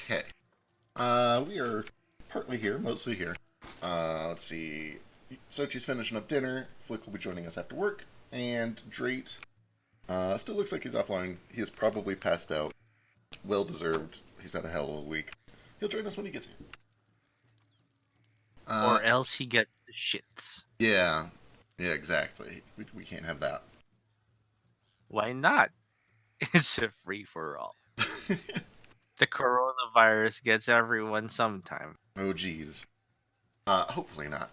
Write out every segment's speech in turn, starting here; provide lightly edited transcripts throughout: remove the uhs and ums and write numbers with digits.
Okay. We are partly here, mostly here. Let's see. Sochi's finishing up dinner. Flick will be joining us after work. And Drake still looks like he's offline. He is probably passed out. Well deserved. He's had a hell of a week. He'll join us when he gets here. Or else he gets the shits. Yeah. Yeah, exactly. We can't have that. Why not? It's a free-for-all. The coronavirus gets everyone sometime. Oh, geez. Hopefully not.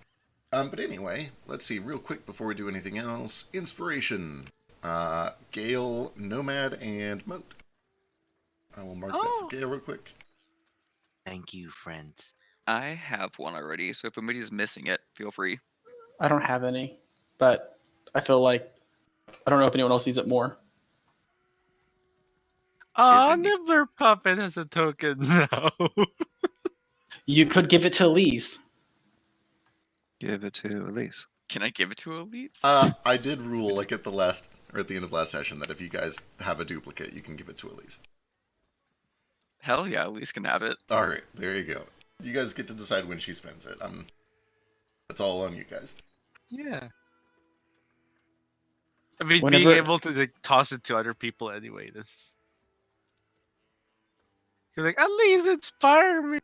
But anyway, let's see real quick before we do anything else. Inspiration. Gale, Nomad, and Moat. I will mark that for Gale real quick. Thank you, friends. I have one already, so if anybody's missing it, feel free. I don't have any, but I feel like I don't know if anyone else needs it more. Oh, Disney. Nibbler Puppet has a token now. You could give it to Elise. Give it to Elise. Can I give it to Elise? I did rule, like, at the end of last session, that if you guys have a duplicate, you can give it to Elise. Hell yeah, Elise can have it. Alright, there you go. You guys get to decide when she spends it. That's all on you guys. Yeah. I mean, Whenever- being able to like, toss it to other people anyway, that's... You're like, at least inspire me!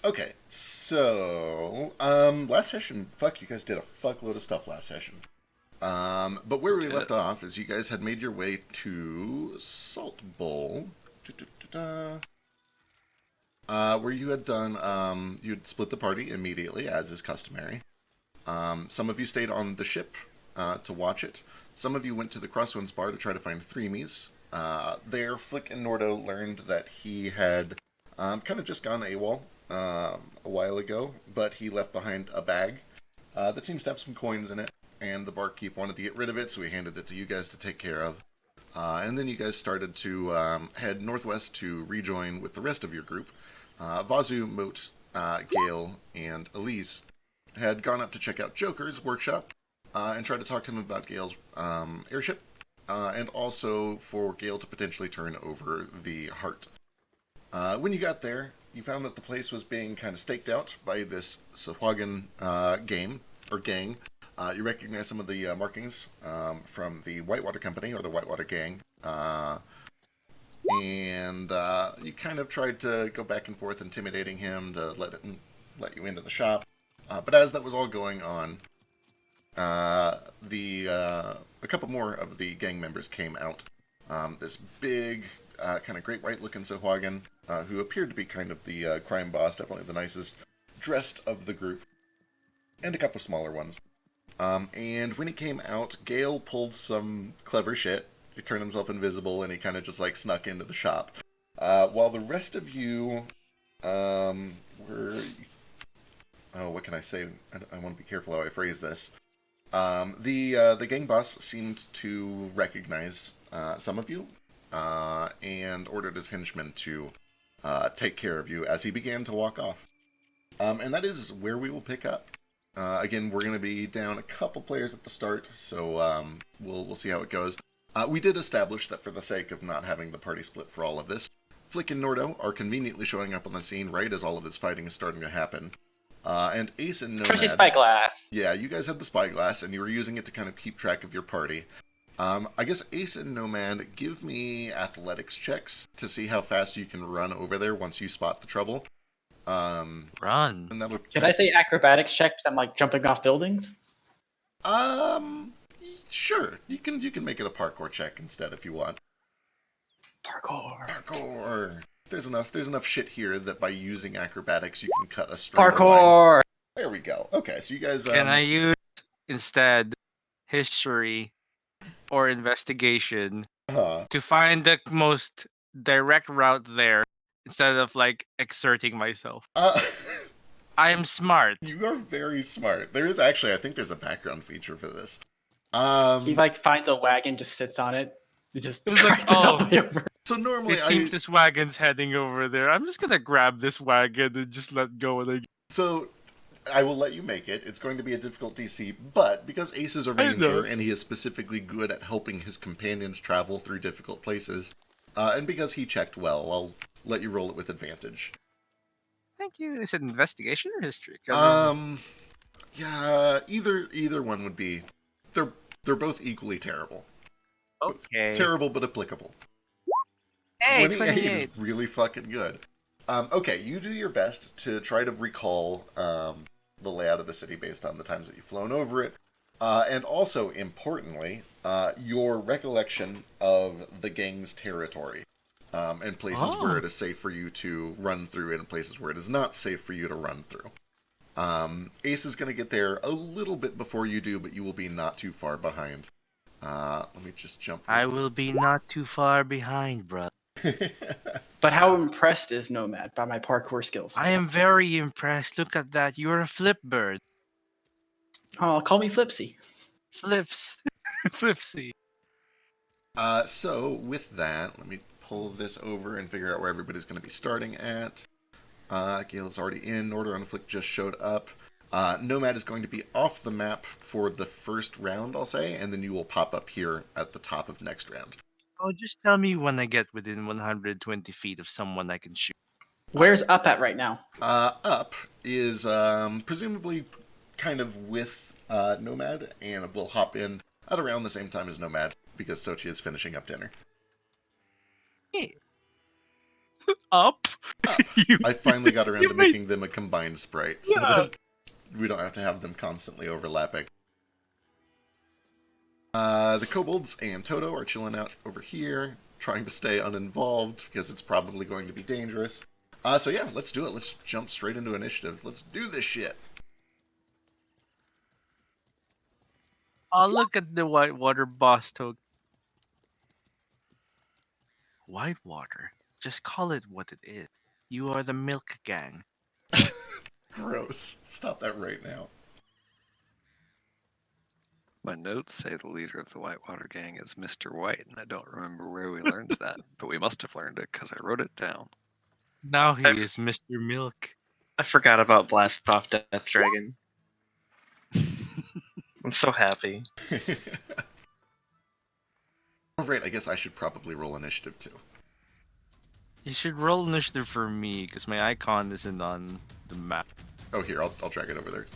Okay, so, last session, you guys did a fuckload of stuff last session. But where we left off is you guys had made your way to Salt Bowl, where you had done, you'd split the party immediately, as is customary. Some of you stayed on the ship to watch it. Some of you went to the Crosswinds bar to try to find Threemies. There, Flick and Nordo learned that he had kind of just gone AWOL a while ago, but he left behind a bag that seems to have some coins in it, and the barkeep wanted to get rid of it, so he handed it to you guys to take care of. And then you guys started to head northwest to rejoin with the rest of your group. Vazu, Moat, Gale, and Elise had gone up to check out Joker's workshop and tried to talk to him about Gale's airship, and also for Gale to potentially turn over the heart. When you got there, you found that the place was being kind of staked out by this Sahuagin gang. You recognize some of the markings from the Whitewater Company or the Whitewater Gang. And you kind of tried to go back and forth intimidating him to let you into the shop. But as that was all going on, a couple more of the gang members came out. This big, kind of great white looking Sahuagin, who appeared to be kind of the crime boss, definitely the nicest dressed of the group, and a couple smaller ones. And when he came out, Gale pulled some clever shit. He turned himself invisible and he kind of just like snuck into the shop. While the rest of you were... Oh, what can I say? I want to be careful how I phrase this. The gang boss seemed to recognize some of you and ordered his henchmen to take care of you as he began to walk off. And that is where we will pick up. Again, we're going to be down a couple players at the start, so we'll see how it goes. We did establish that for the sake of not having the party split for all of this, Flick and Nordo are conveniently showing up on the scene right as all of this fighting is starting to happen. And Ace and Nomad... Trusty spyglass. Yeah, you guys had the spyglass, and you were using it to kind of keep track of your party. I guess Ace and Nomad, give me athletics checks to see how fast you can run over there once you spot the trouble. Run. And that'll... Should I say acrobatics check because I'm like jumping off buildings? Sure. You can make it a parkour check instead if you want. Parkour. Parkour. There's enough shit here that by using acrobatics you can cut a straight line. Parkour. There we go. Okay, so you guys... Can I use instead history or investigation to find the most direct route there instead of like exerting myself? I am smart. You are very smart. There is actually, I think there's a background feature for this. He like finds a wagon, just sits on it. He just It's like, drags it all the way over. So normally It seems this wagon's heading over there. I'm just gonna grab this wagon and just let go of it. So I will let you make it. It's going to be a difficult DC, but because Ace is a ranger and he is specifically good at helping his companions travel through difficult places, And because he checked well, I'll let you roll it with advantage. Thank you. Is it investigation or history? Yeah, either one would be. They're both equally terrible. Okay. Terrible but applicable. Hey, 28 is 28. really fucking good. Okay, you do your best to try to recall the layout of the city based on the times that you've flown over it. And also, importantly, your recollection of the gang's territory. And places where it is safe for you to run through and places where it is not safe for you to run through. Ace is going to get there a little bit before you do, but you will be not too far behind. Let me just jump. I will be not too far behind, bro. But how impressed is Nomad by my parkour skills? I am very impressed. Look at that. You're a flip bird. Oh, call me Flipsy. Flips. Flipsy. So with that, let me pull this over and figure out where everybody's going to be starting at. Gale's already in. Order on Flick just showed up. Nomad is going to be off the map for the first round, I'll say, and then you will pop up here at the top of next round. Oh, just tell me when I get within 120 feet of someone I can shoot. Where's Up at right now? Up is presumably kind of with Nomad, and we'll hop in at around the same time as Nomad, because Sochi is finishing up dinner. Hey. Up? I finally got around to making them a combined sprite, so that we don't have to have them constantly overlapping. The kobolds and Toto are chilling out over here, trying to stay uninvolved, because it's probably going to be dangerous. So yeah, let's do it. Let's jump straight into initiative. Let's do this shit. Oh, look at the Whitewater boss token. Whitewater? Just call it what it is. You are the milk gang. Gross. Stop that right now. My notes say the leader of the Whitewater Gang is Mr. White, and I don't remember where we learned that, but we must have learned it because I wrote it down. Now he is Mr. Milk. I forgot about Blast Off Death Dragon. I'm so happy. Alright, I guess I should probably roll initiative too. You should roll initiative for me, because my icon isn't on the map. Oh, here, I'll drag it over there.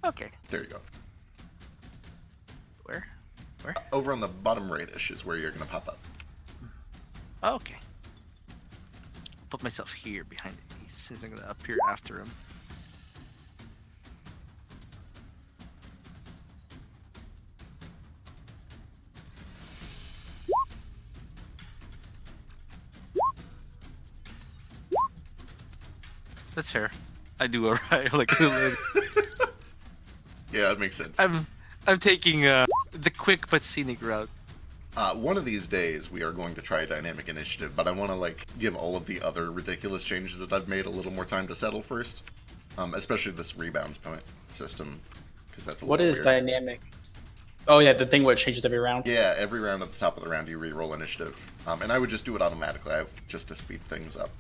Okay. There you go. Where? Over on the bottom right-ish is where you're going to pop up. Okay. Put myself here behind it, since I'm going to appear after him. That's fair. I do alright. Like Yeah, that makes sense. I'm taking the quick but scenic route. One of these days, we are going to try dynamic initiative, but I want to give all of the other ridiculous changes that I've made a little more time to settle first. Especially this rebounds point system, because that's a What little is weird. dynamic? Oh yeah, the thing where it changes every round. Yeah, every round at the top of the round you re-roll initiative, and I would just do it automatically, just to speed things up.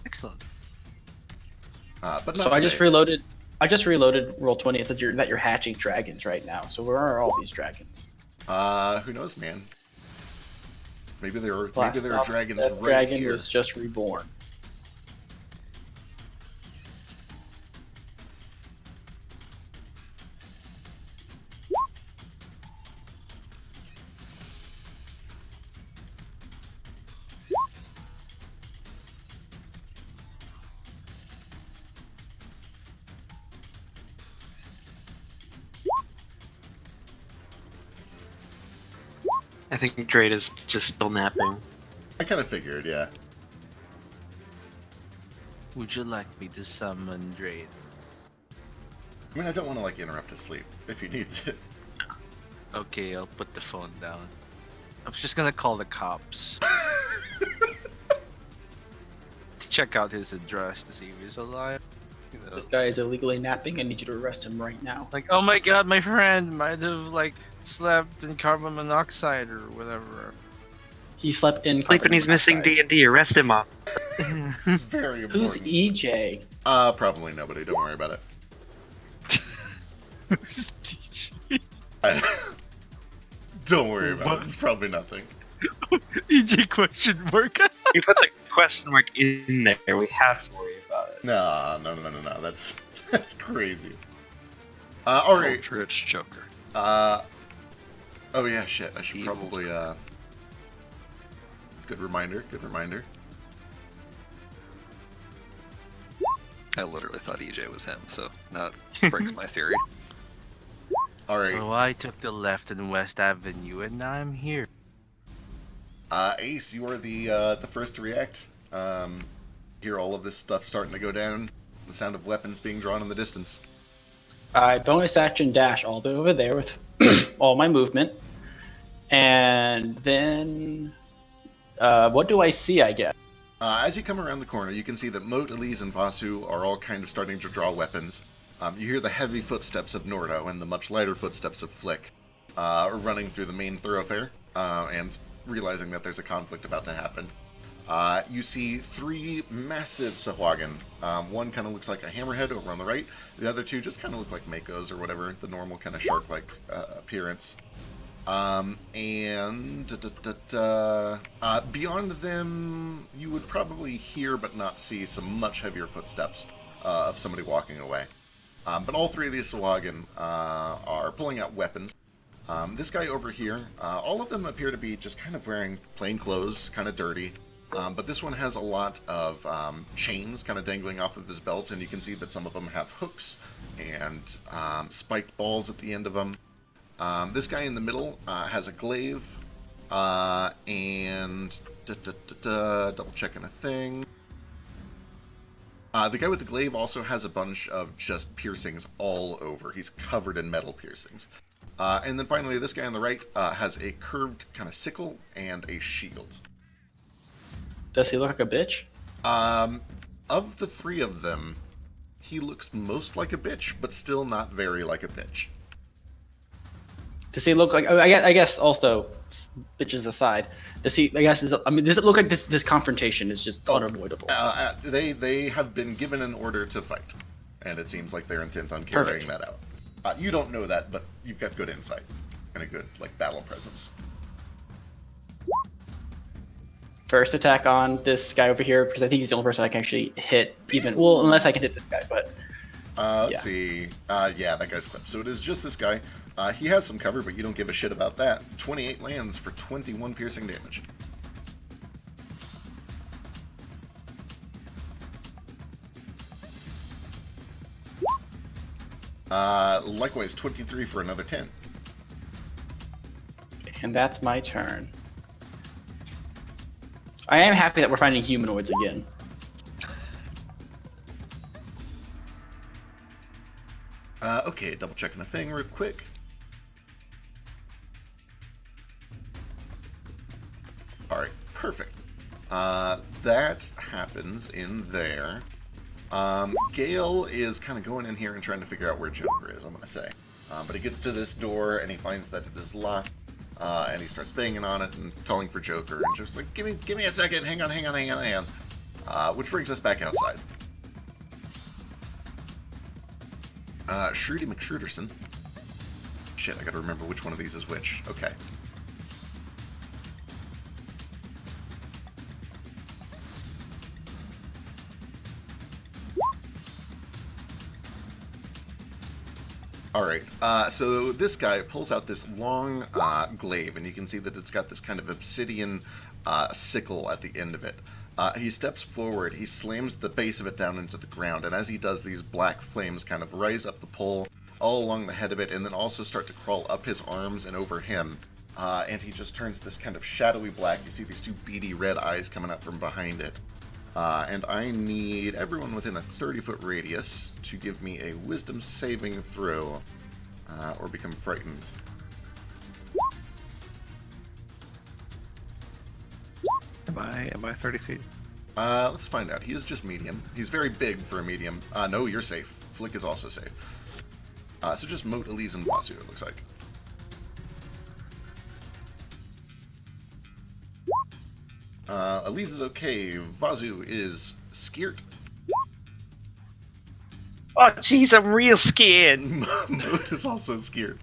Excellent. But So not I just today. reloaded. I just reloaded Roll20. It said that you're hatching dragons right now. So where are all these dragons? Who knows, man? Maybe there are Blast Off dragons Death right Dragon here. was just reborn. I think Drade is just still napping. I kind of figured, yeah. Would you like me to summon Drade? I mean, I don't want to interrupt his sleep if he needs it. Okay, I'll put the phone down. I was just gonna call the cops. To check out his address to see if he's alive. You know, This guy is illegally napping. I need you to arrest him right now. like, oh my god, my friend might have slept in carbon monoxide or whatever. He slept in. Sleeping, he's missing D&D. Arrest him up. It's very Who's important. EJ? Probably nobody. Don't worry about it. Don't worry about it. It's probably nothing. EJ question mark. We put the question mark in there. We have to worry about it. No. That's crazy. All right. Ultra-rich Joker. Oh yeah, shit. I should probably. Good reminder. I literally thought EJ was him, so that breaks my theory. All right. So I took the left in West Avenue, and now I'm here. Ace, you are the first to react. Hear all of this stuff starting to go down. The sound of weapons being drawn in the distance. I bonus action dash all the way over there with all my movement. And then, what do I see, I guess? As you come around the corner, you can see that Moat, Elise, and Vasu are all kind of starting to draw weapons. You hear the heavy footsteps of Nordo and the much lighter footsteps of Flick running through the main thoroughfare, and realizing that there's a conflict about to happen. You see 3 massive Sahuagin. One kind of looks like a hammerhead over on the right. The other 2 just kind of look like Makos or whatever, the normal kind of shark-like appearance. And beyond them, you would probably hear but not see some much heavier footsteps of somebody walking away. But all 3 of these Sahuagin are pulling out weapons. This guy over here, all of them appear to be just kind of wearing plain clothes, kind of dirty. But this one has a lot of chains kind of dangling off of his belt, and you can see that some of them have hooks and spiked balls at the end of them. This guy in the middle has a glaive, and double checking a thing. The guy with the glaive also has a bunch of just piercings all over. He's covered in metal piercings. And then finally, this guy on the right has a curved kind of sickle and a shield. Does he look like a bitch? Of the 3 of them, he looks most like a bitch, but still not very like a bitch. Does he look like? I guess also, bitches aside, does he? I guess does it look like this confrontation is just unavoidable? They have been given an order to fight, and it seems like they're intent on carrying that out. You don't know that, but you've got good insight and a good battle presence. First attack on this guy over here, because I think he's the only person I can actually hit. Unless I can hit this guy, but. Let's see. Yeah, that guy's clipped. So it is just this guy. He has some cover, but you don't give a shit about that. 28 lands for 21 piercing damage. Likewise, 23 for another 10. And that's my turn. I am happy that we're finding humanoids again. Okay, double checking a thing real quick. Alright, perfect. That happens in there. Gale is kind of going in here and trying to figure out where Joker is, I'm going to say. But he gets to this door and he finds that it is locked. And he starts banging on it and calling for Joker. And just like, give me a second, hang on. Which brings us back outside. Shrudy McShruderson. Shit, I gotta remember which one of these is which. Okay. Alright, so this guy pulls out this long glaive, and you can see that it's got this kind of obsidian sickle at the end of it. He steps forward, he slams the base of it down into the ground, and as he does, these black flames kind of rise up the pole all along the head of it, and then also start to crawl up his arms and over him. And he just turns this kind of shadowy black. You see these 2 beady red eyes coming up from behind it. And I need everyone within a 30-foot radius to give me a wisdom saving throw, or become frightened. Am I 30 feet? Let's find out. He is just medium. He's very big for a medium. No, you're safe. Flick is also safe. So just Moat, Elise, and Vasu, it looks like. Elise is okay. Vasu is scared. Oh, jeez, I'm real scared. Moat is also scared.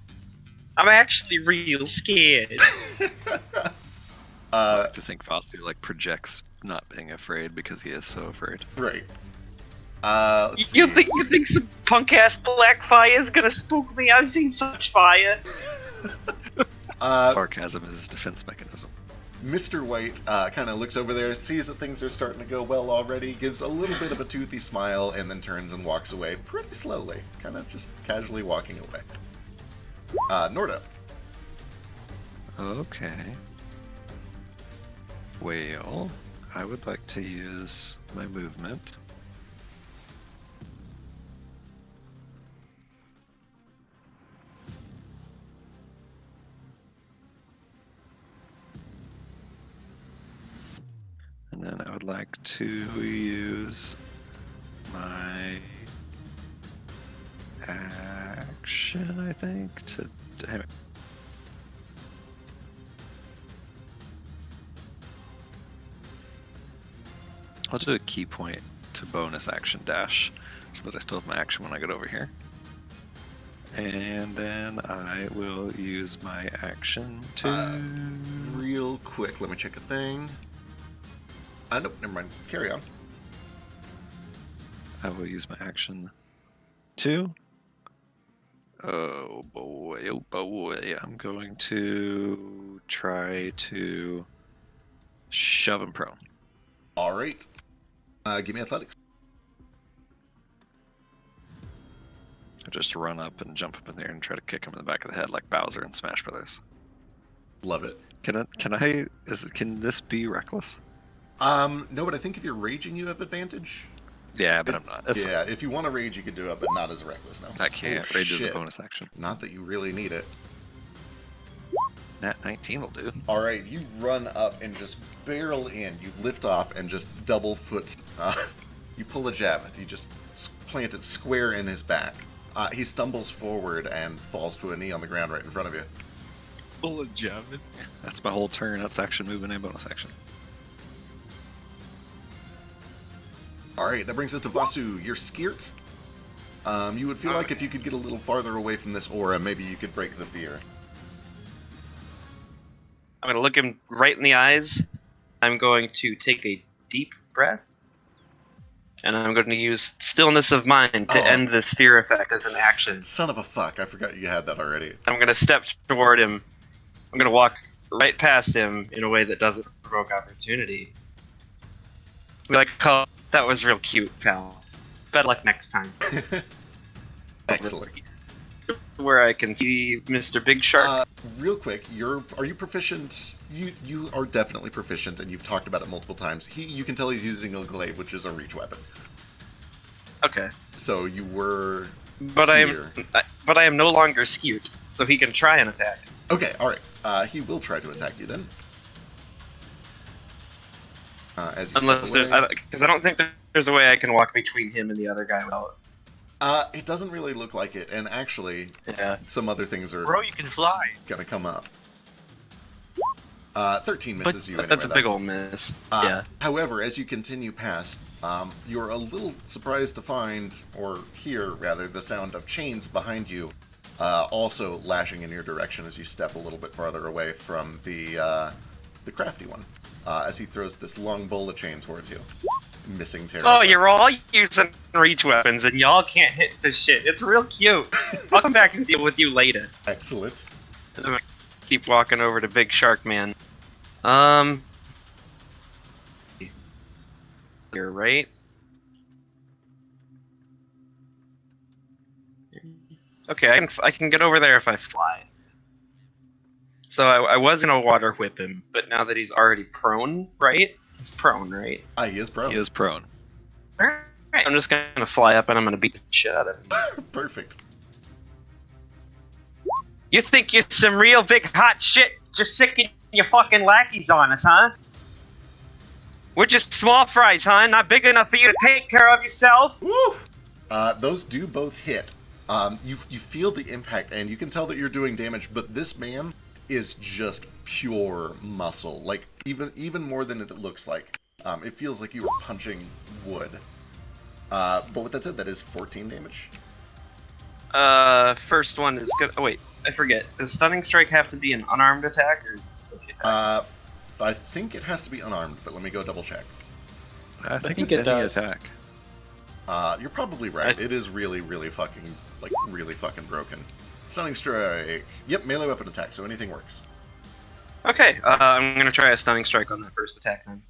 I'm actually real scared. I like to think Foster like projects not being afraid because he is so afraid. Right. Let's You see. think some punk ass black fire is gonna spook me? I've seen such fire. Sarcasm is his defense mechanism. Mr. White kind of looks over there, sees that things are starting to go well already, gives a little bit of a toothy smile, and then turns and walks away pretty slowly, kind of just casually walking away. Norda. Okay. Well, I would like to use my movement. And then I would like to use my action, I think, to... Damn it. I'll do a key point to bonus action dash so that I still have my action when I get over here. And then I will use my action to... Real quick, let me check a thing. Nope, never mind. Carry on. I will use my action to... Oh boy, I'm going to try to shove him prone. All right. Give me athletics. I just run up and jump up in there and try to kick him in the back of the head like Bowser in Smash Brothers. Love it. Can this be reckless? No, but I think if you're raging, you have advantage. Yeah, but I'm not. That's yeah, if you want to rage, you can do it, but not as reckless, no. I can't. Oh, Rage is a shit. bonus action. Not that you really need it. Nat 19 will do. All right, you run up and just barrel in. You lift off and just double foot. You pull a Javeth. You just plant it square in his back. He stumbles forward and falls to a knee on the ground right in front of you. Full of Javin. That's my whole turn. That's action, movement, and bonus action. All right, that brings us to Vasu. You're Skirt. You would feel like if you could get a little farther away from this aura, maybe you could break the fear. I'm gonna look him right in the eyes. I'm going to take a deep breath. And I'm going to use Stillness of Mind to end this fear effect as an action. Son of a fuck, I forgot you had that already. I'm going to step toward him. I'm going to walk right past him in a way that doesn't provoke opportunity. Be like, oh, that was real cute, pal. Better luck next time. Excellent. Where I can see Mr. Big Shark. Real quick, are you proficient? You are definitely proficient, and you've talked about it multiple times. You can tell he's using a glaive, which is a reach weapon. Okay. So you were. But here. I am no longer skewed, so he can try and attack. Okay, all right. He will try to attack you then. As you Unless there's, because I don't think there's a way I can walk between him and the other guy without. It doesn't really look like it, and actually, Yeah. some other things are Bro, you can fly. gonna come up. 13 misses you anyway. That's a though. big old miss. Yeah. However, as you continue past, you're a little surprised to find, or hear rather, the sound of chains behind you, also lashing in your direction as you step a little bit farther away from the crafty one, as he throws this long bowl of chain towards you. Missing terribly. Oh, you're all using reach weapons, and y'all can't hit this shit. It's real cute. I'll come back and deal with you later. Excellent. I'm gonna keep walking over to Big Shark Man. You're right. Okay, I can get over there if I fly. So I was gonna water whip him, but now that he's already prone, right? He's prone, right? He is prone. He is prone. Alright, I'm just gonna fly up and I'm gonna beat the shit out of him. Perfect. You think you're some real big hot shit just sicking your fucking lackeys on us, huh? We're just small fries, huh? Not big enough for you to take care of yourself? Woo! Those do both hit. You feel the impact, and you can tell that you're doing damage, but this man is just pure muscle. Like, even more than it looks like. It feels like you were punching wood. But with that said, that is 14 damage. First one is good. Oh, wait, I forget. Does Stunning Strike have to be an unarmed attack, or is it just like attack? I think it has to be unarmed, but let me go double check. I think think it's it any does. attack. You're probably right. It is really, really fucking broken. Stunning strike. Yep, melee weapon attack, so anything works. Okay, I'm gonna try a stunning strike on that first attack then.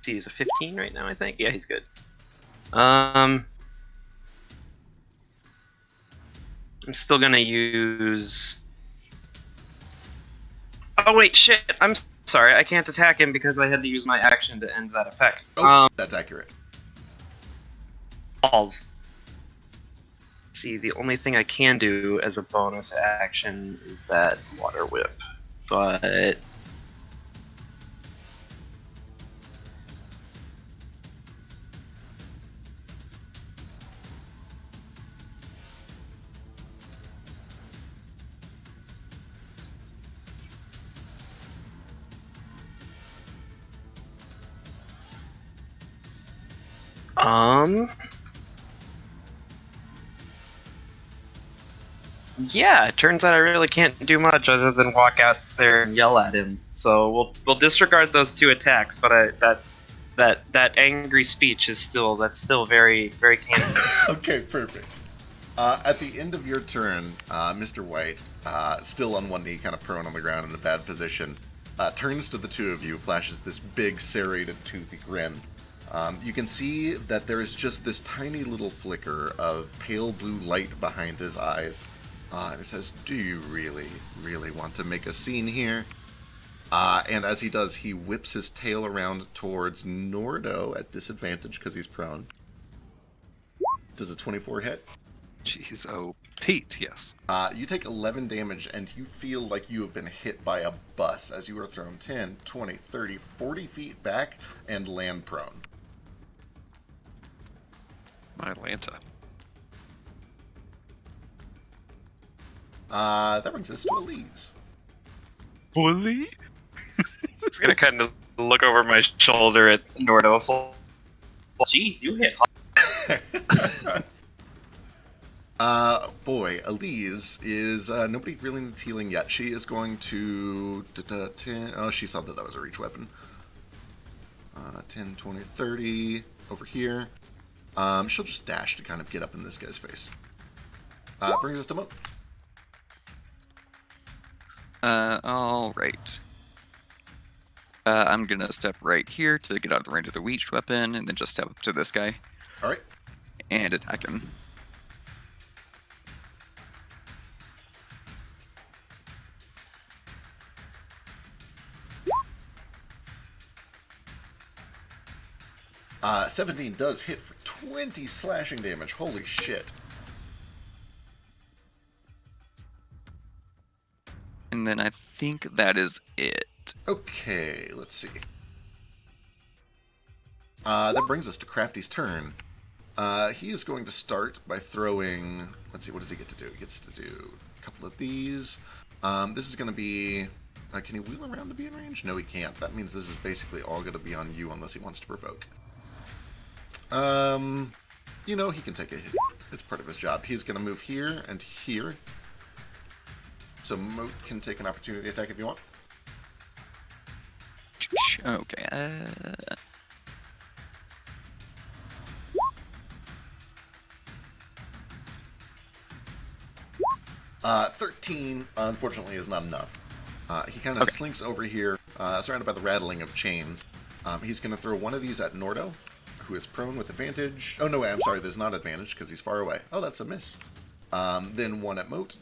See, he's a 15 right now, I think. Yeah, he's good. I'm still gonna use. Oh wait, shit! I'm sorry. I can't attack him because I had to use my action to end that effect. Oh, that's accurate. Balls. See, the only thing I can do as a bonus action is that water whip, but yeah, it turns out I really can't do much other than walk out there and yell at him. So we'll disregard those 2 attacks, but that angry speech is still very very canon. Okay, perfect. At the end of your turn, Mr. White, still on one knee, kind of prone on the ground in a bad position, turns to the two of you, flashes this big serrated toothy grin. You can see that there is just this tiny little flicker of pale blue light behind his eyes. And he says, "Do you really, really want to make a scene here?" And as he does, he whips his tail around towards Nordo at disadvantage because he's prone. Does a 24 hit? Jeez, oh, Pete, yes. You take 11 damage, and you feel like you have been hit by a bus as you are thrown 10, 20, 30, 40 feet back and land prone. My Atlanta. That brings us to Elise. Bully? Just gonna kind of look over my shoulder at Nordo. Jeez, you hit hard. Boy, Elise is, nobody really needs healing yet. She is going to, 10, oh, she saw that that was a reach weapon. 10, 20, 30, over here. She'll just dash to kind of get up in this guy's face. Brings us to Moat. Alright. I'm gonna step right here to get out of the range of the reached weapon, and then just step up to this guy. Alright. And attack him. Uh, 17 does hit for 20 slashing damage. Holy shit. And then I think that is it. Okay, let's see. That brings us to Crafty's turn. He is going to start by throwing... Let's see, what does he get to do? He gets to do a couple of these. This is going to be... can he wheel around to be in range? No, he can't. That means this is basically all going to be on you unless he wants to provoke. You know, he can take a hit. It's part of his job. He's going to move here and here. So Moat can take an opportunity attack if you want. Okay. 13, unfortunately, is not enough. He kind of slinks over here, surrounded by the rattling of chains. He's going to throw one of these at Nordo, who is prone with advantage. Oh, no, wait, I'm sorry, there's not advantage because he's far away. Oh, that's a miss. Then one at Moat.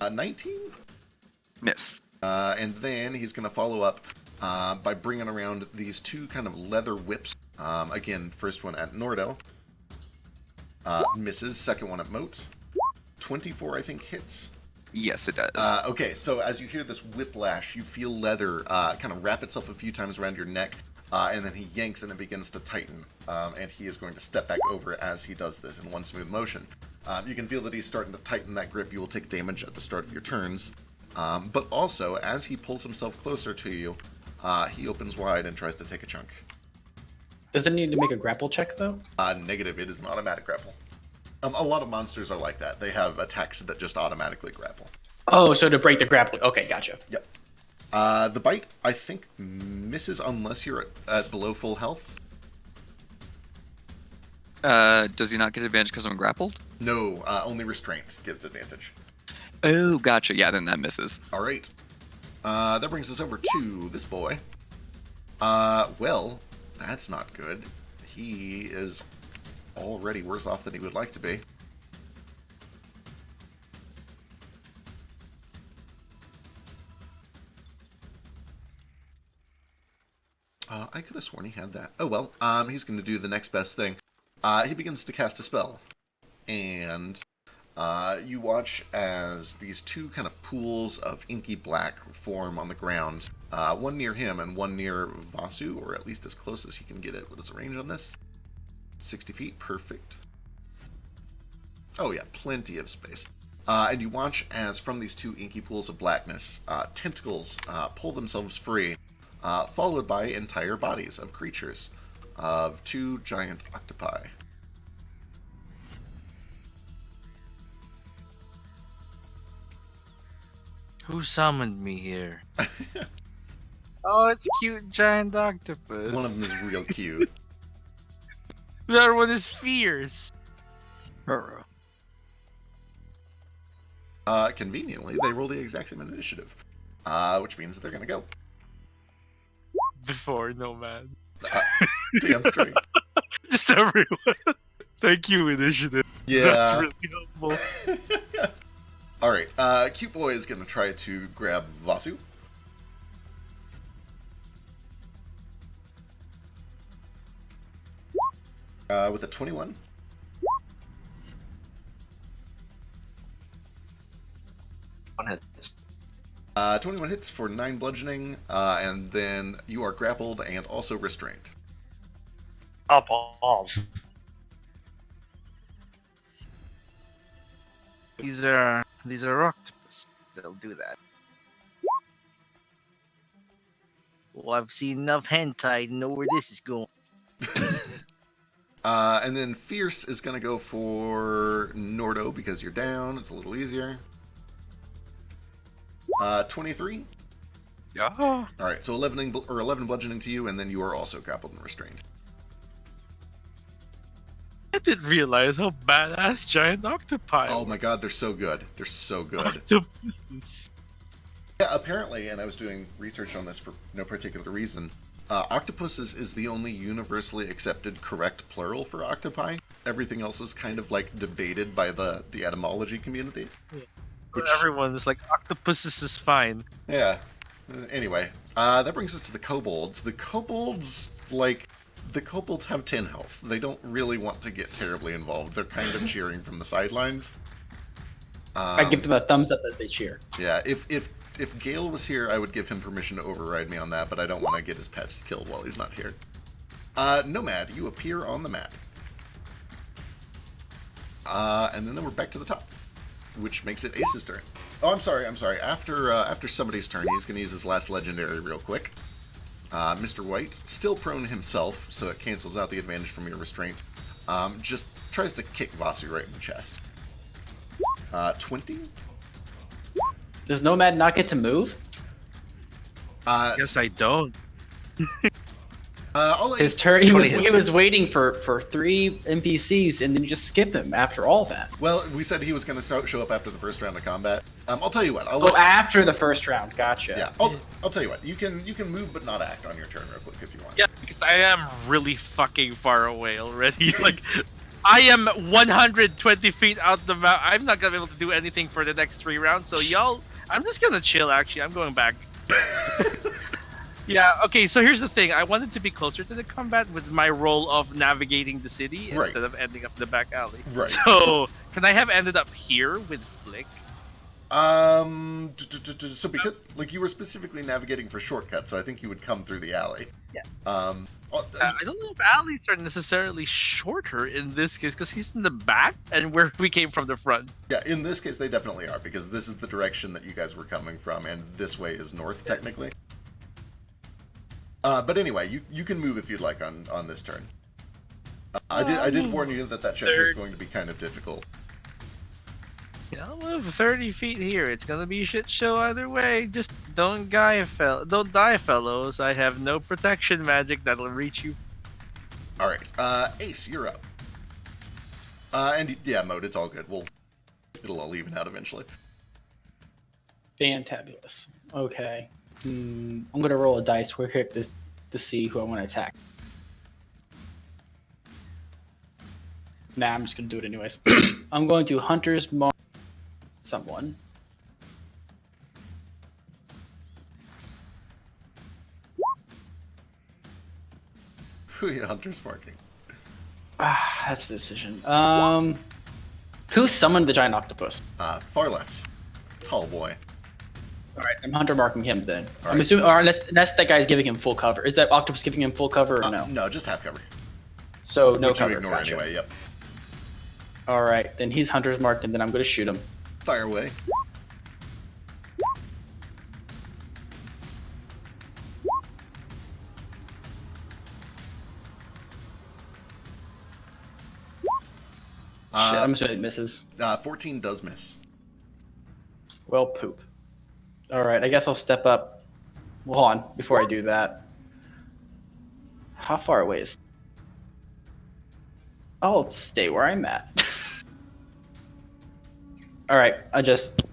19? Miss. And then he's going to follow up by bringing around these two kind of leather whips. Again, first one at Nordo. Misses. Second one at Moat. 24, I think, hits. Yes, it does. Okay, so as you hear this whiplash, you feel leather kind of wrap itself a few times around your neck, and then he yanks and it begins to tighten. And he is going to step back over as he does this in one smooth motion. You can feel that he's starting to tighten that grip. You will take damage at the start of your turns. But also, as he pulls himself closer to you, he opens wide and tries to take a chunk. Does it need to make a grapple check, though? Negative. It is an automatic grapple. A lot of monsters are like that. They have attacks that just automatically grapple. Oh, so to break the grapple. Okay, gotcha. Yep. The bite, I think, misses unless you're at below full health. Does he not get advantage because I'm grappled? No, only restraint gives advantage. Oh, gotcha. Yeah, then that misses. All right. That brings us over to this boy. Well, that's not good. He is already worse off than he would like to be. I could have sworn he had that. Oh well, he's going to do the next best thing. He begins to cast a spell. And you watch as these two kind of pools of inky black form on the ground. One near him and one near Vasu, or at least as close as he can get it. What is the range on this? 60 feet, perfect. Oh yeah, plenty of space. And you watch as from these two inky pools of blackness, tentacles pull themselves free, followed by entire bodies of creatures, of two giant octopi. Who summoned me here? Oh, it's cute giant octopus. One of them is real cute. The other one is fierce. Conveniently, they roll the exact same initiative, which means they're going to go. Before Nomad. Damn straight. Just everyone. Thank you, initiative. Yeah. That's really helpful. Alright, Cute Boy is going to try to grab Vasu. With a 21. One hit. 21 hits for 9 bludgeoning, and then you are grappled and also restrained. Oh, balls. These are octopus. They'll do that. Well, I've seen enough hentai to know where this is going. And then Fierce is going to go for Nordo because you're down. It's a little easier. 23. Yeah. Alright, so 11 bludgeoning to you, and then you are also grappled and restrained. I didn't realize how badass giant octopi. Oh my god, they're so good. They're so good. Octopuses. Yeah, apparently, and I was doing research on this for no particular reason, octopus is the only universally accepted correct plural for octopi. Everything else is kind of like debated by the etymology community. Yeah. Everyone is like, octopuses is fine. Yeah. Anyway, that brings us to the kobolds. The kobolds have 10 health. They don't really want to get terribly involved. They're kind of cheering from the sidelines. I give them a thumbs up as they cheer. Yeah, if Gale was here, I would give him permission to override me on that, but I don't want to get his pets killed while he's not here. Nomad, you appear on the map. And then we're back to the top, which makes it Ace's turn. Oh, I'm sorry. After somebody's turn, he's going to use his last legendary real quick. Mr. White, still prone himself, so it cancels out the advantage from your restraint. Just tries to kick Vasu right in the chest. 20? Does Nomad not get to move? Guess I don't. His turn. He was waiting for 3 NPCs and then you just skip him after all that. Well, we said he was going to show up after the first round of combat. I'll tell you what. After the first round. Gotcha. Yeah, I'll tell you what. You can move but not act on your turn real quick if you want. Yeah, because I am really fucking far away already. Like, I am 120 feet out the map. I'm not gonna be able to do anything for the next 3 rounds. So y'all, I'm just gonna chill. Actually, I'm going back. Yeah. Okay. So here's the thing. I wanted to be closer to the combat with my role of navigating the city instead of ending up in the back alley. Right. So can I have ended up here with Flick? So because you were specifically navigating for shortcuts, so I think you would come through the alley. Yeah. I I don't know if alleys are necessarily shorter in this case because he's in the back and we came from the front. Yeah, in this case they definitely are because this is the direction that you guys were coming from, and this way is north technically. But anyway, you can move if you'd like on this turn. I did warn you that check was going to be kind of difficult. I'll move 30 feet here. It's gonna be a shit show either way. Just don't die, fellows. I have no protection magic that'll reach you. All right, Ace, you're up. And yeah, Mode, it's all good. It'll all even out eventually. Fantabulous. Okay. I'm gonna roll a dice real quick to see who I want to attack. Nah, I'm just gonna do it anyways. I'm going to Hunter's Mark someone. Who are you Hunter's marking? That's the decision. Who summoned the giant octopus? Far left. Tall boy. All right, I'm Hunter marking him then. All I'm right. assuming, or unless that guy's giving him full cover. Is that octopus giving him full cover or no? No, just half cover. So no Which cover. you ignore Gotcha. anyway, yep. All right, then he's Hunter's marked, and then I'm going to shoot him. Fire away. Shit, I'm assuming it misses. 14 does miss. Well, poop. All right, I guess I'll step up. Well, hold on, before I do that. How far away is... I'll stay where I'm at. All right, I just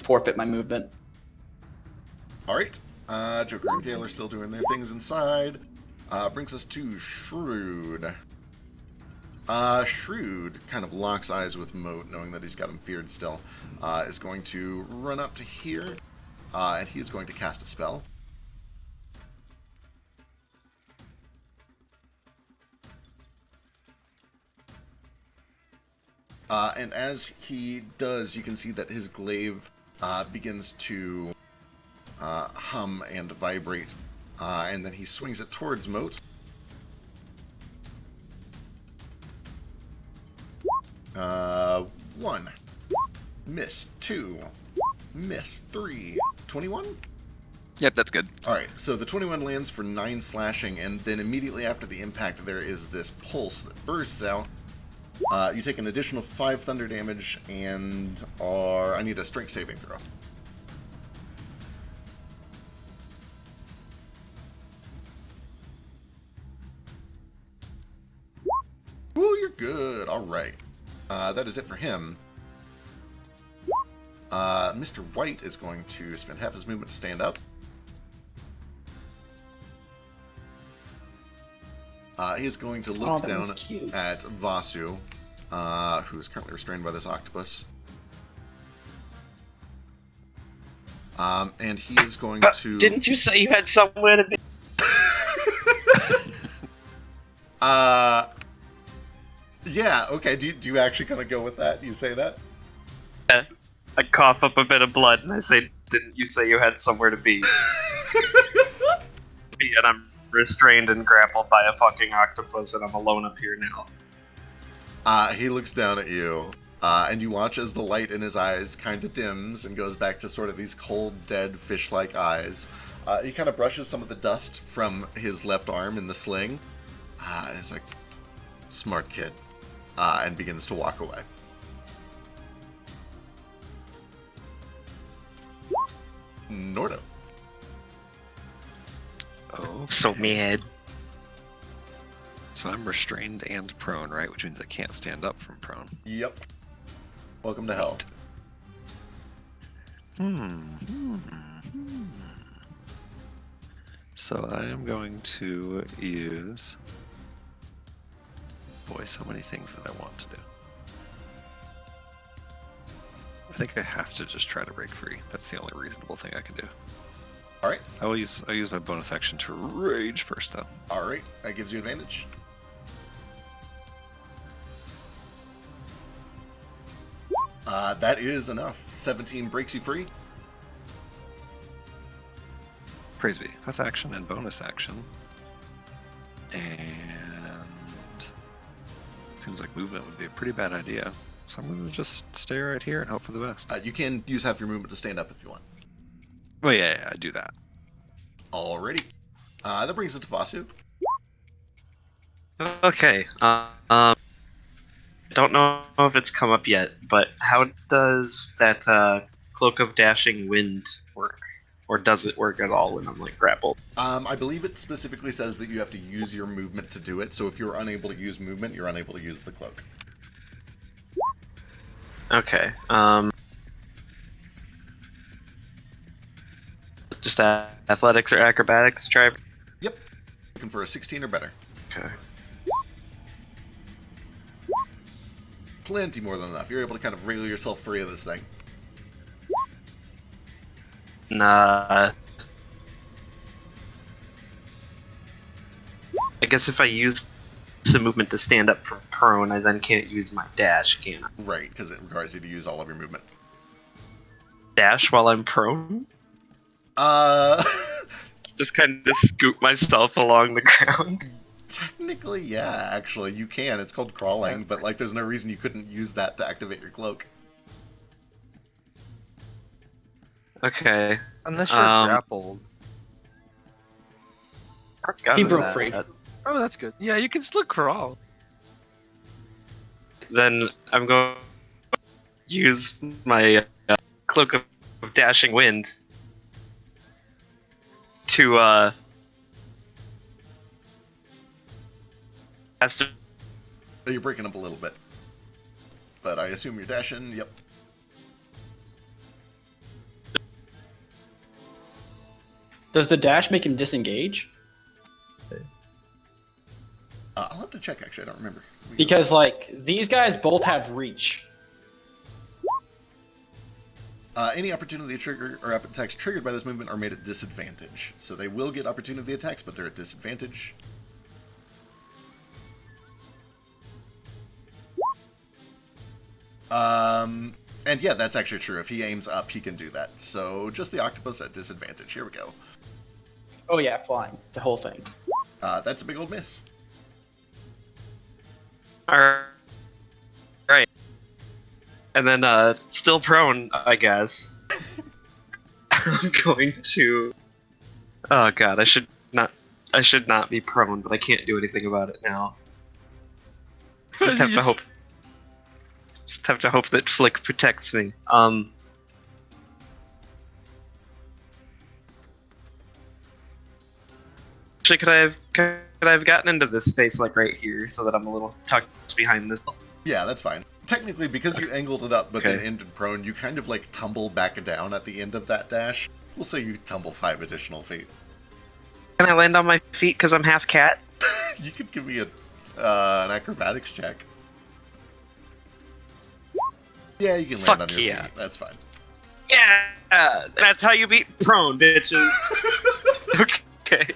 forfeit my movement. All right. Joker and Gale are still doing their things inside. Brings us to Shrewd. Shrewd kind of locks eyes with Moat, knowing that he's got him feared still. Is going to run up to here, and he's going to cast a spell. And as he does, you can see that his glaive begins to hum and vibrate, and then he swings it towards Moat. One. Miss. 2. Miss. 3. 21? Yep, that's good. Alright, so the 21 lands for 9 slashing, and then immediately after the impact there is this pulse that bursts out. You take an additional 5 thunder damage, and I need a strength saving throw. Ooh, you're good. Alright. That is it for him. Mr. White is going to spend half his movement to stand up. He is going to look down at Vasu, who is currently restrained by this octopus. And he is going to... Didn't you say you had somewhere to be? Yeah, okay, do you actually kind of go with that? You say that? Yeah. I cough up a bit of blood and I say, didn't you say you had somewhere to be? And I'm restrained and grappled by a fucking octopus and I'm alone up here now. He looks down at you, and you watch as the light in his eyes kind of dims and goes back to sort of these cold, dead, fish-like eyes. He kind of brushes some of the dust from his left arm in the sling, and he's like, smart kid, and begins to walk away. Nordo. Oh, So mad. so I'm restrained and prone, right? Which means I can't stand up from prone. Yep. Welcome to hell. So I am going to use... Boy, so many things that I want to do. I think I have to just try to break free. That's the only reasonable thing I can do. Alright, I'll use my bonus action to rage first, though. alright. That gives you advantage. That is enough. 17 breaks you free. Praise be. That's action and bonus action. And seems like movement would be a pretty bad idea. So I'm going to just stay right here and hope for the best. You can use half your movement to stand up if you want. Well, yeah, I do that. Alrighty. That brings us to Vasu. Okay. don't know if it's come up yet, but how does that Cloak of Dashing Wind work? Or does it work at all when I'm like grappled? I believe it specifically says that you have to use your movement to do it, so if you're unable to use movement, you're unable to use the cloak. Okay. Just athletics or acrobatics, try. Yep. Looking for a 16 or better. Okay. Plenty more than enough. You're able to kind of wriggle yourself free of this thing. Nah. I guess if I use some movement to stand up from prone, I then can't use my dash, can I? Right, because it requires you to use all of your movement. Dash while I'm prone? Uh, Just kind of scoop myself along the ground. technically, yeah, actually, you can. It's called crawling, but like, there's no reason you couldn't use that to activate your cloak. Okay. Unless you're grappled. I forgot He about broke that. free. Oh, that's good. Yeah, you can still crawl. Then I'm going to use my Cloak of Dashing Wind to cast You're breaking up a little bit. But I assume you're dashing, yep. Does the dash make him disengage? I'll have to check, actually, I don't remember. Because, like, these guys both have reach. Any opportunity trigger or attacks triggered by this movement are made at disadvantage. So they will get opportunity attacks, but they're at disadvantage. And yeah, that's actually true. If he aims up, he can do that. So just the octopus at disadvantage. Here we go. Oh yeah, flying. It's the whole thing. That's a big old miss. Alright. And then, still prone, I guess. I'm going to... Oh god, I should not be prone, but I can't do anything about it now. Just have to hope. Just have to hope that Flick protects me. Actually, could I have gotten into this space like right here so that I'm a little tucked behind this? Yeah, that's fine. Technically, because you angled it up but Okay. then ended prone, you kind of like tumble back down at the end of that dash. We'll say you tumble 5 additional feet. Can I land on my feet because I'm half cat? You could give me an acrobatics check. Yeah, you can land Fuck on your yeah. feet. That's fine. Yeah, that's how you beat prone, bitches. Okay.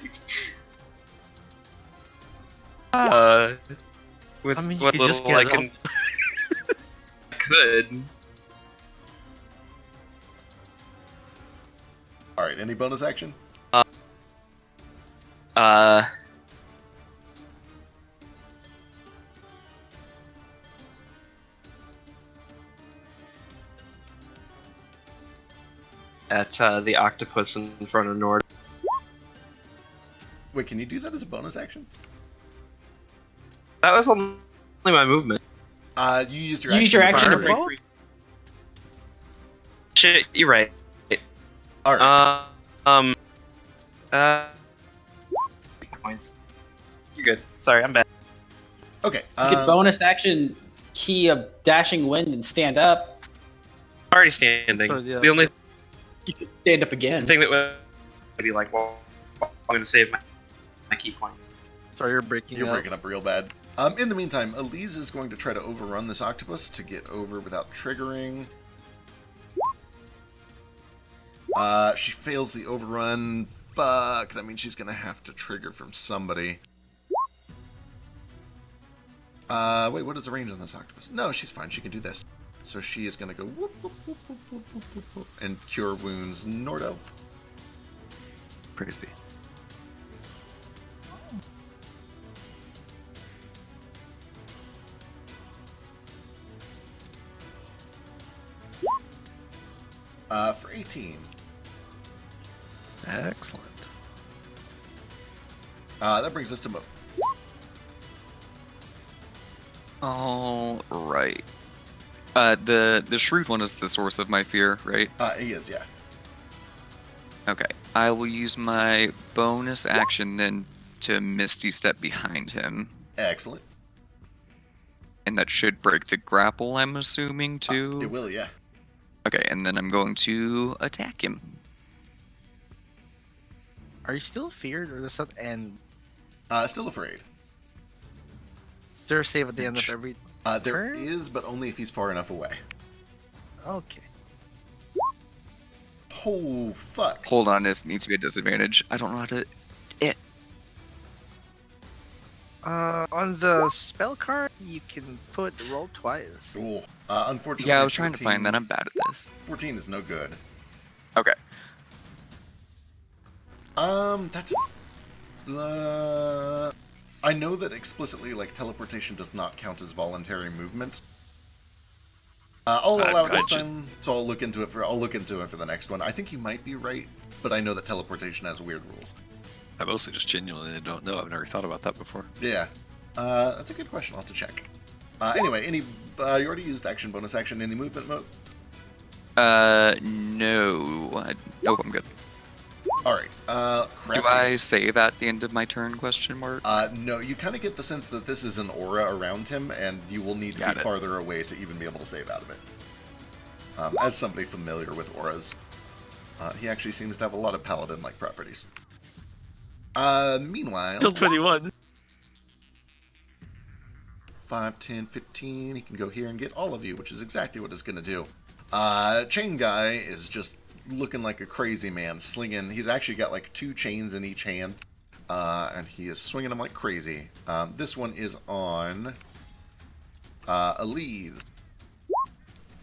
With I mean, you what could little just get I it can, I could. All right, any bonus action? At the octopus in front of Nord. Wait, can you do that as a bonus action? That was only my movement. You used your You action. use your action to break break free. free. Shit, you're right. All right. Points. You're good. Sorry, I'm bad. Okay. You could bonus action key a dashing wind and stand up. Already standing. So, yeah. The only You could stand up again. thing that would be like, well, I'm going to save my key point. Sorry, you're breaking You're up. breaking up real bad. In the meantime, Elise is going to try to overrun this octopus to get over without triggering. She fails the overrun. Fuck, that means she's going to have to trigger from somebody. Wait, what is the range on this octopus? No, she's fine. She can do this. So she is going to go whoop, whoop, whoop, whoop, whoop, whoop, whoop, whoop, and cure wounds Nordo. Praise be. For 18. Excellent. That brings us to Mo. All right. The shrewd one is the source of my fear, right? He is, yeah. Okay. I will use my bonus action then to Misty Step behind him. Excellent. And that should break the grapple, I'm assuming, too. It will, yeah. Okay, and then I'm going to attack him. Are you still feared, or does that end? Still afraid. Is there a save at the end of every There turn? is, but only if he's far enough away. Okay. Oh, fuck. Hold on, this needs to be a disadvantage. I don't know how to... On the spell card, you can put roll twice. Ooh. Unfortunately, Yeah, I was trying to 14 find that. I'm bad at this. 14 is no good. Okay. That's... I know that explicitly, like, teleportation does not count as voluntary movement. I'll allow it this time, so I'll look into it for the next one. I think you might be right, but I know that teleportation has weird rules. I mostly just genuinely don't know. I've never thought about that before. Yeah. That's a good question. I'll have to check. Anyway, you already used action, bonus action, any movement mode? No. Nope, I'm good. Alright, Do I save at the end of my turn, question mark? No, you kind of get the sense that this is an aura around him, and you will need to be farther away to even be able to save out of it. As somebody familiar with auras, he actually seems to have a lot of paladin-like properties. Meanwhile... Still 21. 5, 10, 15, he can go here and get all of you, which is exactly what it's going to do. Chain guy is just looking like a crazy man, slinging. He's actually got like 2 chains in each hand, and he is swinging them like crazy. This one is on Elise.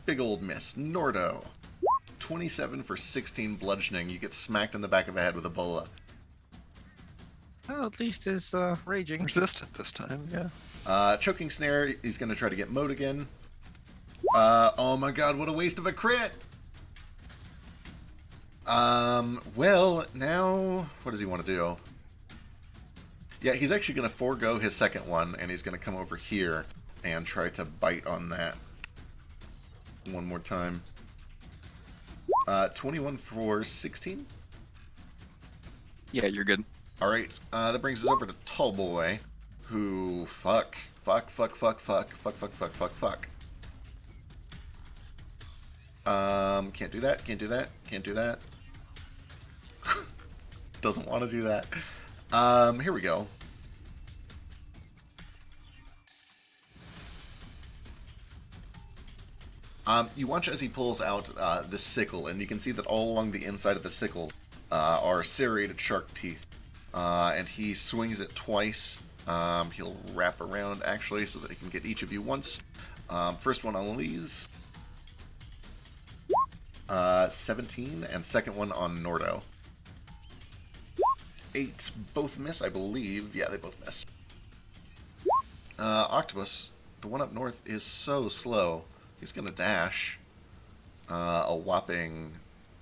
Big old miss. Nordo. 27 for 16 bludgeoning. You get smacked in the back of the head with a bola. Well, at least it's raging. Resistant this time, yeah. Choking snare. He's going to try to get mowed again. Oh my god, what a waste of a crit! Well, now, what does he want to do? Yeah, he's actually going to forego his second one, and he's going to come over here and try to bite on that one more time. 21 for 16? Yeah, you're good. Alright, that brings us over to Tallboy, who, fuck. Can't do that. Doesn't want to do that. Here we go. You watch as he pulls out this sickle, and you can see that all along the inside of the sickle are serrated shark teeth. And he swings it twice. He'll wrap around, actually, so that he can get each of you once. First one on Elise. 17, and second one on Nordo. 8. Both miss, I believe. Yeah, they both miss. Octopus, the one up north, is so slow. He's going to dash a whopping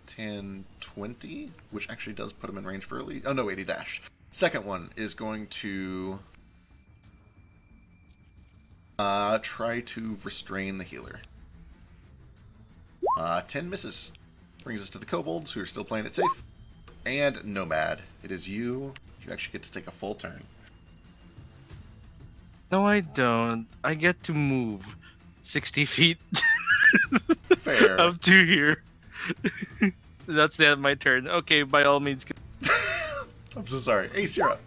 10, 20, which actually does put him in range for early. Oh, no, wait, he dashed. Second one is going to try to restrain the healer. 10 misses. Brings us to the kobolds, who are still playing it safe. And Nomad. It is you. You actually get to take a full turn. No, I don't. I get to move 60 feet. Fair. Up to here. That's the end of my turn. Okay, by all means. I'm so sorry. Ace, you're up.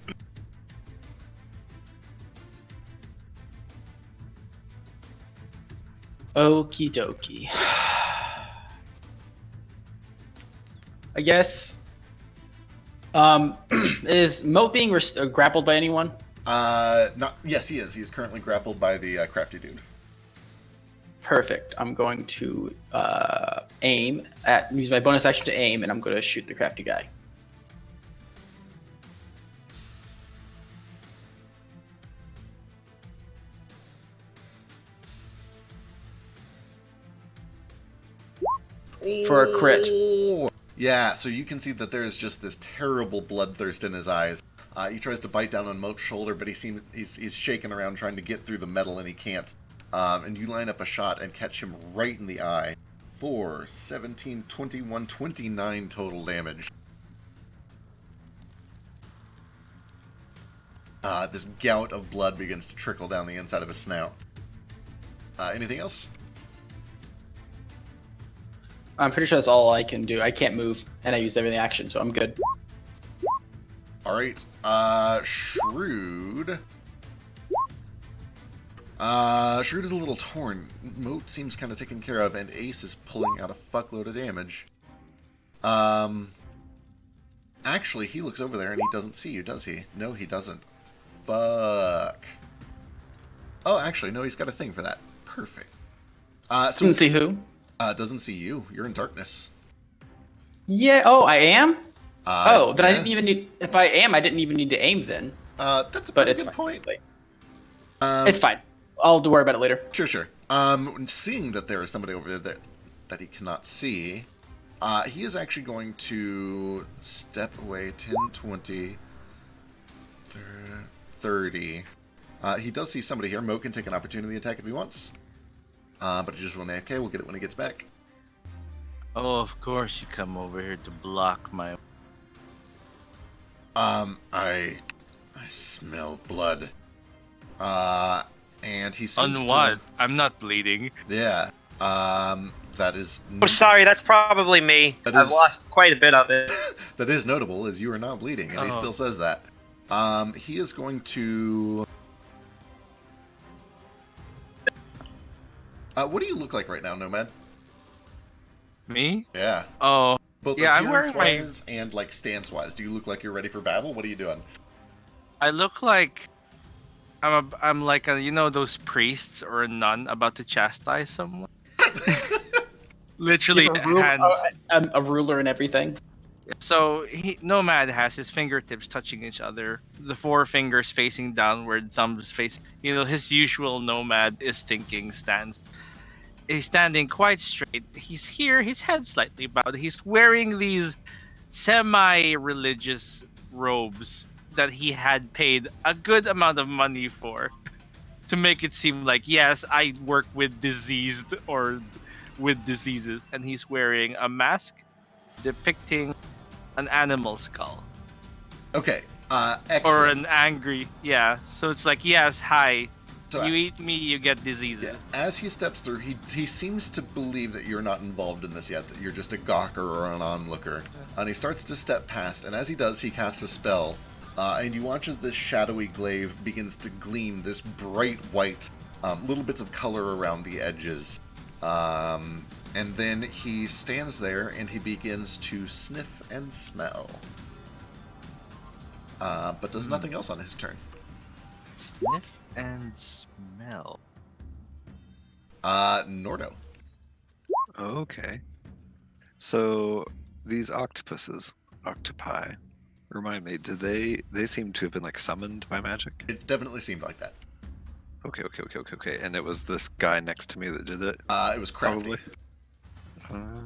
Okie dokie. I guess. Is Moat being grappled by anyone? Yes, he is. He is currently grappled by the crafty dude. Perfect. I'm going to use my bonus action to aim, and I'm going to shoot the crafty guy. For a crit. Yeah, so you can see that there is just this terrible bloodthirst in his eyes. He tries to bite down on Moat's shoulder, but he's shaking around trying to get through the metal, and he can't. And you line up a shot and catch him right in the eye for 17, 21, 29 total damage. This gout of blood begins to trickle down the inside of his snout. Anything else? I'm pretty sure that's all I can do. I can't move, and I used every action, so I'm good. Alright, Shrewd. Shrewd is a little torn. Moat seems kind of taken care of, and Ace is pulling out a fuckload of damage. Actually, he looks over there and he doesn't see you, does he? No, he doesn't. Fuck. Oh, actually, no, he's got a thing for that. Perfect. So Didn't see who? Doesn't see you. You're in darkness. Yeah. Oh, I am. Then yeah. I didn't even need. If I am, I didn't even need to aim then. That's a But pretty it's good fine. point. It's fine. I'll worry about it later. Sure. Seeing that there is somebody over there that he cannot see, he is actually going to step away 10, 20, 30. He does see somebody here. Mo can take an opportunity attack if he wants. But he just went AFK. We'll get it when he gets back. Oh, of course you come over here to block my... I smell blood. And he seems On what? I'm not bleeding. Yeah. That is... Oh, sorry, that's probably me. I've lost quite a bit of it. That is notable, as you are not bleeding, and he still says that. He is going to... what do you look like right now, Nomad? Me? Yeah. Oh. Both yeah, I'm wearing my... appearance-wise and, like, stance-wise. Do you look like you're ready for battle? What are you doing? I look like... I'm like a, you know, those priests or a nun about to chastise someone? Literally, hands... a ruler and everything. So, Nomad has his fingertips touching each other. The four fingers facing downward, thumbs facing... You know, his usual Nomad is thinking stance. He's standing quite straight. He's here, his head slightly bowed. He's wearing these semi-religious robes that he had paid a good amount of money for to make it seem like, yes, I work with diseased or with diseases. And he's wearing a mask depicting an animal skull. Okay, excellent. Or an angry, yeah. So it's like, yes, hi. So, you eat me, you get diseases. Yeah. As he steps through, he seems to believe that you're not involved in this yet, that you're just a gawker or an onlooker. And he starts to step past, and as he does, he casts a spell. And you watch as this shadowy glaive begins to gleam this bright white, little bits of color around the edges. And then he stands there and he begins to sniff and smell. But does nothing else on his turn. Sniff and smell. Nordo. Okay. So these octopi, remind me, did they seem to have been like summoned by magic? It definitely seemed like that. Okay. And it was this guy next to me that did it? It was crafty. Probably.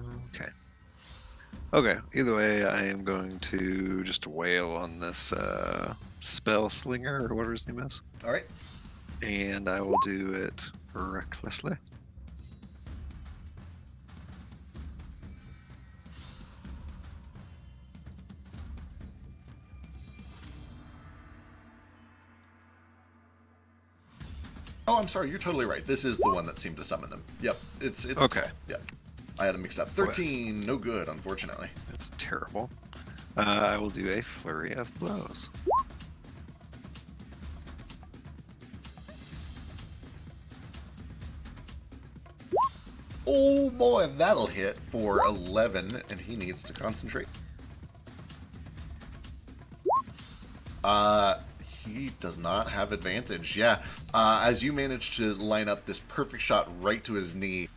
Okay. Either way, I am going to just wail on this spell slinger or whatever his name is. All right. And I will do it recklessly. Oh, I'm sorry. You're totally right. This is the one that seemed to summon them. Yep. It's okay. Yep. I had them mixed up. 13. No good, unfortunately. That's terrible. I will do a flurry of blows. Oh boy, that'll hit for 11, and he needs to concentrate. He does not have advantage. Yeah, as you manage to line up this perfect shot right to his knee,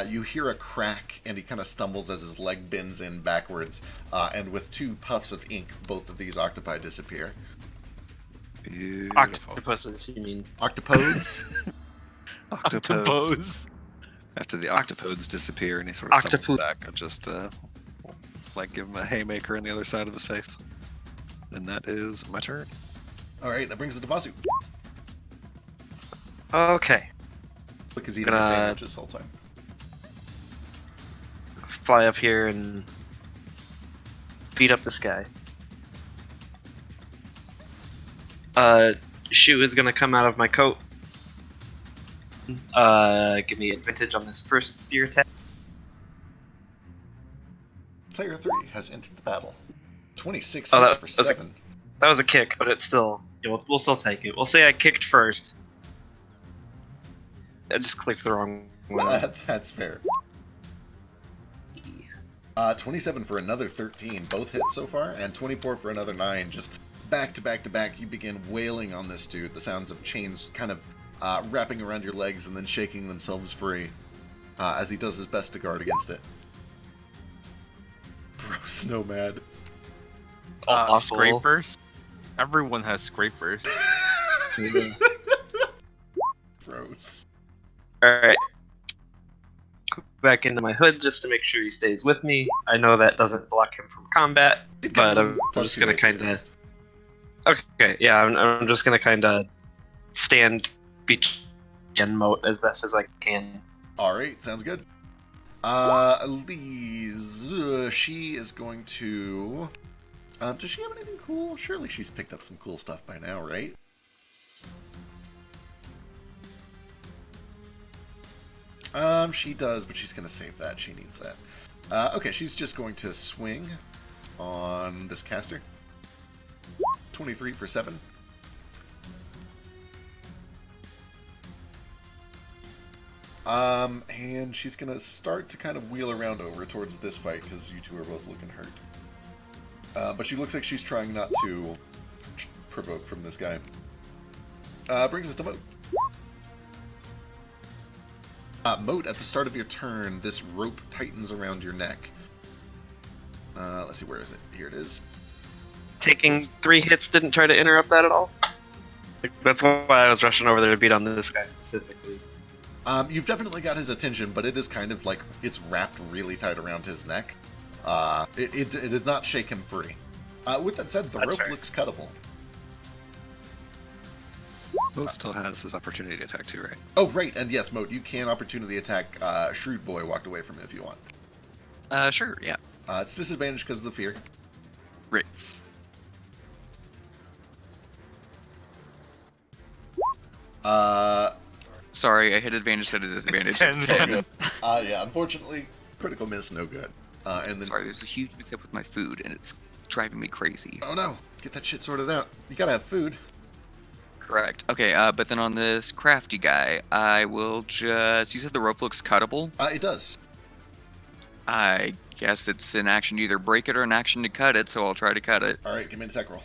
you hear a crack, and he kind of stumbles as his leg bends in backwards, and with 2 puffs of ink, both of these octopi disappear. Beautiful. Octopuses, you mean? Octopodes? Octopodes. After the octopodes disappear and he sort of stumbles back, I just like give him a haymaker on the other side of his face. And that is my turn. All right, that brings us to Vasu. Okay. Look, he's eating a sandwich this whole time. Fly up here and beat up this guy. Shoe is gonna come out of my coat. Give me advantage on this first spear attack. Player 3 has entered the battle. 26 Oh, hits that for was a- 7. That was a kick, but it's still, we'll still take it. We'll say I kicked first. I just clicked the wrong one. That's fair. 27 for another 13. Both hits so far, and 24 for another 9. Just back to back to back, you begin wailing on this dude. The sounds of chains kind of wrapping around your legs and then shaking themselves free as he does his best to guard against it. Gross nomad. Awful. Scrapers. Everyone has scrapers. Gross. Alright. Back into my hood just to make sure he stays with me. I know that doesn't block him from combat, It gives but him I'm plus just 2 gonna AC kind at of. least. Okay, yeah, I'm just gonna kind of stand between moat as best as I can. Alright, sounds good. Elise, she is going to... does she have anything cool? Surely she's picked up some cool stuff by now, right? She does, but she's going to save that. She needs that. Okay, she's just going to swing on this caster. 23 for 7. And she's going to start to kind of wheel around over towards this fight, because you two are both looking hurt. But she looks like she's trying not to provoke from this guy. Brings us to Moat. Moat, at the start of your turn, this rope tightens around your neck. Let's see, where is it? Here it is. Taking 3 hits didn't try to interrupt that at all. That's why I was rushing over there to beat on this guy specifically. You've definitely got his attention, but it is kind of like it's wrapped really tight around his neck. It does not shake him free. With that said, the That's rope fair. looks cuttable. Moat still has his opportunity attack too, right? Oh, right, and yes, Moat, you can opportunity attack Shrewd Boy walked away from it if you want. Sure, yeah. It's disadvantage because of the fear. Right. Sorry, I hit advantage at a disadvantage. 10. Yeah, unfortunately, critical miss, no good. And then, Sorry, there's a huge mix-up with my food, and it's driving me crazy. oh no, get that shit sorted out. You gotta have food. Correct. Okay, but then on this crafty guy, I will just... You said the rope looks cuttable? It does. I guess it's an action to either break it or an action to cut it, so I'll try to cut it. All right, give me an attack roll.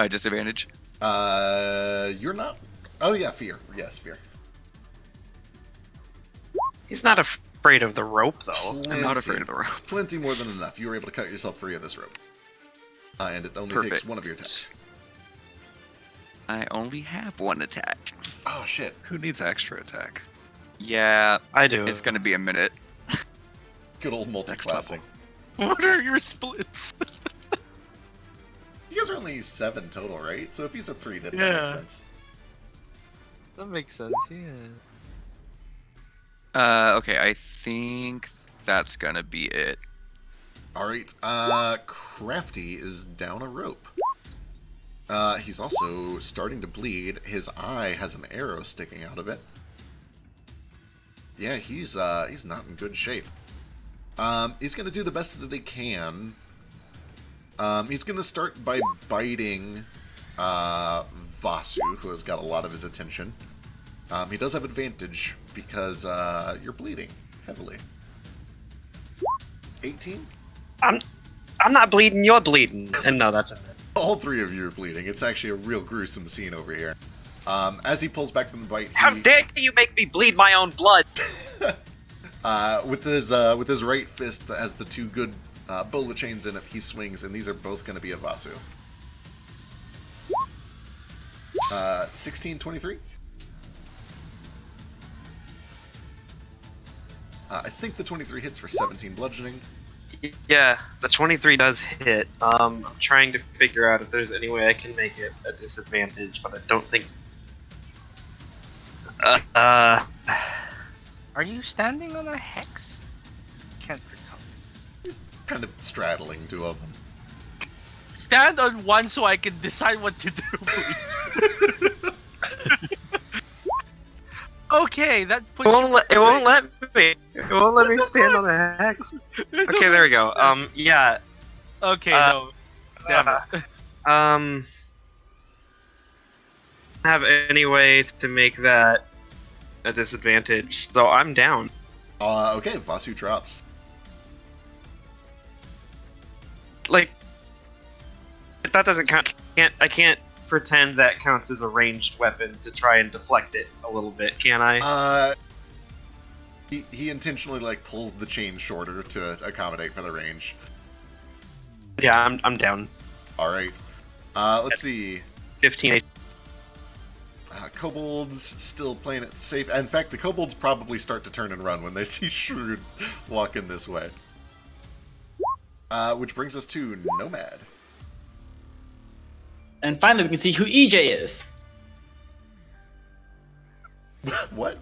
Disadvantage? You're not. Oh yeah, fear. Yes, fear. He's not afraid of the rope, though. I'm not afraid of the rope. Plenty more than enough. You were able to cut yourself free of this rope. And it only takes Perfect. one of your attacks. I only have one attack. Oh shit. Who needs extra attack? Yeah, I do. it's gonna be a minute. Good old multi-classing. What are your splits? You guys are only 7 total, right? So if he's a 3, that Yeah. makes sense. That makes sense, yeah. Okay, I think that's gonna be it. Alright, Crafty is down a rope. He's also starting to bleed. His eye has an arrow sticking out of it. Yeah, he's not in good shape. He's gonna do the best that he can. He's gonna start by biting Vasu, who has got a lot of his attention. He does have advantage because you're bleeding heavily. 18? I'm not bleeding, you're bleeding. And no, that's it. All 3 of you are bleeding. It's actually a real gruesome scene over here. As he pulls back from the bite, How dare you make me bleed my own blood? with his right fist that has the 2 good bullet chains in it, he swings, and these are both going to be a Vasu. 16, 23. I think the 23 hits for 17 bludgeoning. Yeah, the 23 does hit. I'm trying to figure out if there's any way I can make it a disadvantage, but I don't think. Are you standing on a hex? Can't recall. Kind of straddling two of them. Stand on one so I can decide what to do, please. Okay, that puts It you won't let me. It won't let me stand on a hex. Okay, there we go. Yeah. Okay, no. Damn it. Have any way to make that a disadvantage, so I'm down. Okay, Vasu drops. Like, that doesn't count. I can't pretend that counts as a ranged weapon to try and deflect it a little bit, can I? He intentionally like pulls the chain shorter to accommodate for the range. Yeah, I'm down. All right. Let's see. 15. Kobolds still playing it safe. In fact, the kobolds probably start to turn and run when they see Shrewd walking this way. Which brings us to Nomad. And finally, we can see who EJ is. What?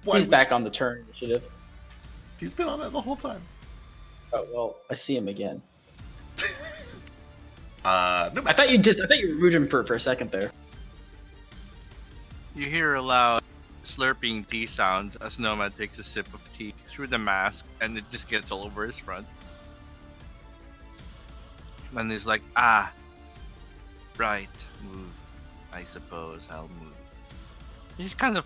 He's back on the turn initiative. He's been on it the whole time. Oh well, I see him again. Nomad. I thought you were rooting for a second there. You hear a loud slurping tea sounds as Nomad takes a sip of tea through the mask, and it just gets all over his front. And he's like, right, move. I suppose I'll move. He just kind of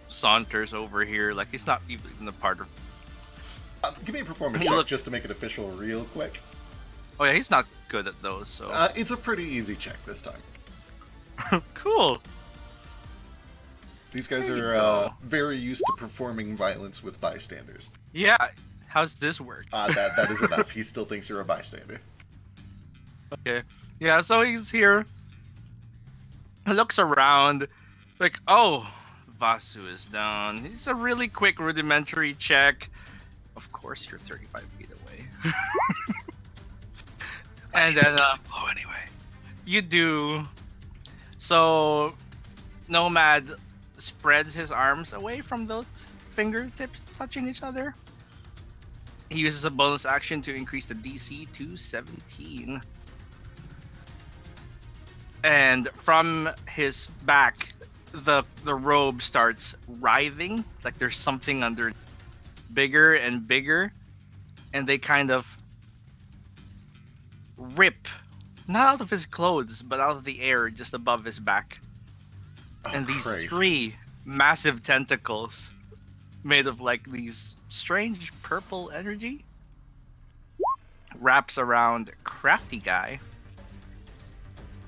saunters over here, like he's not even a part of. Give me a performance check just to make it official real quick. Oh yeah, he's not good at those, so. It's a pretty easy check this time. Cool. These guys There you are go. very used to performing violence with bystanders. Yeah. How's this work? That is enough. He still thinks you're a bystander. Okay. Yeah, so he's here. He looks around, like, oh, Vasu is down. It's a really quick rudimentary check. Of course, you're 35 feet away. And then, Oh, anyway. you do. So, Nomad spreads his arms away from those fingertips touching each other. He uses a bonus action to increase the DC to 17. And from his back, the robe starts writhing, like there's something under, bigger and bigger, and they kind of rip, not out of his clothes, but out of the air just above his back. Oh, And these Christ. 3 massive tentacles made of like these strange purple energy wraps around Crafty Guy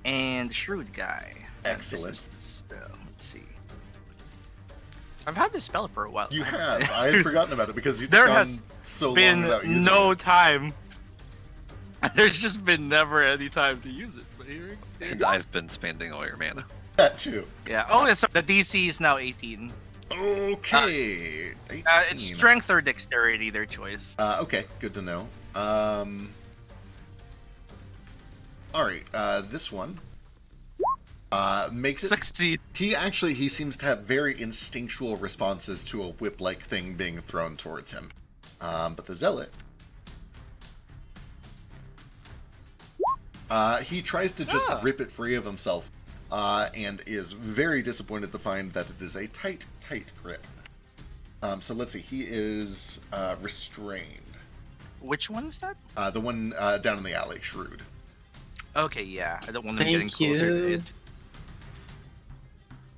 and Shrewd Guy. And this Excellent. is the spell. Let's see. I've had this spell for a while. You I to have. say. I had forgotten about it because it's There gone has so long been without using no it. time. There's just been never any time to use it. But here we And go. I've been spending all your mana. That too. Yeah. Oh, yeah, so the DC is now 18. Okay. 18. It's strength or dexterity, their choice. Okay, good to know. Alright, this one makes it. Succeed. He seems to have very instinctual responses to a whip-like thing being thrown towards him. But the Zealot, he tries to just rip it free of himself, and is very disappointed to find that it is a tight grip. So let's see, he is restrained. Which one's that? The one down in the alley, Shrewd. Okay, yeah. I don't want them Thank getting closer to you.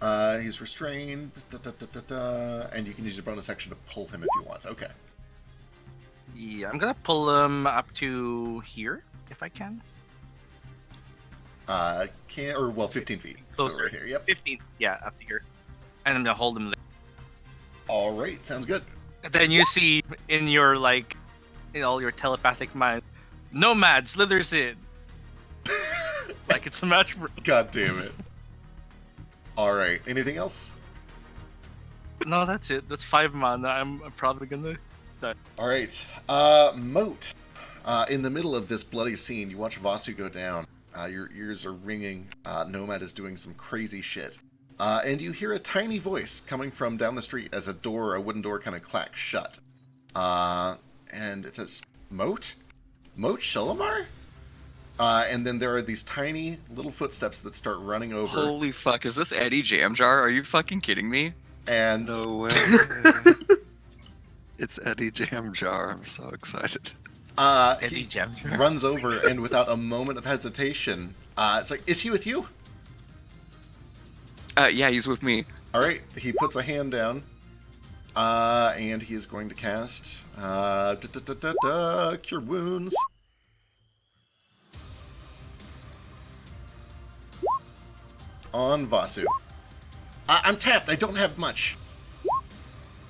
it. He's restrained, and you can use your bonus action to pull him if you want. Okay. Yeah, I'm gonna pull him up to here, if I can. 15 feet. Closer. So right here, yep. 15. Yeah, up to here. And I'm gonna hold him there. Alright, sounds good. And then you see in your, like, in all your telepathic mind, Nomad slithers in. Like it's a match for... God damn it. Alright, anything else? No, that's it. That's 5 mana. I'm probably gonna All right, Moat. In the middle of this bloody scene, you watch Vasu go down. Your ears are ringing. Nomad is doing some crazy shit. And you hear a tiny voice coming from down the street as a wooden door kind of clacks shut. And it says, Moat? Moat Shulamar? And then there are these tiny little footsteps that start running over. Holy fuck, is this Eddie Jamjar? Are you fucking kidding me? And No way. It's Eddie Jamjar. I'm so excited. Eddie he Jamjar. runs over and without a moment of hesitation, it's like, is he with you? Yeah, he's with me. All right, he puts a hand down, and he is going to cast Cure Wounds. On Vasu. I'm tapped. I don't have much.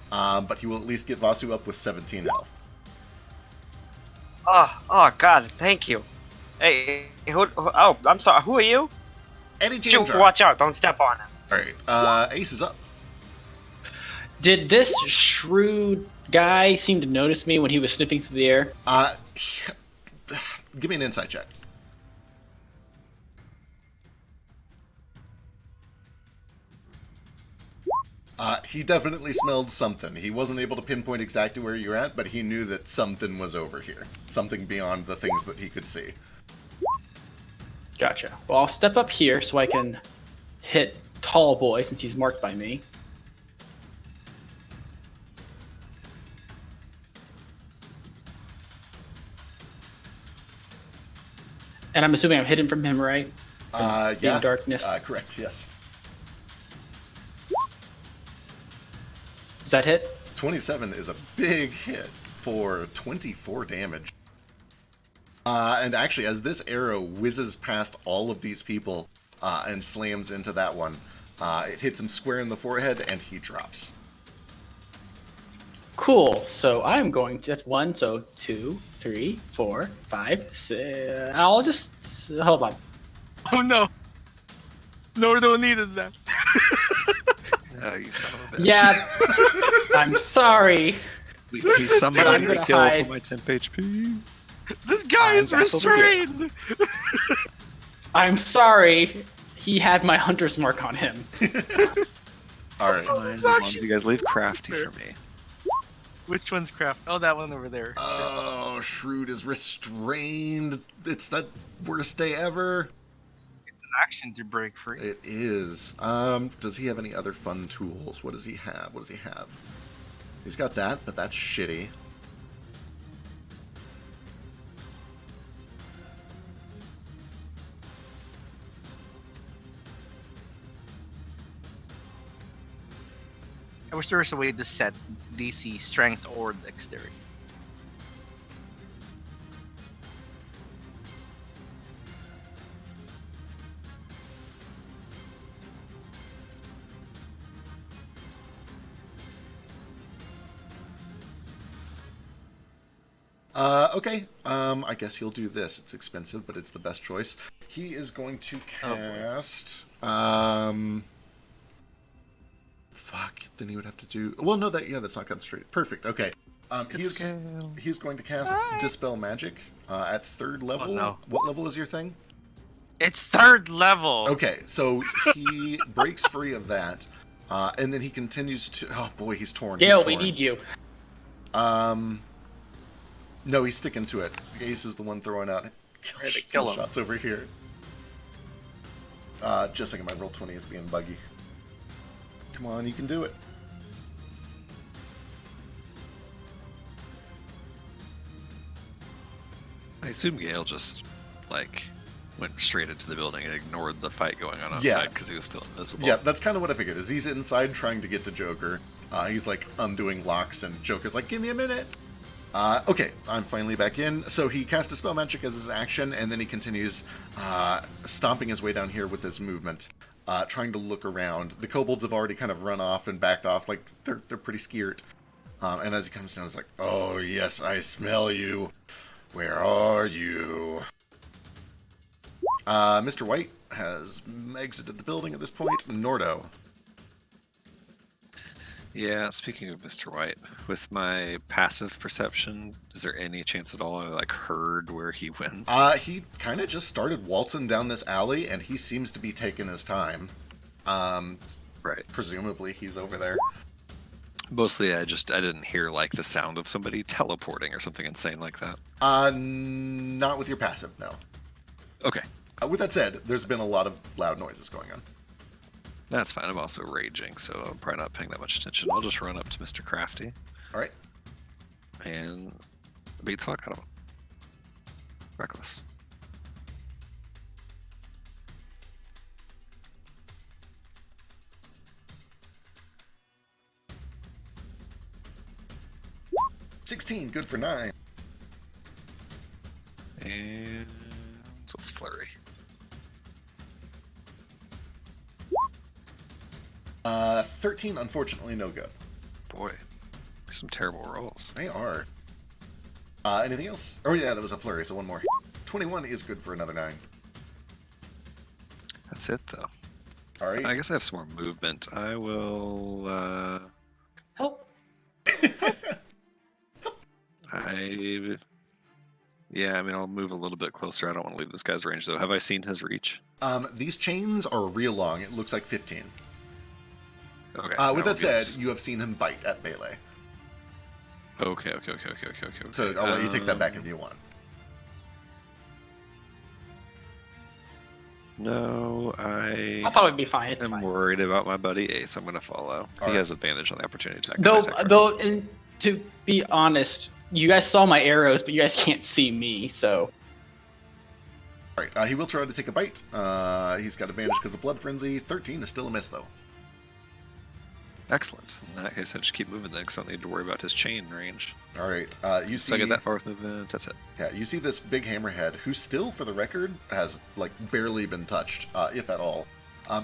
But he will at least get Vasu up with 17 health. Oh, God, thank you. Hey, oh, I'm sorry. Who are you? Eddie Shoot, Jamjar. watch out! Don't step on him. All right, Ace is up. Did this shrewd guy seem to notice me when he was sniffing through the air? Give me an insight check. He definitely smelled something. He wasn't able to pinpoint exactly where you're at, but he knew that something was over here. Something beyond the things that he could see. Gotcha. Well, I'll step up here so I can hit Tall Boy since he's marked by me. And I'm assuming I'm hidden from him, right? Yeah. Darkness. Correct, yes. Does that hit? 27 is a big hit for 24 damage. And actually, as this arrow whizzes past all of these people and slams into that one, it hits him square in the forehead and he drops. Cool. So I'm going to, that's 1, so 2, 3, 4, 5, 6. I'll just, hold on. Oh no. Nordo needed that. You son of a bitch. Yeah, I'm sorry. He's But I'm somebody gonna to kill hide. for my temp HP. This guy I'm is back over here. restrained. I'm sorry. He had my hunter's mark on him. All right. Fine, as long as you guys leave crafty for me. Which one's craft? Oh, that one over there. Oh, Shrewd is restrained. It's the worst day ever. Action to break free. It is. Does he have any other fun tools? What does he have? What does he have? He's got that, but that's shitty. I wish there was a way to set DC strength or dexterity. Okay. I guess he'll do this. It's expensive, but it's the best choice. He is going to cast. Fuck. Then he would have to do. Well, no, that's not concentrated. Perfect. Okay. He's going to cast Dispel Magic at 3rd level. Oh, no. What level is your thing? It's 3rd level. Okay, so he breaks free of that, and then he continues to. Oh boy, he's torn. Gale, He's we torn. need you. No, he's sticking to it. Ace is the one throwing out kill him. shots over here. Just a second, my roll 20 is being buggy. Come on, you can do it. I assume Gale just, went straight into the building and ignored the fight going on Yeah. outside because he was still invisible. Yeah, that's kind of what I figured. Is he's inside trying to get to Joker. He's undoing locks, and Joker's like, "Give me a minute." Okay, I'm finally back in. So he cast a spell magic as his action, and then he continues stomping his way down here with his movement, trying to look around. The kobolds have already kind of run off and backed off, they're pretty scared. And as he comes down, he's like, "Oh yes, I smell you. Where are you?" Mr. White has exited the building at this point. Nordo. Yeah, speaking of Mr. White, with my passive perception, is there any chance at all I like heard where he went? He kind of just started waltzing down this alley, and he seems to be taking his time. Right. Presumably he's over there. Mostly I didn't hear like the sound of somebody teleporting or something insane like that. Not with your passive, no. Okay. With that said, there's been a lot of loud noises going on. That's fine. I'm also raging, so I'm probably not paying that much attention. I'll just run up to Mr. Crafty. Alright. And beat the fuck out of him. Reckless. $16, good for 9. And let's flurry. 13, unfortunately, no good. Boy, some terrible rolls. They are. Anything else? Oh yeah, that was a flurry, so one more. 21 is good for another 9. That's it, though. Alright. I guess I have some more movement. I will, Help. Yeah, I mean, I'll move a little bit closer. I don't want to leave this guy's range, though. Have I seen his reach? These chains are real long. It looks like 15. Okay. With that said, you have seen him bite at melee. Okay. So I'll let you take that back if you want. No, I thought it'd be fine. It's I'm fine. worried about my buddy Ace. I'm going to follow. All He right. has advantage on the opportunity attack. Though, and to be honest, you guys saw my arrows, but you guys can't see me, so. Alright, he will try to take a bite. He's got advantage because of Blood Frenzy. 13 is still a miss, though. Excellent. In that case, I just keep moving then, because I don't need to worry about his chain range. Alright, you see... So I get that far with movement, that's it. Yeah, you see this big hammerhead, who still, for the record, has, like, barely been touched, if at all.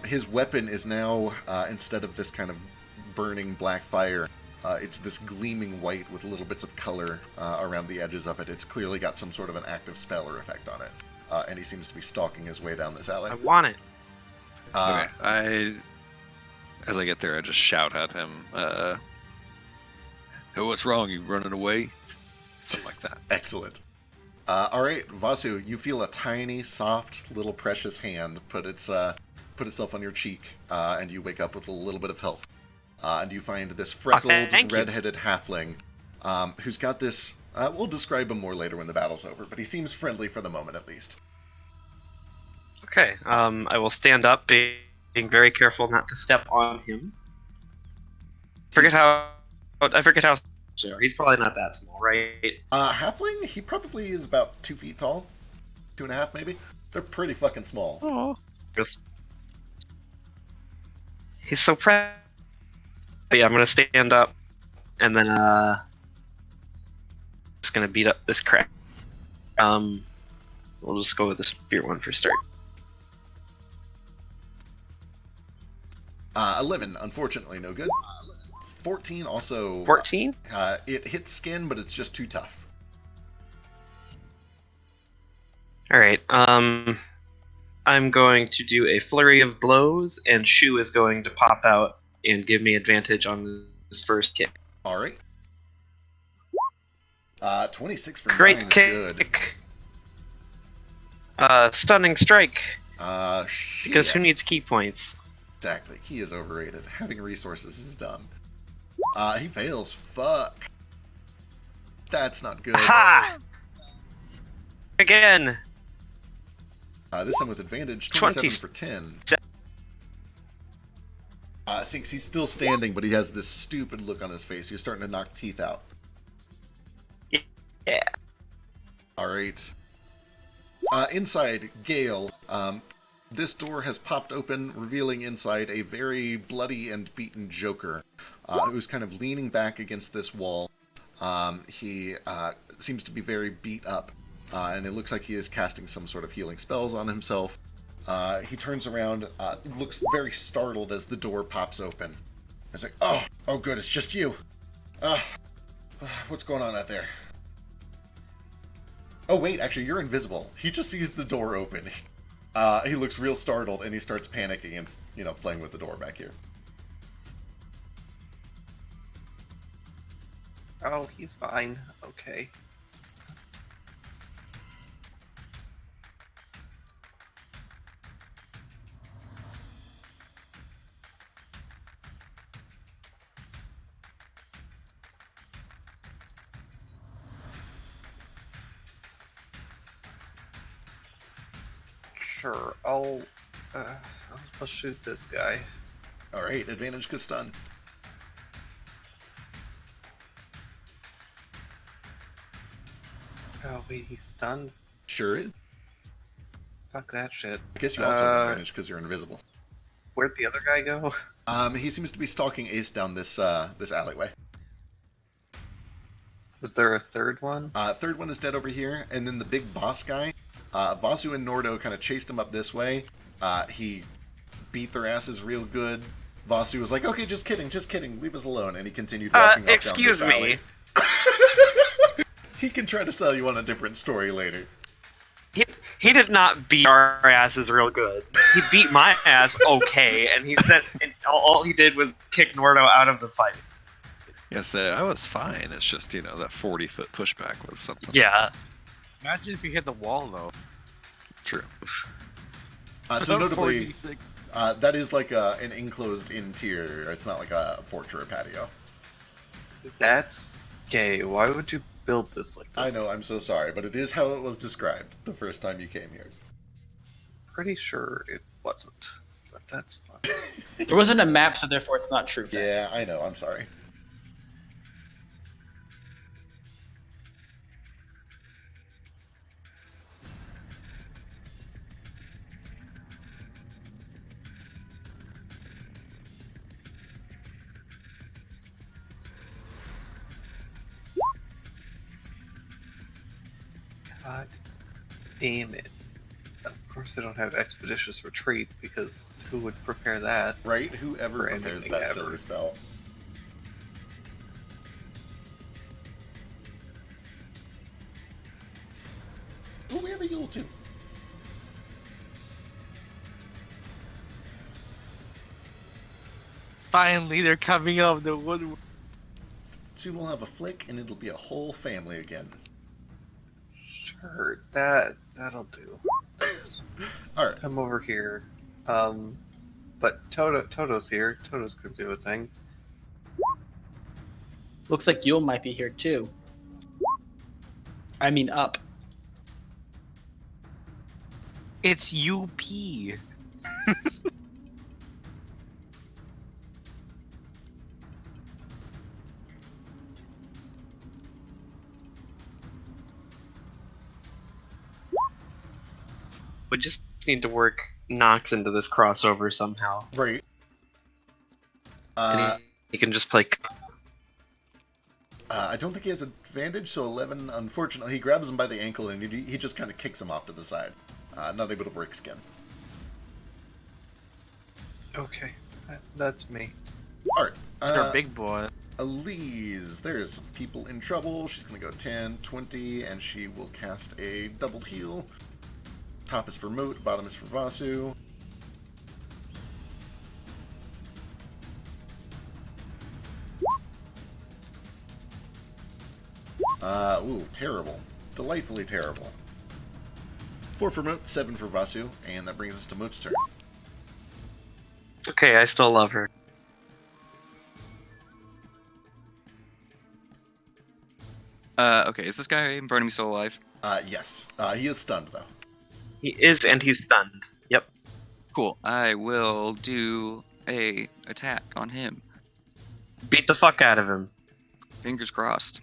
His weapon is now, instead of this kind of burning black fire, it's this gleaming white with little bits of color around the edges of it. It's clearly got some sort of an active spell or effect on it. And he seems to be stalking his way down this alley. I want it. Okay, as I get there, I just shout at him, "Hey, what's wrong? You running away?" Something like that. Excellent. Alright, Vasu, you feel a tiny, soft, little precious hand put itself on your cheek, and you wake up with a little bit of health. And you find this freckled, thank you. red-headed halfling, who's got this... we'll describe him more later when the battle's over, but he seems friendly for the moment, at least. Okay, I will stand up, being very careful not to step on him. I forget how he's probably not that small, right? Halfling, he probably is about 2 feet tall. 2.5, maybe? They're pretty fucking small. Oh. He's so proud. Yeah, I'm gonna stand up, and then just gonna beat up this crap. We'll just go with the spear one for start. 11, unfortunately, no good. 14 also... 14? It hits skin, but it's just too tough. Alright, I'm going to do a flurry of blows, and Shu is going to pop out and give me advantage on this first kick. Alright. 26 for Great 9 is kick! good. Stunning strike, Shit. because who needs key points? Exactly. He is overrated. Having resources is dumb. He fails. Fuck. That's not good. Ha! Again! This time with advantage, 27 for 10. Sinks, he's still standing, but he has this stupid look on his face. You're starting to knock teeth out. Yeah. Alright. Inside, Gale. This door has popped open, revealing inside a very bloody and beaten Joker, who's kind of leaning back against this wall. He seems to be very beat up, and it looks like he is casting some sort of healing spells on himself. He turns around, looks very startled as the door pops open. He's like, oh good, it's just you. What's going on out there? Oh wait, actually, you're invisible. He just sees the door open. He looks real startled, and he starts panicking and, playing with the door back here. Oh, he's fine. Okay. Sure, I'll shoot this guy. All right, advantage because stun. Oh wait, he's stunned. Sure is. Fuck that shit. I guess you also have advantage because you're invisible. Where'd the other guy go? He seems to be stalking Ace down this this alleyway. Was there a third one? Third one is dead over here, and then the big boss guy. Vasu and Nordo kind of chased him up this way. He beat their asses real good. Vasu was like, "Okay, just kidding, leave us alone," and he continued walking off down Excuse this me. alley. He can try to sell you on a different story later. He did not beat our asses real good. He beat my ass okay, and he said all he did was kick Nordo out of the fight. Yes, I was fine. It's just, that 40-foot pushback was something. Yeah. Imagine if you hit the wall though. True. So notably, 46. that is like an enclosed interior. It's not like a porch or a patio. That's gay. Why would you build this like this? I know, I'm so sorry, but it is how it was described the first time you came here. Pretty sure it wasn't, but that's fine. There wasn't a map, so therefore it's not true. Yeah, I know, I'm sorry. God damn it. Of course I don't have Expeditious Retreat, because who would prepare that? Right? Whoever For prepares anything that ever. silly spell. Oh, we have a Yule too. Finally, they're coming up the wood. Soon we'll have a flick, and it'll be a whole family again. Sure, that'll do. Alright. Come over here. But Toto's here. Toto's gonna do a thing. Looks like Yule might be here too. I mean, up. It's UP. We just need to work Nox into this crossover somehow. Right. And he can just play. I don't think he has advantage, so 11, unfortunately, he grabs him by the ankle and he just kind of kicks him off to the side. Not able to break skin. Okay, that's me. Alright. You're a big boy. Elise, there's some people in trouble. She's going to go 10, 20, and she will cast a double heal. Top is for Moot, bottom is for Vasu. Ooh, terrible. Delightfully terrible. 4 for Moot, 7 for Vasu, and that brings us to Moot's turn. Okay, I still love her. Okay, is this guy in front of me still alive? Yes. He is stunned, though. He is, and he's stunned. Yep. Cool. I will do a attack on him. Beat the fuck out of him. Fingers crossed.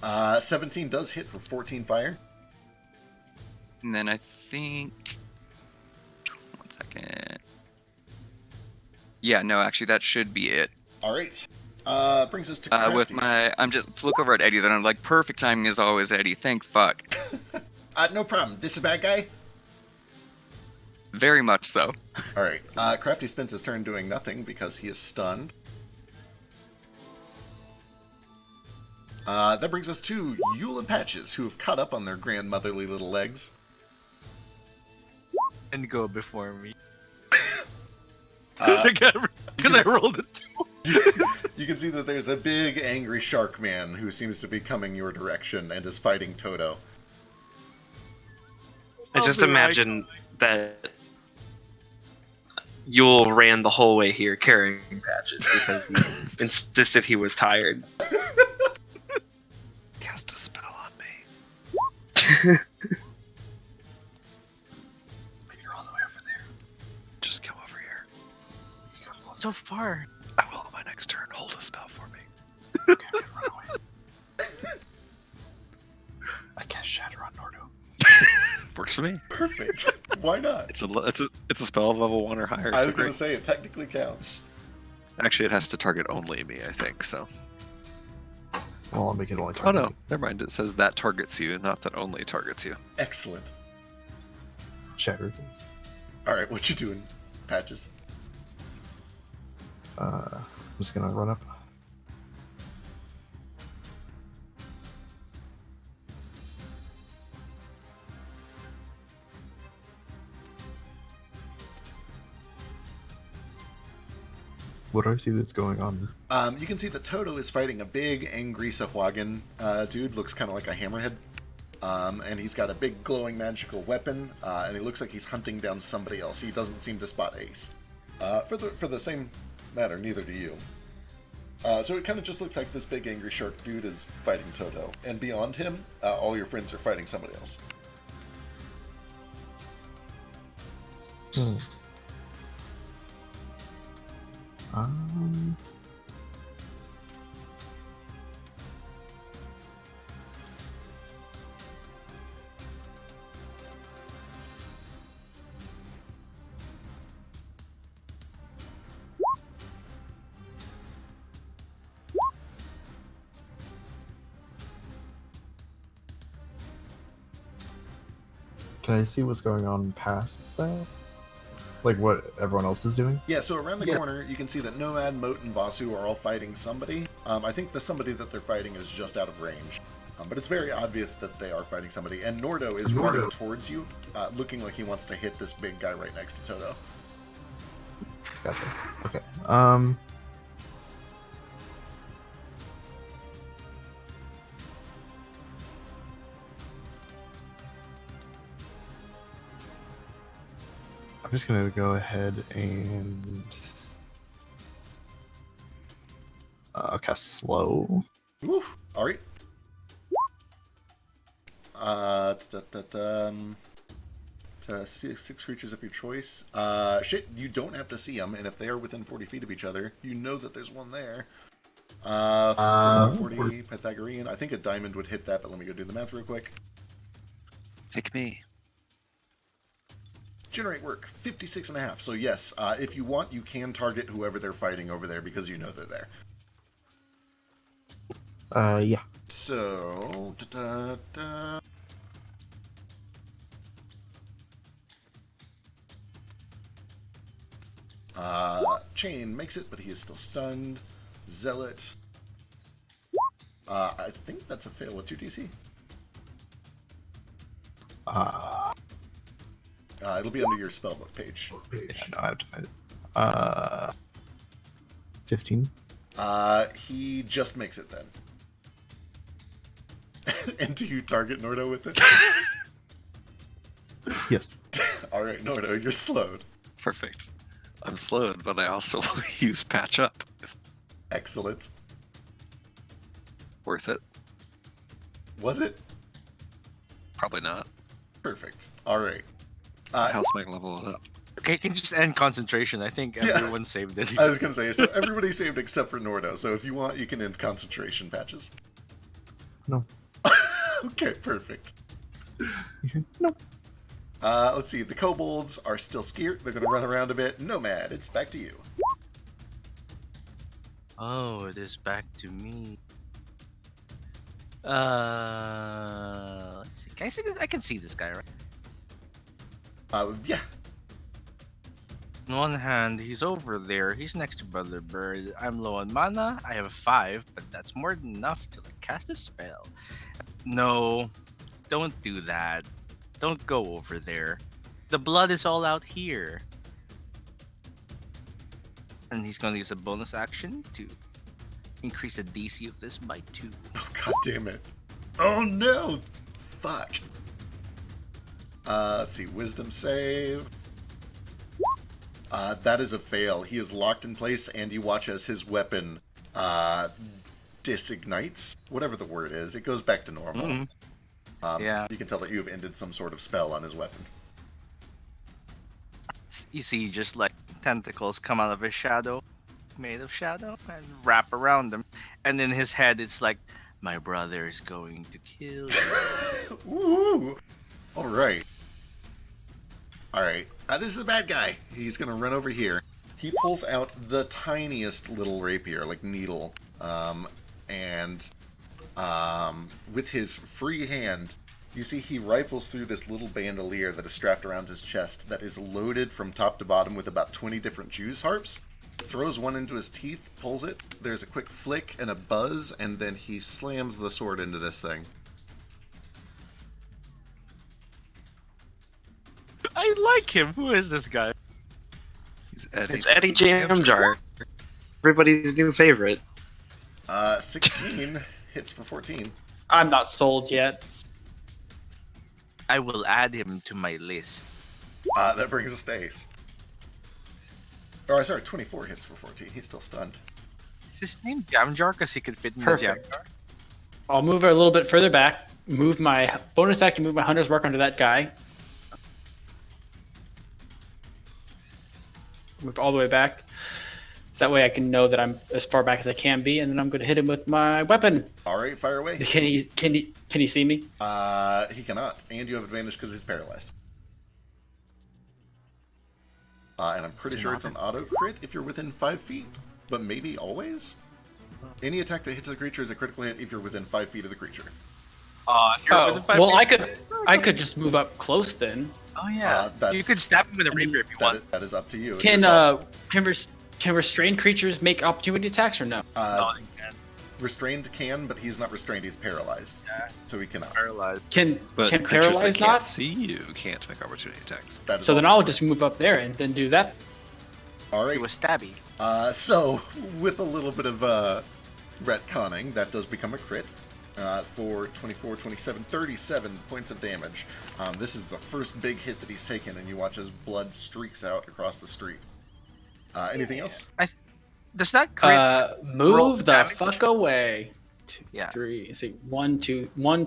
17 does hit for 14 fire. And then I think... 1 second. Yeah, no, actually, that should be it. Alright. Brings us to Crafty. With my... I'm just... Look over at Eddie, then I'm like, perfect timing as always, Eddie. Thank fuck. No problem. This a bad guy? Very much so. Alright. Crafty spends his turn doing nothing because he is stunned. That brings us to Yule and Patches, who have caught up on their grandmotherly little legs. And go before me. Uh, Because I rolled a 2. You can see that there's a big, angry shark man who seems to be coming your direction and is fighting Toto. I I'll just be right. imagine that Yule ran the whole way here carrying Patches because he insisted he was tired. Cast a spell on me. You're all the way over there. Just come over here. You got close. So far. I will on my next turn hold a spell for me. Okay, run away. I cast Shatter on Nordo. Works for me. Perfect. Why not? It's a spell of level 1 or higher. I so was going great. to say, it technically counts. Actually, it has to target only me, I think. So. Well, I'll make it only Oh target. no, never mind. It says that targets you, not that only targets you. Excellent. Shatter things. All right, what you doing, Patches? I'm just gonna run up. What do I see that's going on? You can see that Toto is fighting a big, angry Sahuagin dude. Looks kind of like a hammerhead. And he's got a big, glowing, magical weapon. And he looks like he's hunting down somebody else. He doesn't seem to spot Ace. For the same matter, neither do you. So it kind of just looks like this big, angry shark dude is fighting Toto. And beyond him, all your friends are fighting somebody else. Hmm. Um, Can I see what's going on past that? Like what everyone else is doing? Yeah, so around the corner, you can see that Nomad, Moat, and Vasu are all fighting somebody. I think the somebody that they're fighting is just out of range. But it's very obvious that they are fighting somebody. And Nordo is running towards you, looking like he wants to hit this big guy right next to Toto. Gotcha. Okay. I'm just gonna go ahead and cast slow. Woof. All right. Six creatures of your choice. Shit, you don't have to see them, and if they are within 40 feet of each other, you know that there's one there. 40 Pythagorean. I think a diamond would hit that, but let me go do the math real quick. Pick me. Generate work, 56.5. So yes, if you want, you can target whoever they're fighting over there because you know they're there. Yeah. So, Chain makes it, but he is still stunned. Zealot. I think that's a fail. What's your DC? It'll be under your spellbook page. Yeah, no, I have to find it. 15. He just makes it then. And do you target Nordo with it? Yes. All right, Nordo, you're slowed. Perfect. I'm slowed, but I also will use patch up. Excellent. Worth it? Was it? Probably not. Perfect. All right. How's my level it up? Okay, you can just end concentration. I think everyone saved it. I was going to say, so everybody saved except for Nordo, so if you want, you can end concentration patches. No. Okay, perfect. No. Let's see, the kobolds are still scared. They're going to run around a bit. Nomad, it's back to you. Oh, it is back to me. Let's see. Can I see this? I can see this guy, right? Yeah. On one hand, he's over there. He's next to Brother Bird. I'm low on mana. I have 5, but that's more than enough to cast a spell. No, don't do that. Don't go over there. The blood is all out here. And he's going to use a bonus action to increase the DC of this by 2. Oh, god damn it. Oh no! Fuck. Let's see, wisdom save. That is a fail. He is locked in place, and you watch as his weapon disignites. Whatever the word is. It goes back to normal. Mm-hmm. Yeah. You can tell that you have ended some sort of spell on his weapon. You see just like tentacles come out of his shadow, made of shadow, and wrap around him. And in his head, it's like, my brother is going to kill you. Ooh! Alright. Alright. This is the bad guy. He's gonna run over here. He pulls out the tiniest little rapier, like needle, and with his free hand, you see he rifles through this little bandolier that is strapped around his chest that is loaded from top to bottom with about 20 different Jews harps, throws one into his teeth, pulls it, there's a quick flick and a buzz, and then he slams the sword into this thing. I like him. Who is this guy? He's Eddie. It's Eddie Jamjar. Everybody's new favorite. 16 hits for 14. I'm not sold yet. I will add him to my list. That brings us to Ace. Oh, sorry, 24 hits for 14. He's still stunned. Is his name Jamjar? Because he could fit in Perfect. the Jamjar. I'll move it a little bit further back. Move my bonus action. Move my hunter's mark onto that guy. Move all the way back. That way I can know that I'm as far back as I can be, and then I'm going to hit him with my weapon. All right, fire away. Can he see me? He cannot, and you have advantage because he's paralyzed. And I'm pretty sure it's an auto crit if you're within 5 feet, but maybe always. Any attack that hits the creature is a critical hit if you're within 5 feet of the creature. If you're within 5 well, feet- I could just move up close then. Oh yeah. You could stab him with a rapier if you want. That is up to you. It's your call. Can restrained creatures make opportunity attacks or no? No, they can't. Restrained can, but he's not restrained. He's paralyzed, Yeah. so he cannot. Paralyzed. Can But creatures paralyze that not? can't see you can't make opportunity attacks. That is So then also I'll just move up there and then do that. all right. It was stabby. So with a little bit of retconning, that does become a crit. For 24, 27, 37 points of damage. This is the first big hit that he's taken, and you watch as blood streaks out across the street. Anything else? Does that crit? roll Move the damage? fuck away. Two, Yeah. 3. Let's see. 1,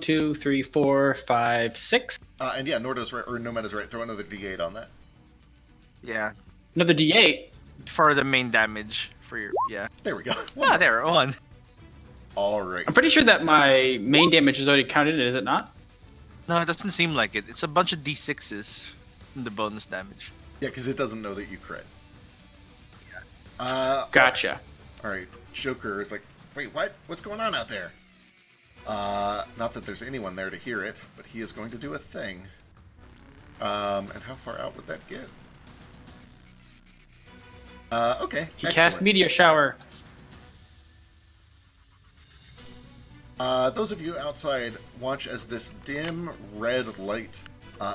2, 3, 4, 5, 6. And yeah, Nordo's right, or Nomad is right. Throw another D8 on that. Yeah. Another D8. For the main damage. For your There we go. Ah, there, one. All right. I'm pretty sure that my main damage is already counted, is it not? No, it doesn't seem like it. It's a bunch of D6s from the bonus damage. Yeah, because it doesn't know that you crit. Gotcha. All right. Joker is like, wait, what? What's going on out there? Not that there's anyone there to hear it, but he is going to do a thing. And how far out would that get? Okay. He excellent. cast Meteor Shower. Those of you outside watch as this dim red light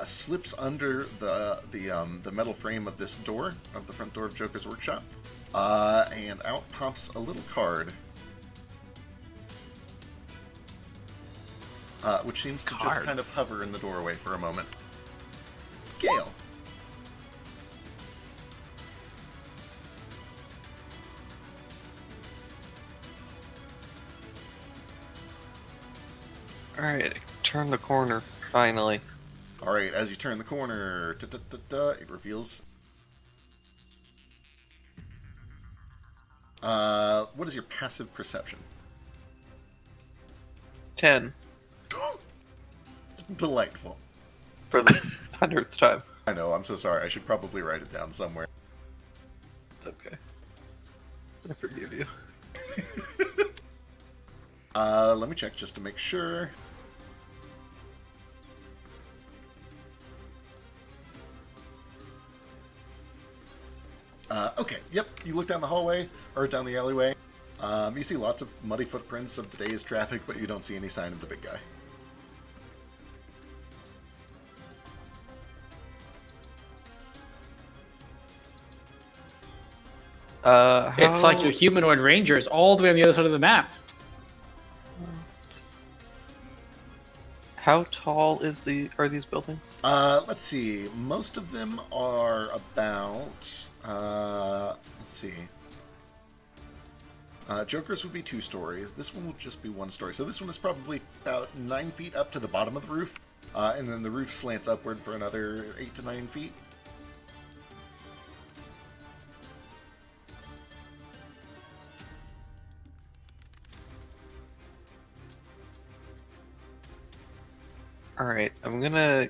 slips under the metal frame of this door, of the front door of Joker's workshop, and out pops a little card, which seems to just kind of hover in the doorway for a moment. Gale. Alright, turn the corner, finally. All right, as you turn the corner, it reveals. What is your passive perception? 10. Delightful. For the 100th time. I know, I'm so sorry. I should probably write it down somewhere. Okay. I forgive you. Let me check just to make sure. Okay, yep, you look down the hallway, or down the alleyway. You see lots of muddy footprints of the day's traffic, but you don't see any sign of the big guy. It's like your humanoid ranger is all the way on the other side of the map. How tall are these buildings? Let's see. Most of them are about. Let's see. Joker's would be 2 stories. This one will just be 1 story. So this one is probably about 9 feet up to the bottom of the roof, and then the roof slants upward for another 8 to 9 feet. Alright, I'm gonna...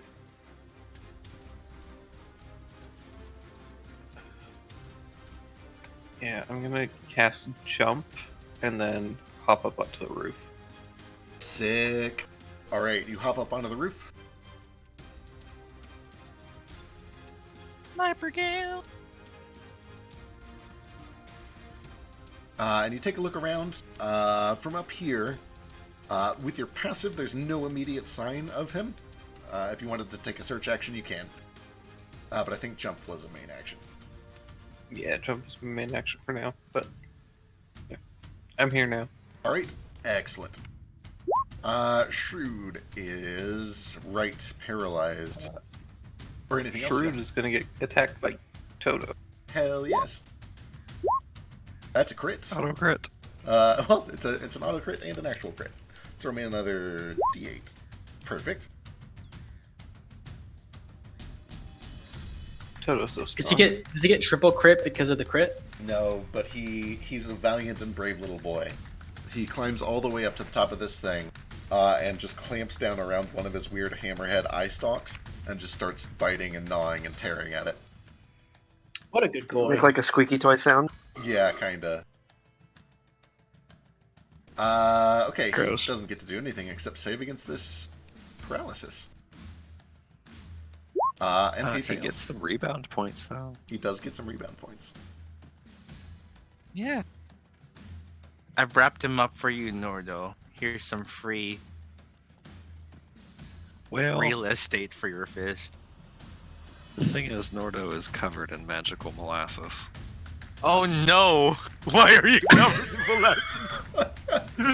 Yeah, I'm gonna cast Jump, and then hop up onto the roof. Sick. Alright, you hop up onto the roof. Sniper Gale. And you take a look around. From up here, with your passive, there's no immediate sign of him. If you wanted to take a search action, you can. But I think Jump was a main action. Yeah, Jump is my main action for now, but... Yeah. I'm here now. Alright, excellent. Shrewd is right paralyzed. Or anything else? Shrewd is gonna get attacked by Toto. Hell yes. That's a crit. Auto crit. Well, it's an auto crit and an actual crit. Throw me another D8. Perfect. Toto's so strong. Does he get triple crit because of the crit? No, but he's a valiant and brave little boy. He climbs all the way up to the top of this thing, and just clamps down around one of his weird hammerhead eye stalks, and just starts biting and gnawing and tearing at it. What a good boy. Make like a squeaky toy sound. Yeah, kinda. Okay, Gross. he doesn't get to do anything except save against this paralysis. And he He fails. gets some rebound points, though. He does get some rebound points. Yeah. I've wrapped him up for you, Nordo. Here's some free Well, real estate for your fist. the thing is, Nordo is covered in magical molasses. Oh no! Why are you covered in molasses?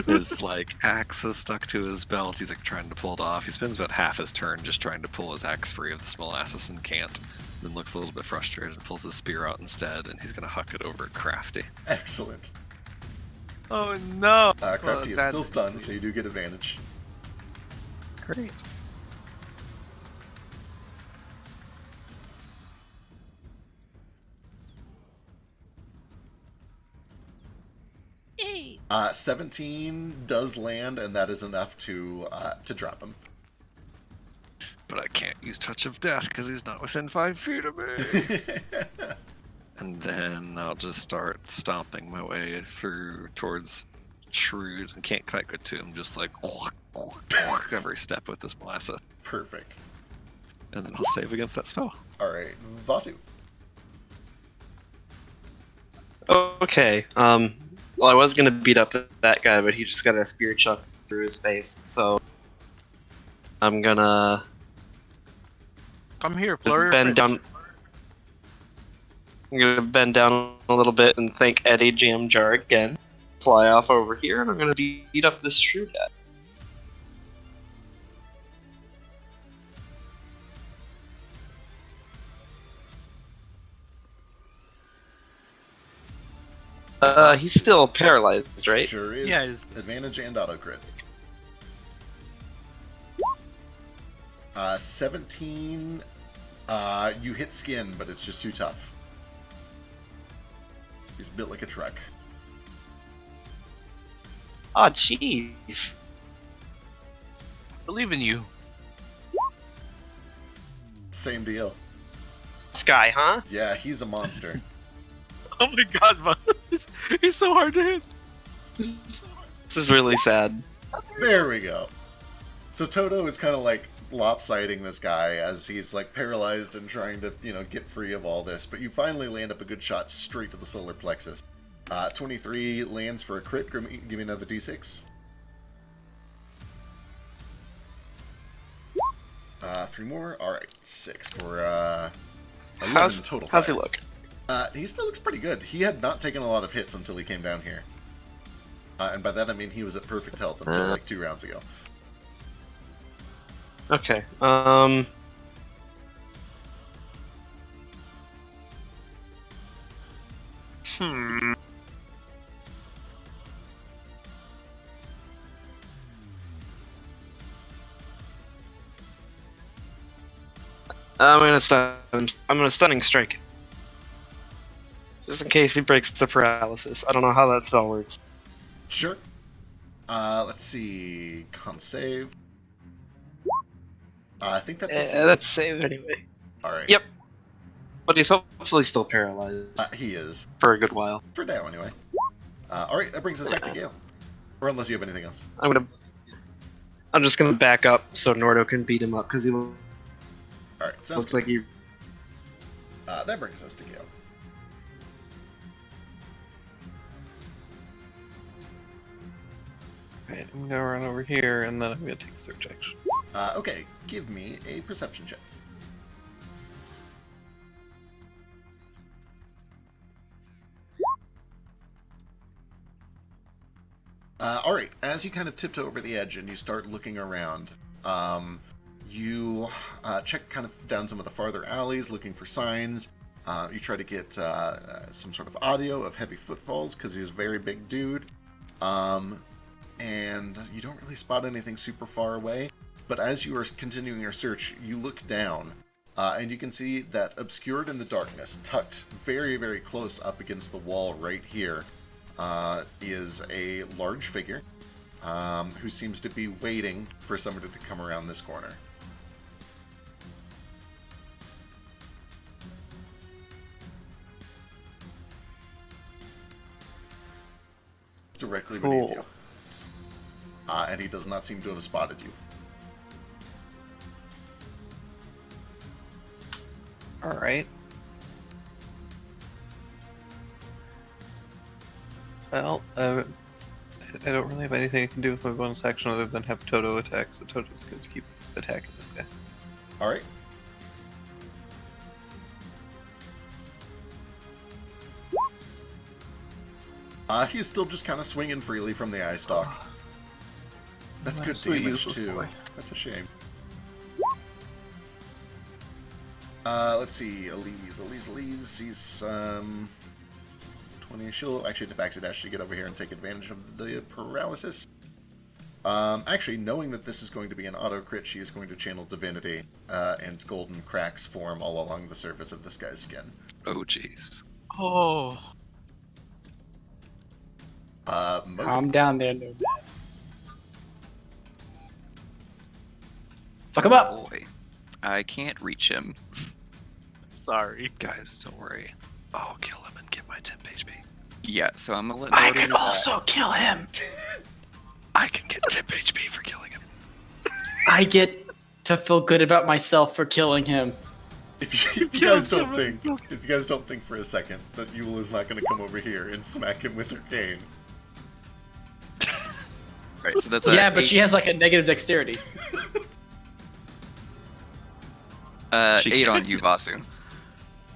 His axe is stuck to his belt. He's trying to pull it off. He spends about half his turn just trying to pull his axe free of this molasses and can't. Then looks a little bit frustrated and pulls his spear out instead, and he's gonna huck it over at Crafty. Excellent. Oh no! Crafty is Well, still stunned, so you do get advantage. Great. Hey. 17 does land, and that is enough to drop him. But I can't use Touch of Death because he's not within 5 feet of me. And then I'll just start stomping my way through towards Shrewd, and can't quite get to him, just every step with this molasses. Perfect. And then I'll save against that spell. Alright, Vasu. Okay. Well, I was gonna beat up that guy, but he just got a spear chucked through his face. So I'm gonna Come here, flurry. bend down. I'm gonna bend down a little bit and thank Eddie Jam Jar again. Fly off over here, and I'm gonna beat up this shrew guy. He's still paralyzed, right? Sure is. Yeah, Advantage and auto crit. 17. You hit skin, but it's just too tough. He's built like a truck. Oh, jeez. Believe in you. Same deal. This guy, huh? Yeah, he's a monster. Oh my god, man. He's so hard to hit. This is really sad. There we go. So Toto is kind of lopsiding this guy as he's paralyzed and trying to, get free of all this. But you finally land up a good shot straight to the solar plexus. 23 lands for a crit. Give me another d6. 3 more. All right, 6 for 11 total. How's he look? He still looks pretty good. He had not taken a lot of hits until he came down here. And by that I mean he was at perfect health until like 2 rounds ago. Okay. I'm gonna stunning strike. Just in case he breaks the paralysis. I don't know how that spell works. Sure. Let's see. Con save. I think that's That's save anyway. Alright. Yep. But he's hopefully still paralyzed He is. for a good while. For now, anyway. Alright, that brings us back to Gale. Or unless you have anything else. I'm just gonna back up so Nordo can beat him up because he Alright, sounds looks good. like he. That brings us to Gale. Right, I'm gonna run over here, and then I'm gonna take a search action. Okay, give me a perception check. Alright, as you kind of tiptoe over the edge and you start looking around, you check kind of down some of the farther alleys looking for signs. You try to get some sort of audio of heavy footfalls because he's a very big dude. And you don't really spot anything super far away. But as you are continuing your search, you look down, and you can see that obscured in the darkness, tucked very, very close up against the wall right here, is a large figure who seems to be waiting for somebody to come around this corner. Directly beneath you. And he does not seem to have spotted you. Alright. Well, I don't really have anything I can do with my bonus action other than have Toto attack, so Toto's going to keep attacking this guy. Alright. He's still just kind of swinging freely from the eye stalk. That's good damage, too. Boy. That's a shame. Let's see. Elise sees 20. She'll actually hit the backside dash to get over here and take advantage of the paralysis. Actually, knowing that this is going to be an auto crit, she is going to channel Divinity, and golden cracks form all along the surface of this guy's skin. Oh, jeez. Oh. Calm down there, no. Fuck him up! Boy. I can't reach him. Sorry. Guys, don't worry. I'll kill him and get my temp HP. Yeah, so I'm gonna let I Nordo can know that. also kill him! I can get temp HP for killing him. I get to feel good about myself for killing him. If you guys don't think for a second that Yule is not going to come over here and smack him with her cane. Right, so that's Yeah, but she has like a negative dexterity. 8 on you, Vasu.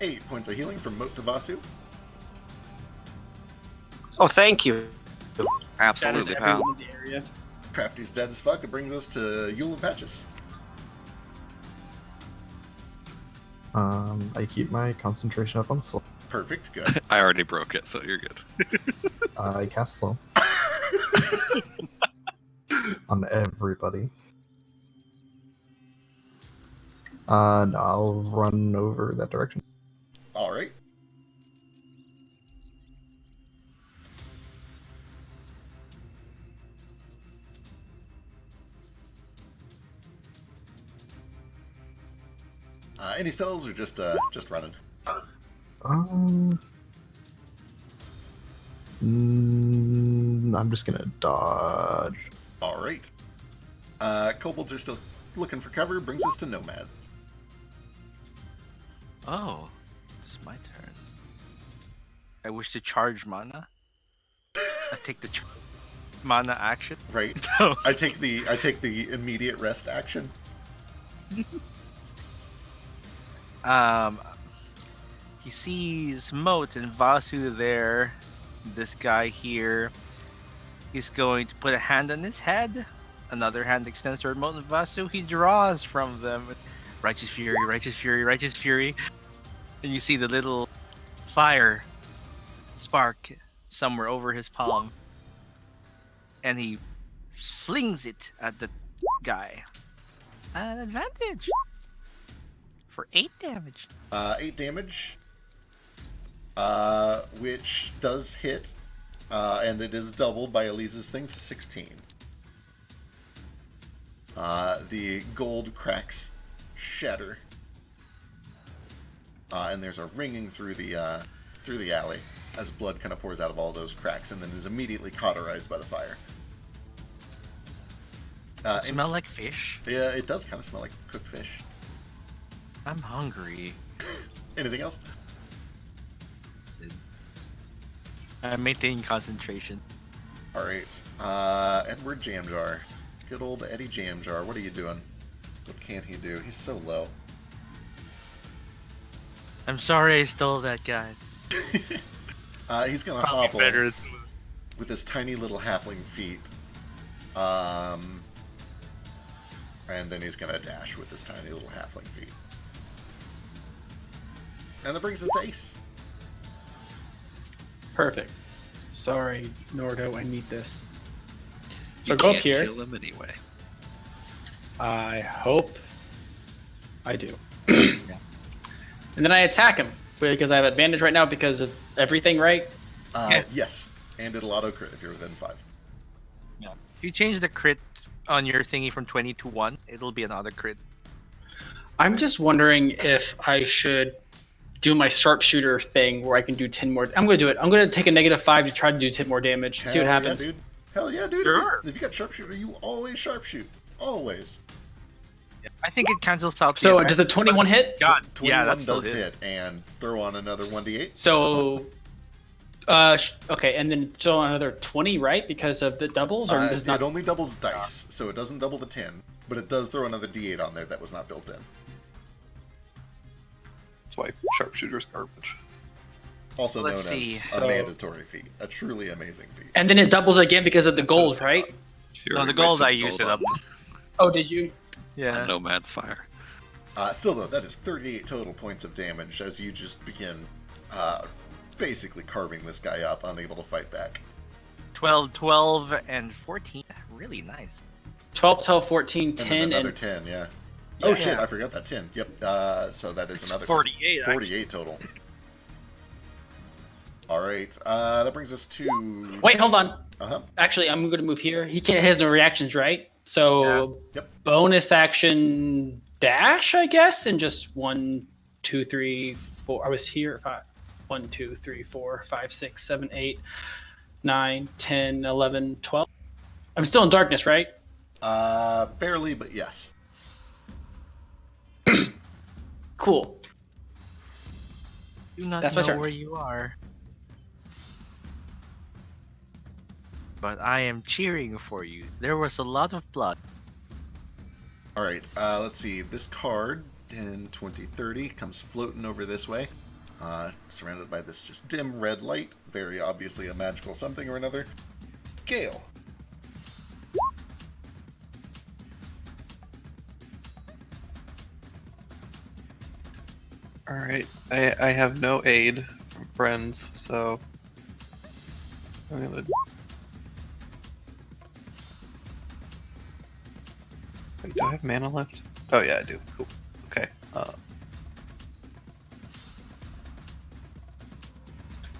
8 points of healing from Moat to Vasu. Oh, thank you. Absolutely, That is pal. everyone in the area. Crafty's dead as fuck. It brings us to Yule and Patches. I keep my concentration up on slow. Perfect, good. I already broke it, so you're good. I cast slow. On everybody. No, I'll run over that direction. Alright. Any spells or just running? I'm just gonna dodge. Alright. Kobolds are still looking for cover. Brings us to Nomad. Oh, it's my turn. I wish to charge mana. I take the mana action. Right. No. I take the immediate rest action. He sees Moat and Vasu there. This guy here. He's going to put a hand on his head. Another hand extends toward Moat and Vasu. He draws from them. Righteous Fury, Righteous Fury, Righteous Fury. And you see the little fire spark somewhere over his palm. And he flings it at the guy. An advantage. For 8 damage. 8 damage. Which does hit. And it is doubled by Elise's thing to 16. The gold cracks shatter. And there's a ringing through the alley as blood kind of pours out of all those cracks and then is immediately cauterized by the fire. Smell like fish? Yeah, it does kind of smell like cooked fish. I'm hungry. Anything else? I'm maintaining concentration. Alright, Edward Jamjar. Good old Eddie Jamjar. What are you doing? What can he do? He's so low. I'm sorry I stole that guy. He's gonna Probably hobble better. with his tiny little halfling feet. And then he's gonna dash with his tiny little halfling feet. And that brings us to Ace. Perfect. Sorry, Nordo, I need this. So You go up can't here. kill him anyway. I hope I do. And then I attack him because I have advantage right now because of everything, right? Yes. And it'll auto crit if you're within 5. Yeah. If you change the crit on your thingy from 20 to 1, it'll be another crit. I'm just wondering if I should do my sharpshooter thing where I can do 10 more. I'm going to do it. I'm going to take a -5 to try to do 10 more damage. See what happens. Yeah, dude. Hell yeah, dude. Sure. If you got sharpshooter, you always sharpshoot. Always. I think it cancels out. So does a 21 hit? God, 21 yeah, that's does hit. And throw on another 1d8. So, okay, and then so another 20, right? Because of the doubles, or does not? It only doubles dice, so it doesn't double the 10. But it does throw another d8 on there that was not built in. That's why sharpshooter's garbage. Also known Let's see. as a mandatory feat. A truly amazing feat. And then it doubles again because of the gold, right? No, the gold I used it up. Oh, did you? Yeah. Nomad's Fire. Still though, that is 38 total points of damage as you just begin basically carving this guy up, unable to fight back. 12, and 14. Really nice. 12, 12, 14, 10, And then another and 10, yeah. Yeah. Oh shit, I forgot that 10. Yep, so that is another 48, 48 total. Alright, that brings us to... wait, hold on. Uh-huh. Actually, I'm going to move here. He can't, has no reactions, right? So Yep. bonus action dash, I guess, and just 1, 2, 3, 4. I was here. 5, 1, 2, 3, 4, 5, 6, 7, 8, 9, 10, 11, 12. I'm still in darkness, right? Barely, but yes. Cool. Do not That's my know turn. where you are. But I am cheering for you. There was a lot of blood. Alright, let's see. This card, 10, 20, 30, comes floating over this way. Surrounded by this just dim red light. Very obviously a magical something or another. Gale. Alright, I have no aid from friends, so I'm gonna... Wait, do I have mana left? Oh yeah, I do. Cool. Okay.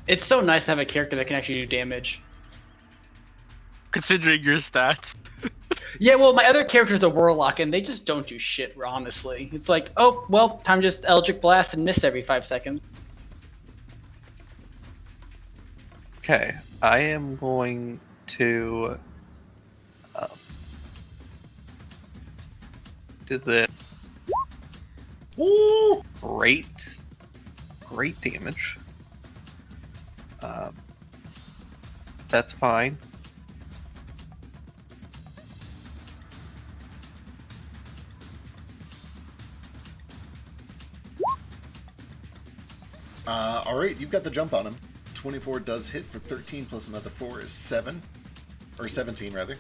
It's so nice to have a character that can actually do damage. Considering your stats. Yeah, well, my other character's a warlock, and they just don't do shit, honestly. It's like, oh, well, time to just Eldritch Blast and miss every 5 seconds. Okay, I am going to do the Woo! great damage. That's fine. Alright, you've got the jump on him. 24 does hit for 13 plus another 4 is 7. Or 17, rather.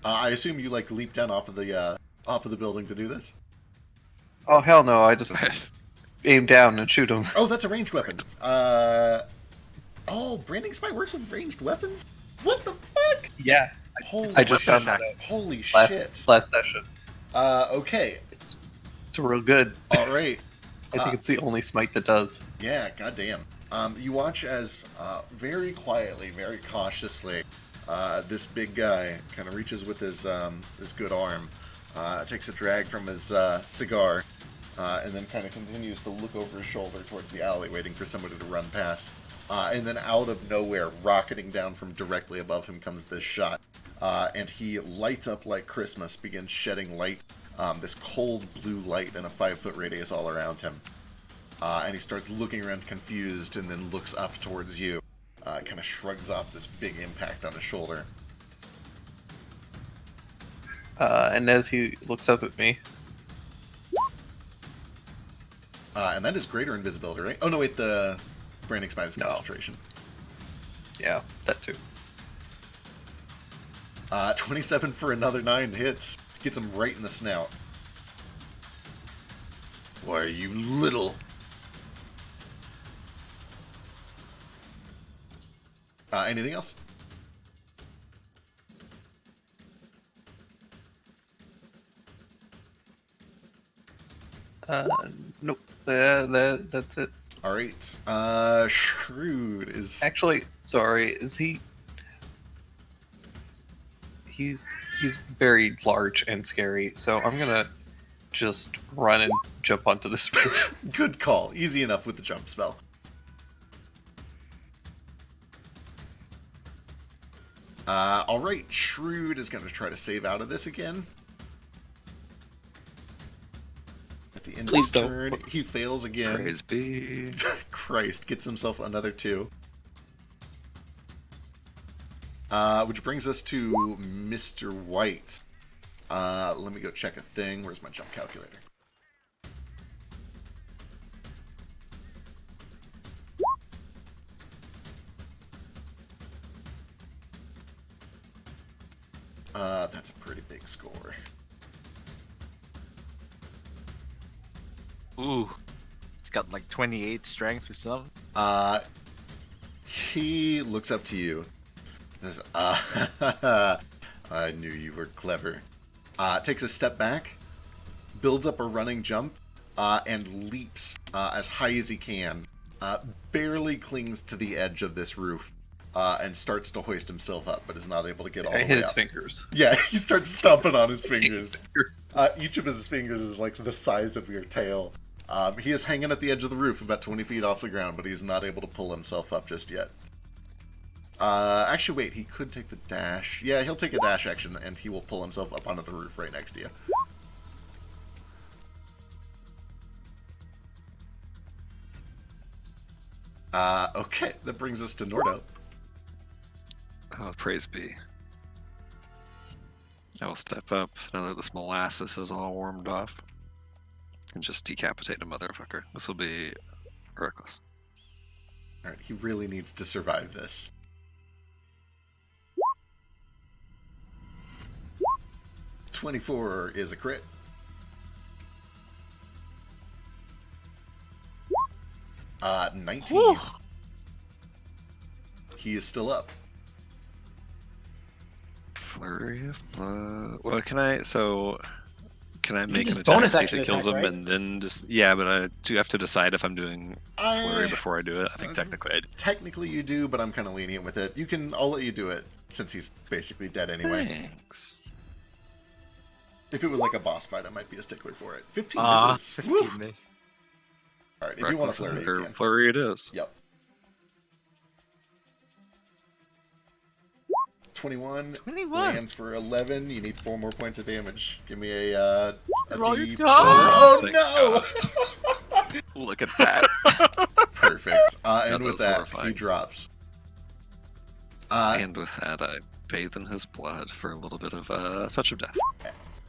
I assume you, like, leap down off of the building to do this? Oh, hell no, I just aim down and shoot him. Oh, that's a ranged weapon. Oh, Branding Smite works with ranged weapons? What the fuck? Yeah, Holy I just found shit. that out Holy shit. last session. Okay. It's real good. Alright. I think it's the only smite that does. Yeah, goddamn. You watch as, very quietly, very cautiously, this big guy kind of reaches with his good arm, takes a drag from his cigar, and then kind of continues to look over his shoulder towards the alley, waiting for somebody to run past. And then out of nowhere, rocketing down from directly above him comes this shot. And he lights up like Christmas, begins shedding light, this cold blue light in a 5-foot radius all around him. And he starts looking around confused and then looks up towards you. Kind of shrugs off this big impact on his shoulder. And as he looks up at me... And that is greater invisibility, right? Oh, no, wait, the Branding Smite is concentration. Yeah, that too. 27 for another 9 hits. Gets him right in the snout. Why, you little... anything else? Nope. That's it. Alright. Shrewd is... Actually, sorry, is he... He's very large and scary, so I'm gonna just run and jump onto this roof. Good call. Easy enough with the jump spell. Alright, Shrewd is going to try to save out of this again. At the end of his turn, he fails again. Praise be. Christ, gets himself another 2. Which brings us to Mr. White. Let me go check a thing. Where's my jump calculator? That's a pretty big score. Ooh. It's got like 28 strength or something. He looks up to you. Says, I knew you were clever. Takes a step back, builds up a running jump, and leaps as high as he can. Barely clings to the edge of this roof. And starts to hoist himself up, but is not able to get all the way up. Hit his fingers. Yeah, he starts stomping on his fingers. Each of his fingers is like the size of your tail. He is hanging at the edge of the roof, about 20 feet off the ground, but he's not able to pull himself up just yet. Actually, wait, he could take the dash. Yeah, he'll take a dash action, and he will pull himself up onto the roof right next to you. Okay, that brings us to Nordo. Oh, praise be. I will step up now that this molasses is all warmed off and just decapitate a motherfucker. This will be reckless. Alright, he really needs to survive this. $24 is a crit. $19. Woo. He is still up. Flurry of blood. Well, can I make an just attack bonus see if action it kills attack, him right? and then just but I do have to decide if I'm doing flurry I- before I do it. I think technically I do. Technically you do, but I'm kind of lenient with it. I'll let you do it, since he's basically dead anyway. Thanks. If it was like a boss fight, I might be a stickler for it. 15 misses. 15 Woof. miss. Alright, if you want to Reckless flurry, or you can. flurry it is. Yep. 21 21. lands for 11. You need 4 more points of damage. Give me a Roll your D4. die. Oh Thank no! Look at that. Perfect. And That with was that, horrifying. he drops. And with that, I bathe in his blood for a little bit of a touch of death.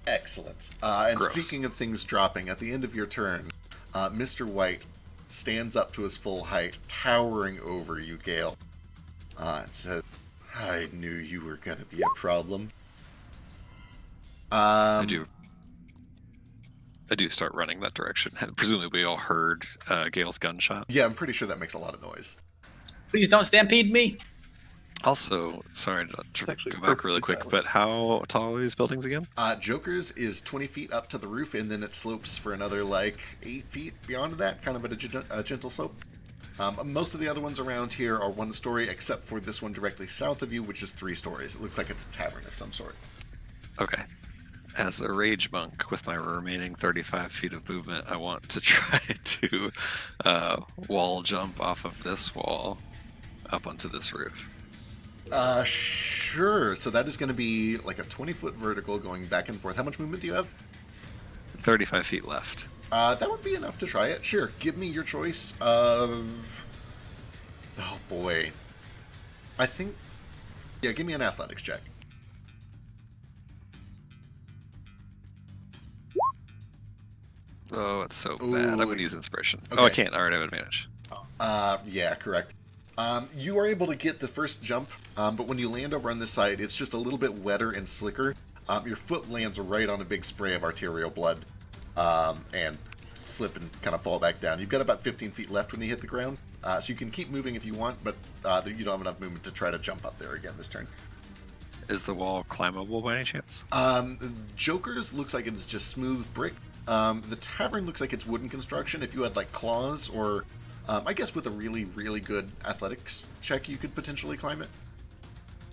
Excellent. And Gross. speaking of things dropping, at the end of your turn, Mr. White stands up to his full height, towering over you, Gale. And says, I knew you were going to be a problem. I do start running that direction. Presumably we all heard Gale's gunshot. Yeah, I'm pretty sure that makes a lot of noise. Please don't stampede me. Also, sorry to It's actually go back really perfectly quick, silent. but how tall are these buildings again? Joker's is 20 feet up to the roof, and then it slopes for another, 8 feet beyond that, kind of at a gentle slope. Most of the other ones around here are 1 story, except for this one directly south of you, which is 3 stories. It looks like it's a tavern of some sort. Okay. As a rage monk with my remaining 35 feet of movement, I want to try to wall jump off of this wall up onto this roof. Sure. So that is going to be like a 20-foot vertical going back and forth. How much movement do you have? 35 feet left. That would be enough to try it. Sure. Give me your choice of... Oh, boy. I think... Yeah, give me an athletics check. Oh, it's so Ooh. bad. I'm going to use inspiration. Okay. Oh, I can't. All right, I have advantage. Yeah, correct. You are able to get the first jump, but when you land over on this side, it's just a little bit wetter and slicker. Your foot lands right on a big spray of arterial blood, and slip and kind of fall back down. You've got about 15 feet left when you hit the ground, so you can keep moving if you want, but you don't have enough movement to try to jump up there again this turn. Is the wall climbable by any chance? Joker's looks like it's just smooth brick. The tavern looks like it's wooden construction. If you had claws or, I guess with a really, really good athletics check, you could potentially climb it.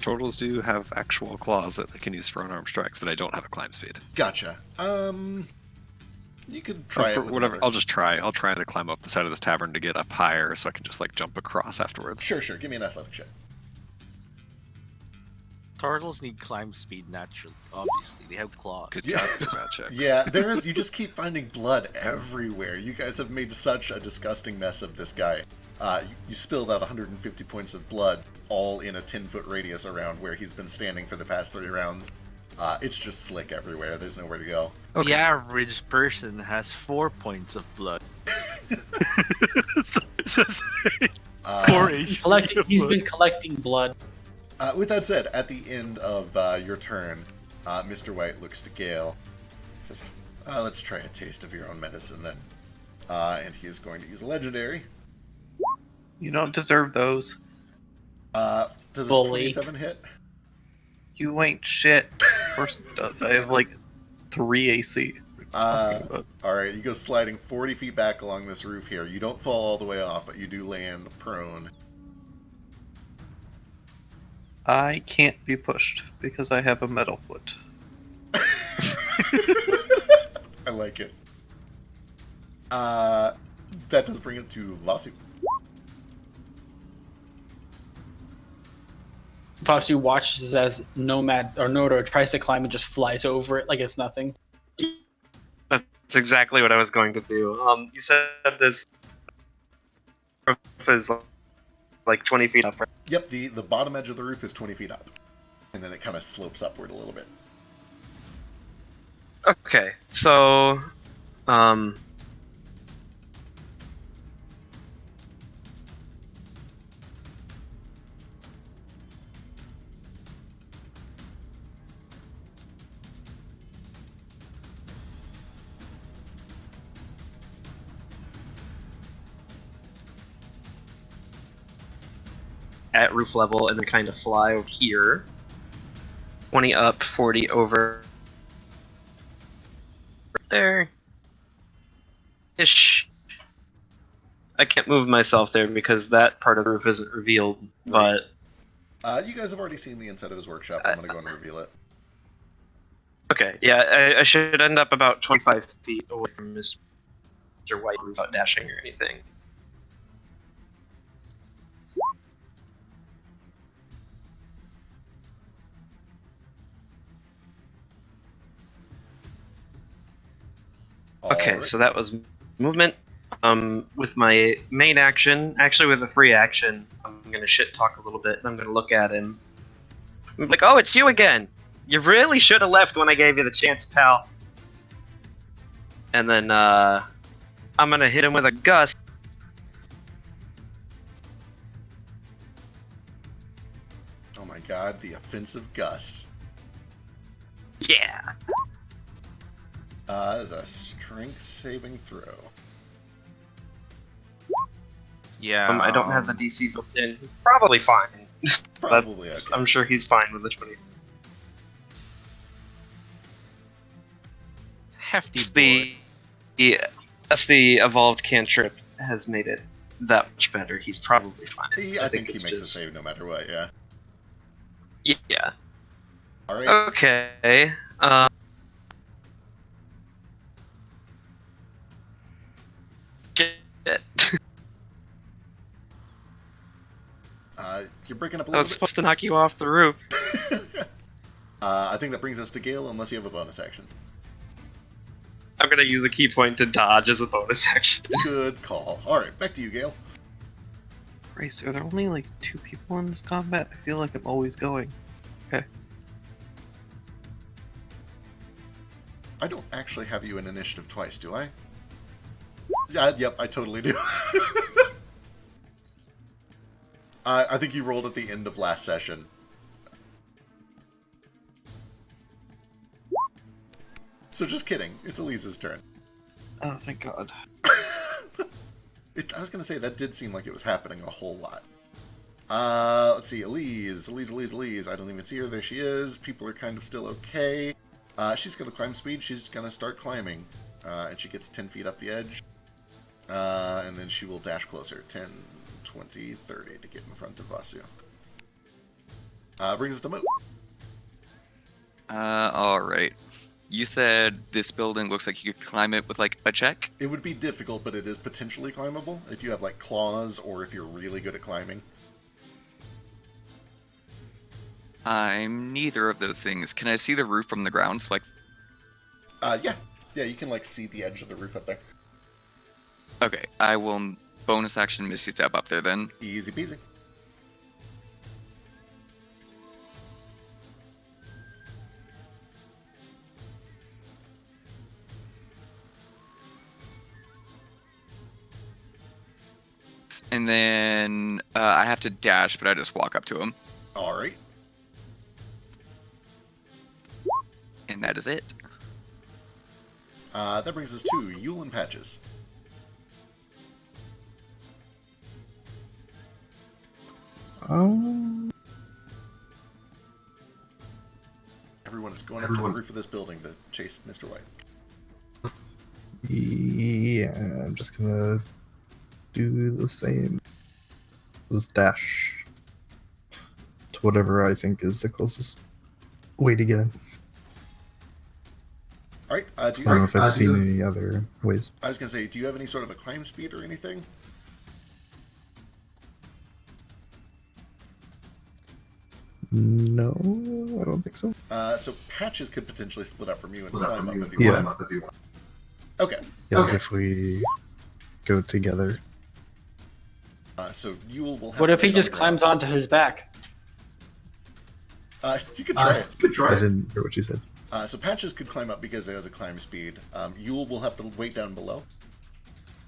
Turtles do have actual claws that they can use for unarmed strikes, but I don't have a climb speed. Gotcha. You could try it. For With whatever. another- I'll just try. I'll try to climb up the side of this tavern to get up higher, so I can just jump across afterwards. Sure. Give me an athletic check. Turtles need climb speed naturally. Obviously, they have claws. Good Yeah. job. These are bad checks. Yeah, you just keep finding blood everywhere. You guys have made such a disgusting mess of this guy. You spilled out 150 points of blood, all in a 10-foot radius around where he's been standing for the past 3 rounds. It's just slick everywhere. There's nowhere to go. Okay. The average person has 4 points of blood. So 4 HP. He's been collecting blood. With that said, at the end of your turn, Mr. White looks to Gale and says, let's try a taste of your own medicine then. And he is going to use a legendary. You don't deserve those. Does a Bully. 27 hit? You ain't shit. Of course it does. I have 3 AC. Alright, you go sliding 40 feet back along this roof here. You don't fall all the way off, but you do land prone. I can't be pushed because I have a metal foot. I like it. That does bring it to Vasu. Vasu watches as Nodo tries to climb and just flies over it like it's nothing. That's exactly what I was going to do. You said this roof is 20 feet up, right? Yep, the bottom edge of the roof is 20 feet up. And then it kind of slopes upward a little bit. Okay, so, at roof level and then kind of fly over here. 20 up, 40 over there. Ish. I can't move myself there because that part of the roof isn't revealed, Right. but... You guys have already seen the inside of his workshop. I'm going to go and reveal it. Okay, yeah, I should end up about 25 feet away from Mr. White without dashing or anything. Okay, Alright. so that was movement. With my main action, actually with a free action, I'm gonna shit talk a little bit, and I'm gonna look at him. I'm like, oh, it's you again! You really should have left when I gave you the chance, pal. And then, I'm gonna hit him with a gust, the offensive gust. Yeah. That is a strength saving throw. Yeah. I don't have the DC built in. He's probably fine. Probably okay. I'm sure he's fine with the 20. Hefty boy. That's the evolved cantrip has made it that much better. He's probably fine. I think he it's makes a just- save no matter what, yeah. Yeah. Alright. Okay. Shit. You're breaking up a I was little supposed to knock you off the roof. bit. I think that brings us to Gale, unless you have a bonus action. I'm gonna use a key point to dodge as a bonus action. Good call. Alright, back to you, Gale. Grace, are there only like 2 people in this combat? I feel like I'm always going. Okay. I don't actually have you in initiative twice, do I? Yeah, yep, I totally do. I think you rolled at the end of last session. So just kidding. It's Elise's turn. Oh, thank God. I was going to say, that did seem like it was happening a whole lot. Let's see, Elise. I don't even see her. There she is. People are kind of still okay. She's going to climb speed. She's going to start climbing. And she gets 10 feet up the edge. And then she will dash closer. 10, 20, 30 to get in front of Vasu. Brings us to Mo. Alright. You said this building looks like you could climb it with, like, a check? It would be difficult, but it is potentially climbable if you have, like, claws or if you're really good at climbing. I'm neither of those things. Can I see the roof from the ground? So, like, Yeah. Yeah, you can, like, see the edge of the roof up there. okay, I will bonus action Misty Step up there then. Easy peasy. And then I have to dash, but I just walk up to him. Alright. And that is it. That brings us to Yule and Patches. Everyone is going up to the roof of this building to chase Mr. White. Yeah, I'm just gonna do the same. Just dash to whatever I think is the closest way to get in. Alright, do I you don't know have, if I've seen any other ways. I was going to say, do you have any sort of a climb speed or anything? No, I don't think so. So Patches could potentially split up from you and climb up if you Yeah. want. Okay. Yeah, if we go together. So Yule will have What to if he wait just on the climbs onto his back? ground. You could try it. I didn't hear what you said. So Patches could climb up because it has a climb speed. Yule will have to wait down below.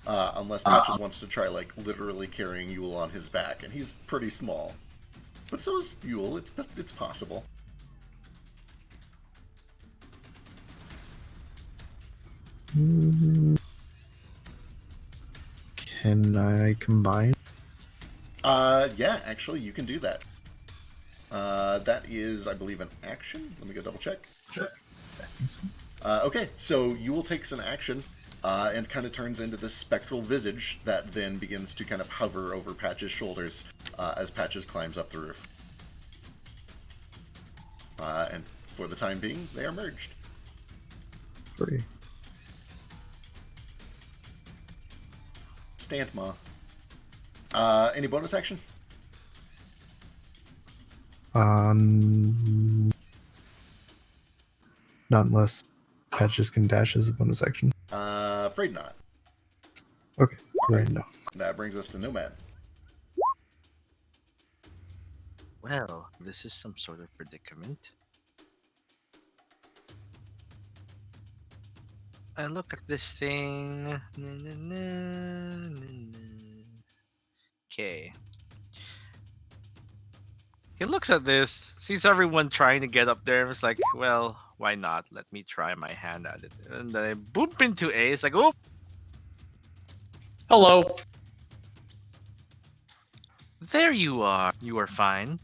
Unless Patches wants to try, like, literally carrying Yule on his back. And he's pretty small. But so is Yule. It's possible. Can I combine? Yeah, actually, you can do that. That is, I believe, an action. Let me go double check. I think so. Okay, so Yule takes an action and kind of turns into this spectral visage that then begins to kind of hover over Patch's shoulders as Patches climbs up the roof. And for the time being, they are merged. Free. Stantma. Any bonus action? Not unless Patches can dash as a bonus action. Afraid not. Okay, then no. That brings us to Nomad. Well, this is some sort of predicament. I look at this thing. Okay. He looks at this, sees everyone trying to get up there, and was like, well, why not? Let me try my hand at it. And then I bump into A. It's like, oh, Hello. there you are. You are fine.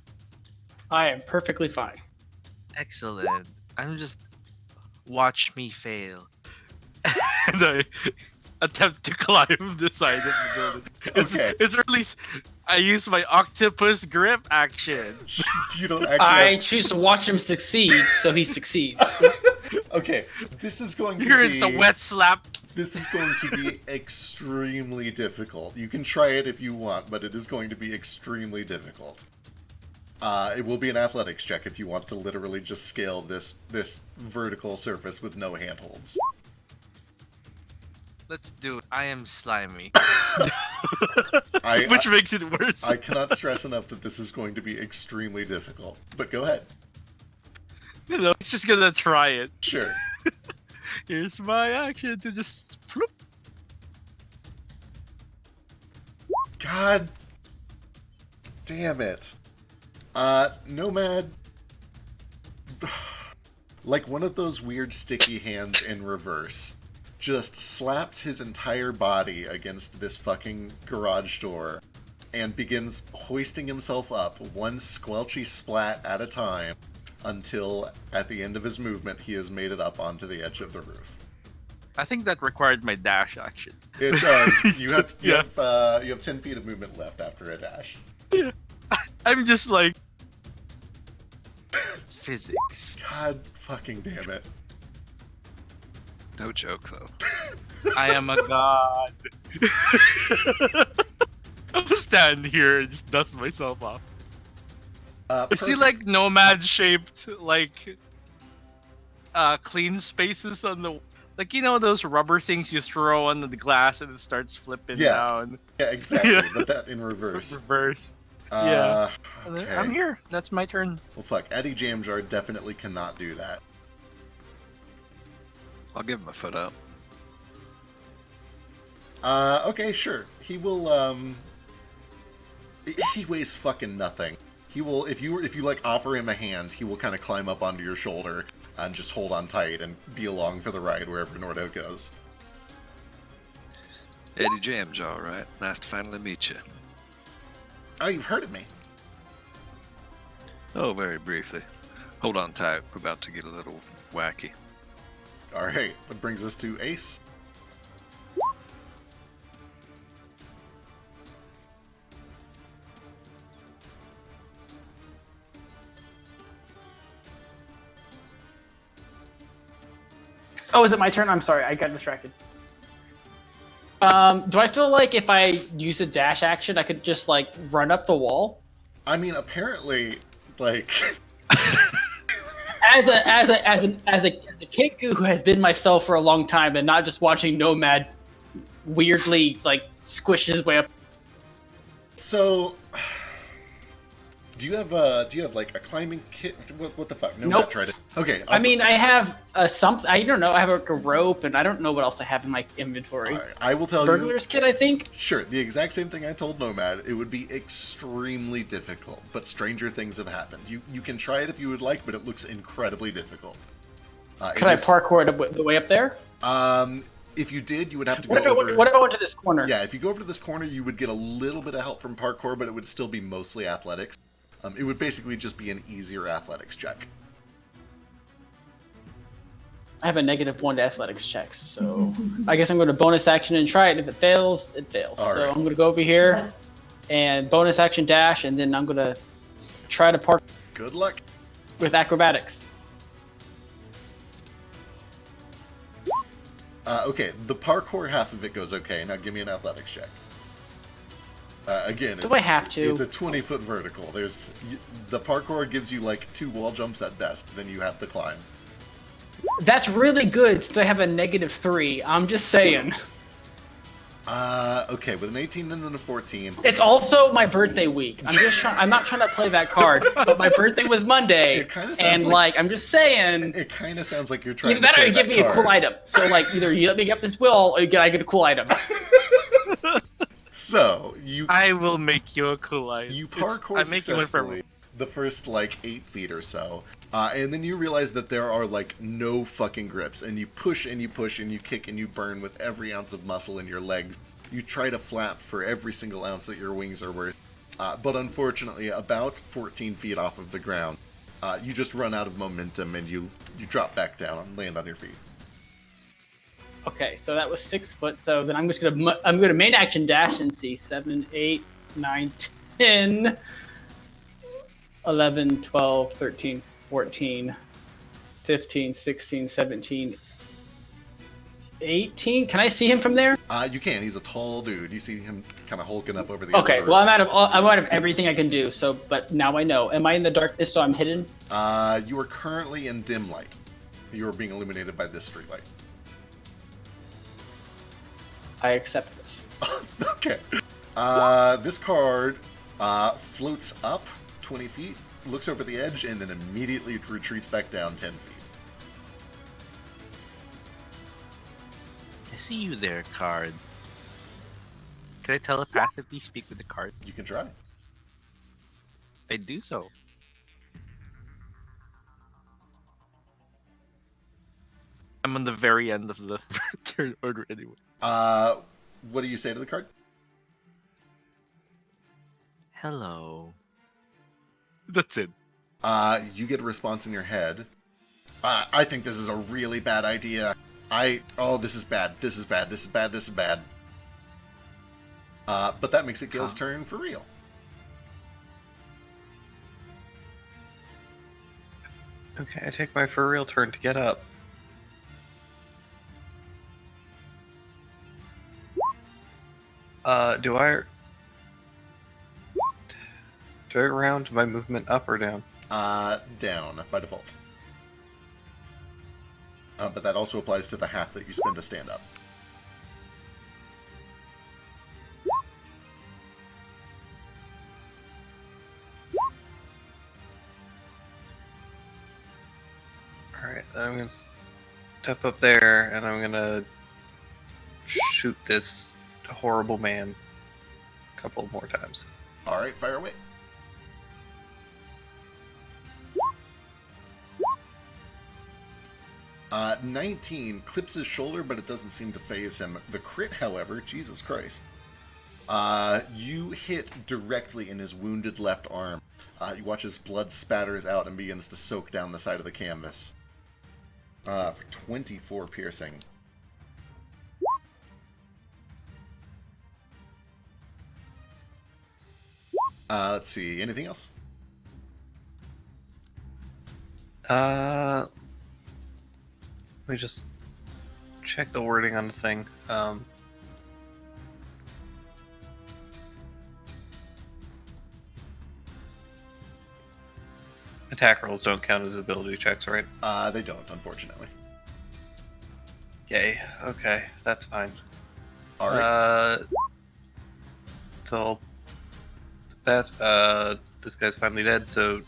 I am perfectly fine. Excellent. I'm just... Watch me fail. And I attempt to climb the side of the building. Okay. It's really... I use my octopus grip action. You don't actually. I choose to watch him succeed, so he succeeds. Okay, this is going to Here's be. the wet slap. This is going to be extremely difficult. You can try it if you want, but it is going to be extremely difficult. It will be an athletics check if you want to literally just scale this vertical surface with no handholds. Let's do it. I am slimy. I- Which makes it worse. I cannot stress enough that this is going to be extremely difficult. But go ahead. You know, it's just gonna try it. Sure. Here's my action to just floop. God damn it. Nomad. Like one of those weird sticky hands in reverse. Just slaps his entire body against this fucking garage door and begins hoisting himself up one squelchy splat at a time until at the end of his movement he has made it up onto the edge of the roof. I think that required my dash action. It does. You have Yeah. you have 10 feet of movement left after a dash. Yeah. I'm just like... Physics. God fucking damn it. No joke, though. I am a god. I'll stand here and just dust myself off. I see Perfect. like nomad shaped like clean spaces on the like, you know, those rubber things you throw on the glass and it starts flipping Yeah. down. Yeah, exactly, Yeah. but that in reverse. Reverse. Yeah. Okay. I'm here. That's my turn. Well, fuck. Eddie Jamjar definitely cannot do that. I'll give him a foot up. Okay, sure. He will, he weighs fucking nothing. He will, if you like offer him a hand, he will kind of climb up onto your shoulder and just hold on tight and be along for the ride wherever Nordo goes. Eddie Jamjaw, right? Nice to finally meet you. Oh, you've heard of me. Oh, very briefly. Hold on tight. We're about to get a little wacky. Alright, that brings us to Ace. Oh, is it my turn? I'm sorry, I got distracted. Do I feel like if I use a dash action, I could just like run up the wall? I mean, apparently, like, As a kid who has been myself for a long time and not just watching Nomad weirdly like squish his way up. so, do you have like a climbing kit? What the fuck? No, Nope. not tried it. Okay. I mean, I have something. I don't know. I have like a rope, and I don't know what else I have in my inventory. Alright, I will tell you. Burglar's kit, I think. Sure, the exact same thing I told Nomad. It would be extremely difficult, but stranger things have happened. You can try it if you would like, but it looks incredibly difficult. Could I parkour the way up there? If you did, you would have to go What over. if I went to this corner? Yeah, if you go over to this corner, you would get a little bit of help from parkour, but it would still be mostly athletics. It would basically just be an easier athletics check. I have a -1 to athletics checks, so I guess I'm going to bonus action and try it. If it fails, it fails. All So right. I'm going to go over here and bonus action dash, and then I'm going to try to park Good luck. with acrobatics. Okay, the parkour half of it goes okay. Now give me an athletics check. Again, Do I have to? It's a 20-foot vertical. The parkour gives you like 2 wall jumps at best. Then you have to climb. That's really good since I have a -3. I'm just saying. Okay, with an 18 and then a 14. It's also my birthday week. I'm not trying to play that card, but my birthday was Monday, It kinda sounds and like- I'm just saying. It kind of sounds like you're trying Either to that or play you give that me a cool card. item. So like either you let me get this will, or I get a cool item. So you I will make you a cool item. parkour I make you one for successfully. the first like 8 feet or so. And then you realize that there are like no fucking grips, and you push and you push and you kick and you burn with every ounce of muscle in your legs. You try to flap for every single ounce that your wings are worth, but unfortunately, about 14 feet off of the ground, you just run out of momentum and you drop back down and land on your feet. Okay, so that was 6 foot. So then I'm gonna main action dash and see 7, 8, 9, 10, 11, 12, 13, 14, 15, 16, 17, 18. Can I see him from there? You can. He's a tall dude. You see him kind of hulking up over the Okay, edge of the well roof. I'm out of everything I can do. So, but now I know. Am I in the darkness? So I'm hidden. You are currently in dim light. You are being illuminated by this street light. I accept this. Okay. This card floats up 20 feet, looks over the edge, and then immediately retreats back down 10 feet. I see you there, card. Can I telepathically speak with the card? You can try. I do so. I'm on the very end of the turn order anyway. What do you say to the card? Hello. That's it. You get a response in your head. I think this is a really bad idea. This is bad. This is bad. This is bad. This is bad. But that makes it Gil's turn for real. Okay, I take my for real turn to get up. Do I round my movement up or down? Down by default. But that also applies to the half that you spend to stand up. Alright, then I'm gonna step up there and I'm gonna shoot this horrible man a couple more times. Alright, fire away. Uh, 19 clips his shoulder, but it doesn't seem to phase him. The crit, however, Jesus Christ. You hit directly in his wounded left arm. You watch his blood spatters out and begins to soak down the side of the canvas. For 24 piercing. Let's see. Anything else? Let me just check the wording on the thing. Attack rolls don't count as ability checks, right? They don't, unfortunately. Yay. Okay, that's fine. Alright. So that this guy's finally dead, so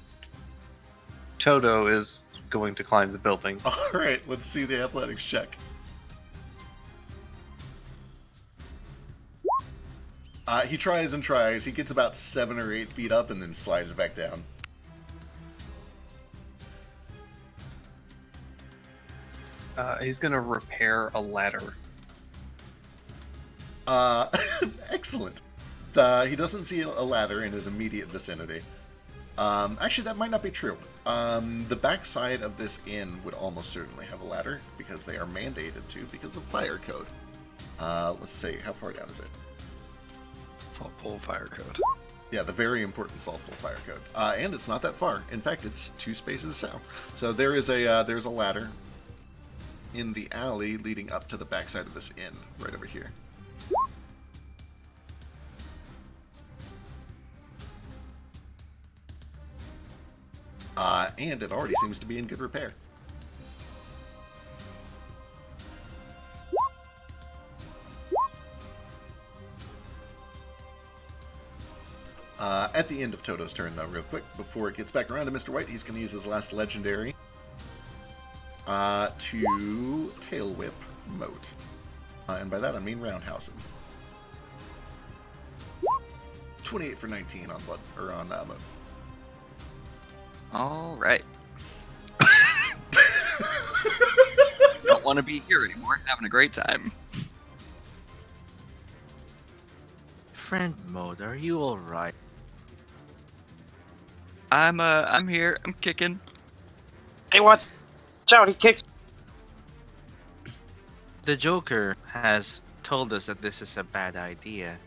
Toto is going to climb the building. Alright, let's see the athletics check. He tries and tries. He gets about 7 or 8 feet up and then slides back down. He's gonna repair a ladder. Excellent. He doesn't see a ladder in his immediate vicinity. Actually, that might not be true. The backside of this inn would almost certainly have a ladder because they are mandated to because of fire code. Let's see, how far down is it? Salt Pole Fire Code. Yeah, the very important Salt Pole Fire Code. And it's not that far. In fact, it's 2 spaces south. So there's a ladder in the alley leading up to the backside of this inn, right over here. And it already seems to be in good repair. At the end of Toto's turn, though, real quick, before it gets back around to Mr. White, he's going to use his last legendary to Tail Whip Moat. And by that I mean roundhouse him. 28 for 19 on Moat. All right. Don't want to be here anymore. Having a great time. Friend mode, are you alright? I'm here. I'm kicking. Hey, watch out! He kicks. The Joker has told us that this is a bad idea.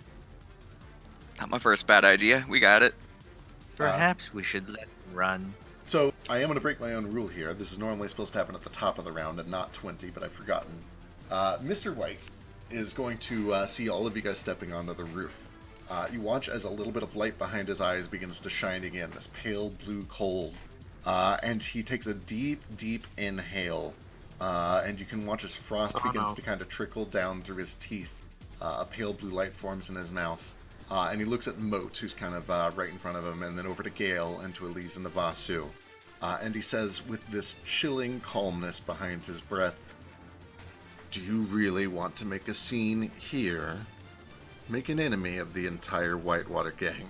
Not my first bad idea. We got it. Perhaps we should let him run. So, I am going to break my own rule here. This is normally supposed to happen at the top of the round and not 20, but I've forgotten. Mr. White is going to see all of you guys stepping onto the roof. You watch as a little bit of light behind his eyes begins to shine again, this pale blue cold. And he takes a deep, deep inhale. And you can watch as frost begins to kind of trickle down through his teeth. A pale blue light forms in his mouth. And he looks at Moat, who's kind of right in front of him, and then over to Gale, and to Elise and to Vasu. And he says, with this chilling calmness behind his breath, "Do you really want to make a scene here? Make an enemy of the entire Whitewater gang.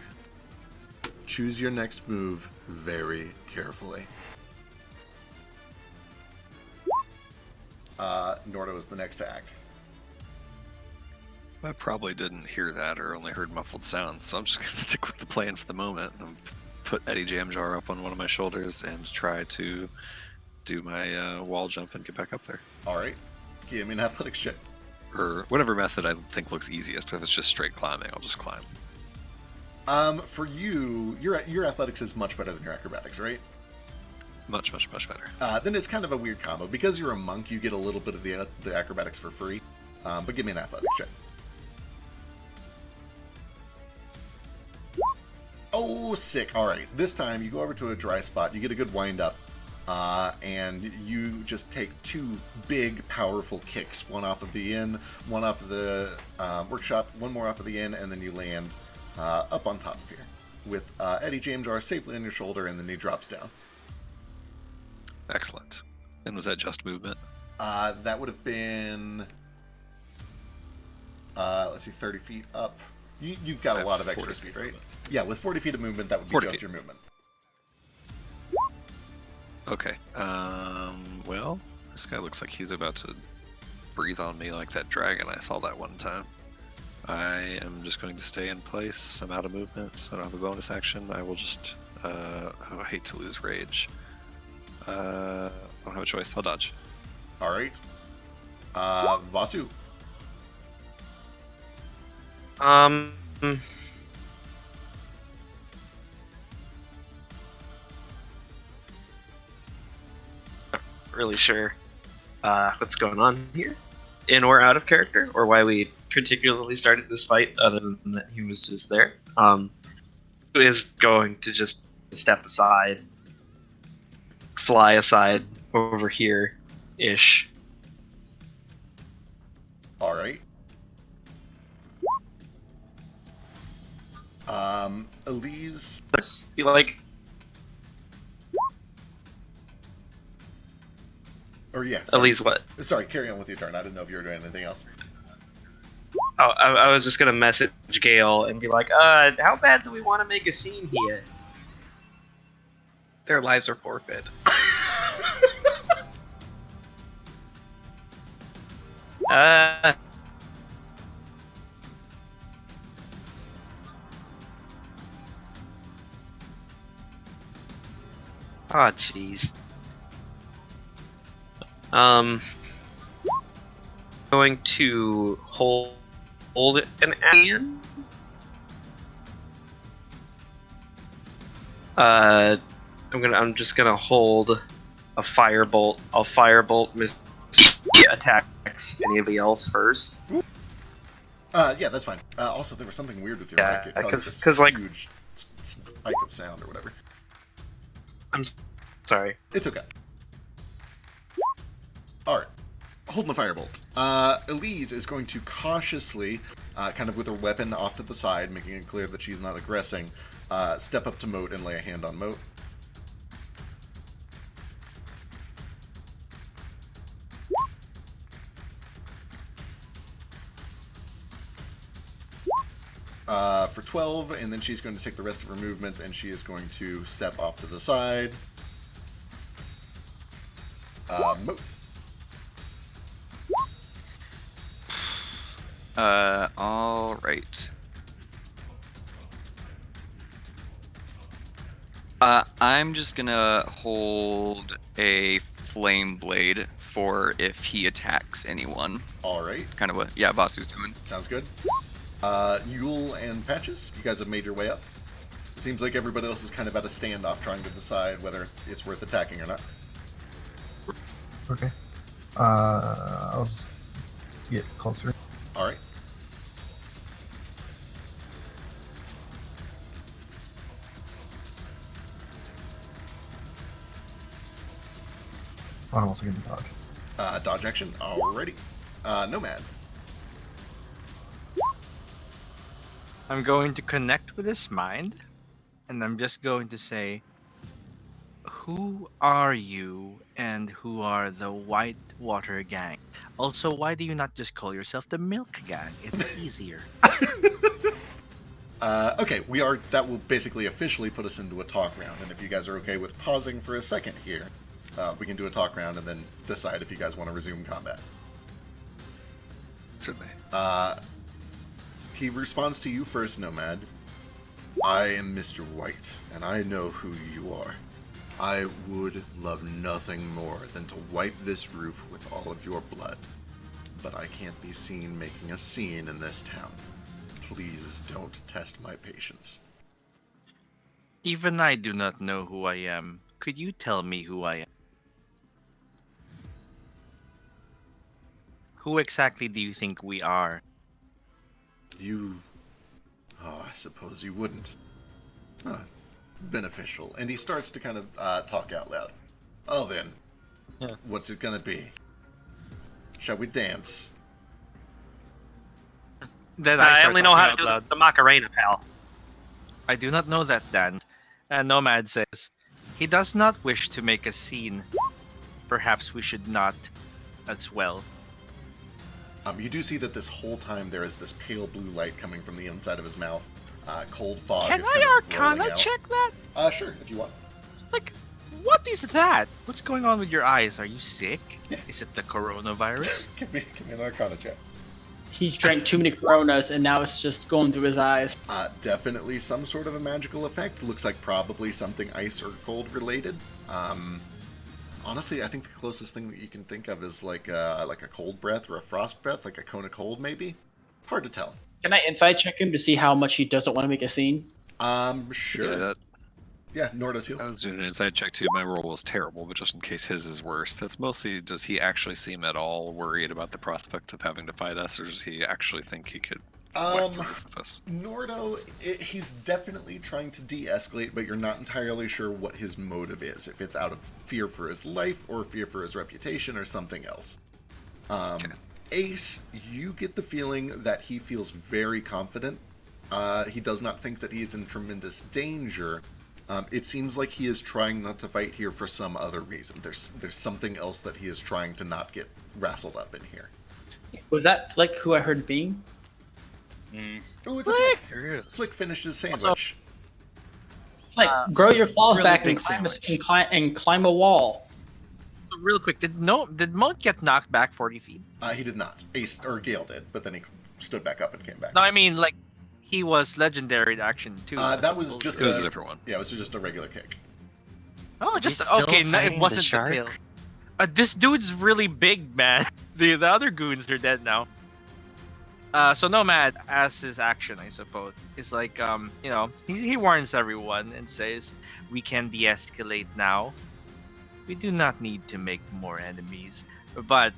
Choose your next move very carefully." Nordo is the next to act. I probably didn't hear that or only heard muffled sounds, so I'm just going to stick with the plan for the moment. And put Eddie Jamjar up on one of my shoulders and try to do my wall jump and get back up there. Alright. Give me an athletics check. Or whatever method I think looks easiest. If it's just straight climbing, I'll just climb. For you, your athletics is much better than your acrobatics, right? Much, much, much better. Then it's kind of a weird combo. Because you're a monk, you get a little bit of the acrobatics for free. But give me an athletics check. Oh, sick. Alright, this time you go over to a dry spot, you get a good wind up, and you just take two big, powerful kicks. One off of the inn, one off of the workshop, one more off of the inn, and then you land up on top of here. With Eddie Jamjar safely on your shoulder, and then he drops down. Excellent. And was that just movement? That would have been, let's see, 30 feet up. You've got a lot of extra speed, right? Yeah, with 40 feet of movement, that would be just your movement. Okay. Well, this guy looks like he's about to breathe on me like that dragon I saw that one time. I am just going to stay in place. I'm out of movement, so I don't have a bonus action. I will just... I hate to lose rage. I don't have a choice. I'll dodge. Alright. Vasu. Really sure what's going on here, in or out of character, or why we particularly started this fight, other than that he was just there. Who is going to just step aside, fly aside over here, ish. All right. Elise. Be like. Or yeah. Sorry. Elise, what? Sorry, carry on with your turn. I didn't know if you were doing anything else. Oh, I was just gonna message Gale and be like, how bad do we want to make a scene here? Their lives are forfeit. Oh, jeez. Going to hold an action. I'm just gonna hold a firebolt. I'll firebolt Miss attacks anybody else first. Yeah, that's fine. Also, there was something weird with your mic. It caused this like, huge spike of sound or whatever. I'm sorry. It's okay. Alright. Holding the firebolt. Elise is going to cautiously, kind of with her weapon off to the side, making it clear that she's not aggressing, step up to Moat and lay a hand on Moat. for 12, and then she's going to take the rest of her movement, and she is going to step off to the side. All right. I'm just gonna hold a flame blade for if he attacks anyone. All right. Kind of what, yeah, Basu's doing. Sounds good. Yule and Patches, you guys have made your way up. It seems like everybody else is kind of at a standoff trying to decide whether it's worth attacking or not. Okay. I'll just get closer. All right. I'm also going to dodge. Dodge action. Alrighty. Nomad. I'm going to connect with his mind, and I'm just going to say, who are you and who are the White Water Gang? Also, why do you not just call yourself the Milk Gang? It's easier. Okay, that will basically officially put us into a talk round, and if you guys are okay with pausing for a second here, we can do a talk round and then decide if you guys want to resume combat. Certainly. He responds to you first, Nomad. I am Mr. White, and I know who you are. I would love nothing more than to wipe this roof with all of your blood. But I can't be seen making a scene in this town. Please don't test my patience. Even I do not know who I am. Could you tell me who I am? Who exactly do you think we are? I suppose you wouldn't. Beneficial. And he starts to kind of talk out loud. Oh then, What's it gonna be? Shall we dance? Then I start only know talking how to out do loud. the Macarena, pal. I do not know that dance. And Nomad says, he does not wish to make a scene. Perhaps we should not as well. You do see that this whole time there is this pale blue light coming from the inside of his mouth. Cold fog Can is kind I of rolling Arcana out. check that? Sure, if you want. Like, what is that? What's going on with your eyes? Are you sick? Yeah. Is it the coronavirus? Give me an Arcana check. He's drank too many Coronas, and now it's just going through his eyes. Definitely some sort of a magical effect. Looks like probably something ice or cold related. Honestly, I think the closest thing that you can think of is like a cold breath or a frost breath, like a cone of cold maybe. Hard to tell. Can I insight check him to see how much he doesn't want to make a scene? Sure. Yeah, Norda too. I was doing an inside check too. My roll was terrible, but just in case his is worse. That's mostly, does he actually seem at all worried about the prospect of having to fight us, or does he actually think he could wipe the roof with us? Nordo, he's definitely trying to de-escalate, but you're not entirely sure what his motive is. If it's out of fear for his life, or fear for his reputation, or something else. Okay. Ace, you get the feeling that he feels very confident. He does not think that he is in tremendous danger. It seems like he is trying not to fight here for some other reason. There's something else that he is trying to not get wrestled up in here. Was that Flick who I heard being? Ooh, it's a Flick. Here he is. Flick finishes sandwich. Like, grow your claws really back and big climb, sandwich. and climb a wall. Real quick, did Moat get knocked back 40 feet? He did not. Ace or Gale did, but then he stood back up and came back. No, I mean, like, he was legendary action too. That was just It was a different one. Yeah, it was just a regular kick. Oh, just He's still okay. No, it fighting wasn't the the shark? tail. This dude's really big, man. The other goons are dead now. So Nomad, as his action, I suppose, is like, he warns everyone and says, "We can de-escalate now. We do not need to make more enemies." But,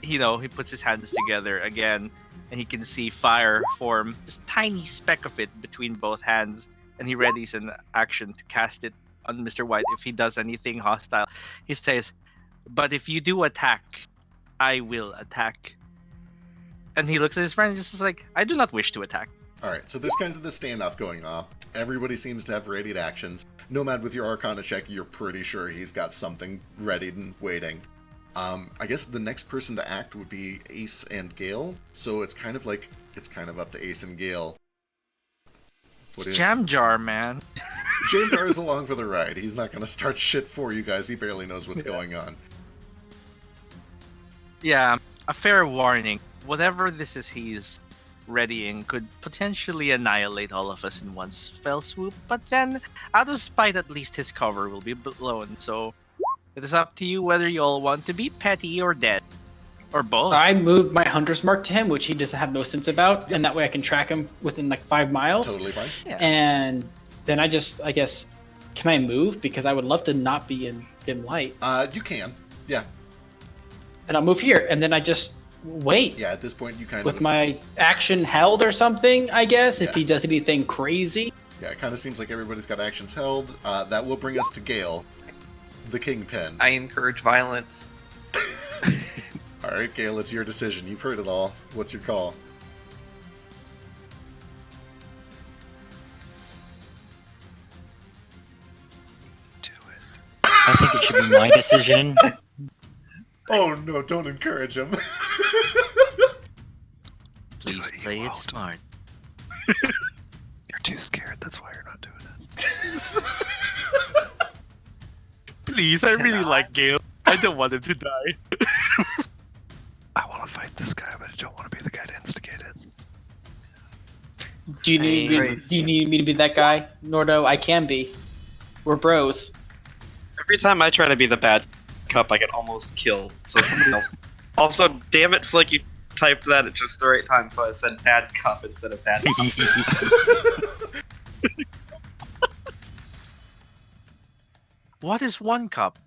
he puts his hands together again, and he can see fire form, this tiny speck of it between both hands, and he readies an action to cast it on Mr. White if he does anything hostile. He says, "But if you do attack, I will attack." And he looks at his friend and just is like, "I do not wish to attack." Alright, so there's kind of this standoff going on. Everybody seems to have readied actions. Nomad, with your Arcana check, you're pretty sure he's got something readied and waiting. I guess the next person to act would be Ace and Gale, so it's kind of up to Ace and Gale. What do you... Jam jar, man. Jamgar is along for the ride. He's not going to start shit for you guys. He barely knows what's going on. Yeah, a fair warning. Whatever this is he's readying could potentially annihilate all of us in one fell swoop, but then, out of spite, at least his cover will be blown, so it is up to you whether you all want to be petty or dead. Or both. I moved my hunter's mark to him, which he doesn't have no sense about, and that way I can track him within like 5 miles. Totally fine. Yeah. And then I guess, can I move? Because I would love to not be in dim light. You can. Yeah. And I'll move here, and then I just wait. Yeah, at this point you kind with of... my action held or something, I guess, Yeah. if he does anything crazy. Yeah, it kind of seems like everybody's got actions held. That will bring us to Gale, the Kingpin. I encourage violence. All right, Gale, it's your decision. You've heard it all. What's your call? Do it. I think it should be my decision. Oh no, don't encourage him. Please it, you play it won't. smart. You're too scared. That's why you're not doing it. Please, I really like Gale. I don't want him to die. I want to fight this guy, but I don't want to be the guy to instigate it. Do you need me to be that guy, Nordo? I can be. We're bros. Every time I try to be the bad cup, I get almost killed. So somebody else. Also, damn it, Flick, you typed that at just the right time, so I said bad cup instead of bad cup. What is 1 cup?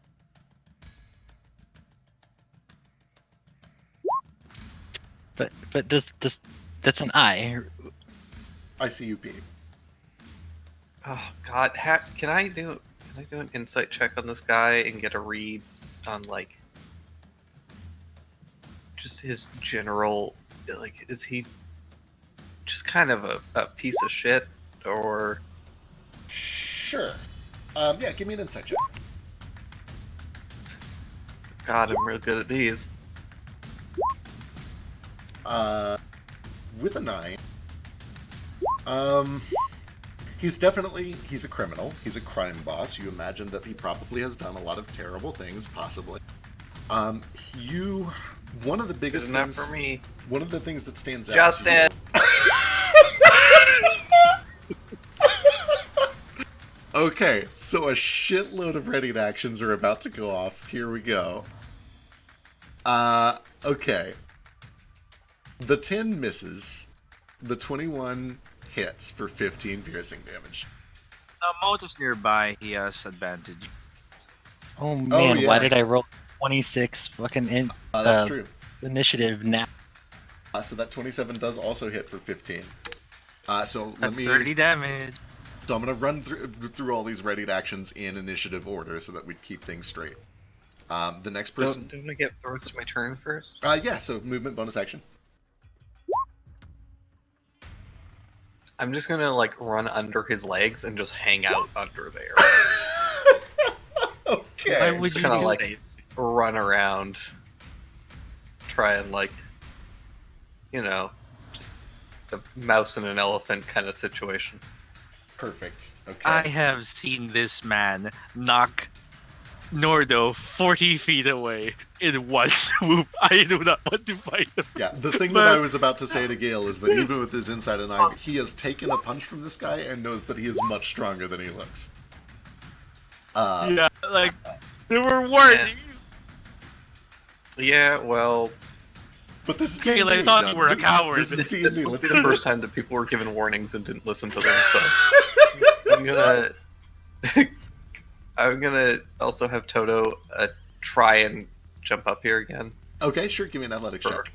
But does that's an I. ICUP. Oh God, can I do an insight check on this guy and get a read on like just his general, like, is he just kind of a piece of shit, or? Sure. Yeah, give me an insight check. God, I'm real good at these. With a 9. He's a criminal. He's a crime boss. You imagine that he probably has done a lot of terrible things, possibly. One of the biggest Good enough things... for me. One of the things that stands out Justin! to you... Okay, so a shitload of ready actions are about to go off. Here we go. Okay. The 10 misses. The 21 hits for 15 piercing damage. Moat is nearby. He has advantage. Oh man, yeah. why did I roll 26 fucking That's true. initiative now? So that 27 does also hit for 15. So That's 30 damage. So I'm going to run through all these ready actions in initiative order so that we keep things straight. The next person... Don't I get the rest of my turn first? Yeah, so movement, bonus action. I'm just gonna like run under his legs and just hang out under there. Okay. Why would you Kind of do like that? run around, try and like, just a mouse and an elephant kind of situation. Perfect. Okay. I have seen this man knock Nordo 40 feet away in one swoop. I do not want to fight him. Yeah, the thing that I was about to say to Gale is that even with his insight and eye, he has taken a punch from this guy and knows that he is much stronger than he looks. Yeah, like, there were warnings. Yeah, well, But this is Gale, I D&D. thought you were a coward. This is this D&D. would Let's be see. the first time that people were given warnings and didn't listen to them. So I'm gonna also have Toto try and jump up here again. Okay, sure. Give me an athletics Sure. check.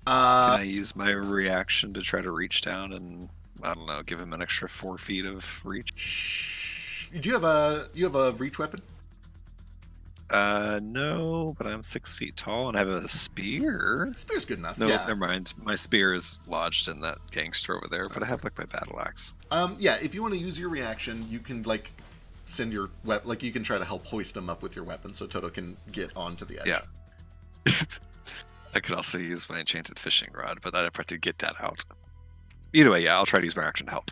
Can I use my reaction to try to reach down and, I don't know, give him an extra 4 feet of reach? Do you have a reach weapon? No, but I'm 6 feet tall and I have a spear. Spear's good enough. No, yeah. never mind. My spear is lodged in that gangster over there, but I have like my battle axe. Yeah. If you want to use your reaction, you can like send your weapon. Like you can try to help hoist him up with your weapon, so Toto can get onto the edge. Yeah. I could also use my enchanted fishing rod, but I'd have to get that out. Either way, yeah, I'll try to use my action to help.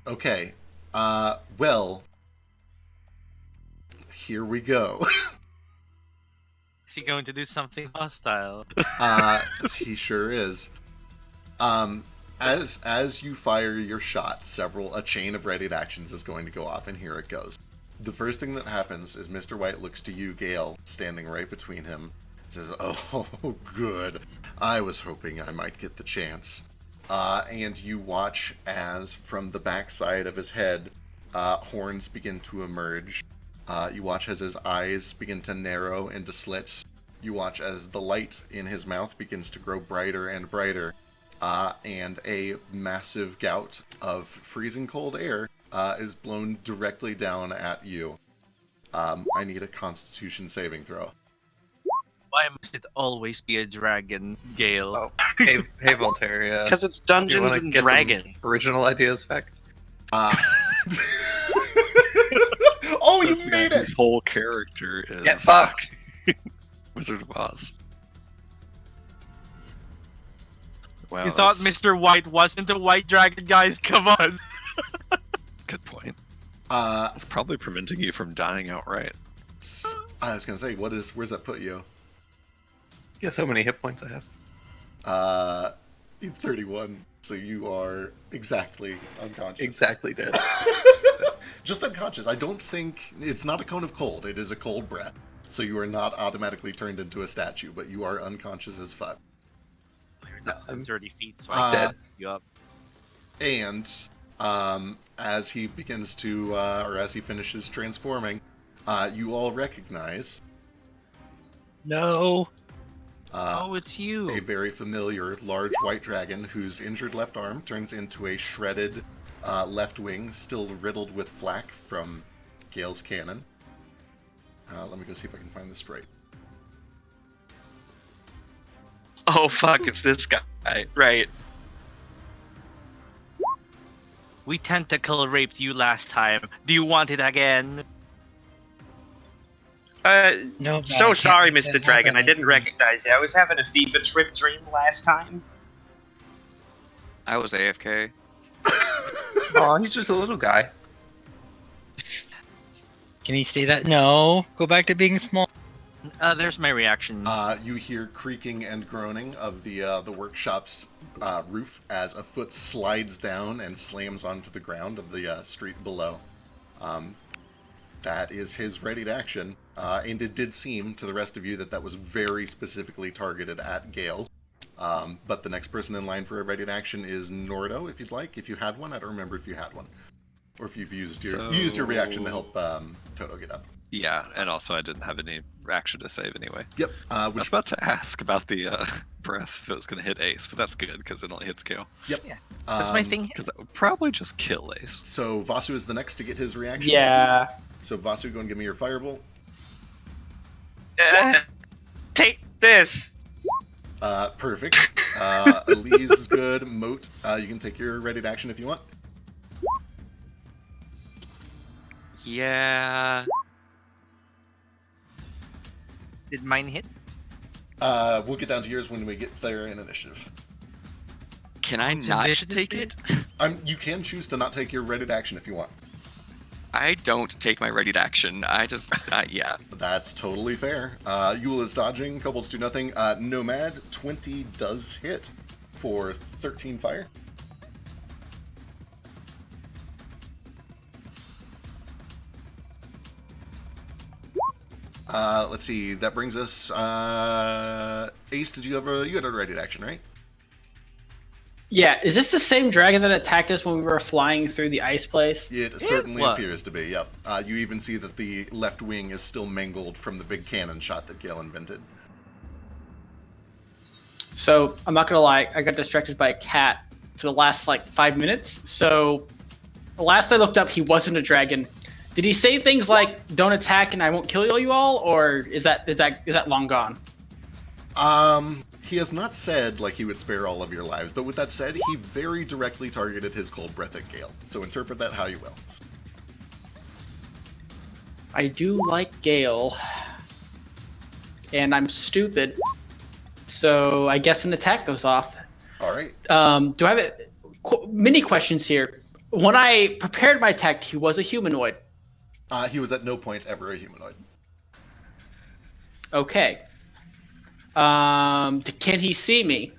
Okay. Well, here we go. Is he going to do something hostile? He sure is. As you fire your shot, a chain of readied actions is going to go off, and here it goes. The first thing that happens is Mr. White looks to you, Gale, standing right between him, and says, "Oh, good. I was hoping I might get the chance." And you watch as, from the backside of his head, horns begin to emerge. You watch as his eyes begin to narrow into slits. You watch as the light in his mouth begins to grow brighter and brighter. And a massive gout of freezing cold air is blown directly down at you. I need a Constitution saving throw. Why must it always be a dragon, Gale? Oh, hey, Voltaire. Because it's You Dungeons want to and get Dragons. some original ideas back? Oh, you Says the made guy it! His whole character is Get fucked. Wizard of Oz. Wow, You thought that's Mr. White wasn't a white dragon, guys? Come on! a good point. It's probably preventing you from dying outright. I was gonna say, where's that put you? Guess how many hit points I have? You have 31, so you are exactly unconscious. Exactly dead. Just unconscious. I don't think it's not a cone of cold. It is a cold breath. So you are not automatically turned into a statue, but you are unconscious as fuck. You're not I'm 30 feet, so Uh, I can pick you up. And as he begins to, or as he finishes transforming, you all recognize No! Oh, it's a you! very familiar large white dragon whose injured left arm turns into a shredded left wing, still riddled with flak from Gale's cannon. Let me go see if I can find the sprite. Oh fuck, it's this guy. Right. We tentacle raped you last time. Do you want it again? So No, man, sorry, can't Mr. Dragon. I happen. didn't recognize you. I was having a fever trip dream last time. I was AFK. Oh, he's just a little guy. Can he say that? No. Go back to being small. There's my reaction. You hear creaking and groaning of the workshop's roof as a foot slides down and slams onto the ground of the street below. That is his readied action, and it did seem to the rest of you that was very specifically targeted at Gale. But the next person in line for a readied action is Nordo, if you'd like. If you had one, I don't remember if you had one, or if you've used your reaction to help Toto get up. Yeah, and also I didn't have any action to save anyway. Yep. I was about to ask about the breath if it was going to hit Ace, but that's good because it only hits Gale. Yep. Yeah. That's my thing. Because that would probably just kill Ace. So Vasu is the next to get his reaction. Yeah. So Vasu, go and give me your firebolt. Take this. Perfect. Elise is good. Moat, you can take your readied action if you want. Yeah. Did mine hit? We'll get down to yours when we get there in initiative. Can I What's not initiative take again? it? You can choose to not take your readied action if you want. I don't take my readied action. I just, yeah. That's totally fair. Yule is dodging. Kobolds do nothing. Nomad, 20 does hit for 13 fire. Let's see. That brings us. Ace, did you had a readied action, right? Yeah, is this the same dragon that attacked us when we were flying through the ice place? It certainly was. appears to be, yep. You even see that the left wing is still mangled from the big cannon shot that Gale invented. So, I'm not gonna lie, I got distracted by a cat for the last, 5 minutes. So, the last I looked up, he wasn't a dragon. Did he say things like, don't attack and I won't kill you all? Or is that long gone? He has not said, he would spare all of your lives, but with that said, he very directly targeted his cold breath at Gale. So interpret that how you will. I do like Gale. And I'm stupid. So, I guess an attack goes off. Alright. Do I have it? many questions here. When I prepared my attack, he was a humanoid. He was at no point ever a humanoid. Okay. Can he see me?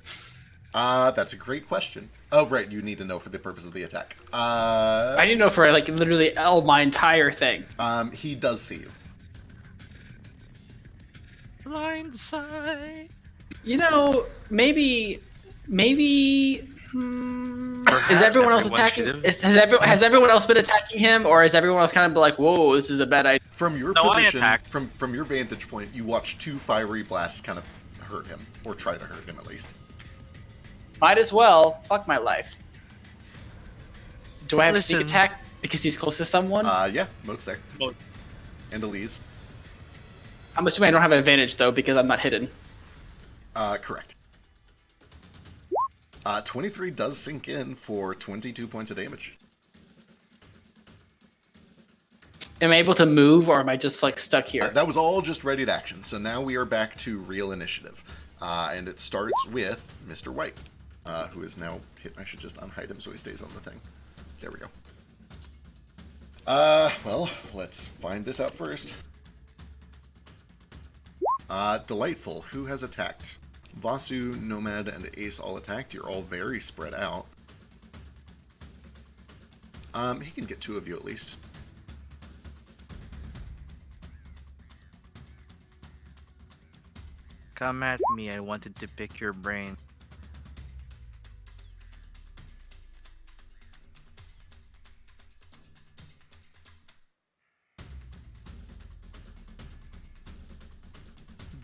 That's a great question. Oh, right, you need to know for the purpose of the attack. I didn't know for like literally my entire thing. He does see you. Blindside. You know, maybe. Is everyone else attacking? Has everyone else been attacking him, or is everyone else kind of like, "Whoa, this is a bad idea"? From your position, from your vantage point, you watch 2 fiery blasts kind of hurt him, or try to hurt him at least. Might as well. Fuck my life. Do I have Listen. sneak attack because he's close to someone? Yeah, Moat's there. And Elise. I'm assuming I don't have an advantage though because I'm not hidden. Correct. 23 does sink in for 22 points of damage. Am I able to move, or am I just like stuck here? That was all just ready to action, so now we are back to real initiative. And it starts with Mr. White, who is now hit. I should just unhide him so he stays on the thing. There we go. Well, let's find this out first. Delightful, who has attacked? Vasu, Nomad, and Ace all attacked. You're all very spread out. He can get 2 of you at least. Come at me, I wanted to pick your brain.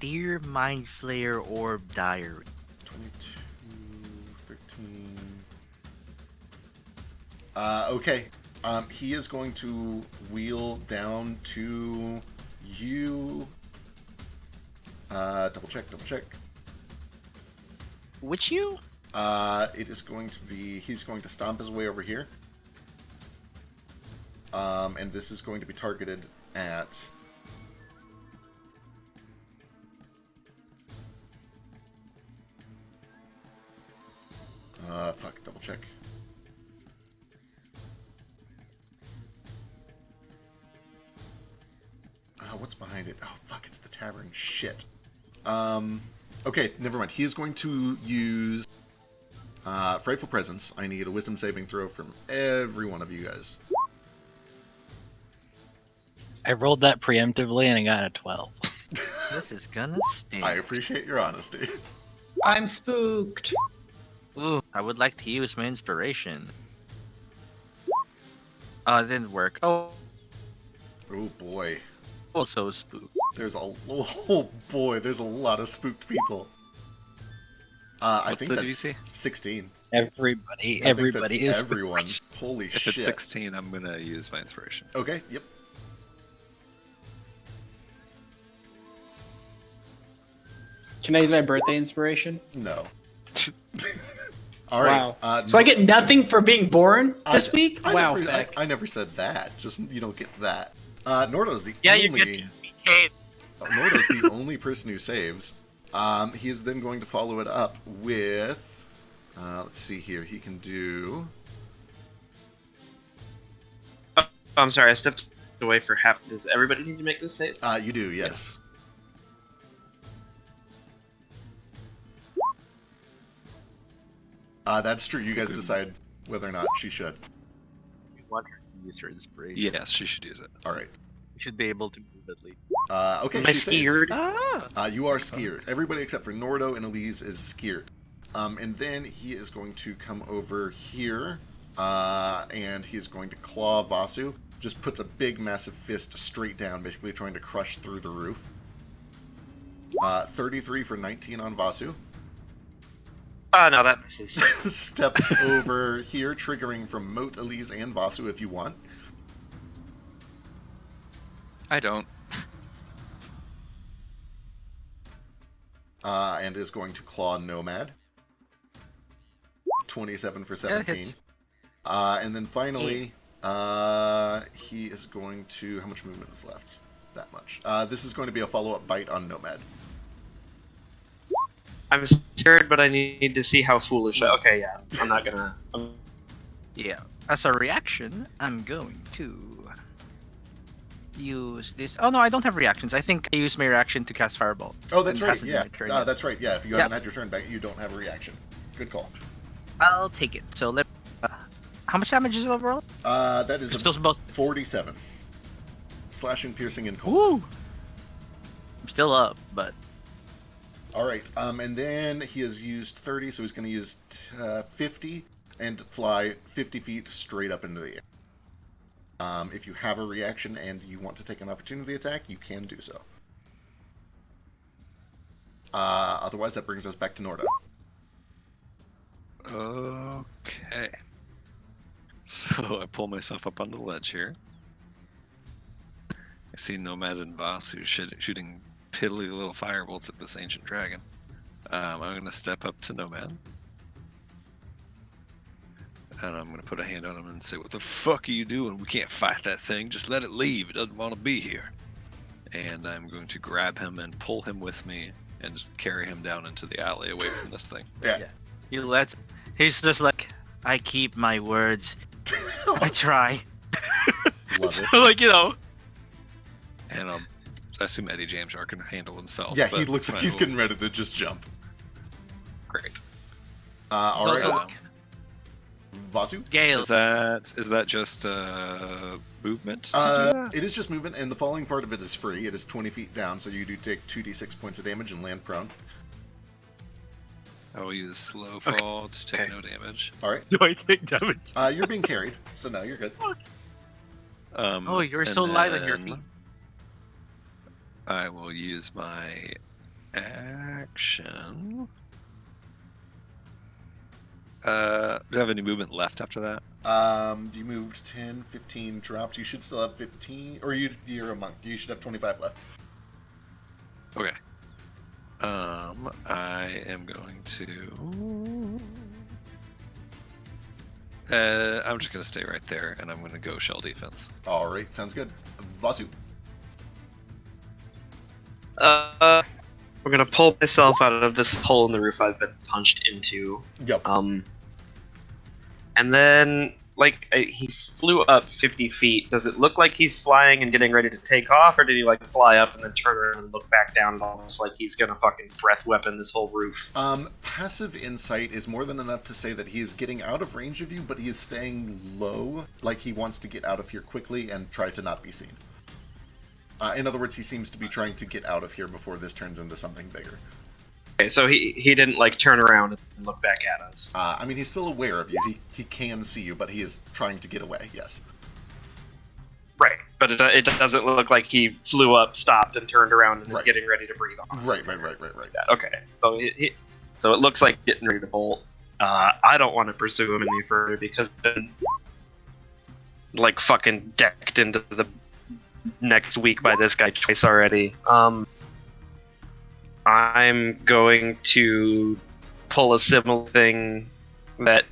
Dear Mind Flayer Orb Diary. 22, 13. Okay. He is going to wheel down to you. Double check. Which you? It is going to be, he's going to stomp his way over here. And this is going to be targeted at... fuck, double check. What's behind it? Oh, fuck, it's the tavern. Shit. Okay, never mind. He is going to use Frightful Presence. I need a wisdom saving throw from every one of you guys. I rolled that preemptively and I got a 12. This is gonna stink. I appreciate your honesty. I'm spooked. Ooh, I would like to use my inspiration. It didn't work. Oh, Oh boy. also spooked. There's a there's a lot of spooked people. I What's think the that's DC? 16. Everybody I think that's is everyone. Holy If shit. it's 16, I'm gonna use my inspiration. Okay, yep. Can I use my birthday inspiration? No. All right. Wow. So I get nothing for being born this week? Wow, never, Beck. I never said that. Just you don't get that. Nordo's the Yeah, only. you get to behave. Nordo's the only person who saves. He is then going to follow it up with. Let's see here. He can do. Oh, I'm sorry, I stepped away for half. Does everybody need to make this save? You do, yes. That's true. You guys decide whether or not she should. We want her to use her inspiration. Yes, she should use it. All right. We should be able to move at least. Okay. Am I she saves. scared? You are scared. Everybody except for Nordo and Elise is scared. And then he is going to come over here, and he is going to claw Vasu. Just puts a big, massive fist straight down, basically trying to crush through the roof. 33 for 19 on Vasu. Oh, no, that misses. Steps over here, triggering from Moat, Elise, and Vasu if you want. I don't. And is going to claw Nomad. 27 for 17. And then finally, he is going to... How much movement is left? That much. This is going to be a follow-up bite on Nomad. I'm scared, but I need to see how foolish. Okay, yeah, I'm not gonna. Yeah. As a reaction, I'm going to use this. Oh no, I don't have reactions. I think I use my reaction to cast Fireball. Oh, that's It right. hasn't been Yeah, my turn yet. that's right. Yeah, if you haven't had your turn back, you don't have a reaction. Good call. I'll take it. So let. How much damage is it overall? That is It's still about 47. Slashing, piercing, and cold. Woo! I'm still up, but All right. And then he has used 30, so he's going to use 50 and fly 50 feet straight up into the air. If you have a reaction and you want to take an opportunity attack, you can do so. Otherwise, that brings us back to Norda. Okay. So I pull myself up onto the ledge here. I see Nomad and Voss who's shooting piddly little firebolts at this ancient dragon. I'm going to step up to Nomad. And I'm going to put a hand on him and say, "What the fuck are you doing? We can't fight that thing. Just let it leave. It doesn't want to be here." And I'm going to grab him and pull him with me and just carry him down into the alley away from this thing. Yeah. you let. He's just like, I keep my words. I try. Love it. So, like, you know. And I assume Eddie Jamjar can handle himself. Yeah, he but looks like I he's will- getting ready to just jump. Great. All So, right. like, Vasu? Gale. Is that just movement? to do that? It is just movement, and the falling part of it is free. It is 20 feet down, so you do take 2d6 points of damage and land prone. I will use slow fall to take Okay. no damage. All right. Do I take damage? You're being carried, so no, you're good. Oh, you're and so light on your then feet. I will use my action. Do I have any movement left after that? You moved 10, 15, dropped. You should still have 15, or you're a monk. You should have 25 left. Okay. I am going to. I'm just gonna stay right there, and I'm gonna go shell defense. All right, sounds good. Vasu. We're gonna pull myself out of this hole in the roof I've been punched into. Yep. And then, he flew up 50 feet. Does it look like he's flying and getting ready to take off, or did he, fly up and then turn around and look back down, almost like he's gonna fucking breath weapon this whole roof? Passive insight is more than enough to say that he is getting out of range of you, but he is staying low, like he wants to get out of here quickly and try to not be seen. In other words, he seems to be trying to get out of here before this turns into something bigger. Okay, so he didn't, turn around and look back at us. I mean, he's still aware of you. He can see you, but he is trying to get away, yes. Right, but it doesn't look like he flew up, stopped, and turned around and is Right. getting ready to breathe off. Right. Okay, so it looks like getting ready to bolt. I don't want to pursue him any further because I've been fucking decked into the next week by this guy twice already. I'm going to pull a similar thing that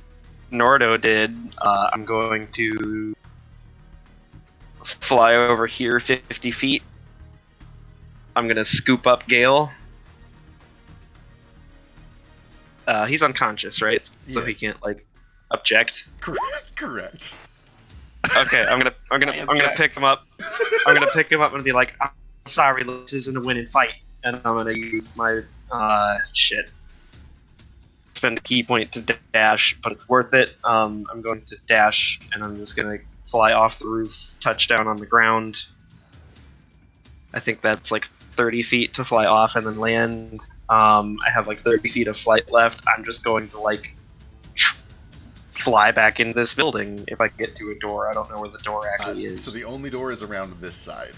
Nordo did. I'm going to fly over here 50 feet. I'm going to scoop up Gale. He's unconscious, right? So he Yes. can't object. Correct. Okay, I'm gonna pick him up. I'm gonna pick him up and be like, "I'm sorry, this isn't a winning fight," and I'm gonna use my spend a key point to dash, but it's worth it. I'm going to dash, and I'm just gonna fly off the roof, touch down on the ground. I think that's 30 feet to fly off and then land. I have 30 feet of flight left. I'm just going to fly back into this building if I get to a door. I don't know where the door actually is. So the only door is around this side.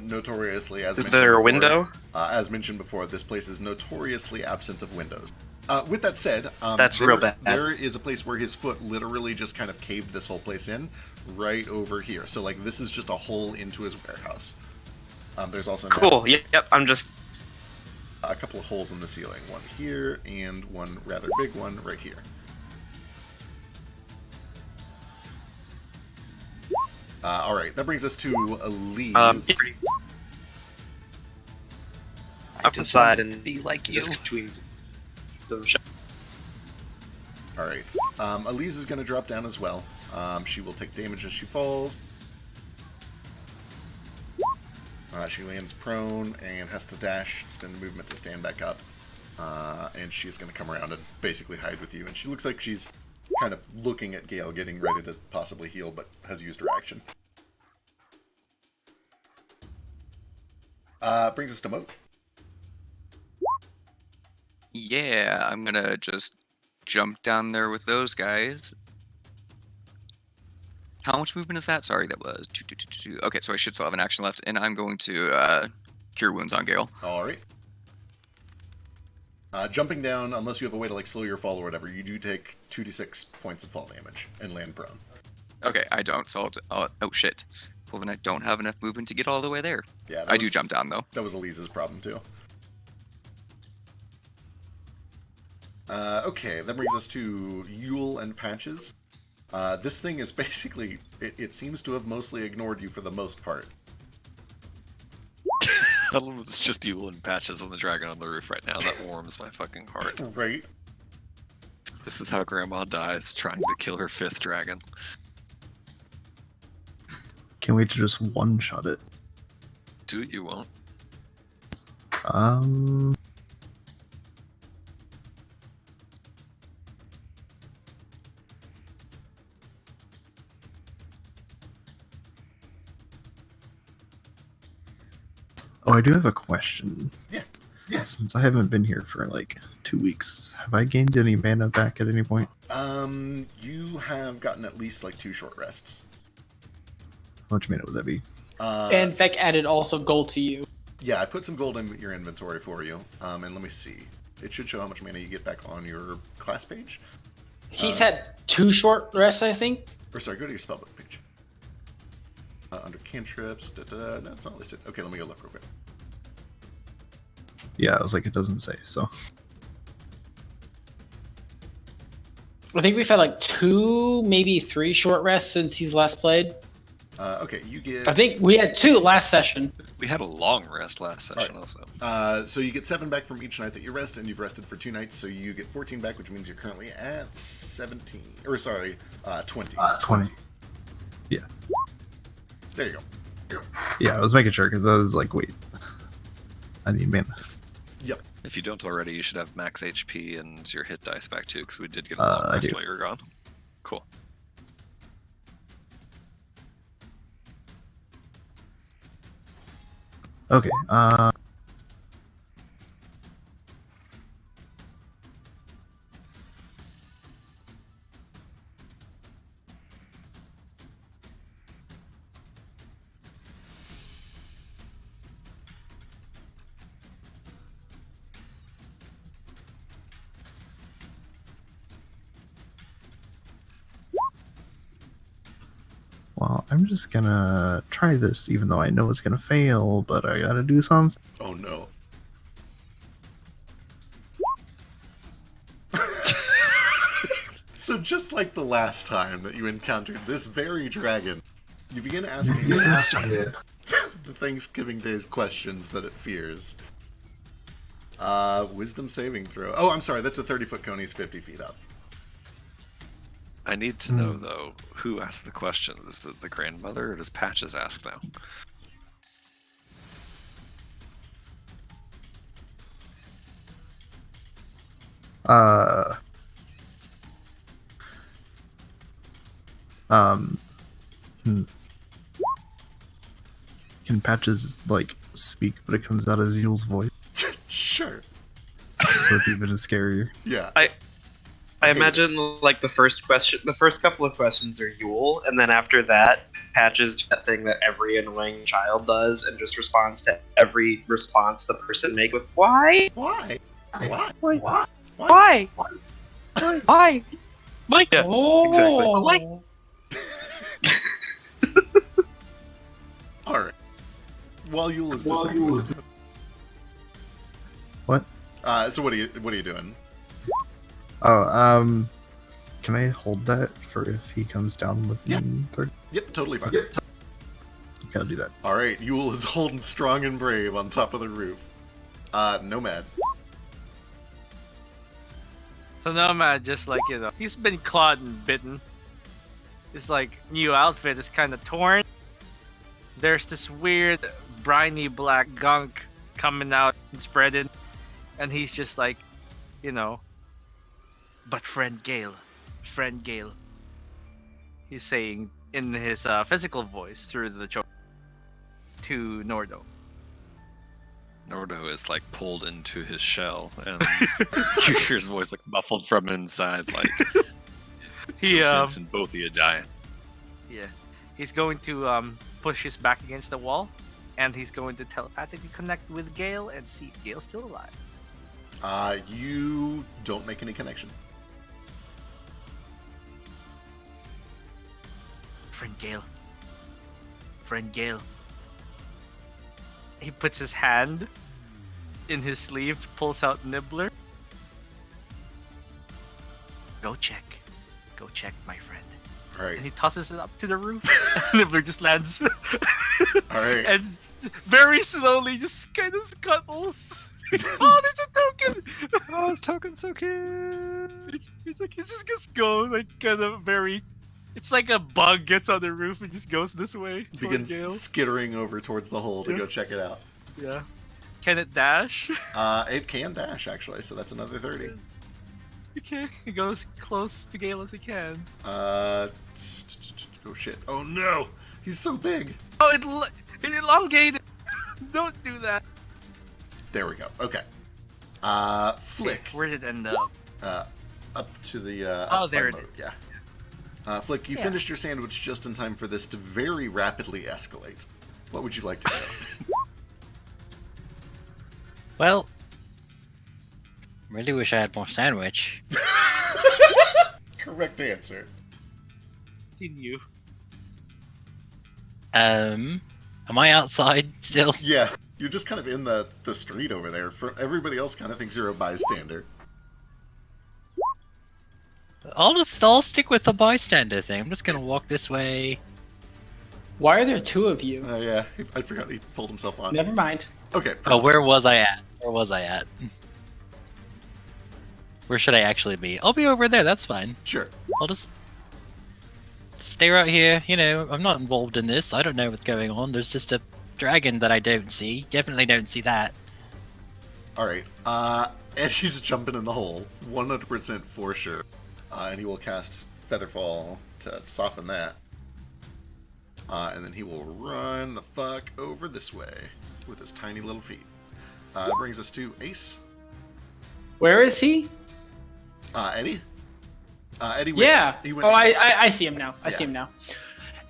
Notoriously, as Is mentioned there a before, window? As mentioned before, this place is notoriously absent of windows. With that said, That's real bad. There is a place where his foot literally just kind of caved this whole place in, right over here. So this is just a hole into his warehouse. There's also Cool. Yep. I'm just. a couple of holes in the ceiling, one here and one rather big one right here. All right, that brings us to Elise. Up inside and be like just between some All right. Elise is going to drop down as well. She will take damage as she falls. She lands prone and has to dash, spend movement to stand back up. And she's going to come around and basically hide with you. And she looks like she's kind of looking at Gale, getting ready to possibly heal, but has used her action. Brings us to Moat. Yeah, I'm gonna just jump down there with those guys. How much movement is that? Sorry, that was 2, 2, 2, 2, 2. Okay, so I should still have an action left, and I'm going to Cure Wounds on Gale. All right. Jumping down, unless you have a way to like slow your fall or whatever, you do take 2d6 points of fall damage and land prone. Okay, I don't, so oh shit. Well, then I don't have enough movement to get all the way there. Yeah, I do jump down, though. That was Elise's problem, too. Okay, that brings us to Yule and Patches. This thing is basically... It seems to have mostly ignored you for the most part. I love it's just you and Patches on the dragon on the roof right now. That warms my fucking heart. Right? This is how Grandma dies, trying to kill her 5th dragon. Can't wait to just one-shot it. Do it, you won't. Oh, I do have a question. Yeah. Since I haven't been here for like 2 weeks, have I gained any mana back at any point? You have gotten at least like 2 short rests. How much mana would that be? And Vec added also gold to you. Yeah, I put some gold in your inventory for you. And let me see. It should show how much mana you get back on your class page. He's had 2 short rests, I think. Or sorry, go to your spellbook page. Under cantrips, no, it's not listed. Okay, let me go look real quick. Yeah, I was like, it doesn't say, so. I think we've had like 2, maybe 3 short rests since he's last played. Okay, you get... I think we had 2 last session. We had a long rest last session also. So you get 7 back from each night that you rest, and you've rested for 2 nights, so you get 14 back, which means you're currently at 17. Or sorry, 20. 20. Yeah. There you go. Yeah, I was making sure, because I was like, wait. I need mana. Yep. If you don't already, you should have max HP and your hit dice back too, because we did get a long rest while you were gone. Cool. Okay, well, I'm just gonna try this, even though I know it's gonna fail, but I gotta do something. Oh no. So just like the last time that you encountered this very dragon, you begin asking it the Thanksgiving Day's questions that it fears. Wisdom saving throw. Oh, I'm sorry, that's a 30-foot cone. He's 50 feet up. I need to know, though, who asked the question. Is it the grandmother, or does Patches ask now? Can Patches, like, speak, but it comes out as Yule's voice? Sure. So it's even scarier. Yeah. I imagine like the first couple of questions are Yule, and then after that, Patches that thing that every annoying child does, and just responds to every response the person makes with "Why? Why? Why? Why? Why? Why? Why? Mike. Yeah, Oh. exactly. All right. While Yule is deciding what to do. What? So what are you doing? Oh, can I hold that for if he comes down within 30? Yep, totally fine. Okay, I'll do that. All right, Yule is holding strong and brave on top of the roof. Nomad. So Nomad just like, he's been clawed and bitten. His like new outfit is kind of torn. There's this weird briny black gunk coming out and spreading, and he's just like, but friend Gale, he's saying in his physical voice through the choke to Nordo. Nordo is like pulled into his shell, and you hear his voice like muffled from inside, like He no sense in both of you dying. Yeah, he's going to push his back against the wall, and he's going to telepathically connect with Gale and see if Gale's still alive. You don't make any connection. Friend Gale. He puts his hand in his sleeve, pulls out Nibbler. Go check, my friend. All right. And he tosses it up to the roof. Nibbler just lands. All right. And very slowly just kind of scuttles. Oh, there's a token! Oh, this token's so cute. It's like it just goes like kind of very. It's like a bug gets on the roof and just goes this way. Begins skittering over towards the hole to go check it out. Yeah. Can it dash? It can dash actually, so that's another 30. Okay, he goes close to Gale as he can. Oh shit! Oh no! He's so big. Oh, it elongated. Don't do that. There we go. Okay. Flick. Where did it end up? Up to the. There it is. Yeah. Flick, you finished your sandwich just in time for this to very rapidly escalate. What would you like to do? Well, really wish I had more sandwich. Correct answer. Continue. Am I outside still? Yeah, you're just kind of in the street over there. For everybody else, kind of thinks you're a bystander. I'll stick with the bystander thing. I'm just gonna walk this way. Why are there two of you? Yeah, I forgot he pulled himself on. Never mind. Okay. Oh, where was I at? Where should I actually be? I'll be over there, that's fine. Sure. I'll just stay right here. I'm not involved in this. I don't know what's going on. There's just a dragon that I don't see. Definitely don't see that. Alright. And he's jumping in the hole. 100% for sure. And he will cast Featherfall to soften that. And then he will run the fuck over this way with his tiny little feet. Brings us to Ace. Where is he? Eddie? Eddie went, Yeah. He went I see him now. I see him now.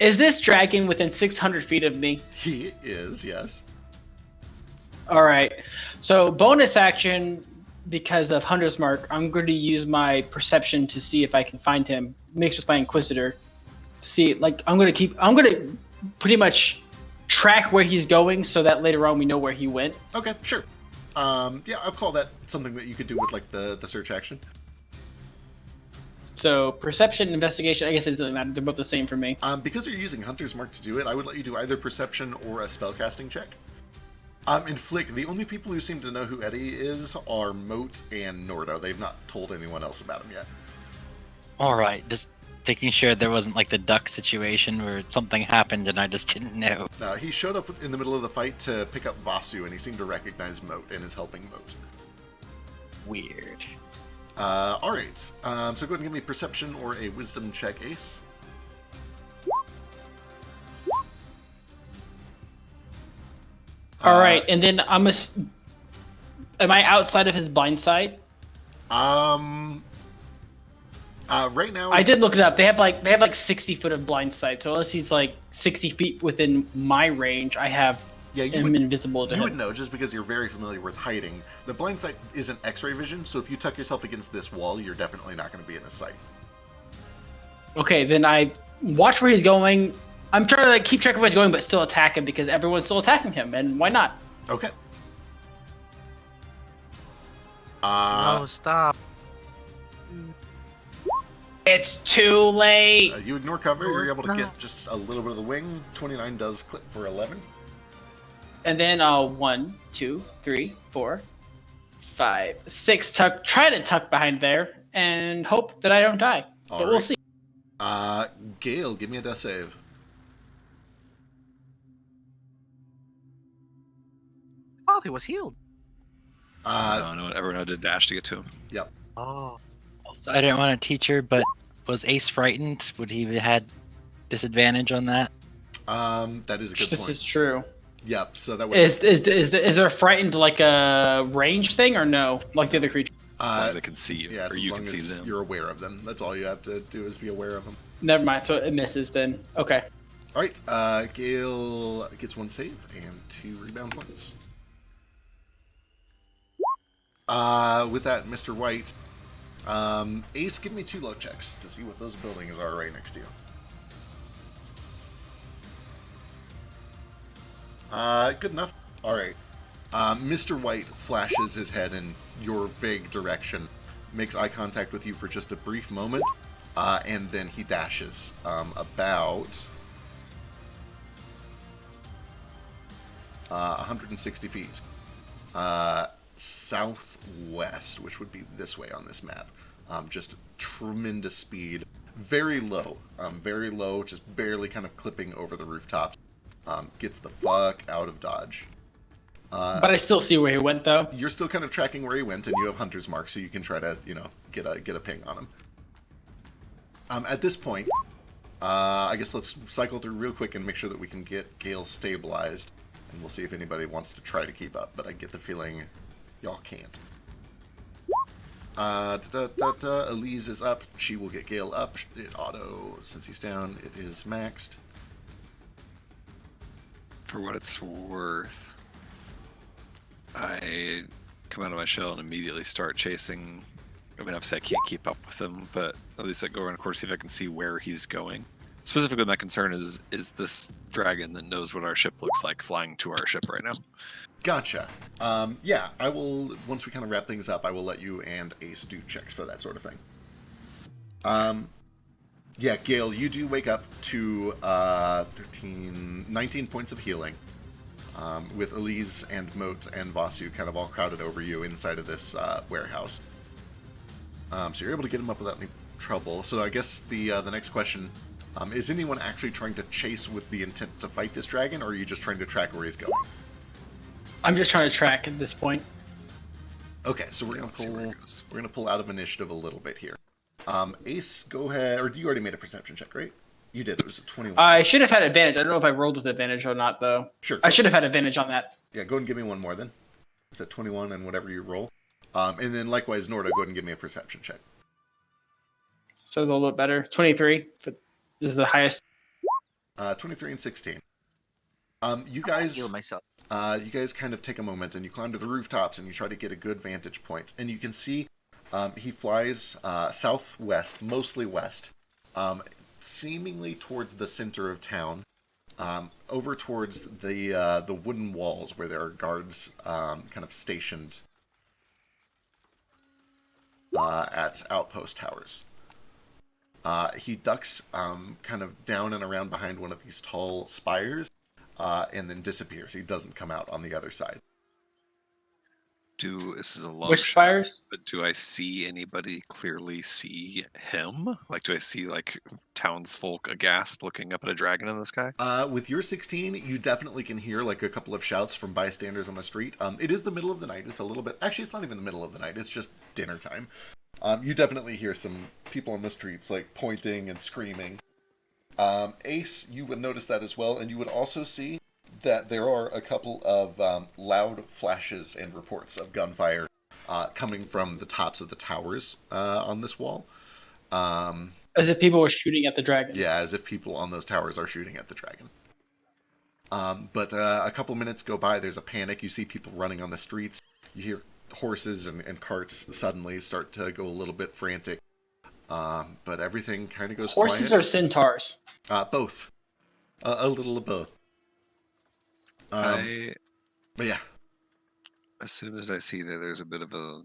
Is this dragon within 600 feet of me? He is, yes. Alright. So, bonus action, because of Hunter's Mark, I'm going to use my perception to see if I can find him, mixed with my Inquisitor. To see, I'm going to pretty much track where he's going so that later on we know where he went. Okay, sure. Yeah, I'll call that something that you could do with, the search action. So, perception, investigation, I guess it doesn't matter. They're both the same for me. Because you're using Hunter's Mark to do it, I would let you do either perception or a spellcasting check. In Flick, the only people who seem to know who Eddie is are Moat and Nordo. They've not told anyone else about him yet. Alright, just making sure there wasn't the duck situation where something happened and I just didn't know. He showed up in the middle of the fight to pick up Vasu, and he seemed to recognize Moat and is helping Moat. Weird. Alright. So go ahead and give me perception or a wisdom check, Ace. Alright, and then am I outside of his blind sight? Right now I did look it up. They have 60 foot of blind sight, so unless he's 60 feet within my range, I have him invisible to him. You would know just because you're very familiar with hiding. The blind sight isn't X-ray vision, so if you tuck yourself against this wall, you're definitely not going to be in his sight. Okay, then I watch where he's going. I'm trying to keep track of where he's going, but still attack him because everyone's still attacking him, and why not? Okay. No, stop. It's too late. You ignore cover. You're able to not. get just a little bit of the wing. 29 does clip for 11. And then 1, 2, 3, 4, 5, 6. Try to tuck behind there, and hope that I don't die. All But we'll right. see. Gale, give me a death save. Oh, he was healed. No, everyone had to dash to get to him. Yep. Oh. I didn't want a teacher, but was Ace frightened? Would he have had disadvantage on that? That is a good This point. is true. Yep. So that would. Is there frightened like a range thing or no? Like the other creature? As long as I can see you, Yeah, or as you long can see as them. you're aware of them. That's all you have to do is be aware of them. Never mind. So it misses then. Okay. All right. Gale gets 1 save and 2 rebound points. With that, Mr. White, Ace, give me 2 luck checks to see what those buildings are right next to you. Good enough. All right. Mr. White flashes his head in your vague direction, makes eye contact with you for just a brief moment, and then he dashes about 160 feet southwest, which would be this way on this map. Just tremendous speed, very low, just barely kind of clipping over the rooftops. Gets the fuck out of Dodge. But I still see where he went, though. You're still kind of tracking where he went, and you have Hunter's Mark, so you can try to, get a ping on him. At this point, I guess let's cycle through real quick and make sure that we can get Gale stabilized, and we'll see if anybody wants to try to keep up, but I get the feeling y'all can't. Elise is up. She will get Gale up. It auto, since he's down, it is maxed. For what it's worth, I come out of my shell and immediately start chasing. I mean, obviously I can't keep up with him, but at least I go around the course, see if I can see where he's going. Specifically, my concern is this dragon that knows what our ship looks like flying to our ship right now. Gotcha. Yeah, I will, once we kind of wrap things up, I will let you and Ace do checks for that sort of thing. Yeah, Gale, you do wake up to 19 points of healing, with Elise and Moat and Vasu kind of all crowded over you inside of this warehouse. So you're able to get him up without any trouble. So I guess the next question, is anyone actually trying to chase with the intent to fight this dragon, or are you just trying to track where he's going? I'm just trying to track at this point. Okay, so we're gonna pull out of initiative a little bit here. Ace, go ahead, or you already made a perception check, right? You did. It was a 21. I should have had advantage. I don't know if I rolled with advantage or not, though. Sure. I should have had advantage on that. Yeah, go ahead and give me one more then. Is that 21 and whatever you roll? And then likewise, Norda, go ahead and give me a perception check. So it's a little bit better. 23. This is the highest. 23 and 16. You guys, Heal myself. you guys kind of take a moment and you climb to the rooftops and you try to get a good vantage point. And you can see he flies southwest, mostly west, seemingly towards the center of town, over towards the wooden walls where there are guards kind of stationed at outpost towers. He ducks kind of down and around behind one of these tall spires, and then disappears. He doesn't come out on the other side. This is a long Which shot, spires? but do I see anybody clearly see him? Like, do I see, like, townsfolk aghast looking up at a dragon in the sky? With your 16, you definitely can hear like a couple of shouts from bystanders on the street. It is the middle of the night. It's a little bit... Actually, it's not even the middle of the night. It's just dinner time. You definitely hear some people on the streets like pointing and screaming. Ace, you would notice that as well, and you would also see that there are a couple of loud flashes and reports of gunfire coming from the tops of the towers on this wall. As if people were shooting at the dragon. Yeah, as if people on those towers are shooting at the dragon. But a couple minutes go by, there's a panic. You see people running on the streets. You hear horses and carts suddenly start to go a little bit frantic. But everything kind of goes Horses quiet. or centaurs? Both. A little of both. But yeah. As soon as I see that there's a bit of a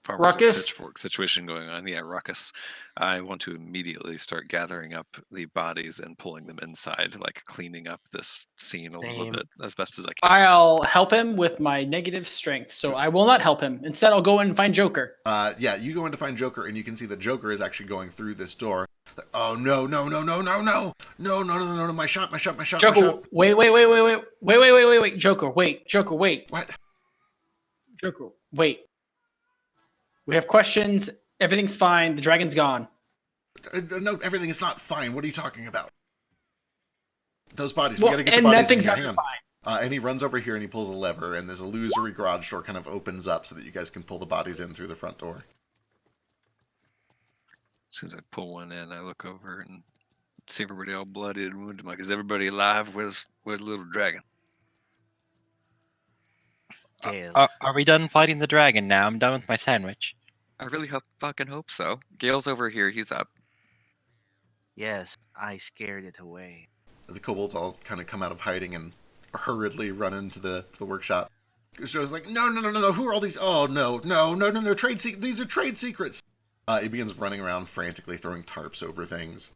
farmers with Ruckus? pitchfork situation going on. Yeah, ruckus. I want to immediately start gathering up the bodies and pulling them inside, like cleaning up this scene a little Same. bit as best as I can. I'll help him with my negative strength, so I will not help him. Instead, I'll go in and find Joker. Yeah, you go in to find Joker, and you can see that Joker is actually going through this door. Like, oh no, no, no, no, no, no, no, no, no, no, no, my shot, my shot, my shot, Joker, my shot. wait, Joker, wait. What? Joker, wait. We have questions. Everything's fine. The dragon's gone. No, everything is not fine. What are you talking about? Those bodies, Well, we gotta get the and bodies in nothing's here. ever Hang on. fine. And he runs over here and he pulls a lever, and there's a illusory garage door kind of opens up so that you guys can pull the bodies in through the front door. As soon as I pull one in, I look over and see everybody all bloody and wounded. I'm like, is everybody alive? Where's the little dragon? Gale. Are we done fighting the dragon now? I'm done with my sandwich. I really fucking hope so. Gale's over here. He's up. Yes, I scared it away. The kobolds all kind of come out of hiding and hurriedly run into the workshop. Joe's like, no, who are all these? Oh, no, these are trade secrets. He begins running around frantically, throwing tarps over things.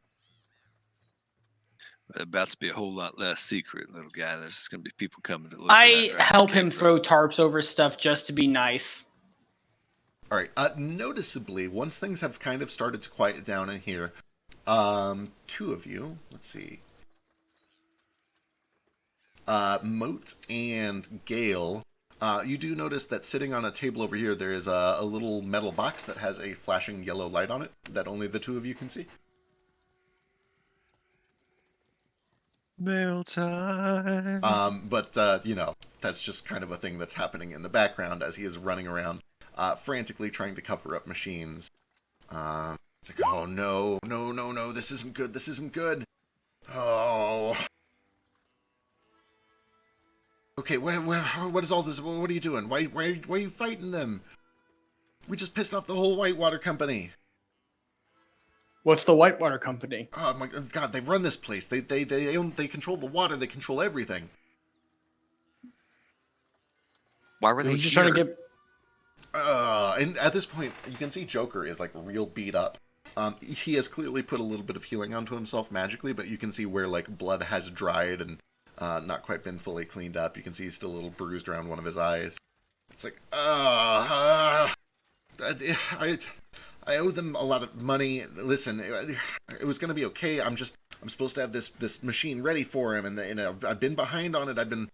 About to be a whole lot less secret, little guy. There's going to be people coming to look for that I dragon help him came from. throw tarps over stuff just to be nice. All right. Noticeably, once things have kind of started to quiet down in here, two of you, let's see, Moat and Gale, you do notice that sitting on a table over here, there is a little metal box that has a flashing yellow light on it that only the two of you can see. Mail time. But that's just kind of a thing that's happening in the background as he is running around, frantically trying to cover up machines. It's like, oh no, this isn't good. Oh. Okay, what is all this? What are you doing? Why are you fighting them? We just pissed off the whole Whitewater Company. What's the Whitewater Company? Oh my God, they run this place. They control the water. They control everything. Why were they We're just here? trying to get. And at this point, you can see Joker is like real beat up. He has clearly put a little bit of healing onto himself magically, but you can see where like blood has dried and not quite been fully cleaned up. You can see he's still a little bruised around one of his eyes. It's like, I owe them a lot of money. Listen, it was going to be okay. I'm supposed to have this machine ready for him, and I've been behind on it. I've been,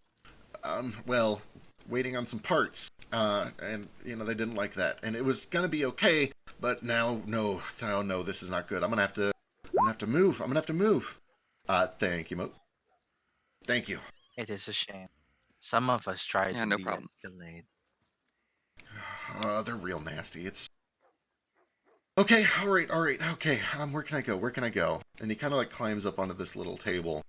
waiting on some parts, and they didn't like that. And it was going to be okay, but now, no, this is not good. I'm gonna have to move. Thank you, Mo. Thank you. It is a shame. Some of us tried to no problem. de-escalate. They're real nasty. It's okay. All right. Okay. Where can I go? And he kind of like climbs up onto this little table,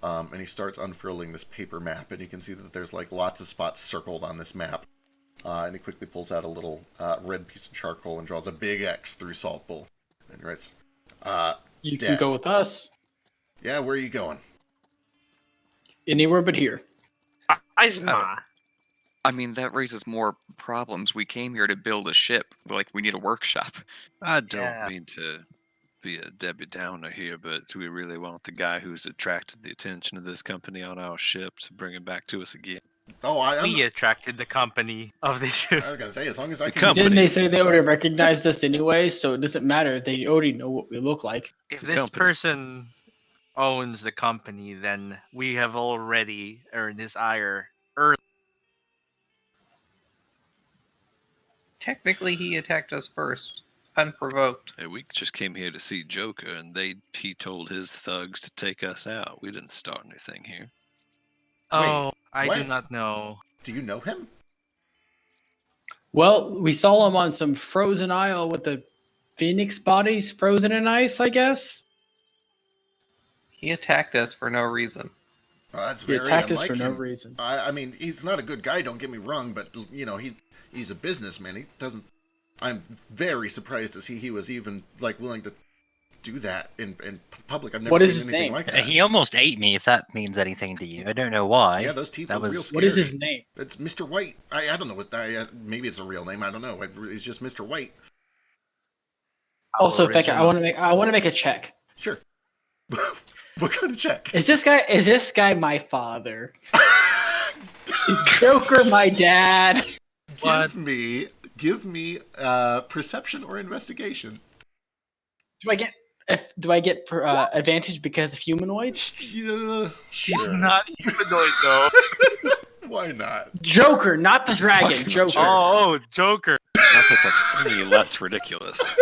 and he starts unfurling this paper map, and you can see that there's like lots of spots circled on this map. And he quickly pulls out a little red piece of charcoal and draws a big X through Salt Bowl, and he writes, You Debt. can go with us Yeah, where are you going? anywhere but here. I mean, that raises more problems. We came here to build a ship. Like, we need a workshop. I don't Yeah. mean to be a Debbie Downer here, but do we really want the guy who's attracted the attention of this company on our ship to bring it back to us again? Oh, We attracted the company of the ship. I was gonna say, as long as I The can. company. Didn't they say they already recognized us anyway? So it doesn't matter. They already know what we look like. If The this company. person owns the company, then we have already earned his ire early. Technically, he attacked us first, unprovoked. Hey, we just came here to see Joker, and he told his thugs to take us out. We didn't start anything here. Oh, I do what? not know. Do you know him? Well, we saw him on some frozen isle with the phoenix bodies frozen in ice, I guess. He attacked us for no reason. Well, that's He very attacked us unlike for no him. reason. I mean, he's not a good guy. Don't get me wrong, but he's a businessman. He doesn't. I'm very surprised to see he was even like willing to do that in public. I've never What is seen his anything name? like that. He almost ate me, if that means anything to you. I don't know why. Yeah, those teeth That are was- real What scary. What is his name? It's Mr. White. I don't know what that. Maybe it's a real name. I don't know. It's just Mr. White. Also, Becca, I Original. want to make a check. Sure. What kind of check? Is this guy my father? Is Joker my dad? What? Give me perception or investigation. Do I get advantage because of humanoids? Yeah, He's sure. not humanoid though. Why not? Joker, not the dragon. Fucking Joker. Oh, Joker. Not that that's any less ridiculous.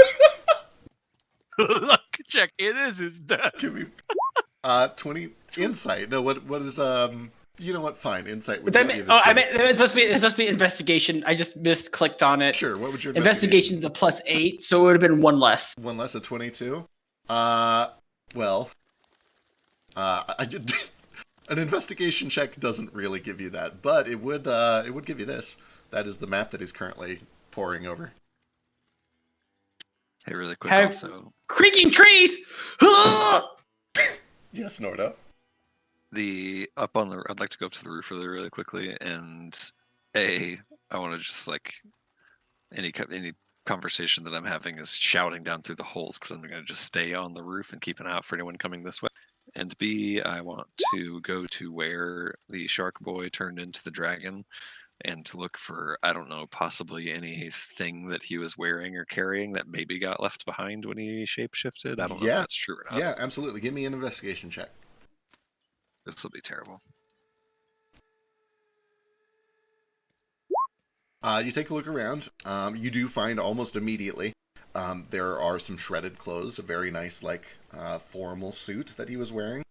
Luck check. It is his dad. Give me 20 insight. No, what is you know what? Fine, insight. Would But give you that, this too. it's supposed to be investigation. I just misclicked on it. Sure. What would your Investigation's a +8, so it would have been one less. One less, a 22. Well, I did. An investigation check doesn't really give you that, but it would give you this. That is the map that he's currently poring over. Hey, really quick, Have- also, Creaking trees! Yes, Norda. I'd like to go up to the roof really quickly, and I want to just like any conversation that I'm having is shouting down through the holes because I'm going to just stay on the roof and keep an eye out for anyone coming this way. And B, I want to go to where the shark boy turned into the dragon and to look for, I don't know, possibly anything that he was wearing or carrying that maybe got left behind when he shapeshifted. I don't know if that's true or not. Yeah, absolutely. Give me an investigation check. This will be terrible. You take a look around. You do find almost immediately there are some shredded clothes, a very nice, formal suit that he was wearing.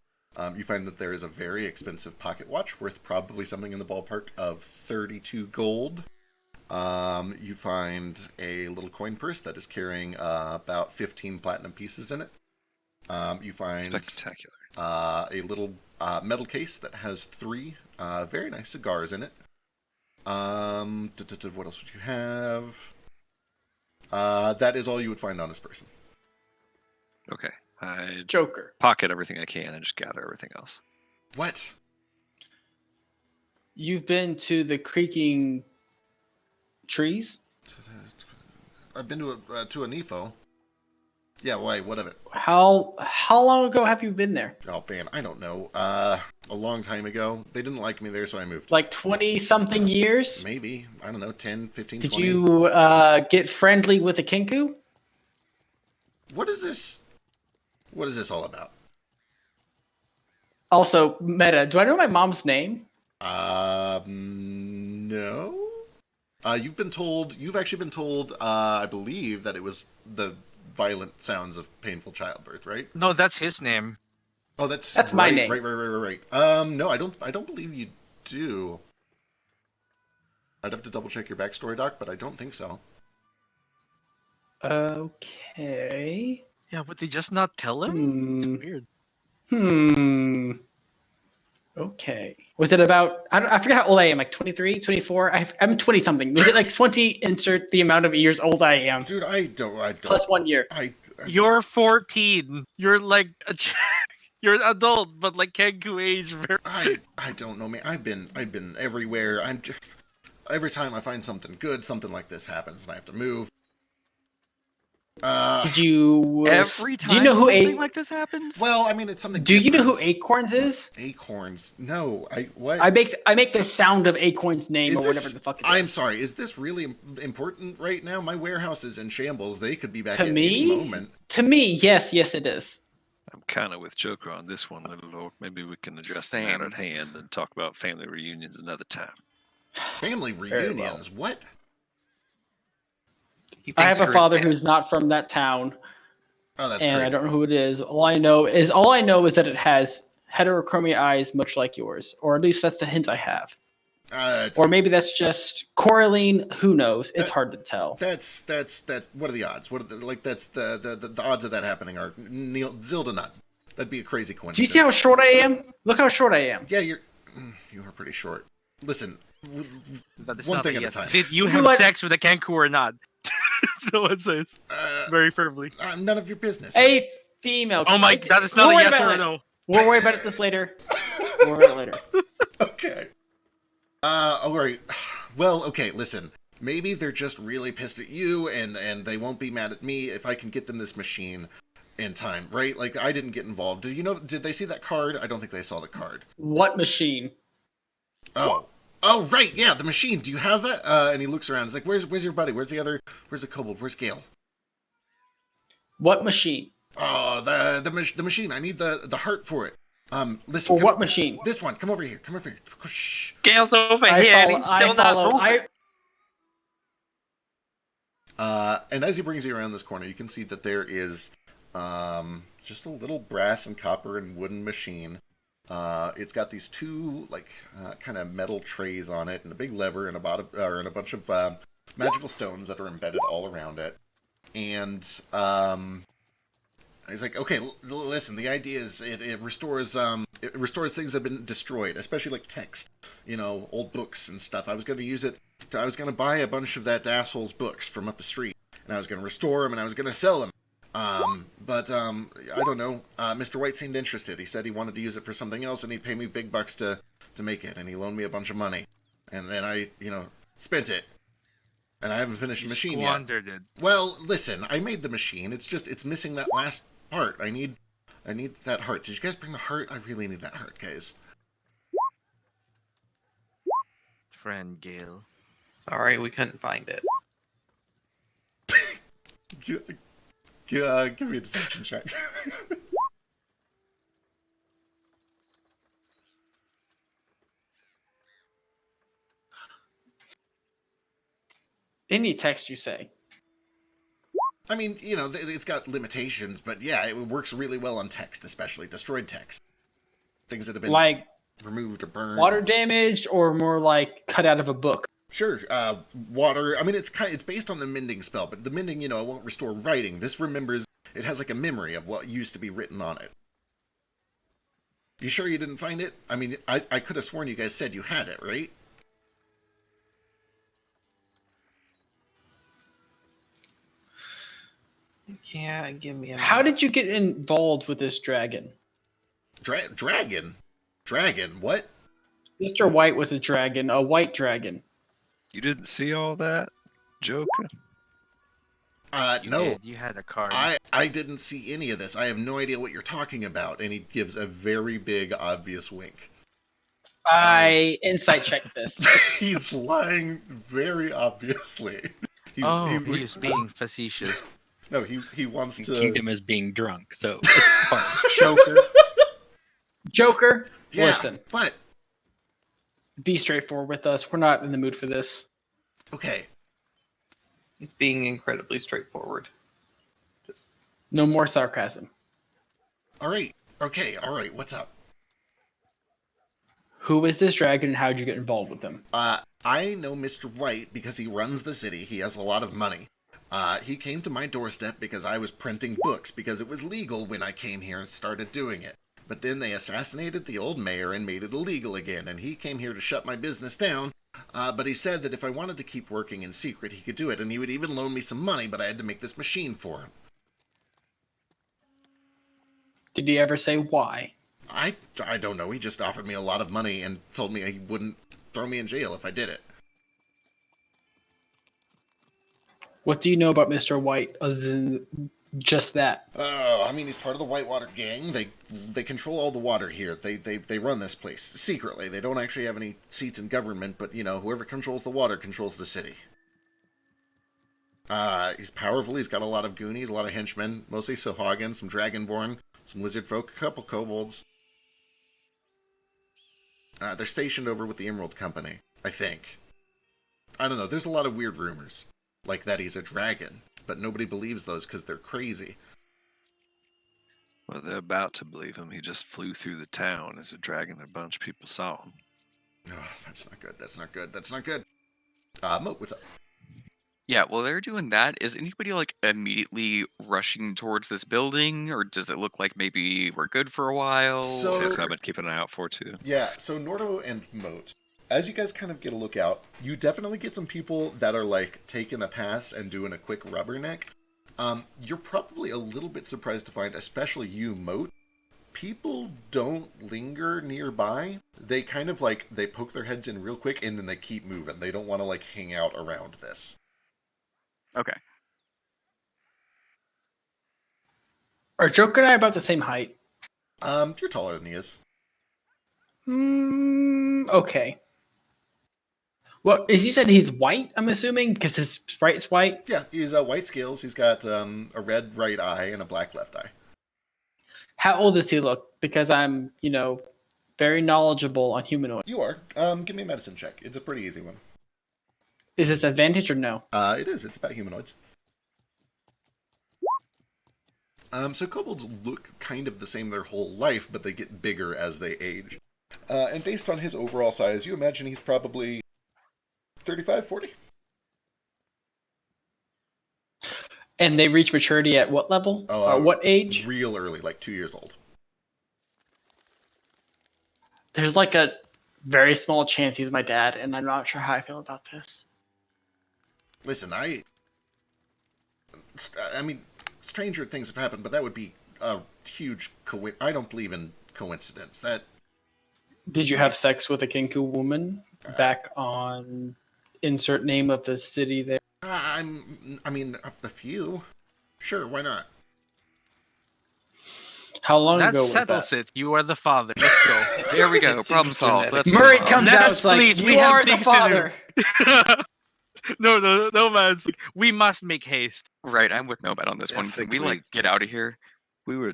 You find that there is a very expensive pocket watch worth probably something in the ballpark of 32 gold. You find a little coin purse that is carrying about 15 platinum pieces in it. You find Spectacular. a little metal case that has 3 very nice cigars in it. What else would you have? That is all you would find on this person. Okay. I Joker. pocket everything I can and just gather everything else. What? You've been to the creaking trees? I've been to a NEFO. Yeah, why? What of it? How long ago have you been there? Oh, man, I don't know. A long time ago. They didn't like me there, so I moved. Like 20-something years? Maybe. I don't know, 10, 15, Did 20. you get friendly with a kinku? What is this? What is this all about? Also, Meta, do I know my mom's name? No. You've actually been told, I believe, that it was the violent sounds of painful childbirth, right? No, that's his name. Oh, that's my right, name. Right. No, I don't believe you do. I'd have to double check your backstory, Doc, but I don't think so. Okay. Yeah, would they just not tell him? It's weird. Okay. Was it about, I forget how old I am, like 23, 24? I'm 20-something. Was it like 20, insert the amount of years old I am? Dude, I don't. Plus 1 year. You're 14. You're like you're an adult, but like Kenku age. I don't know, man. I've been everywhere. Every time I find something good, something like this happens, and I have to move. Did you? Every time do you know who something like this happens? Well, I mean, it's something. Do you know who different. Acorns is? Acorns? No, what? I make the sound of Acorn's name or whatever the fuck it is. I'm sorry. Is this really important right now? My warehouse is in shambles. They could be back To at me? any moment. To me, yes, it is. I'm kind of with Joker on this one, little Lord. Maybe we can address the Same. matter at hand and talk about family reunions another time. Family Very well. reunions? What? I have a father who's not from that town, Oh, that's and crazy. I don't know who it is. All I know is that it has heterochromia eyes, much like yours, or at least that's the hint I have. Or maybe that's just Coraline. Who knows? It's hard to tell. That's what are the odds? That's the odds of that happening are zil to none. That'd be a crazy Do coincidence. you see how short I am? Look how short I am. Yeah, you are pretty short. Listen, But it's one not thing that at a time. Did you You know have what? sex with a Kenku or not? So it says very firmly. None of your business. Hey, female. Oh my, that is not We'll a worry yes about or it a no. We'll worry about this later. We'll worry about it later. Okay. All right. Well, okay, listen. Maybe they're just really pissed at you, and they won't be mad at me if I can get them this machine in time, right? Like, I didn't get involved. Did they see that card? I don't think they saw the card. What machine? Oh, right, yeah, the machine. Do you have it? And he looks around. He's like, "Where's your buddy? Where's the kobold? Where's Gale?" What machine? Oh, the machine. I need the heart for it. Listen. For what machine? This one. Come over here. Shh. Gale's over here, and he's still not moving. And as he brings you around this corner, you can see that there is just a little brass and copper and wooden machine. It's got these two kind of metal trays on it, and a big lever, and a bunch of magical stones that are embedded all around it. And he's like, "Okay, listen. The idea is it restores things that have been destroyed, especially like text, old books and stuff. I was going to use it. I was going to buy a bunch of that asshole's books from up the street, and I was going to restore them, and I was going to sell them. But I don't know. Mr. White seemed interested. He said he wanted to use it for something else, and he'd pay me big bucks to make it, and he loaned me a bunch of money, and then I, spent it, and I haven't finished the machine yet. Squandered it. Well, listen, I made the machine. It's missing that last part. I need that heart. Did you guys bring the heart? I really need that heart, guys. Friend Gale. Sorry, we couldn't find it. Give me a deception check. Any text you say. I mean, it's got limitations, but yeah, it works really well on text, especially destroyed text. Things that have been Like removed or burned. water damaged, or more like cut out of a book. Sure, water. I mean, it's based on the mending spell, but the mending, it won't restore writing. This remembers. It has like a memory of what used to be written on it. You sure you didn't find it? I mean, I could have sworn you guys said you had it, right? Yeah, give me a minute. How did you get involved with this dragon? Dragon? Dragon? What? Mr. White was a dragon, a white dragon. You didn't see all that, Joker? No. Did. You had a card. I didn't see any of this. I have no idea what you're talking about. And he gives a very big, obvious wink. I insight checked this. He's lying very obviously. He's being facetious. No, he wants to. Kingdom is being drunk, so it's fine. Joker, Yeah, listen. what? Be straightforward with us. We're not in the mood for this. Okay. He's being incredibly straightforward. Just No more sarcasm. All right. Okay. All right. What's up? Who is this dragon and how'd you get involved with him? I know Mr. White because he runs the city. He has a lot of money. He came to my doorstep because I was printing books because it was legal when I came here and started doing it. But then they assassinated the old mayor and made it illegal again, and he came here to shut my business down. But he said that if I wanted to keep working in secret, he could do it, and he would even loan me some money, but I had to make this machine for him. Did he ever say why? I don't know. He just offered me a lot of money and told me he wouldn't throw me in jail if I did it. What do you know about Mr. White other than just that? Oh, I mean, he's part of the Whitewater gang. They control all the water here. They run this place secretly. They don't actually have any seats in government, but, whoever controls the water controls the city. He's powerful. He's got a lot of goonies, a lot of henchmen, mostly Sohagan, some Dragonborn, some lizard folk, a couple kobolds. They're stationed over with the Emerald Company, I think. I don't know. There's a lot of weird rumors. Like that he's a dragon, but nobody believes those because they're crazy. Well, they're about to believe him. He just flew through the town as a dragon. A bunch of people saw him. Oh, that's not good. That's not good. That's not good. Moat, what's up? Yeah, while they're doing that, is anybody immediately rushing towards this building, or does it look like maybe we're good for a while? So- That's what I've been keeping an eye out for too. Yeah, so Nordo and Moat, as you guys kind of get a look out, you definitely get some people that are taking a pass and doing a quick rubberneck. You're probably a little bit surprised to find, especially you, Moat, people don't linger nearby. They kind of like, they poke their heads in real quick and then they keep moving. They don't want to like hang out around this. Okay. Are Joker and I about the same height? You're taller than he is. Okay. Well, as you said, he's white, I'm assuming, because his sprite's white. Yeah, he's white scales. He's got a red right eye and a black left eye. How old does he look? Because I'm, very knowledgeable on humanoid. You are. Give me a medicine check. It's a pretty easy one. Is this advantage or no? It is. It's about humanoids. So kobolds look kind of the same their whole life, but they get bigger as they age. And based on his overall size, you imagine he's probably 35, 40? And they reach maturity at what level? Or what age? Real early, like 2 years old. There's like a very small chance he's my dad, and I'm not sure how I feel about this. Listen, I mean, stranger things have happened, but that would be a huge I don't believe in coincidence. That. Did you have sex with a Kinku woman back on insert name of the city there? I mean, a few. Sure, why not? How long That ago was settles that? it. You are the father. Let's go. There we go. Problem solved. Let's Murray move on. comes Let out, us it's like, please, we you have are the things to do." father. No, man. It's like, we must make haste. Right, I'm with Nomad on this one. Can we like get out of here? We were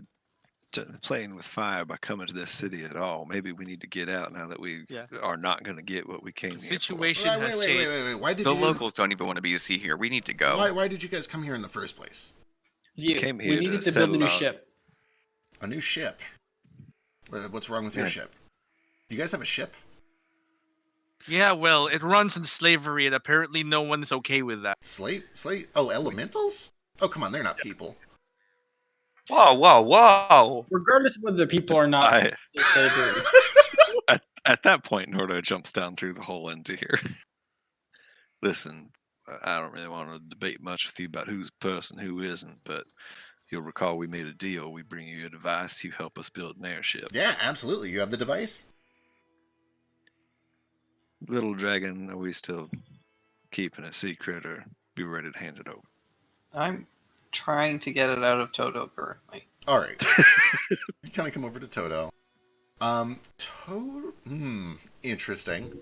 playing with fire by coming to this city at all. Maybe we need to get out now that we are not going to get what we came here for. Situation Wait, has wait, changed. wait. Why did The you? locals don't even want to be a see here. We need to go. Why did you guys come here in the first place? Came here We to needed to build a settle new on- ship. A new ship. What's wrong with your ship? You guys have a ship? Yeah, well, it runs in slavery, and apparently no one is okay with that. Slave? Oh, elementals? Oh, come on, they're not people. Whoa! Regardless of whether people are not in slavery. At that point, Nordo jumps down through the hole into here. Listen, I don't really want to debate much with you about who's a person, who isn't, but you'll recall we made a deal. We bring you a device, you help us build an airship. Yeah, absolutely. You have the device? Little dragon, are we still keeping a secret, or be ready to hand it over? I'm trying to get it out of Toto currently. All right. You kind of come over to Toto. Interesting.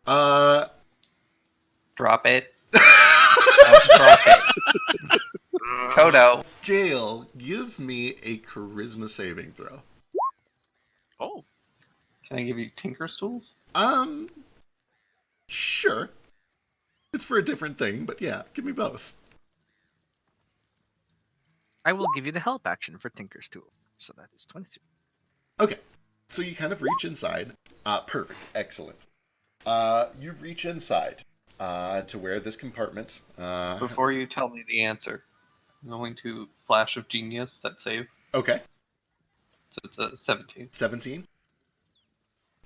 Drop it. Drop it. Toto. Gale, give me a charisma saving throw. Oh. Can I give you Tinker's tools? Sure. It's for a different thing, but yeah, give me both. I will give you the help action for Tinker's Tool. So that is 23. Okay. So you kind of reach inside. Perfect. Excellent. You reach inside to where this compartment... Before you tell me the answer, I'm going to Flash of Genius, that save. Okay. So it's a 17. 17?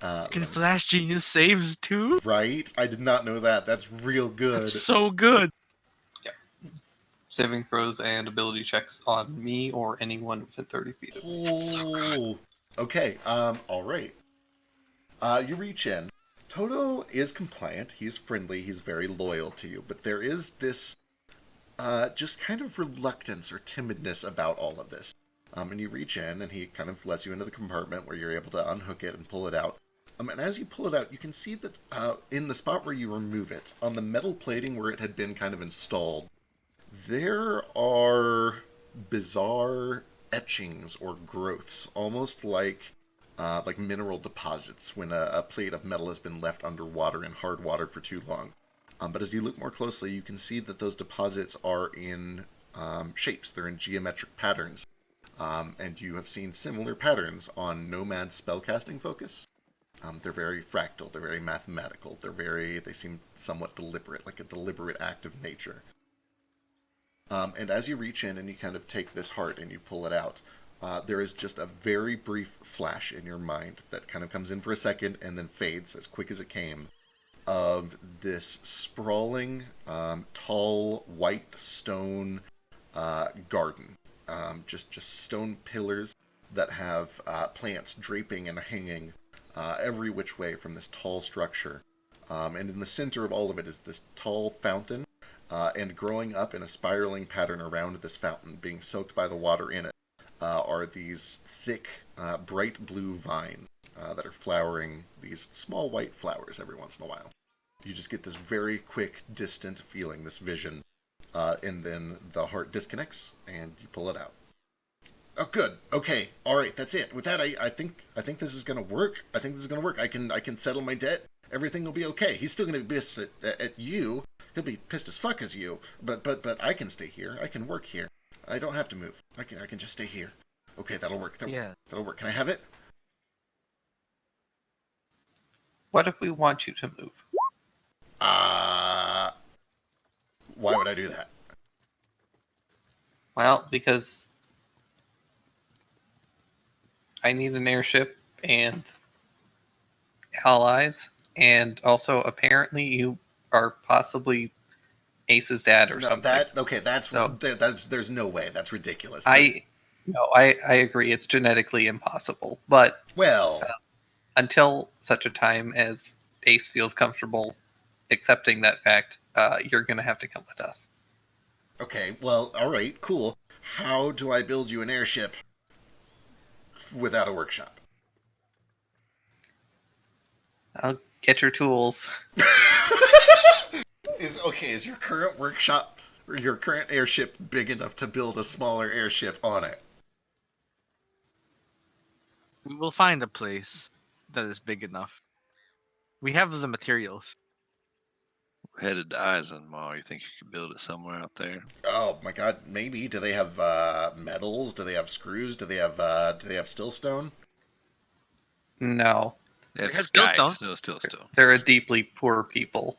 Can Flash Genius saves too? Right? I did not know that. That's real good. That's so good. Yeah. Saving throws and ability checks on me or anyone within 30 feet of me. Oh, okay. All right. You reach in. Toto is compliant. He's friendly. He's very loyal to you. But there is this, just kind of reluctance or timidness about all of this. And you reach in, and he kind of lets you into the compartment where you're able to unhook it and pull it out. And as you pull it out, you can see that in the spot where you remove it, on the metal plating where it had been kind of installed, there are bizarre etchings or growths, almost like mineral deposits when a plate of metal has been left underwater and hard watered for too long. But as you look more closely, you can see that those deposits are in shapes. They're in geometric patterns. And you have seen similar patterns on Nomad's spellcasting focus. They're very fractal, they're very mathematical, they seem somewhat deliberate, like a deliberate act of nature. And as you reach in and you kind of take this heart and you pull it out, there is just a very brief flash in your mind that kind of comes in for a second and then fades as quick as it came. of this sprawling, tall, white stone garden. Just stone pillars that have plants draping and hanging every which way from this tall structure. And in the center of all of it is this tall fountain, and growing up in a spiraling pattern around this fountain, being soaked by the water in it, are these thick, bright blue vines that are flowering these small white flowers every once in a while. You just get this very quick, distant feeling, this vision, and then the heart disconnects, and you pull it out. Oh, good. Okay. All right. That's it. With that, I think this is gonna work. I think this is gonna work. I can settle my debt. Everything will be okay. He's still gonna be pissed at you. He'll be pissed as fuck as you. But I can stay here. I can work here. I don't have to move. I can just stay here. Okay, that'll work. That'll work. Can I have it? What if we want you to move? Why would I do that? Well, because I need an airship and allies, and also apparently you are possibly Ace's dad or something. That's there's no way. That's ridiculous. I agree. It's genetically impossible, but until such a time as Ace feels comfortable accepting that fact, you're going to have to come with us. Okay, well, all right, cool. How do I build you an airship without a workshop? I'll get your tools. Is your current workshop or your current airship big enough to build a smaller airship on it? We will find a place that is big enough. We have the materials. We're headed to Eisenmar. You think you could build it somewhere out there? Oh my god, maybe. Do they have metals? Do they have screws? Do they have stillstone? No. They have stillstone. No stillstone. They're a deeply poor people.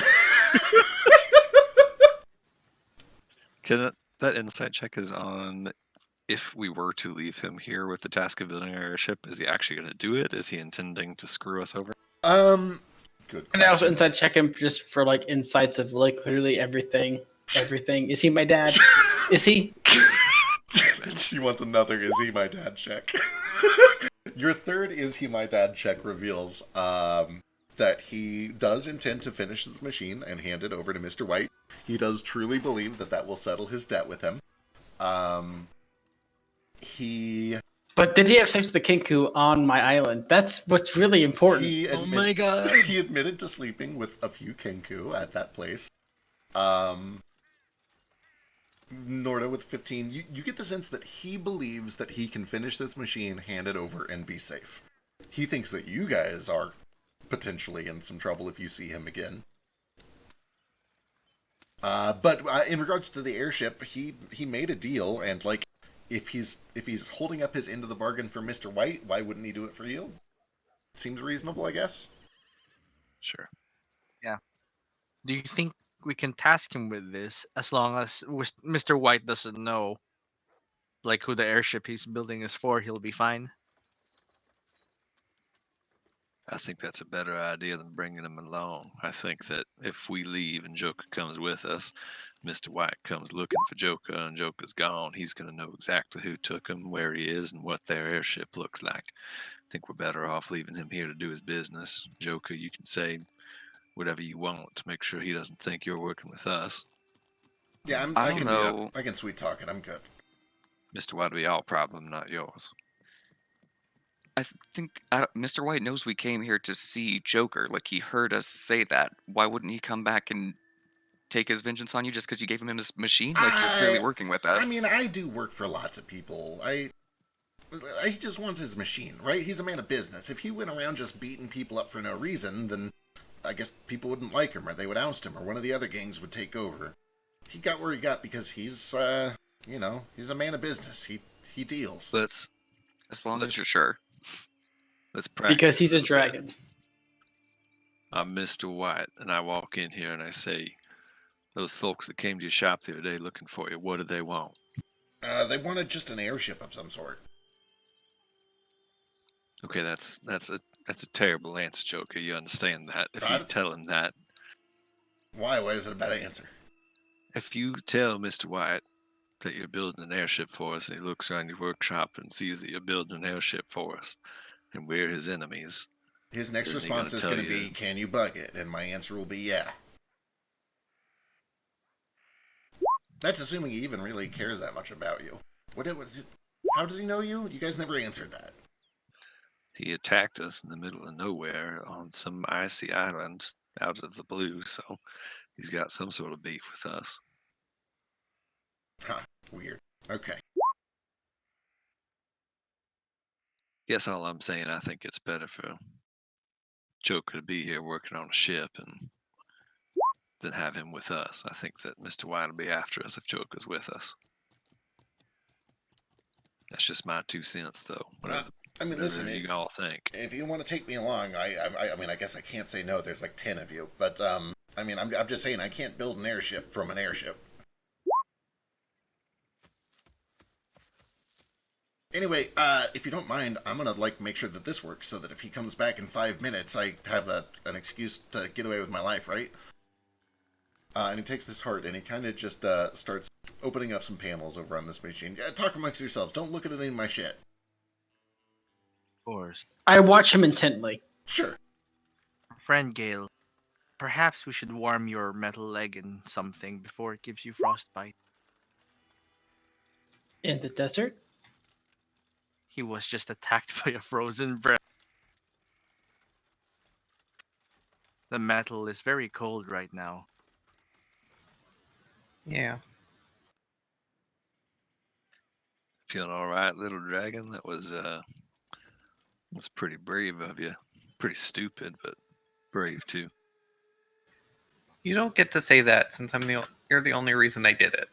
Can that insight check is on if we were to leave him here with the task of building our airship, is he actually going to do it? Is he intending to screw us over? Good question. And I also inside check him just for like insights of like literally everything. Everything. Is he my dad? Is he? She wants another "is he my dad" check. Your third "is he my dad" check reveals that he does intend to finish this machine and hand it over to Mr. White. He does truly believe that will settle his debt with him. But did he have sex with the Kinku on my island? That's what's really important. Oh my god. He admitted to sleeping with a few Kinku at that place. Norda with 15, you get the sense that he believes that he can finish this machine, hand it over, and be safe. He thinks that you guys are potentially in some trouble if you see him again. But in regards to the airship, he made a deal, and like, if he's holding up his end of the bargain for Mr. White, why wouldn't he do it for you? Seems reasonable, I guess. Sure. Yeah. Do you think we can task him with this as long as Mr. White doesn't know like who the airship he's building is for? He'll be fine. I think that's a better idea than bringing him along. I think that if we leave and Joker comes with us, Mr. White comes looking for Joker and Joker's gone, he's going to know exactly who took him, where he is, and what their airship looks like. I think we're better off leaving him here to do his business. Joker, you can say whatever you want to make sure he doesn't think you're working with us. Yeah, I can sweet talk it. I'm good. Mr. White will be our problem, not yours. I think Mr. White knows we came here to see Joker. Like, he heard us say that. Why wouldn't he come back and take his vengeance on you just because you gave him his machine? Like, you're clearly working with us. I mean, I do work for lots of people. He just wants his machine, right? He's a man of business. If he went around just beating people up for no reason, then I guess people wouldn't like him, or they would oust him, or one of the other gangs would take over. He got where he got because he's a man of business. He deals. As long as you're sure. Let's practice. Because he's a dragon. I'm Mr. White, and I walk in here and I say, those folks that came to your shop the other day looking for you, what do they want? They wanted just an airship of some sort. Okay, that's a terrible answer, Joker. You understand that. If you tell him that, Why? Why is it a bad answer? If you tell Mr. White that you're building an airship for us, and he looks around your workshop and sees that you're building an airship for us, and we're his enemies, his next response is going to be, "Can you bug it?" And my answer will be, "Yeah." That's assuming he even really cares that much about you. How does he know you? You guys never answered that. He attacked us in the middle of nowhere on some icy island out of the blue, so he's got some sort of beef with us. Huh. Weird. Okay. Guess all I'm saying, I think it's better for Joker to be here working on a ship and than have him with us. I think that Mr. White will be after us if Joker's with us. That's just my 2 cents, though. Listen, you all think. If you want to take me along, I guess I can't say no. There's like 10 of you, but I'm just saying I can't build an airship from an airship. Anyway, if you don't mind, I'm gonna make sure that this works so that if he comes back in 5 minutes, I have an excuse to get away with my life, right? And he takes this heart and he kind of just starts opening up some panels over on this machine. Talk amongst yourselves. Don't look at any of my shit. Of course. I watch him intently. Sure. Friend Gale, perhaps we should warm your metal leg in something before it gives you frostbite. In the desert? He was just attacked by a frozen breath. The metal is very cold right now. Yeah. Feeling all right, little dragon? That was pretty brave of you. Pretty stupid, but brave too. You don't get to say that since you're the only reason I did it.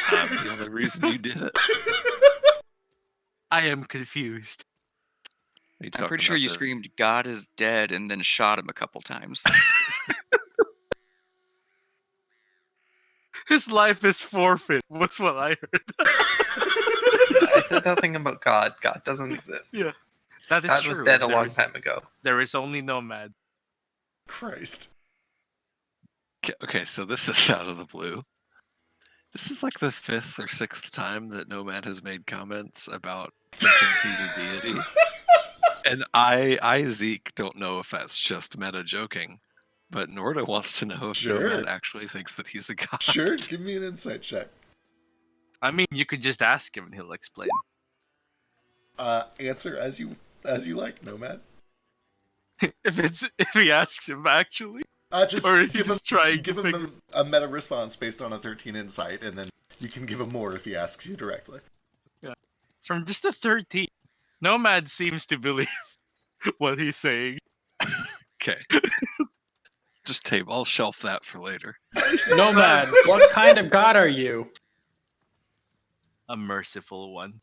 I'm the only reason you did it. I am confused. I'm pretty sure you screamed, "God is dead," and then shot him a couple times. His life is forfeit. What's what I heard? I said nothing about God. God doesn't exist. Yeah, that is God true. was dead a long time ago. There is only Nomad. Christ. Okay, so this is out of the blue. This is like the 5th or 6th time that Nomad has made comments about thinking he's a deity. And I, Zeke, don't know if that's just meta joking, but Norda wants to know if Nomad actually thinks that he's a god. Sure, give me an insight check. I mean, you could just ask him and he'll explain. Answer as you like, Nomad. if he asks him actually. Just or give him a meta response based on a 13 insight, and then you can give him more if he asks you directly. Yeah. From just a 13, Nomad seems to believe what he's saying. Okay. Just table. I'll shelf that for later. Nomad, what kind of god are you? A merciful one.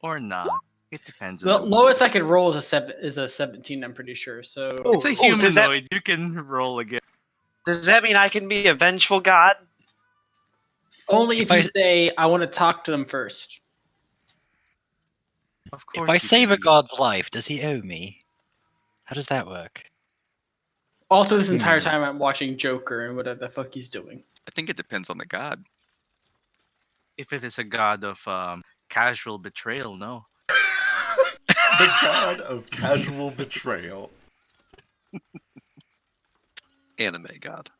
Or not. It depends. The lowest I could roll is a 17, I'm pretty sure. So it's a humanoid. You can roll again. Does that mean I can be a vengeful god? Only if you say, I want to talk to them first. Of course. If I save a god's life, does he owe me? How does that work? Also, this entire time I'm watching Joker and whatever the fuck he's doing. I think it depends on the god. If it is a god of casual betrayal, no. The god of casual betrayal. Anime god.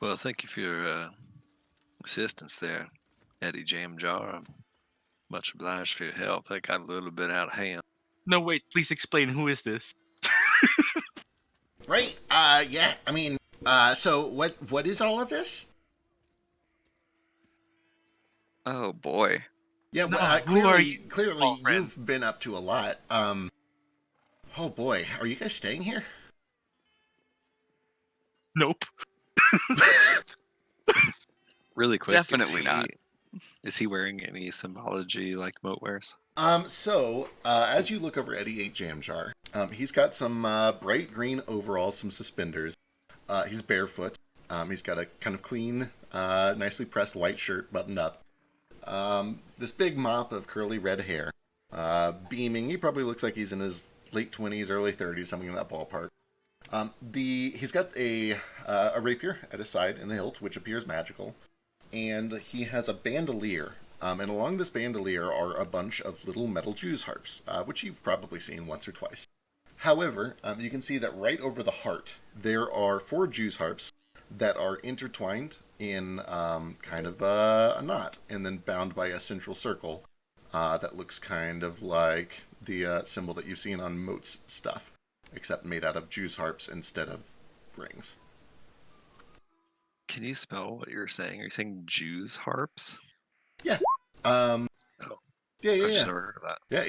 Well, thank you for your assistance there, Eddie Jamjar. I'm much obliged for your help. That got a little bit out of hand. No, wait. Please explain. Who is this? Right. Yeah. I mean, so what is all of this? Oh boy. Yeah. No, Well, who are you? Clearly, you've been up to a lot. Oh boy, are you guys staying here? Nope. Really quick. Definitely not. Is he wearing any symbology like Moat wears? So, as you look over Eddie 8 Jam Jar, he's got some bright green overalls, some suspenders. He's barefoot. He's got a kind of clean, nicely pressed white shirt buttoned up. This big mop of curly red hair. beaming. He probably looks like he's in his late 20s, early 30s, something in that ballpark. He's got a rapier at his side in the hilt, which appears magical, and he has a bandolier. And along this bandolier are a bunch of little metal Jew's harps, which you've probably seen once or twice. However, you can see that right over the heart, there are 4 Jew's harps that are intertwined in kind of a knot, and then bound by a central circle that looks kind of like the symbol that you've seen on Moat's stuff, except made out of Jew's harps instead of rings. Can you spell what you're saying? Are you saying Jew's harps? Yeah. Oh. Yeah. I've just never heard of that. Yeah,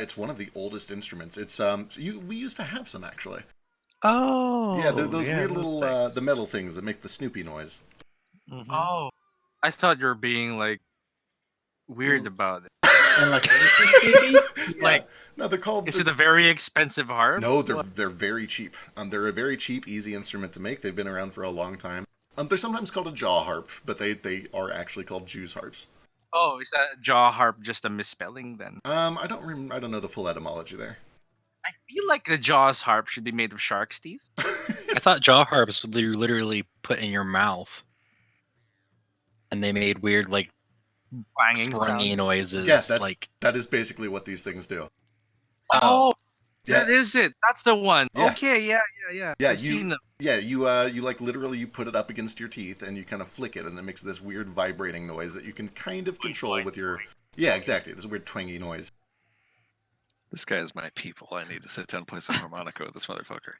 it's one of the oldest instruments. It's we used to have some actually. Oh. Yeah, they're those weird those little things. the metal things that make the Snoopy noise. Mhm. Oh, I thought you were being like weird about it. And like, Stevie? Like, no, they're called. Is it a very expensive harp? No, they're very cheap. They're a very cheap, easy instrument to make. They've been around for a long time. They're sometimes called a jaw harp, but they are actually called Jew's harps. Oh, is that jaw harp just a misspelling then? I don't know the full etymology there. I feel like the Jaws harp should be made of shark's teeth. I thought jaw harps would you literally put in your mouth, and they made weird like Clanging springy sound. noises. Yeah, that is basically what these things do. Oh, Yeah. that is it. That's the one. Yeah. Okay, yeah. Yeah, I've seen them. Yeah, you like literally you put it up against your teeth and you kind of flick it and it makes this weird vibrating noise that you can kind of control with your. Yeah, exactly. This weird twangy noise. This guy is my people. I need to sit down and play some harmonica with this motherfucker.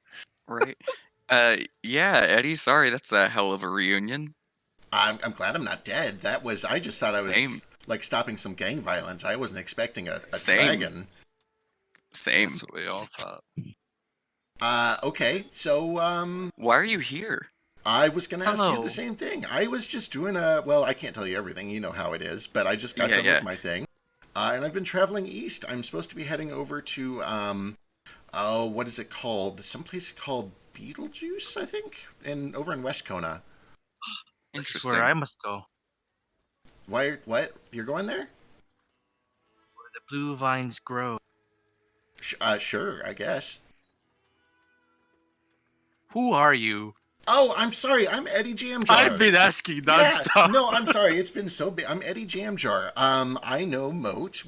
Right. Yeah, Eddie, sorry, that's a hell of a reunion. I'm glad I'm not dead. I just thought I was Same. like stopping some gang violence. I wasn't expecting a Same. dragon. Same. That's what we all thought. Okay, so Why are you here? I was gonna ask you Hello. the same thing. I was just doing I can't tell you everything, you know how it is, but I just got done with my thing. And I've been traveling east. I'm supposed to be heading over to what is it called? Someplace called Beetlejuice, I think, over in West Kona. That's Interesting. where I must go. Why? What? You're going there? Where the blue vines grow. Sure, I guess. Who are you? Oh, I'm sorry. I'm Eddie Jamjar. I've been asking nonstop. Yeah, no, I'm sorry. It's been so big. I'm Eddie Jamjar. I know Moat.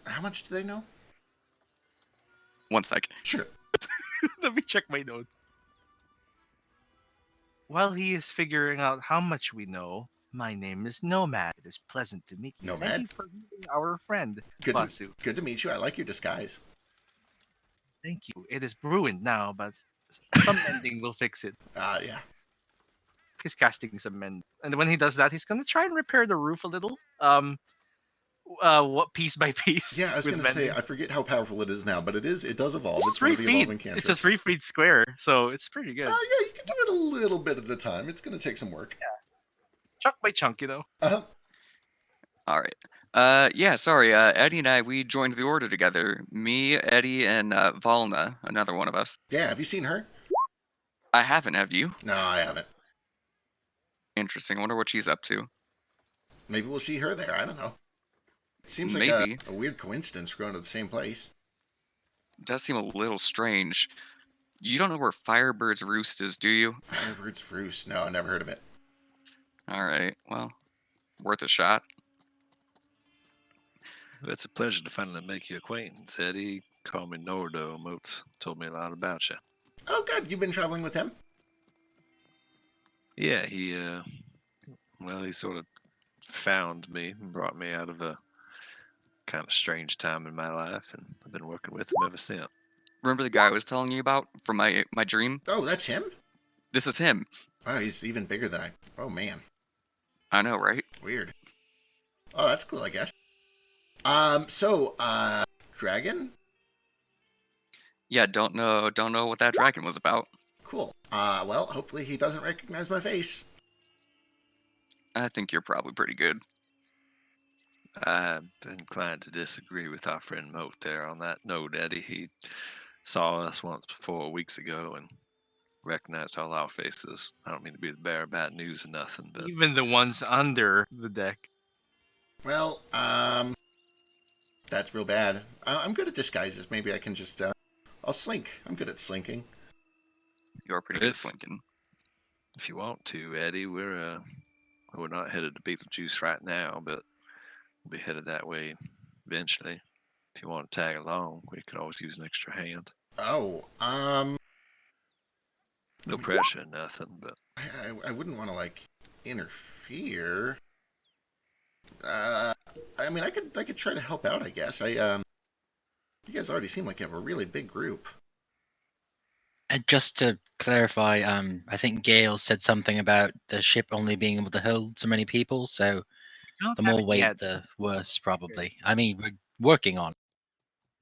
How much do they know? 1 sec. Sure. Let me check my notes. While he is figuring out how much we know, my name is Nomad. It is pleasant to meet you. Nomad? Thank you for meeting our friend, Basu. Good to meet you. I like your disguise. Thank you. It is ruined now, but some mending will fix it. Yeah. He's casting some mend, and when he does that, he's gonna try and repair the roof a little. What piece by piece? Yeah, I was with gonna say mending. I forget how powerful it is now, but it does evolve. It's one 3 of the feet. evolving cantrips. It's a 3 feet square, so it's pretty good. Oh yeah, you can do it a little bit at a time. It's gonna take some work. Chunk by chunk, you know. Uh-huh. All right. Yeah, sorry. Eddie and I, we joined the order together. Me, Eddie, and Valna, another one of us. Yeah, have you seen her? I haven't, have you? No, I haven't. Interesting. I wonder what she's up to. Maybe we'll see her there. I don't know. It seems like Maybe. a weird coincidence for going to the same place. It does seem a little strange. You don't know where Firebird's Roost is, do you? Firebird's Roost. No, I never heard of it. All right. Well, worth a shot. It's a pleasure to finally make your acquaintance, Eddie. Call me Nordo. Moat told me a lot about you. Oh, good. You've been traveling with him? Yeah, he sort of found me and brought me out of a kind of strange time in my life, and I've been working with him ever since. Remember the guy I was telling you about from my dream? Oh, that's him? This is him. Oh, he's even bigger than Oh, man. I know, right? Weird. Oh, that's cool, I guess. Dragon? Yeah, don't know what that dragon was about. Cool. Well, hopefully he doesn't recognize my face. I think you're probably pretty good. I'm inclined to disagree with our friend Moat there on that note, Eddie. He saw us once before weeks ago and recognized all our faces. I don't mean to be the bearer of bad news or nothing, but Even the ones under the deck. Well, That's real bad. I'm good at disguises. Maybe I can just, I'll slink. I'm good at slinking. You're pretty good at slinking. If you want to, Eddie, we're not headed to Beetlejuice right now, but we'll be headed that way eventually. If you want to tag along, we could always use an extra hand. Oh, no pressure, nothing, but I wouldn't want to like interfere. I mean, I could try to help out, I guess. You guys already seem like you have a really big group. And just to clarify, I think Gale said something about the ship only being able to hold so many people, so the more weight, the worse, probably. I mean, we're working on it.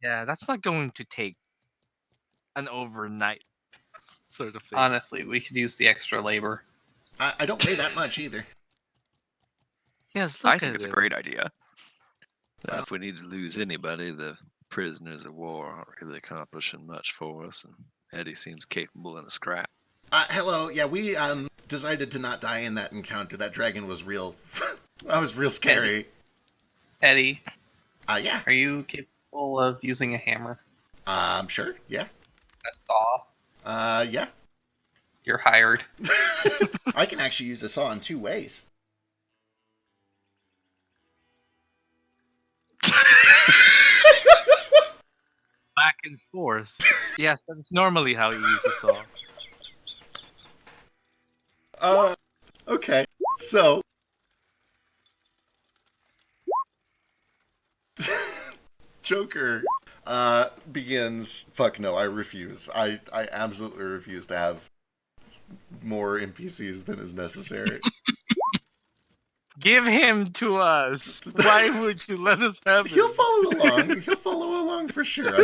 Yeah, that's not going to take an overnight sort of thing. Honestly, we could use the extra labor. I don't weigh that much either. Yes, look I think it's a great idea. If we need to lose anybody, the prisoners of war aren't really accomplishing much for us, and Eddie seems capable in a scrap. Hello. Yeah, we decided to not die in that encounter. That dragon was real. That was real scary. Eddie. Yeah. Are you capable of using a hammer? Sure. Yeah. A saw? Yeah. You're hired. I can actually use a saw in 2 ways. Back and forth. Yes, that's normally how you use a saw. Okay. So Joker begins, fuck no, I refuse. I absolutely refuse to have more NPCs than is necessary. Give him to us. Why would you let us have him? He'll follow along. He'll follow along for sure.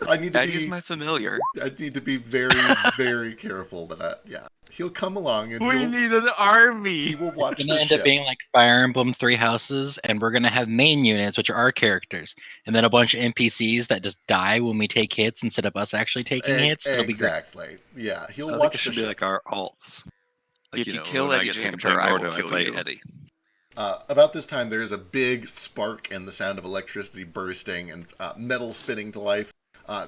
I need to Eddie's my familiar. I need to be very, very careful that he'll come along and we need an army. He will watch It's the gonna end ship. up being like Fire Emblem Three Houses, and we're gonna have main units, which are our characters, and then a bunch of NPCs that just die when we take hits instead of us actually taking hits. It'll be great. Exactly. Yeah, he'll I think watch it should the be ship. like our alts. Like, If you know, kill when Eddie I get sick of Jamter, playing I will Gordo, kill play you. Eddie. About this time, there is a big spark and the sound of electricity bursting and metal spinning to life.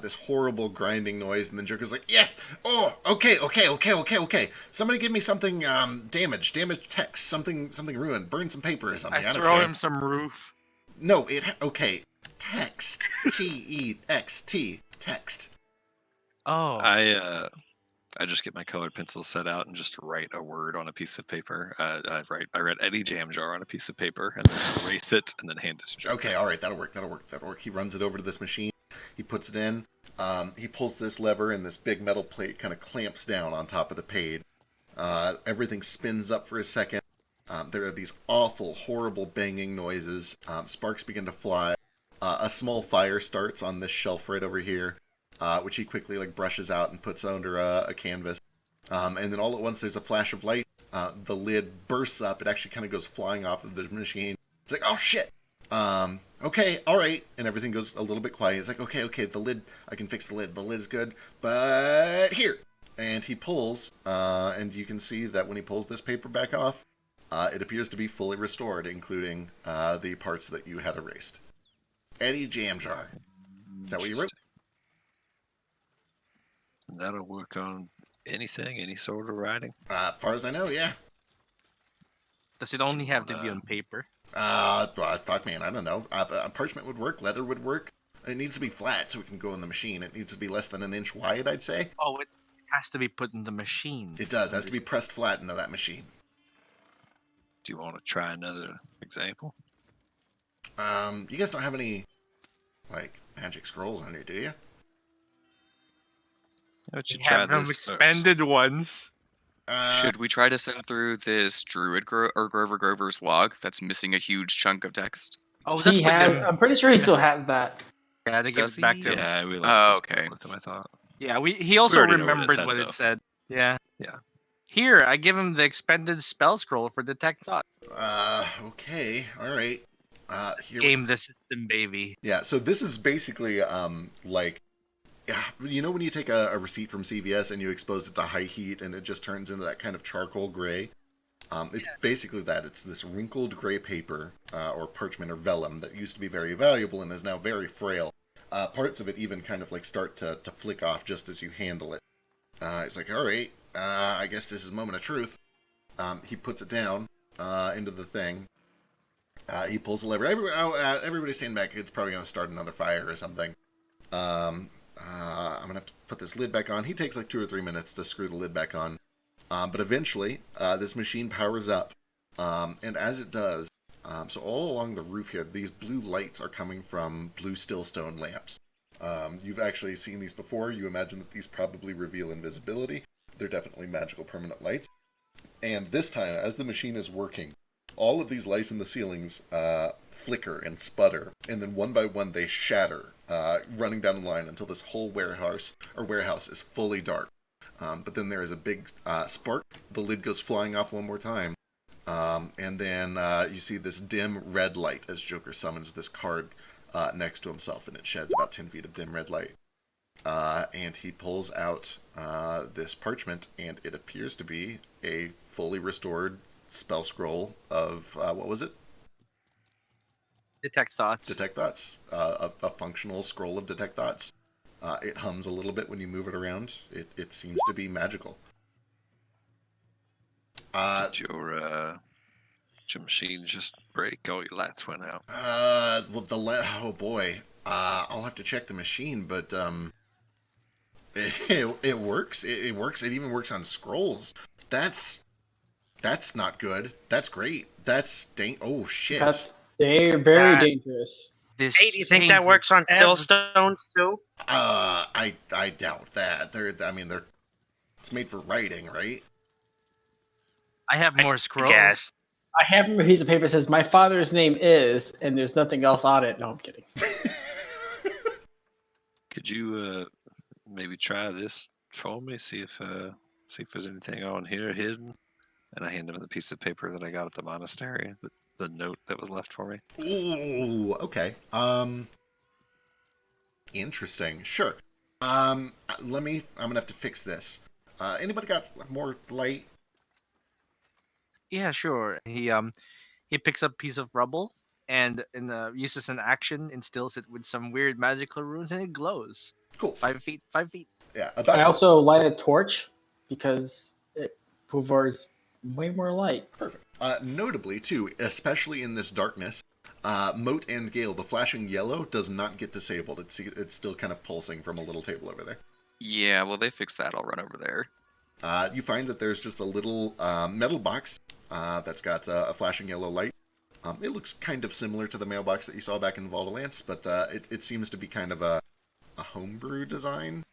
This horrible grinding noise, and then Joker's like, "Yes! Oh, okay. Somebody give me something damaged text, something ruined, burn some paper or something." I don't throw care. him some roof. No, okay. Text. TEXT. Text. Oh. I just get my colored pencil set out and just write a word on a piece of paper. I write Eddie Jam Jar on a piece of paper and then erase it and then hand it to Joker. Okay, all right, that'll work. He runs it over to this machine. He puts it in. He pulls this lever and this big metal plate kind of clamps down on top of the page. Everything spins up for a second. There are these awful, horrible banging noises. Sparks begin to fly. A small fire starts on this shelf right over here. Which he quickly brushes out and puts under a canvas. And then all at once there's a flash of light. The lid bursts up. It actually kind of goes flying off of the machine. It's like, oh shit! Okay, alright. And everything goes a little bit quiet. It's like, okay, the lid, I can fix the lid. The lid is good. But here! And he pulls, and you can see that when he pulls this paper back off, it appears to be fully restored, including the parts that you had erased. Eddie Jam Jar. Is that what you wrote? That'll work on anything, any sort of writing. As far as I know, yeah. Does it only have to be on paper? Fuck, man, I don't know. Parchment would work. Leather would work. It needs to be flat so it can go in the machine. It needs to be less than an inch wide, I'd say. Oh, it has to be put in the machine. It does. It has to be pressed flat into that machine. Do you want to try another example? You guys don't have any, magic scrolls on you, do you? But you We try have them this expended ones. Should we try to send through this Druid Grover's log that's missing a huge chunk of text? Oh, that's He has. I'm pretty sure he still has that. Yeah, they give Does it back he? to him. Yeah, we okay. with him, I thought. Yeah, he also already know what it remembered said, what though. it said. Yeah. Yeah. Here, I give him the expended spell scroll for detect thought. Okay, alright. Game the system, baby. Yeah, so this is basically, you know when you take a receipt from CVS and you expose it to high heat and it just turns into that kind of charcoal gray? It's basically that. It's this wrinkled gray paper or parchment or vellum that used to be very valuable and is now very frail. Parts of it even kind of like start to flick off just as you handle it. It's like, all right, I guess this is a moment of truth. He puts it down into the thing. He pulls the lever. Everybody stand back. It's probably going to start another fire or something. I'm going to have to put this lid back on. He takes like 2 or 3 minutes to screw the lid back on. But eventually, this machine powers up. And as it does, so all along the roof here, these blue lights are coming from blue stillstone lamps. You've actually seen these before. You imagine that these probably reveal invisibility. They're definitely magical permanent lights. And this time, as the machine is working, all of these lights in the ceilings flicker and sputter, and then one by one they shatter, running down the line until this whole warehouse is fully dark. But then there is a big spark. The lid goes flying off one more time. And then you see this dim red light as Joker summons this card next to himself, and it sheds about 10 feet of dim red light. And he pulls out this parchment, and it appears to be a fully restored spell scroll of, what was it? Detect Thoughts. Detect Thoughts. A functional scroll of Detect Thoughts. It hums a little bit when you move it around. It seems to be magical. Did your machine just break? Oh, your lights went out. Well, oh boy. I'll have to check the machine, but it works. It works. It even works on scrolls. That's not good. That's great. Oh shit. They're very dangerous. Hey, do you think that works on stillstones too? I doubt that. It's made for writing, right? I have more scrolls. Guess. I have a piece of paper that says my father's name is, and there's nothing else on it. No, I'm kidding. Could you maybe try this for me? See if there's anything on here hidden. And I hand him the piece of paper that I got at the monastery, the note that was left for me. Ooh, okay. Interesting. Sure. I'm gonna have to fix this. Anybody got more light? Yeah, sure. He picks up a piece of rubble and uses an action, instills it with some weird magical runes, and it glows. Cool. 5 feet. 5 feet. Yeah. I also light a torch because it provides way more light. Perfect. Notably, too, especially in this darkness, Moat and Gale, the flashing yellow does not get disabled. It's still kind of pulsing from a little table over there. Yeah, well, they fixed that. I'll run over there. You find that there's just a little metal box that's got a flashing yellow light. It looks kind of similar to the mailbox that you saw back in Vault of Lance, but it seems to be kind of a homebrew design.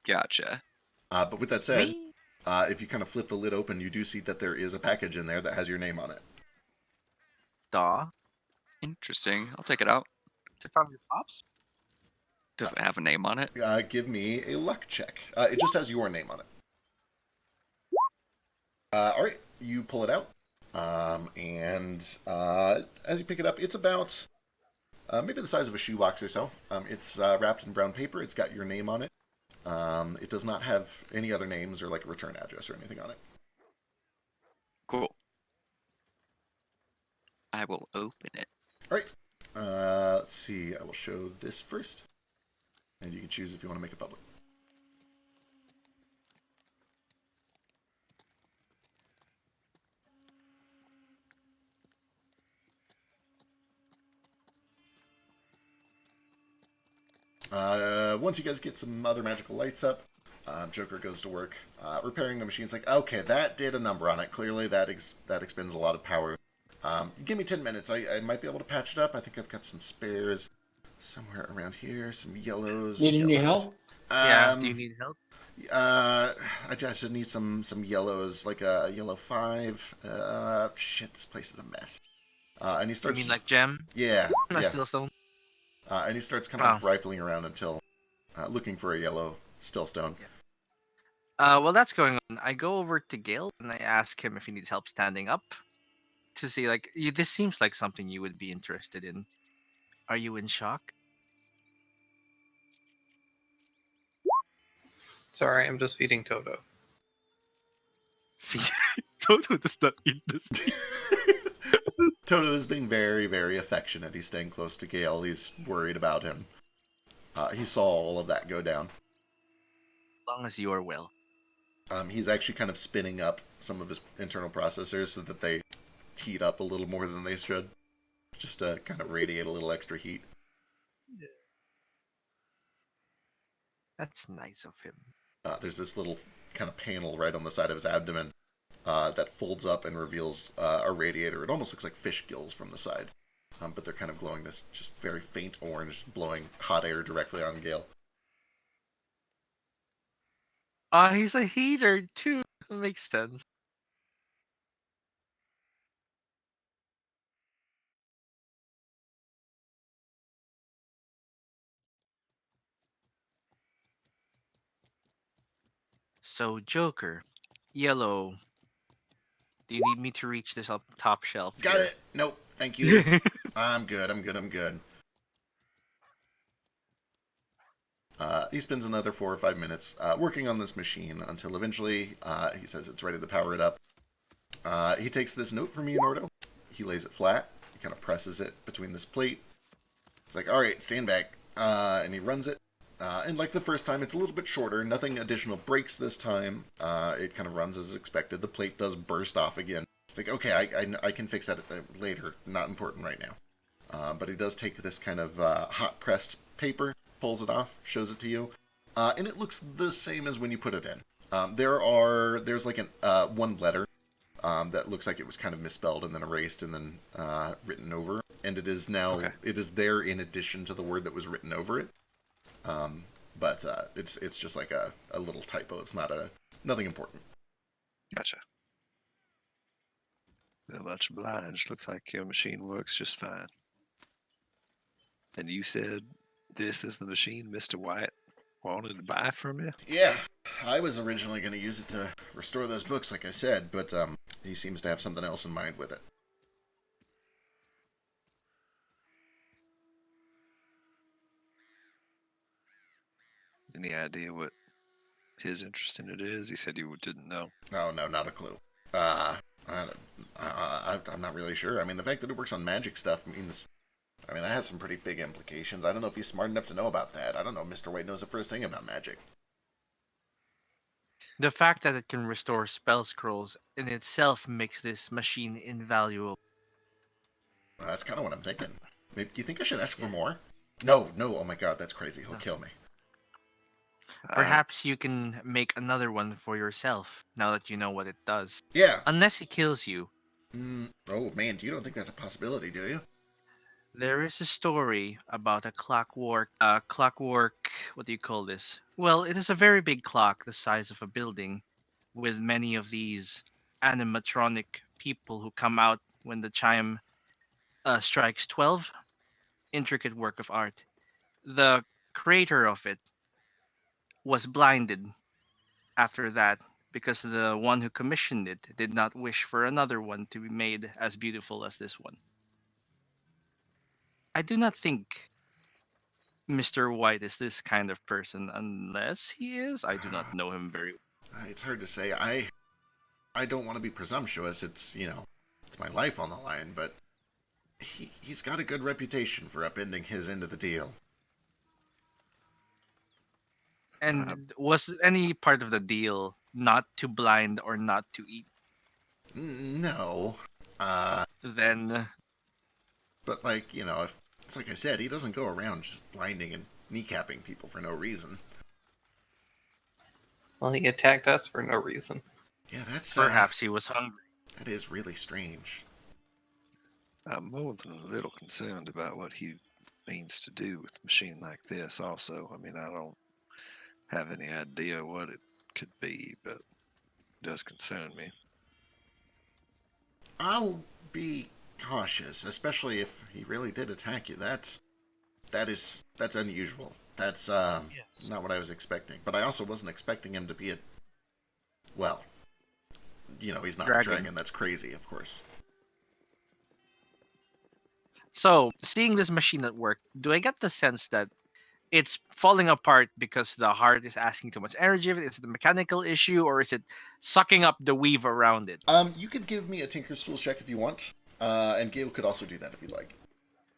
Gotcha. But with that said, if you kind of flip the lid open, you do see that there is a package in there that has your name on it. Duh. Interesting. I'll take it out. Is it from your pops? Does it have a name on it? Give me a luck check. It just has your name on it. All right, you pull it out, and as you pick it up, it's about maybe the size of a shoebox or so. It's wrapped in brown paper. It's got your name on it. It does not have any other names or like a return address or anything on it. Cool. I will open it. All right. Let's see. I will show this first, and you can choose if you want to make it public. Once you guys get some other magical lights up, Joker goes to work repairing the machine. It's like, okay, that did a number on it. Clearly, that expends a lot of power. Give me 10 minutes. I might be able to patch it up. I think I've got some spares somewhere around here. Some yellows. Need any help? Yeah. Do you need help? I just need some yellows, like a yellow 5. Shit, this place is a mess. And he starts. You mean like gem? Yeah. Not yeah. stillstone. And he starts kind of rifling around until looking for a yellow stillstone. Yeah. While that's going on, I go over to Gale and I ask him if he needs help standing up to see, like, this seems like something you would be interested in. Are you in shock? Sorry, I'm just feeding Toto. Toto does not eat this. Toto is being very, very affectionate. He's staying close to Gale. He's worried about him. He saw all of that go down. As long as you are well. He's actually kind of spinning up some of his internal processors so that they heat up a little more than they should. Just to kind of radiate a little extra heat. That's nice of him. There's this little kind of panel right on the side of his abdomen that folds up and reveals a radiator. It almost looks like fish gills from the side. But they're kind of glowing this just very faint orange, blowing hot air directly on Gale. He's a heater too. That makes sense. So, Joker, yellow. Do you need me to reach this up top shelf? Got it. Nope. Thank you. I'm good. He spends another 4 or 5 minutes working on this machine until eventually he says it's ready to power it up. He takes this note from Leonardo. He lays it flat. He kind of presses it between this plate. It's like, all right, stand back. And he runs it. And like the first time, it's a little bit shorter. Nothing additional breaks this time. It kind of runs as expected. The plate does burst off again. It's like, okay, I can fix that later. Not important right now. But he does take this kind of hot pressed paper, pulls it off, shows it to you. And it looks the same as when you put it in. There's like one letter that looks like it was kind of misspelled and then erased and then written over. And it is now, It is there in addition to the word that was written over it. But it's just like a little typo. It's nothing important. Gotcha. Well, much obliged. Looks like your machine works just fine. And you said this is the machine Mr. White wanted to buy from you? Yeah, I was originally going to use it to restore those books, like I said, but he seems to have something else in mind with it. Any idea what his interest in it is? He said you didn't know. Oh, no, not a clue. I'm not really sure. I mean, the fact that it works on magic stuff means... I mean, that has some pretty big implications. I don't know if he's smart enough to know about that. I don't know if Mr. White knows the first thing about magic. The fact that it can restore spell scrolls in itself makes this machine invaluable. Well, that's kind of what I'm thinking. Maybe, do you think I should ask for more? No, oh my god, that's crazy. He'll kill me. Perhaps you can make another one for yourself, now that you know what it does. Yeah. Unless he kills you. Oh man, you don't think that's a possibility, do you? There is a story about a clockwork, what do you call this? Well, it is a very big clock the size of a building, with many of these animatronic people who come out when the chime strikes 12. Intricate work of art. The creator of it was blinded after that because the one who commissioned it did not wish for another one to be made as beautiful as this one. I do not think Mr. White is this kind of person unless he is. I do not know him very well. It's hard to say. I don't want to be presumptuous. It's my life on the line, but he's got a good reputation for upending his end of the deal. And was any part of the deal not to blind or not to eat? No. Then... But, if it's like I said, he doesn't go around just blinding and kneecapping people for no reason. Well, he attacked us for no reason. Yeah, that's... Perhaps he was hungry. That is really strange. I'm more than a little concerned about what he means to do with a machine like this also. I mean, I don't have any idea what it could be, but it does concern me. I'll be cautious, especially if he really did attack you. That's unusual. That's not what I was expecting. But I also wasn't expecting him to be he's not a dragon. That's crazy, of course. So, seeing this machine at work, do I get the sense that it's falling apart because the heart is asking too much energy. Is it a mechanical issue, or is it sucking up the weave around it? You could give me a Tinker's Tools check if you want, and Gale could also do that if you'd like.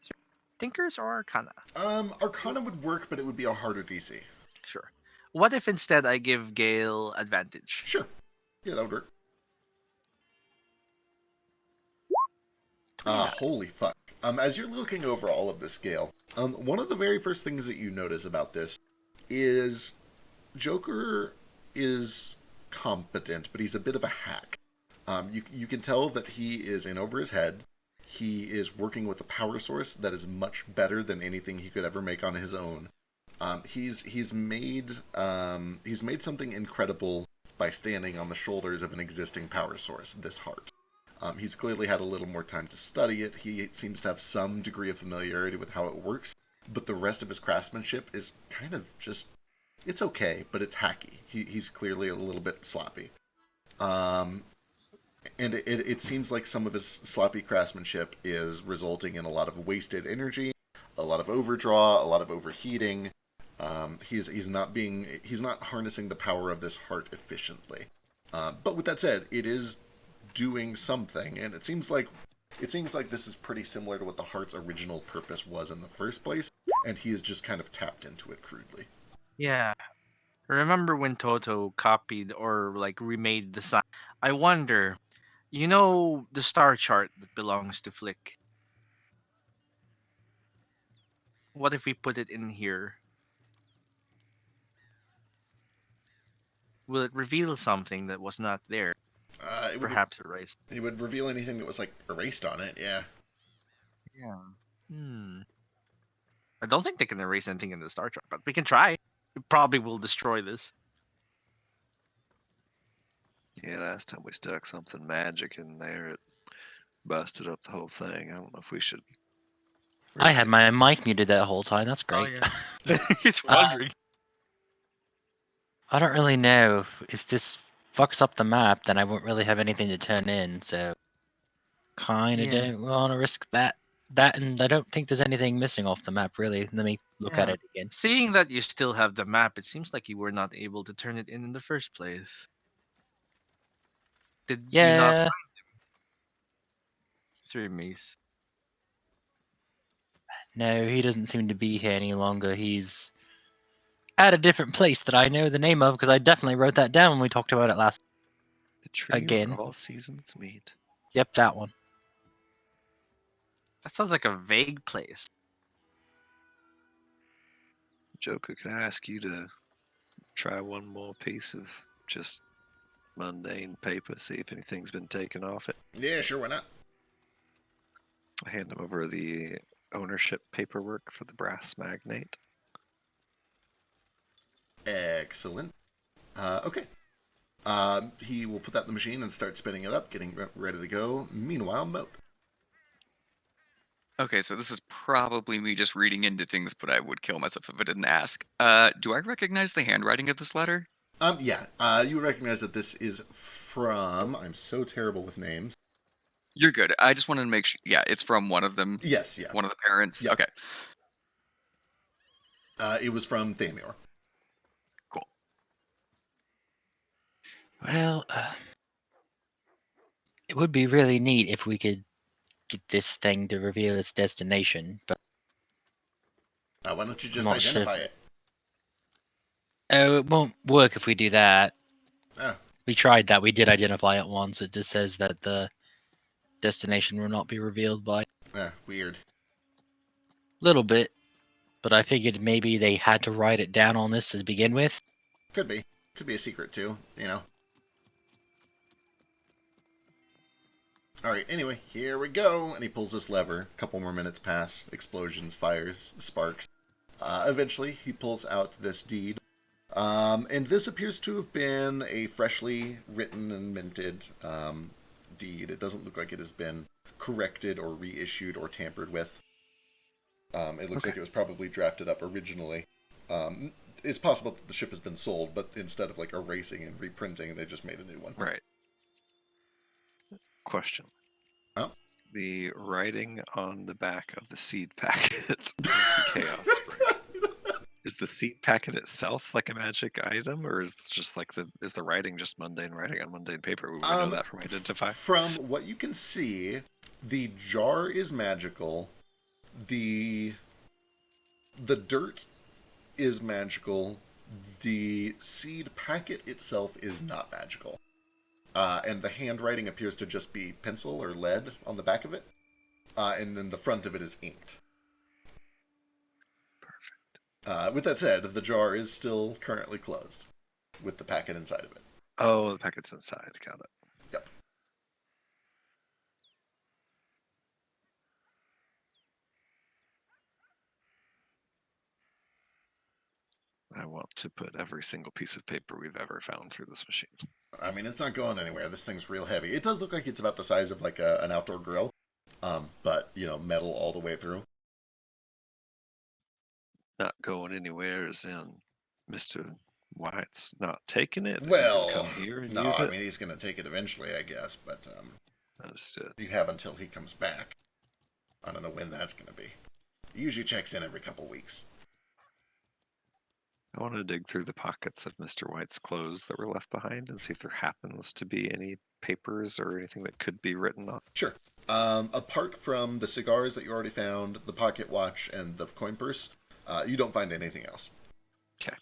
Sure. Tinkers or Arcana? Arcana would work, but it would be a harder DC. Sure. What if instead I give Gale advantage? Sure. Yeah, that would work. Holy fuck. As you're looking over all of this, Gale, one of the very first things that you notice about this is Joker is competent, but he's a bit of a hack. You can tell that he is in over his head. He is working with a power source that is much better than anything he could ever make on his own. He's made something incredible by standing on the shoulders of an existing power source, this heart. He's clearly had a little more time to study it. He seems to have some degree of familiarity with how it works, but the rest of his craftsmanship is kind of just... It's okay, but it's hacky. He's clearly a little bit sloppy. And it seems like some of his sloppy craftsmanship is resulting in a lot of wasted energy, a lot of overdraw, a lot of overheating. He's not harnessing the power of this heart efficiently. But with that said, it is doing something, and it seems like this is pretty similar to what the heart's original purpose was in the first place, and he has just kind of tapped into it crudely. Yeah. Remember when Toto copied or like remade the sign? I wonder, you know the star chart that belongs to Flick? What if we put it in here? Will it reveal something that was not there? Perhaps erased. It would reveal anything that was like erased on it, yeah. Yeah. I don't think they can erase anything in the star chart, but we can try. It probably will destroy this. Yeah, last time we stuck something magic in there, it busted up the whole thing. I don't know if we should... I had my mic muted that whole time. That's great. Oh, yeah. He's wondering. I don't really know. If this fucks up the map, then I won't really have anything to turn in, so... Kinda don't want to risk that. And I don't think there's anything missing off the map, really. Let me look at it again. Seeing that you still have the map, it seems like you were not able to turn it in the first place. Did you not find him? Through Mace. No, he doesn't seem to be here any longer. He's at a different place that I know the name of, because I definitely wrote that down when we talked about it last. The tree again. where all seasons meet. Yep, that one. That sounds like a vague place. Joker, could I ask you to try one more piece of just mundane paper, see if anything's been taken off it? Yeah, sure, why not? I hand him over the ownership paperwork for the brass magnate. Excellent. Okay. He will put that in the machine and start spinning it up, getting ready to go. Meanwhile, Moat. Okay, so this is probably me just reading into things, but I would kill myself if I didn't ask. Do I recognize the handwriting of this letter? Yeah. You recognize that this is from... I'm so terrible with names. You're good. I just wanted to make sure. Yeah, it's from one of them. Yes, yeah. One of the parents. Yeah. Okay. It was from Thamior. Cool. Well, it would be really neat if we could get this thing to reveal its destination, but... Why don't you just identify it? Oh, it won't work if we do that. Oh. We tried that. We did identify it once. It just says that the destination will not be revealed by... Weird. Little bit. But I figured maybe they had to write it down on this to begin with. Could be. Could be a secret, too, you know. Alright, anyway, here we go. And he pulls this lever. A couple more minutes pass. Explosions, fires, sparks. Eventually, he pulls out this deed. And this appears to have been a freshly written and minted deed. It doesn't look like it has been corrected or reissued or tampered with. It looks like it was probably drafted up originally. It's possible that the ship has been sold, but instead of like erasing and reprinting, they just made a new one. Right. Question. Oh? The writing on the back of the seed packet of the Chaos Spring. Is the seed packet itself like a magic item, or is it just like is the writing just mundane writing on mundane paper? We would know that from Identify. From what you can see, the jar is magical. The dirt is magical. The seed packet itself is not magical. And the handwriting appears to just be pencil or lead on the back of it. And then the front of it is inked. Perfect. With that said, the jar is still currently closed with the packet inside of it. Oh, the packet's inside. Got it. Yep. I want to put every single piece of paper we've ever found through this machine. I mean, it's not going anywhere. This thing's real heavy. It does look like it's about the size of like an outdoor grill, but metal all the way through. Not going anywhere as in Mr. White's not taking it. Well, come here and no, use I it. mean he's going to take it eventually, I guess, but Understood. you have until he comes back. I don't know when that's going to be. He usually checks in every couple weeks. I want to dig through the pockets of Mr. White's clothes that were left behind and see if there happens to be any papers or anything that could be written on. Sure. Apart from the cigars that you already found, the pocket watch, and the coin purse, you don't find anything else. Okay.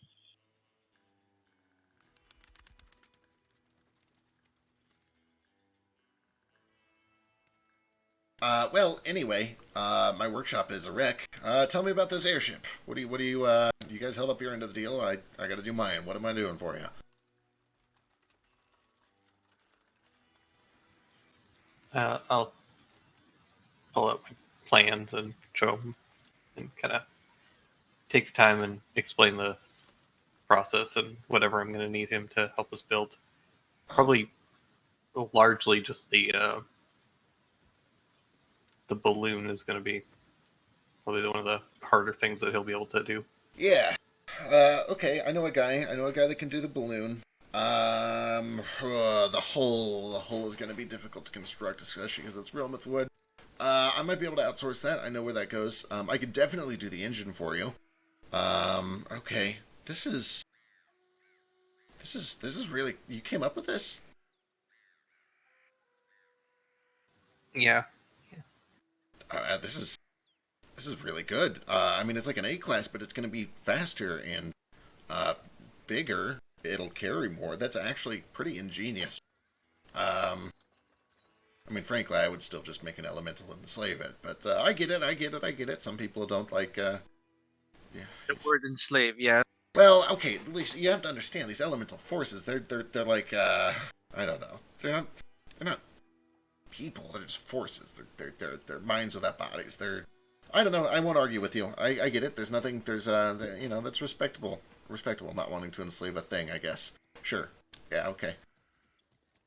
Well, anyway, my workshop is a wreck. Tell me about this airship. What do you, you guys held up your end of the deal? I gotta do mine. What am I doing for you? I'll pull up my plans and show them and kind of take the time and explain the process and whatever I'm going to need him to help us build. Probably largely just the balloon is going to be probably one of the harder things that he'll be able to do. Yeah. Okay, I know a guy that can do the balloon. The hull is going to be difficult to construct, especially because it's Realmouth wood. I might be able to outsource that. I know where that goes. I could definitely do the engine for you. Okay. This is really, you came up with this? Yeah. This is really good. I mean, it's like an A-class, but it's going to be faster and bigger. It'll carry more. That's actually pretty ingenious. I mean, frankly, I would still just make an elemental and enslave it, but I get it. Some people don't like. Yeah. The word enslave, yeah. Well, okay. At least you have to understand these elemental forces. They're like I don't know. They're not people. They're just forces. They're minds without bodies. I don't know. I won't argue with you. I get it. There's nothing. That's respectable. Respectable. Not wanting to enslave a thing, I guess. Sure. Yeah. Okay.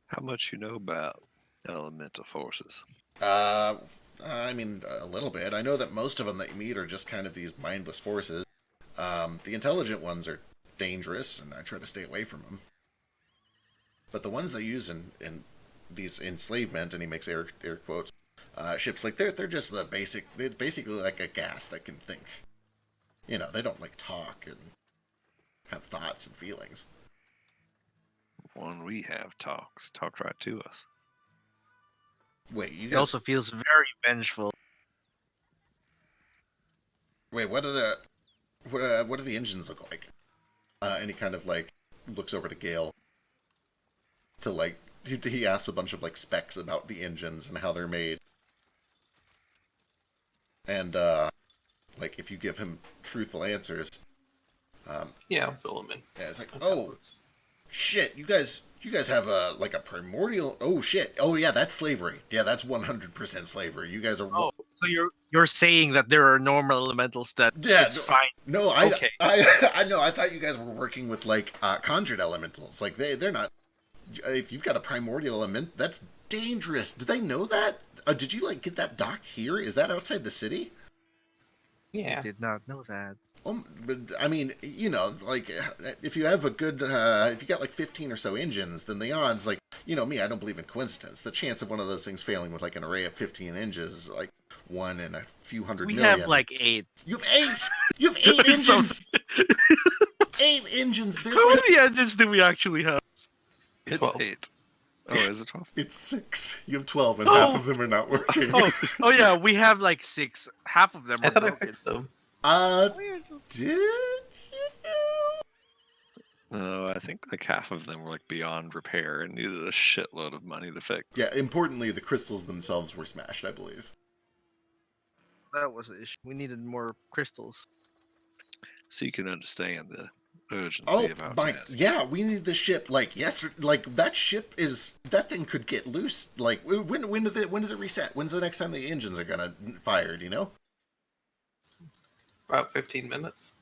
How much you know about elemental forces? I mean, a little bit. I know that most of them that you meet are just kind of these mindless forces. The intelligent ones are dangerous, and I try to stay away from them. But the ones they use in these enslavement, and he makes air quotes, ships, like they're just the basic. They're basically like a gas that can think. They don't like talk and have thoughts and feelings. One we have talks right to us. Wait, you He guys also feels very vengeful. Wait, what do the engines look like? And he kind of like looks over to Gale to like he asks a bunch of like specs about the engines and how they're made. And like if you give him truthful answers, Yeah, I'll fill him in. yeah, it's like, oh shit, you guys have a primordial. Oh shit, oh yeah, that's slavery. Yeah, that's 100% slavery. You guys are. Oh, so you're saying that there are normal elementals that it's fine. No, Okay. I know. I thought you guys were working with like conjured elementals. Like they're not. If you've got a primordial element, that's dangerous. Do they know that? Did you like get that docked here? Is that outside the city? Yeah. I did not know that. But I mean, like if you have a good, if you got like 15 or so engines, then the odds, like, me, I don't believe in coincidence. The chance of one of those things failing with like an array of 15 engines is like 1 in a few hundred million. We have like 8. You have 8. You have 8 engines. 8 engines. There's How like many engines do we actually have? It's 12. 8. Oh, is it 12? it's 6. You have 12, and half of them are not working. Oh yeah, we have like 6. Half of them I are thought I broken. fixed them. Did you? No, I think like half of them were like beyond repair and needed a shitload of money to fix. Yeah. Importantly, the crystals themselves were smashed, I believe. That was the issue. We needed more crystals. So you can understand the urgency Oh of our my! task. Yeah, we need the ship like yesterday. Like that thing could get loose. Like when does it reset? When's the next time the engines are gonna fire? Do you know? About 15 minutes.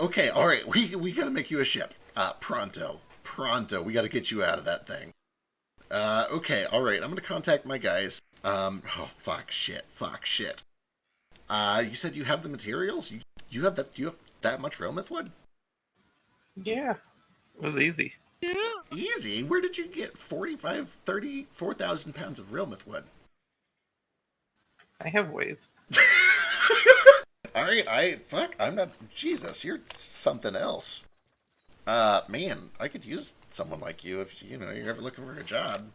Okay, all right. We gotta make you a ship. Pronto. We gotta get you out of that thing. Okay, all right. I'm gonna contact my guys. Oh fuck shit. You said you have the materials. You have that. You have that much Realmouth wood. Yeah, it was easy. Yeah. Easy. Where did you get 4,000 pounds of Realmouth wood? I have ways. All right, I'm not. Jesus, you're something else. Man, I could use someone like you if you're ever looking for a job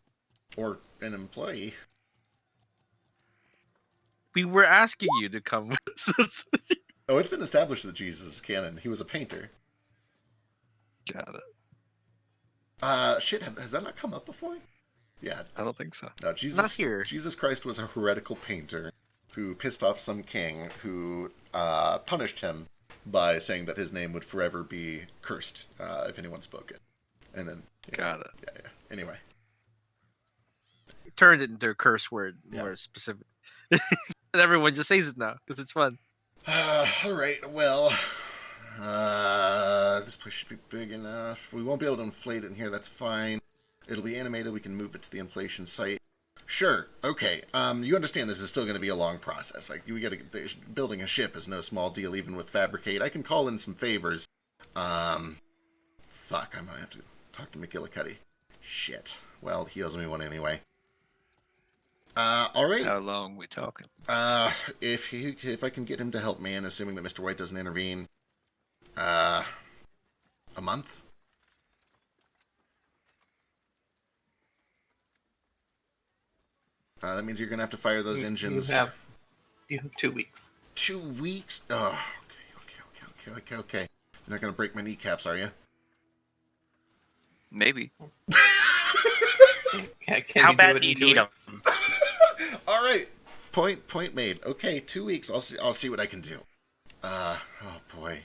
or an employee. We were asking you to come with us. Oh, it's been established that Jesus is canon. He was a painter. Got it. Shit, has that not come up before? Yeah. I don't think so. No, Jesus. Not here. Jesus Christ was a heretical painter who pissed off some king who punished him by saying that his name would forever be cursed if anyone spoke it. And then Got it. Yeah. Anyway, Turned it into a curse word, Yeah. more specific. And everyone just says it now because it's fun. all right. Well, this place should be big enough. We won't be able to inflate it in here. That's fine. It'll be animated. We can move it to the inflation site. Sure. Okay. You understand this is still going to be a long process. Like building a ship is no small deal, even with fabricate. I can call in some favors. Fuck. I might have to talk to McGillicuddy. Shit. Well, he owes me one anyway. All right. How long we talking? If I can get him to help me, and assuming that Mr. White doesn't intervene, a month. That means you're gonna have to fire those engines. You have 2 weeks. 2 weeks? Oh, okay. You're not gonna break my kneecaps, are you? Maybe. Can How you bad do it do you in 2 need weeks? them? All right. Point made. Okay, 2 weeks. I'll see what I can do. Oh boy.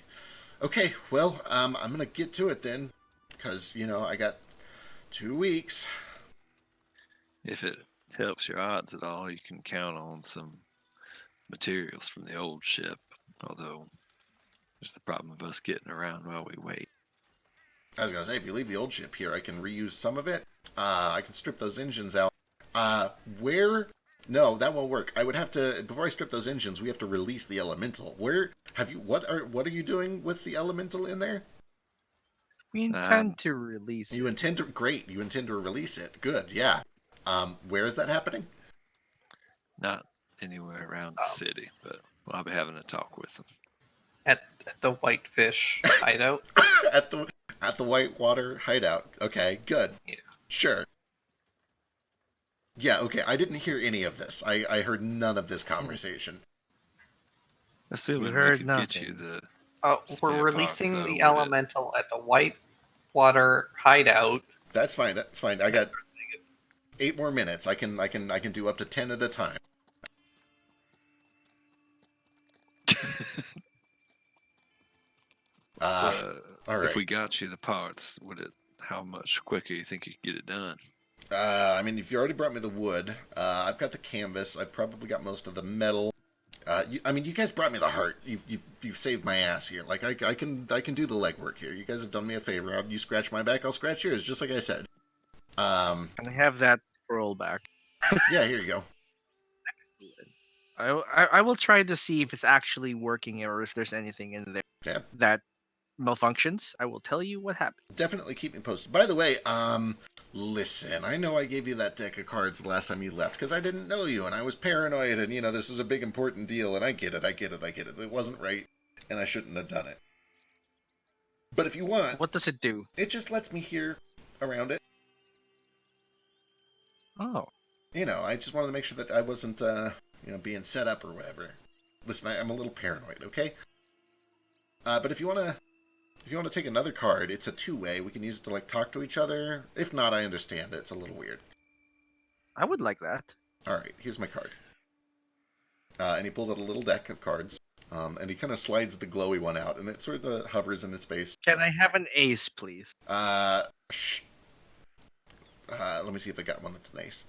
Okay. Well, I'm gonna get to it then, because I got 2 weeks. If it helps your odds at all, you can count on some materials from the old ship. Although, there's the problem of us getting around while we wait. I was gonna say, if you leave the old ship here, I can reuse some of it. I can strip those engines out. Where? No, that won't work. I would have to, before I strip those engines, we have to release the elemental. What are you doing with the elemental in there? We intend to release. You intend to release it. Good, yeah. Where is that happening? Not anywhere around the city, but I'll be having a talk with them. At the Whitefish hideout. at the Whitewater hideout. Okay, good. Yeah. Sure. Yeah, okay. I didn't hear any of this. I heard none of this conversation. Assuming You heard we could nothing. get you the We're spare releasing parts, though, the would it- elemental at the Whitewater hideout. That's fine. I got 8 more minutes. I can do up to 10 at a time. All right. If we got you the parts, how much quicker you think you could get it done? I mean, if you already brought me the wood, I've got the canvas. I've probably got most of the metal. You guys brought me the heart. You've saved my ass here. Like I can do the legwork here. You guys have done me a favor. You scratch my back, I'll scratch yours, just like I said. And I have that roll back. Yeah, here you go. Excellent. I will try to see if it's actually working or if there's anything in there that malfunctions. I will tell you what happened. Definitely keep me posted. By the way, Listen, I know I gave you that deck of cards the last time you left because I didn't know you and I was paranoid and, this was a big important deal and I get it. It wasn't right and I shouldn't have done it. But if you want... What does it do? It just lets me hear around it. Oh. I just wanted to make sure that I wasn't, being set up or whatever. Listen, I'm a little paranoid, okay? But if you want to take another card, it's a two-way. We can use it to, talk to each other. If not, I understand. It's a little weird. I would like that. All right, here's my card. And he pulls out a little deck of cards. And he kind of slides the glowy one out, and it sort of hovers in its space. Can I have an ace, please? Let me see if I got one that's an ace.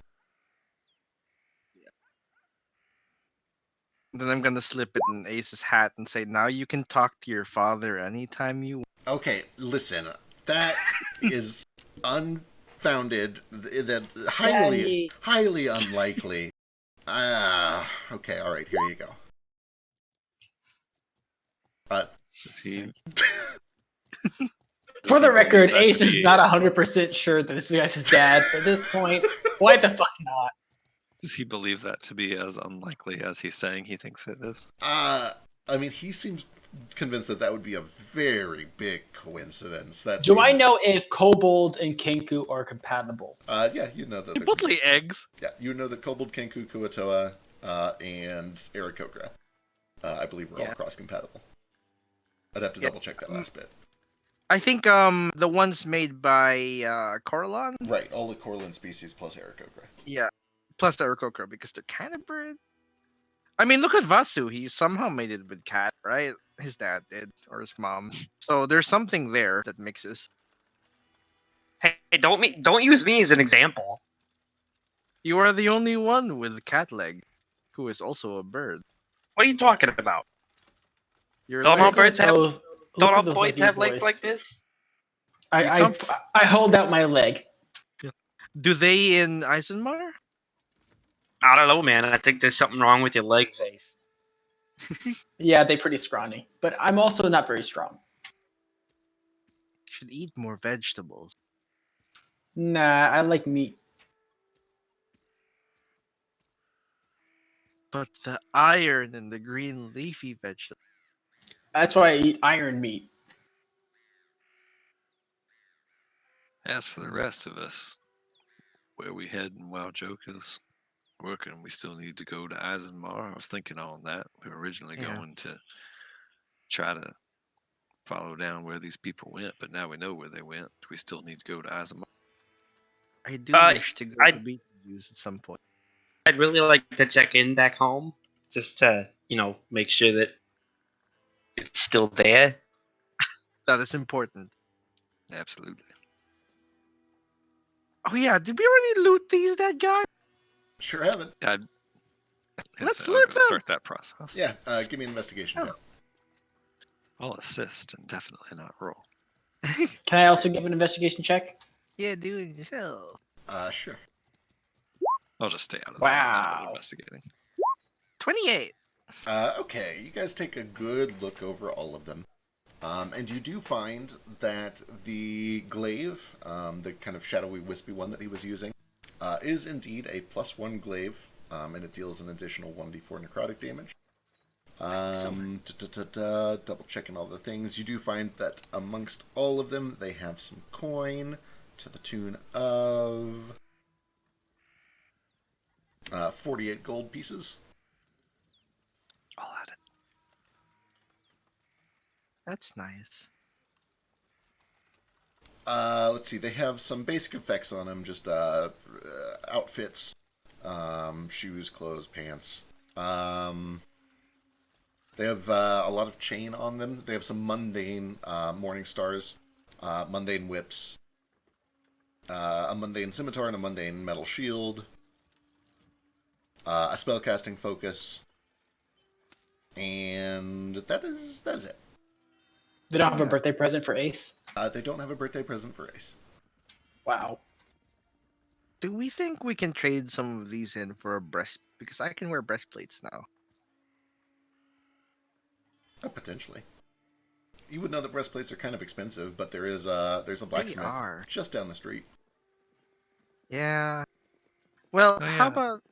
Then I'm gonna slip it in Ace's hat and say, now you can talk to your father anytime you want. Okay, listen. That is unfounded. That highly unlikely. Okay, alright, here you go. Does he... For the record, Ace is not 100% sure that this guy's his dad. At this point, why the fuck not? Does he believe that to be as unlikely as he's saying he thinks it is? He seems convinced that would be a very big coincidence. Do I know if Kobold and Kenku are compatible? Yeah, you know that. They both lay eggs. Yeah, you know that Kobold, Kenku, Kuatoa, and Aarakocra, I believe, are all cross-compatible. I'd have to double-check that last bit. I think the ones made by Coralon? Right, all the Coralon species plus Aarakocra. Yeah, plus Aarakocra, because they're kind of bird. I mean, look at Vasu. He somehow made it with cat, right? His dad did, or his mom. So there's something there that mixes. Hey, don't use me as an example. You are the only one with cat leg, who is also a bird. What are you talking about? Your Don't all leg. birds have? Those- Don't look all at those points lucky have legs boys. like this? I hold out my leg. Do they in Eisenmar? I don't know, man. I think there's something wrong with your leg face. Yeah, they're pretty scrawny, but I'm also not very strong. Should eat more vegetables. Nah, I like meat. But the iron in the green leafy vegetables. That's why I eat iron meat. As for the rest of us, where we heading while Joke is working, we still need to go to Eisenmar. I was thinking on that. We were originally going to try to follow down where these people went, but now we know where they went. We still need to go to Eisenmar. I do wish to go to Beetlejuice at some point. I'd really like to check in back home, just to, make sure that it's still there. That is important. Absolutely. Oh yeah, did we already loot these, that guy? Sure haven't. Let's I'm loot gonna them. start that process. Yeah, give me an investigation. Oh. check. I'll assist and definitely not roll. Can I also give an investigation check? Yeah, do it yourself. Sure. I'll just stay out of Wow. investigating. 28. Okay, you guys take a good look over all of them. And you do find that the glaive, the kind of shadowy, wispy one that he was using, is indeed a +1 glaive, and it deals an additional 1d4 necrotic damage. Double checking all the things. You do find that amongst all of them, they have some coin to the tune of 48 gold pieces. I'll add it. That's nice. Let's see. They have some basic effects on them, just outfits, shoes, clothes, pants. They have a lot of chain on them. They have some mundane morning stars, mundane whips, a mundane scimitar, and a mundane metal shield, a spellcasting focus, and that is it. They don't have a birthday present for Ace? They don't have a birthday present for Ace. Wow. Do we think we can trade some of these in for a breast? Because I can wear breastplates now. Potentially. You would know that breastplates are kind of expensive, but there's a blacksmith just down the street. Yeah. Well, Oh, how yeah. about?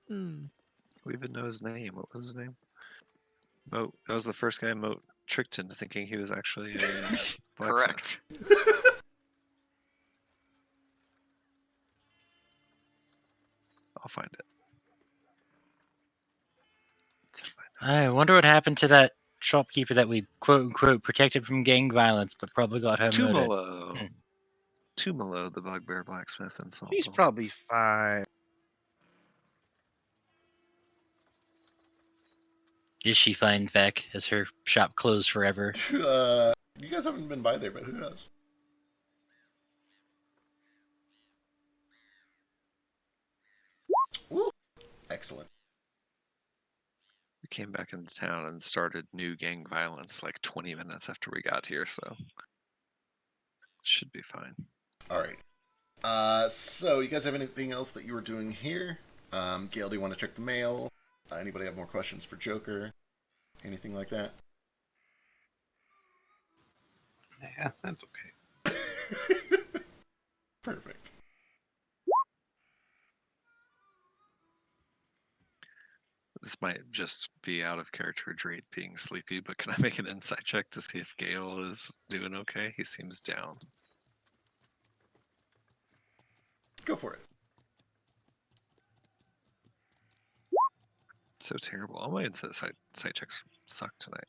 We even know his name. What was his name? Moat. That was the first guy Moat tricked into thinking he was actually a blacksmith. Correct. I'll find it. I wonder what happened to that shopkeeper that we quote unquote protected from gang violence, but probably got her murdered. Tumalo. Tumalo, the bugbear blacksmith in Saltville. He's probably fine. Is she fine, Vec? Has her shop closed forever? You guys haven't been by there, but who knows? Woo! Excellent. We came back into town and started new gang violence like 20 minutes after we got here, so should be fine. All right. So you guys have anything else that you were doing here? Gail, do you want to check the mail? Anybody have more questions for Joker? Anything like that? Yeah, that's okay. Perfect. This might just be out of character Drake being sleepy, but can I make an insight check to see if Gale is doing okay? He seems down. Go for it. So terrible. All my insight checks suck tonight.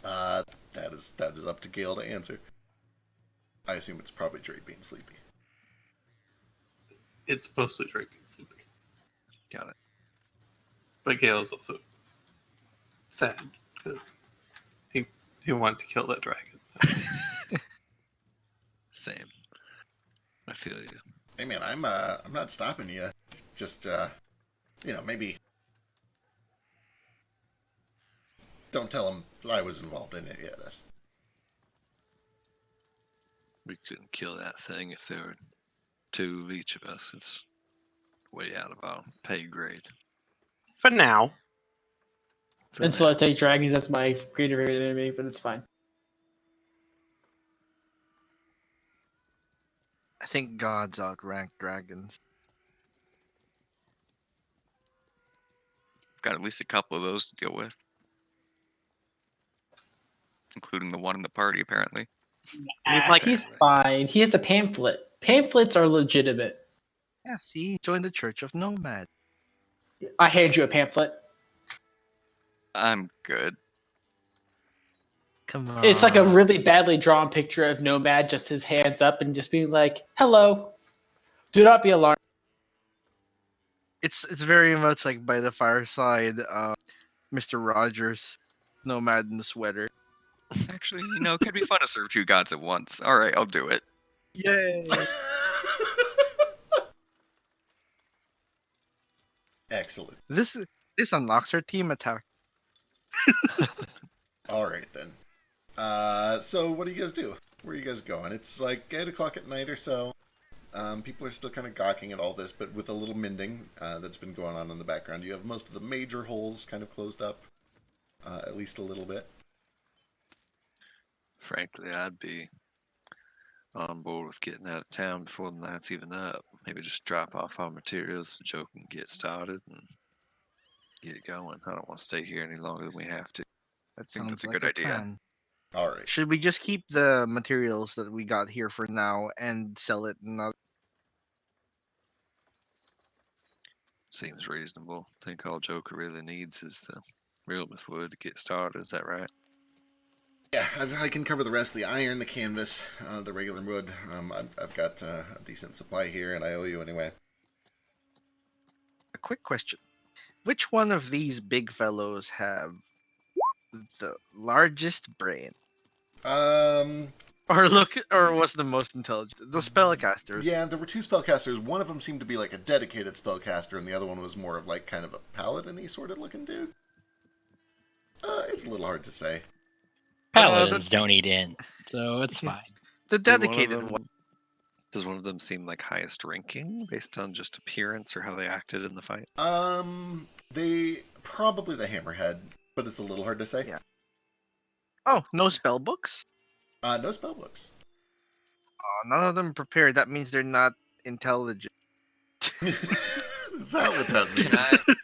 That is up to Gale to answer. I assume it's probably Drake being sleepy. It's mostly Drake and sleepy. Got it. But Gale's also sad because he wanted to kill that dragon. Same. I feel you. Hey man, I'm not stopping you. Just maybe don't tell him I was involved in any of this. We couldn't kill that thing if there were two of each of us. It's way out of our pay grade. For now. Until I take dragons, that's my greater enemy, but it's fine. I think gods outrank dragons. Got at least a couple of those to deal with, including the one in the party, apparently. He's fine. He has a pamphlet. Pamphlets are legitimate. Yeah, see, join the Church of Nomad. I hand you a pamphlet. I'm good. Come on. It's like a really badly drawn picture of Nomad, just his hands up and just being like, "Hello, do not be alarmed." It's very much like by the fireside, Mr. Rogers, Nomad in the sweater. Actually, it could be fun to serve two gods at once. All right, I'll do it. Yay! Excellent. This unlocks our team attack. All right then. So what do you guys do? Where are you guys going? It's like 8 o'clock at night or so. People are still kind of gawking at all this, but with a little mending that's been going on in the background. You have most of the major holes kind of closed up, at least a little bit. Frankly, I'd be on board with getting out of town before the night's even up. Maybe just drop off our materials so Joe can get started and get it going. I don't want to stay here any longer than we have to. I think that's a good idea. Plan. All right. Should we just keep the materials that we got here for now and sell it another? Seems reasonable. I think all Joker really needs is the realmouth wood to get started. Is that right? Yeah, I can cover the rest of the iron, the canvas, the regular wood. I've got a decent supply here, and I owe you anyway. A quick question. Which one of these big fellows have the largest brain? Or was the most intelligent? The spellcasters. Yeah, there were two spellcasters. One of them seemed to be like a dedicated spellcaster, and the other one was more of like kind of a paladin-y sort of looking dude. It's a little hard to say. Paladins don't eat in, so it's fine. The dedicated one. Does one of them seem like highest ranking based on just appearance or how they acted in the fight? They probably the hammerhead, but it's a little hard to say. Yeah. Oh, no spell books? No spell books. none of them prepared. That means they're not intelligent. Is that what that Can means?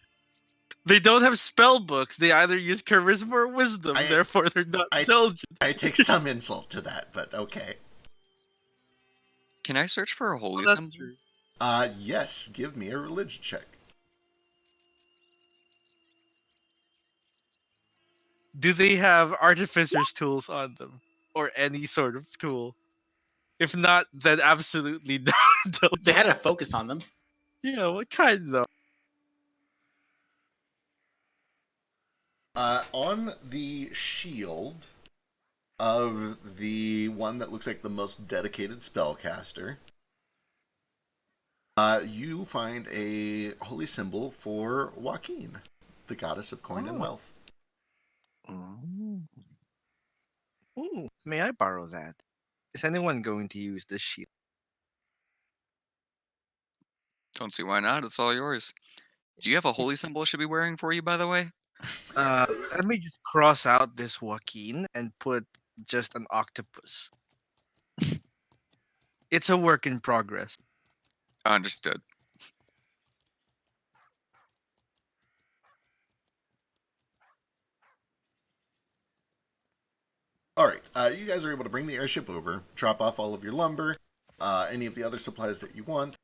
They don't have spell books. They either use charisma or wisdom. Therefore, they're not intelligent. I take some insult to that, but okay. Can I search for a holy that's symbol? true. Yes. Give me a religion check. Do they have artificer's tools on them, or any sort of tool? If not, then absolutely not intelligent. They had a focus on them. Yeah, what kind though? On the shield of the one that looks like the most dedicated spellcaster, you find a holy symbol for Joaquin, the goddess of coin and wealth. Ooh, may I borrow that? Is anyone going to use this shield? Don't see why not. It's all yours. Do you have a holy symbol I should be wearing for you, by the way? Let me just cross out this Joaquin and put just an octopus. It's a work in progress. Understood. All right, you guys are able to bring the airship over, drop off all of your lumber, any of the other supplies that you want.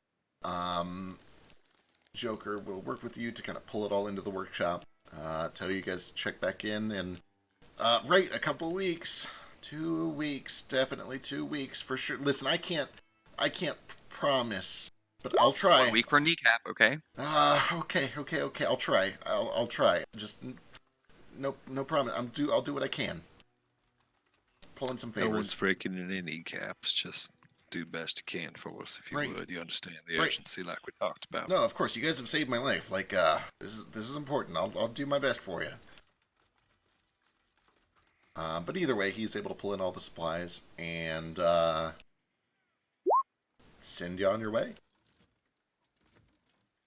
Joker will work with you to kind of pull it all into the workshop. Tell you guys to check back in and right, a couple of weeks, 2 weeks, definitely 2 weeks for sure. Listen, I can't promise, but I'll try. 1 week for kneecap, okay? Okay. I'll try. I'll try. Just no promise. I'll do what I can. Pulling some No one's favors. breaking in any kneecaps. Just do best you can for us, if you would. You understand the urgency, like we talked about. No, of course. You guys have saved my life. Like, this is important. I'll do my best for you. But either way, he's able to pull in all the supplies and send you on your way.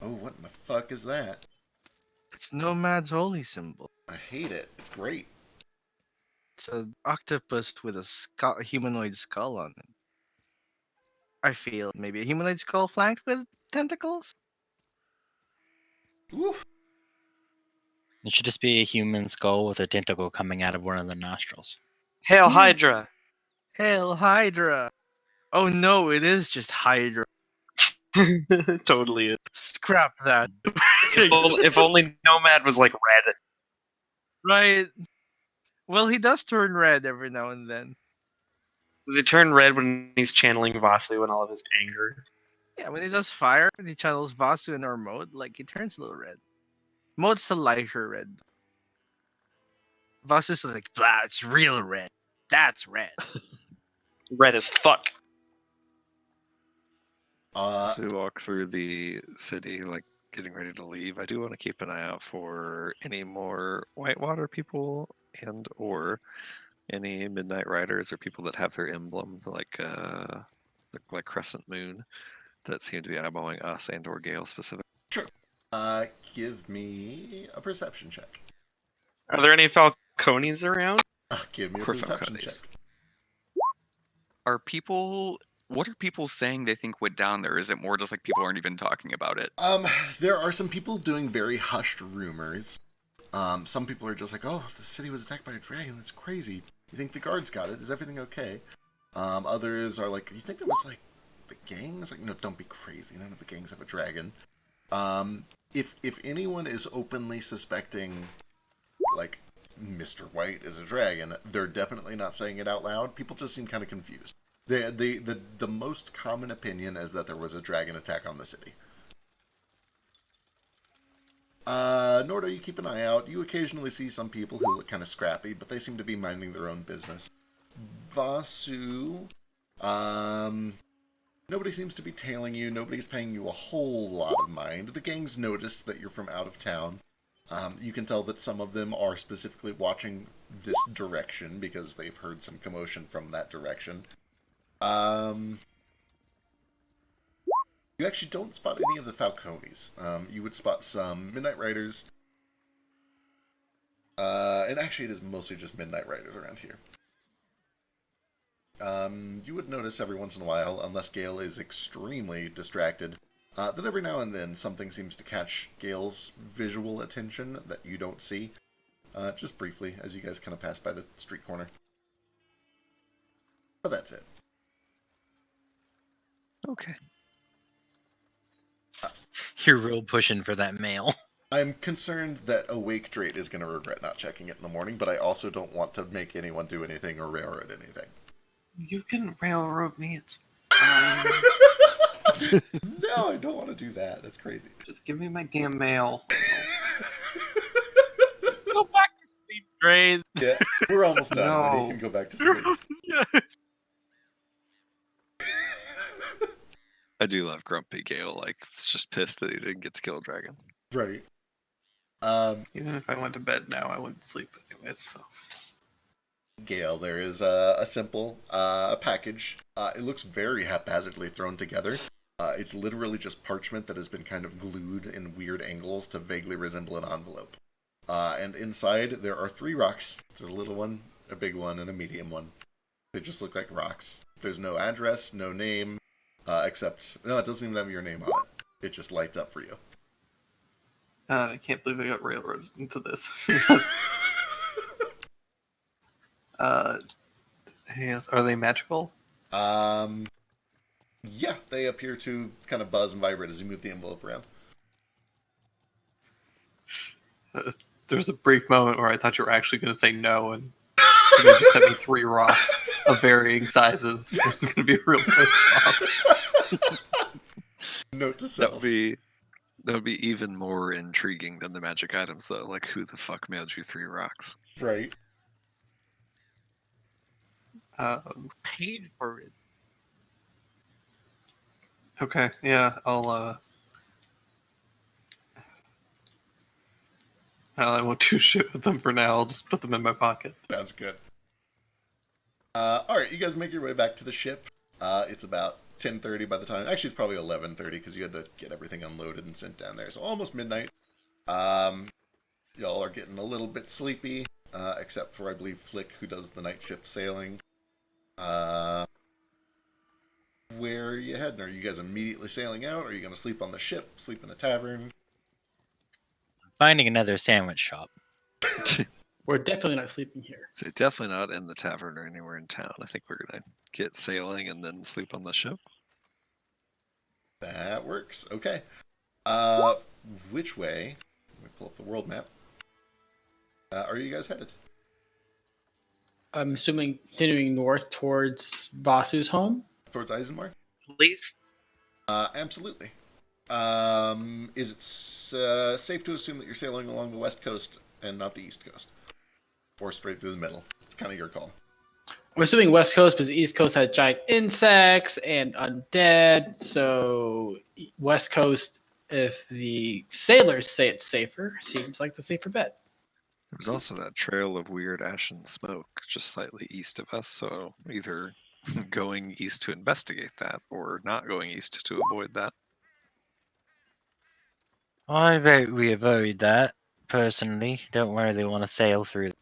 Oh, what in the fuck is that? It's Nomad's holy symbol. I hate it. It's great. It's an octopus with a humanoid skull on it. I feel maybe a humanoid skull flanked with tentacles? Oof. It should just be a human skull with a tentacle coming out of one of the nostrils. Hail Hydra! Hail Hydra! Oh no, it is just Hydra. Totally is. Scrap that. If only Nomad was like red. Right. Well, he does turn red every now and then. Does he turn red when he's channeling Vasu and all of his anger? Yeah, when he does fire, when he channels Vasu in our mode, like, he turns a little red. Mode's a lighter red. Vasu's like, blah, it's real red. That's red. Red as fuck. As we walk through the city, like getting ready to leave, I do want to keep an eye out for any more Whitewater people and or any Midnight Riders or people that have their emblem like Crescent Moon that seem to be eyeballing us and or Gale specifically. Sure. Give me a perception check. Are there any Falconies around? Give me a Or perception Falconies. check. What are people saying they think went down there? Is it more just like people aren't even talking about it? There are some people doing very hushed rumors. Some people are just like, oh, the city was attacked by a dragon. That's crazy. You think the guards got it? Is everything okay? Others are like, you think it was like the gangs? Like, no, don't be crazy. None of the gangs have a dragon. If anyone is openly suspecting, like, Mr. White is a dragon, they're definitely not saying it out loud. People just seem kind of confused. The most common opinion is that there was a dragon attack on the city. Nordo, you keep an eye out. You occasionally see some people who look kind of scrappy, but they seem to be minding their own business. Vasu, nobody seems to be tailing you. Nobody's paying you a whole lot of mind. The gang's noticed that you're from out of town. You can tell that some of them are specifically watching this direction because they've heard some commotion from that direction. You actually don't spot any of the Falconies. You would spot some Midnight Riders. And actually it is mostly just Midnight Riders around here. You would notice every once in a while, unless Gale is extremely distracted, that every now and then something seems to catch Gale's visual attention that you don't see, just briefly, as you guys kind of pass by the street corner. But that's it. Okay. You're real pushing for that mail. I'm concerned that Awake Drake is going to regret not checking it in the morning, but I also don't want to make anyone do anything or railroad anything. You can railroad me. It's No, I don't want to do that. That's crazy. just give me my damn mail. Go back to sleep, Dre. Yeah, we're almost done, and then No. you can go back to sleep. Yeah. I do love Grumpy Gale. Like, it's just pissed that he didn't get to kill a dragon. Right. Even if I went to bed now, I wouldn't sleep anyways. So. Gale, there is a simple package. It looks very haphazardly thrown together. It's literally just parchment that has been kind of glued in weird angles to vaguely resemble an envelope. And inside there are 3 rocks. There's a little one, a big one, and a medium one. They just look like rocks. There's no address, no name, except... No, it doesn't even have your name on it. It just lights up for you. I can't believe I got railroaded into this. Yes, are they magical? Yeah, they appear to kind of buzz and vibrate as you move the envelope around. There's a brief moment where I thought you were actually going to say no, and you just sent me 3 rocks of varying sizes. I was going to be real pissed off. Note to self. That would be even more intriguing than the magic items, though. Like, who the fuck mailed you 3 rocks? Right. Paid for it. Okay, yeah, I won't do shit with them for now. I'll just put them in my pocket. Sounds good. Alright, you guys make your way back to the ship. It's about 10:30 by the time... Actually, it's probably 11:30 because you had to get everything unloaded and sent down there. So almost midnight. Y'all are getting a little bit sleepy, except for, I believe, Flick, who does the night shift sailing. Where are you heading? Are you guys immediately sailing out? Are you going to sleep on the ship, sleep in a tavern? Finding another sandwich shop. We're definitely not sleeping here. So definitely not in the tavern or anywhere in town. I think we're gonna get sailing and then sleep on the ship. That works. Okay. Which way? Let me pull up the world map. Are you guys headed? I'm assuming continuing north towards Vasu's home. Towards Eisenmar? Please. Absolutely. Is it safe to assume that you're sailing along the west coast and not the east coast? Or straight through the middle? It's kind of your call. I'm assuming west coast because east coast had giant insects and undead. So west coast, if the sailors say it's safer, seems like the safer bet. There was also that trail of weird ashen smoke just slightly east of us, so either going east to investigate that or not going east to avoid that. I vote we avoid that, personally. Don't really want to sail through.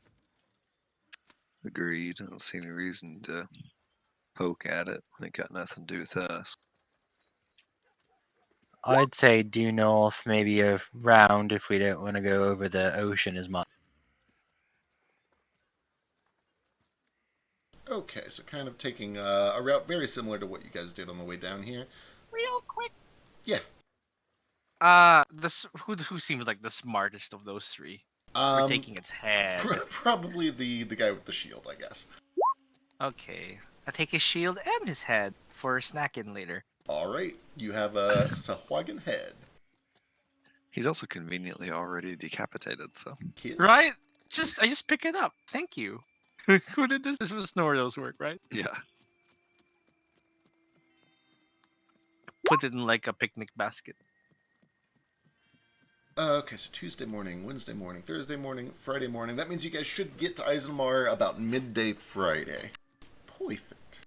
Agreed. I don't see any reason to poke at it. It got nothing to do with us. I'd say due north, maybe around if we don't want to go over the ocean as much. Okay, so kind of taking a route very similar to what you guys did on the way down here. Real quick. Yeah. Who seems like the smartest of those 3? We're taking its head. Probably the guy with the shield, I guess. Okay. I take his shield and his head for snacking later. Alright, you have a Sahuagin head. He's also conveniently already decapitated, so. Right? I just pick it up. Thank you. Who did this? This was Snorio's work, right? Yeah. Put it in like a picnic basket. Okay, so Tuesday morning, Wednesday morning, Thursday morning, Friday morning. That means you guys should get to Eisenmar about midday Friday. Perfect.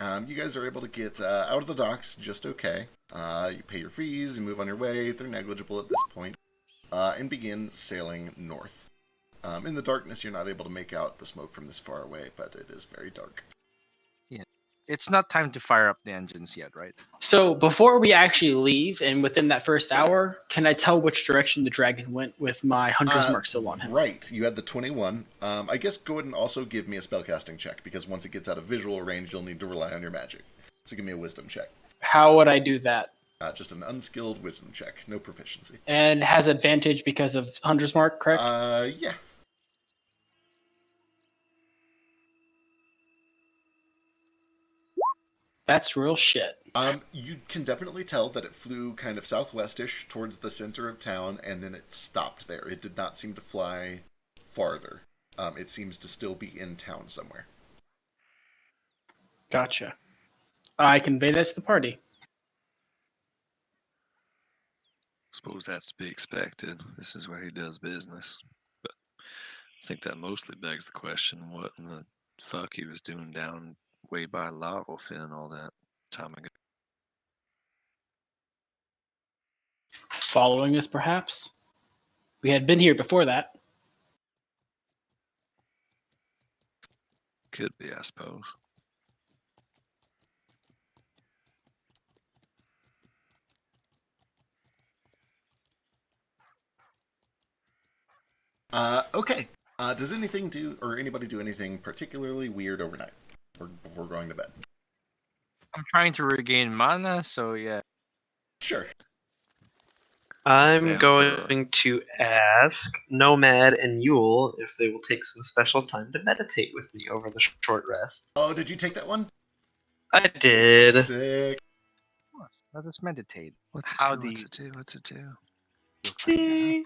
You guys are able to get out of the docks just okay. You pay your fees, you move on your way. They're negligible at this point. And begin sailing north. In the darkness, you're not able to make out the smoke from this far away, but it is very dark. it's not time to fire up the engines yet, right? So before we actually leave, and within that first hour, can I tell which direction the dragon went with my hunter's mark still on him? Right, you had the 21. I guess go ahead and also give me a spellcasting check, because once it gets out of visual range, you'll need to rely on your magic. So give me a wisdom check. How would I do that? Just an unskilled wisdom check, no proficiency. And has advantage because of hunter's mark, correct? Yeah. That's real shit. You can definitely tell that it flew kind of southwestish towards the center of town, and then it stopped there. It did not seem to fly farther. It seems to still be in town somewhere. Gotcha. I convey that to the party. Suppose that's to be expected. This is where he does business. But I think that mostly begs the question, what in the fuck he was doing down way by Lavalfin all that time ago. Following us, perhaps? We had been here before that. Could be, I suppose. Okay. Does anybody do anything particularly weird overnight? Or before going to bed? I'm trying to regain mana, so yeah. Sure. I'm going to ask Nomad and Yule if they will take some special time to meditate with me over the short rest. Oh, did you take that one? I did. Sick. Let us meditate. What's it How do? do What's you... it do? What's it do?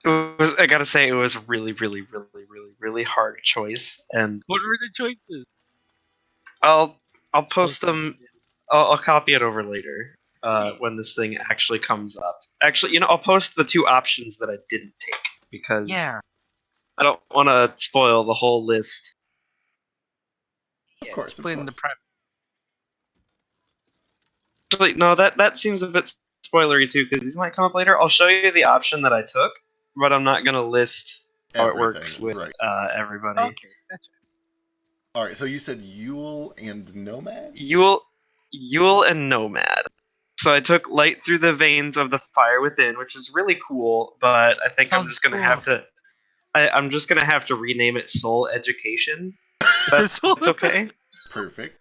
I gotta say, it was a really, really, really, really, really hard choice, and What were the choices? I'll post them. I'll copy it over later when this thing actually comes up. Actually, I'll post the 2 options that I didn't take because Yeah. I don't want to spoil the whole list. Of course. Explain the prep. Actually, no, that seems a bit spoilery too because these might come up later. I'll show you the option that I took, but I'm not gonna list how it works with everybody. Okay, gotcha. All right, so you said Yule and Nomad? Yule and Nomad. So I took Light Through the Veins of the Fire Within, which is really cool, but I think I'm just gonna have to. I'm just gonna have to rename it Soul Education. That's okay. Perfect.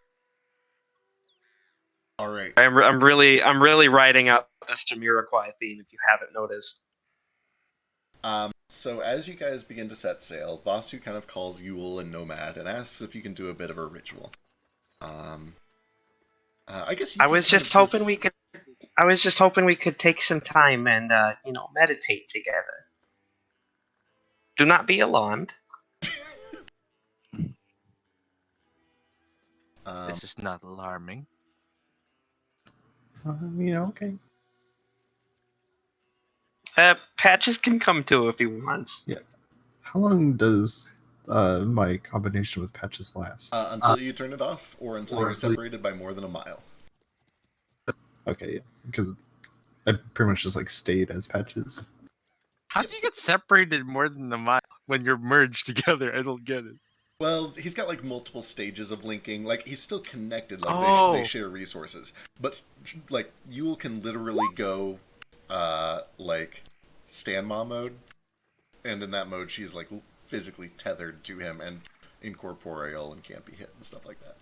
All right. I'm really riding out this Jamiroquai theme. If you haven't noticed. So as you guys begin to set sail, Vasu kind of calls Yule and Nomad and asks if you can do a bit of a ritual. I guess I was just hoping we could take some time and meditate together. Do not be alarmed. This is not alarming. Okay. Patches can come too if he wants. Yeah. How long does my combination with Patches last? Until you turn it off, or until you're separated by more than a mile. Okay, yeah. Because I pretty much just stayed as Patches. How do you get separated more than a mile when you're merged together? I don't get it. Well, he's got multiple stages of linking. He's still connected. They share resources. But Yule can literally go stand mom mode, and in that mode she's physically tethered to him and incorporeal and can't be hit and stuff like that.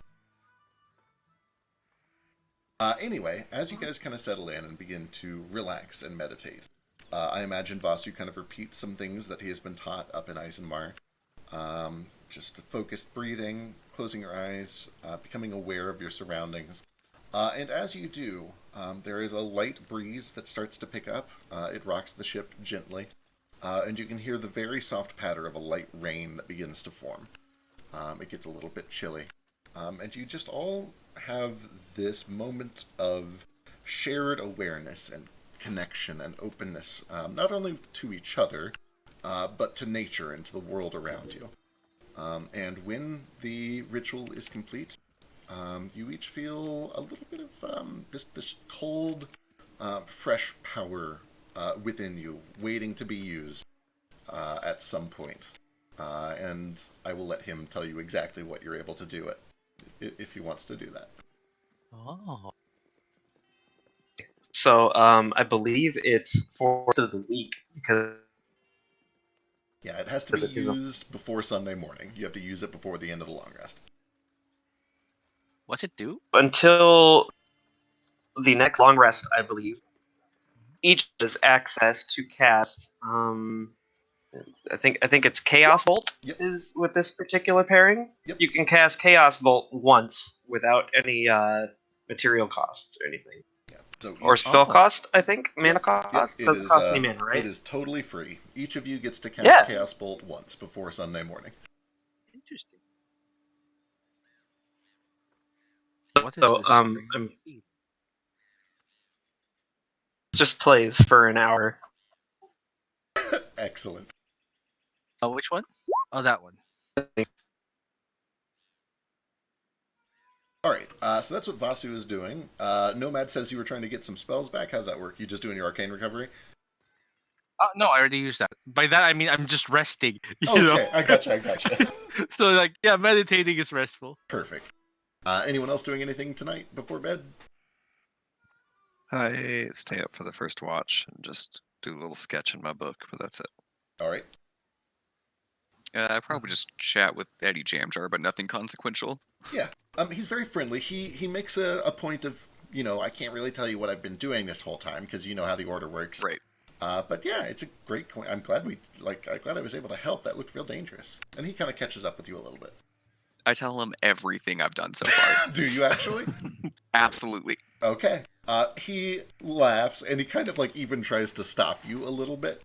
Anyway, as you guys kind of settle in and begin to relax and meditate, I imagine Vasu kind of repeats some things that he has been taught up in Eisenmar. Just focused breathing, closing your eyes, becoming aware of your surroundings. And as you do, there is a light breeze that starts to pick up. It rocks the ship gently, and you can hear the very soft patter of a light rain that begins to form. It gets a little bit chilly. And you just all have this moment of shared awareness and connection and openness, not only to each other, but to nature and to the world around you. And when the ritual is complete, you each feel a little bit of this cold, fresh power within you, waiting to be used at some point. and I will let him tell you exactly what you're able to do if he wants to do that. Oh. So I believe it's for the week because. Yeah, it has to be used before Sunday morning. You have to use it before the end of the long rest. What's it do? Until the next long rest, I believe. Each has access to cast. I think it's Chaos Bolt is with this particular pairing. Yep. You can cast Chaos Bolt once without any material costs or anything. Yeah. So or spell cost, I think. Mana cost? It Doesn't is, cost any mana, right? It is totally free. Each of you gets to cast Chaos Bolt once before Sunday morning. Interesting. What is this? Just plays for an hour. Excellent. Oh, which one? Oh, that one. Alright, so that's what Vasu is doing. Nomad says you were trying to get some spells back. How's that work? You just doing your arcane recovery? No, I already used that. By that, I mean I'm just resting. You know? I gotcha. So, like, yeah, meditating is restful. Perfect. Anyone else doing anything tonight before bed? I stay up for the first watch and just do a little sketch in my book, but that's it. Alright. I probably just chat with Eddie Jamjar, but nothing consequential. Yeah, he's very friendly. He makes a point of, I can't really tell you what I've been doing this whole time because you know how the order works. Right. But yeah, it's a great coin. I'm glad I was able to help. That looked real dangerous. And he kind of catches up with you a little bit. I tell him everything I've done so far. Do you actually? Absolutely. Okay. He laughs and he kind of even tries to stop you a little bit.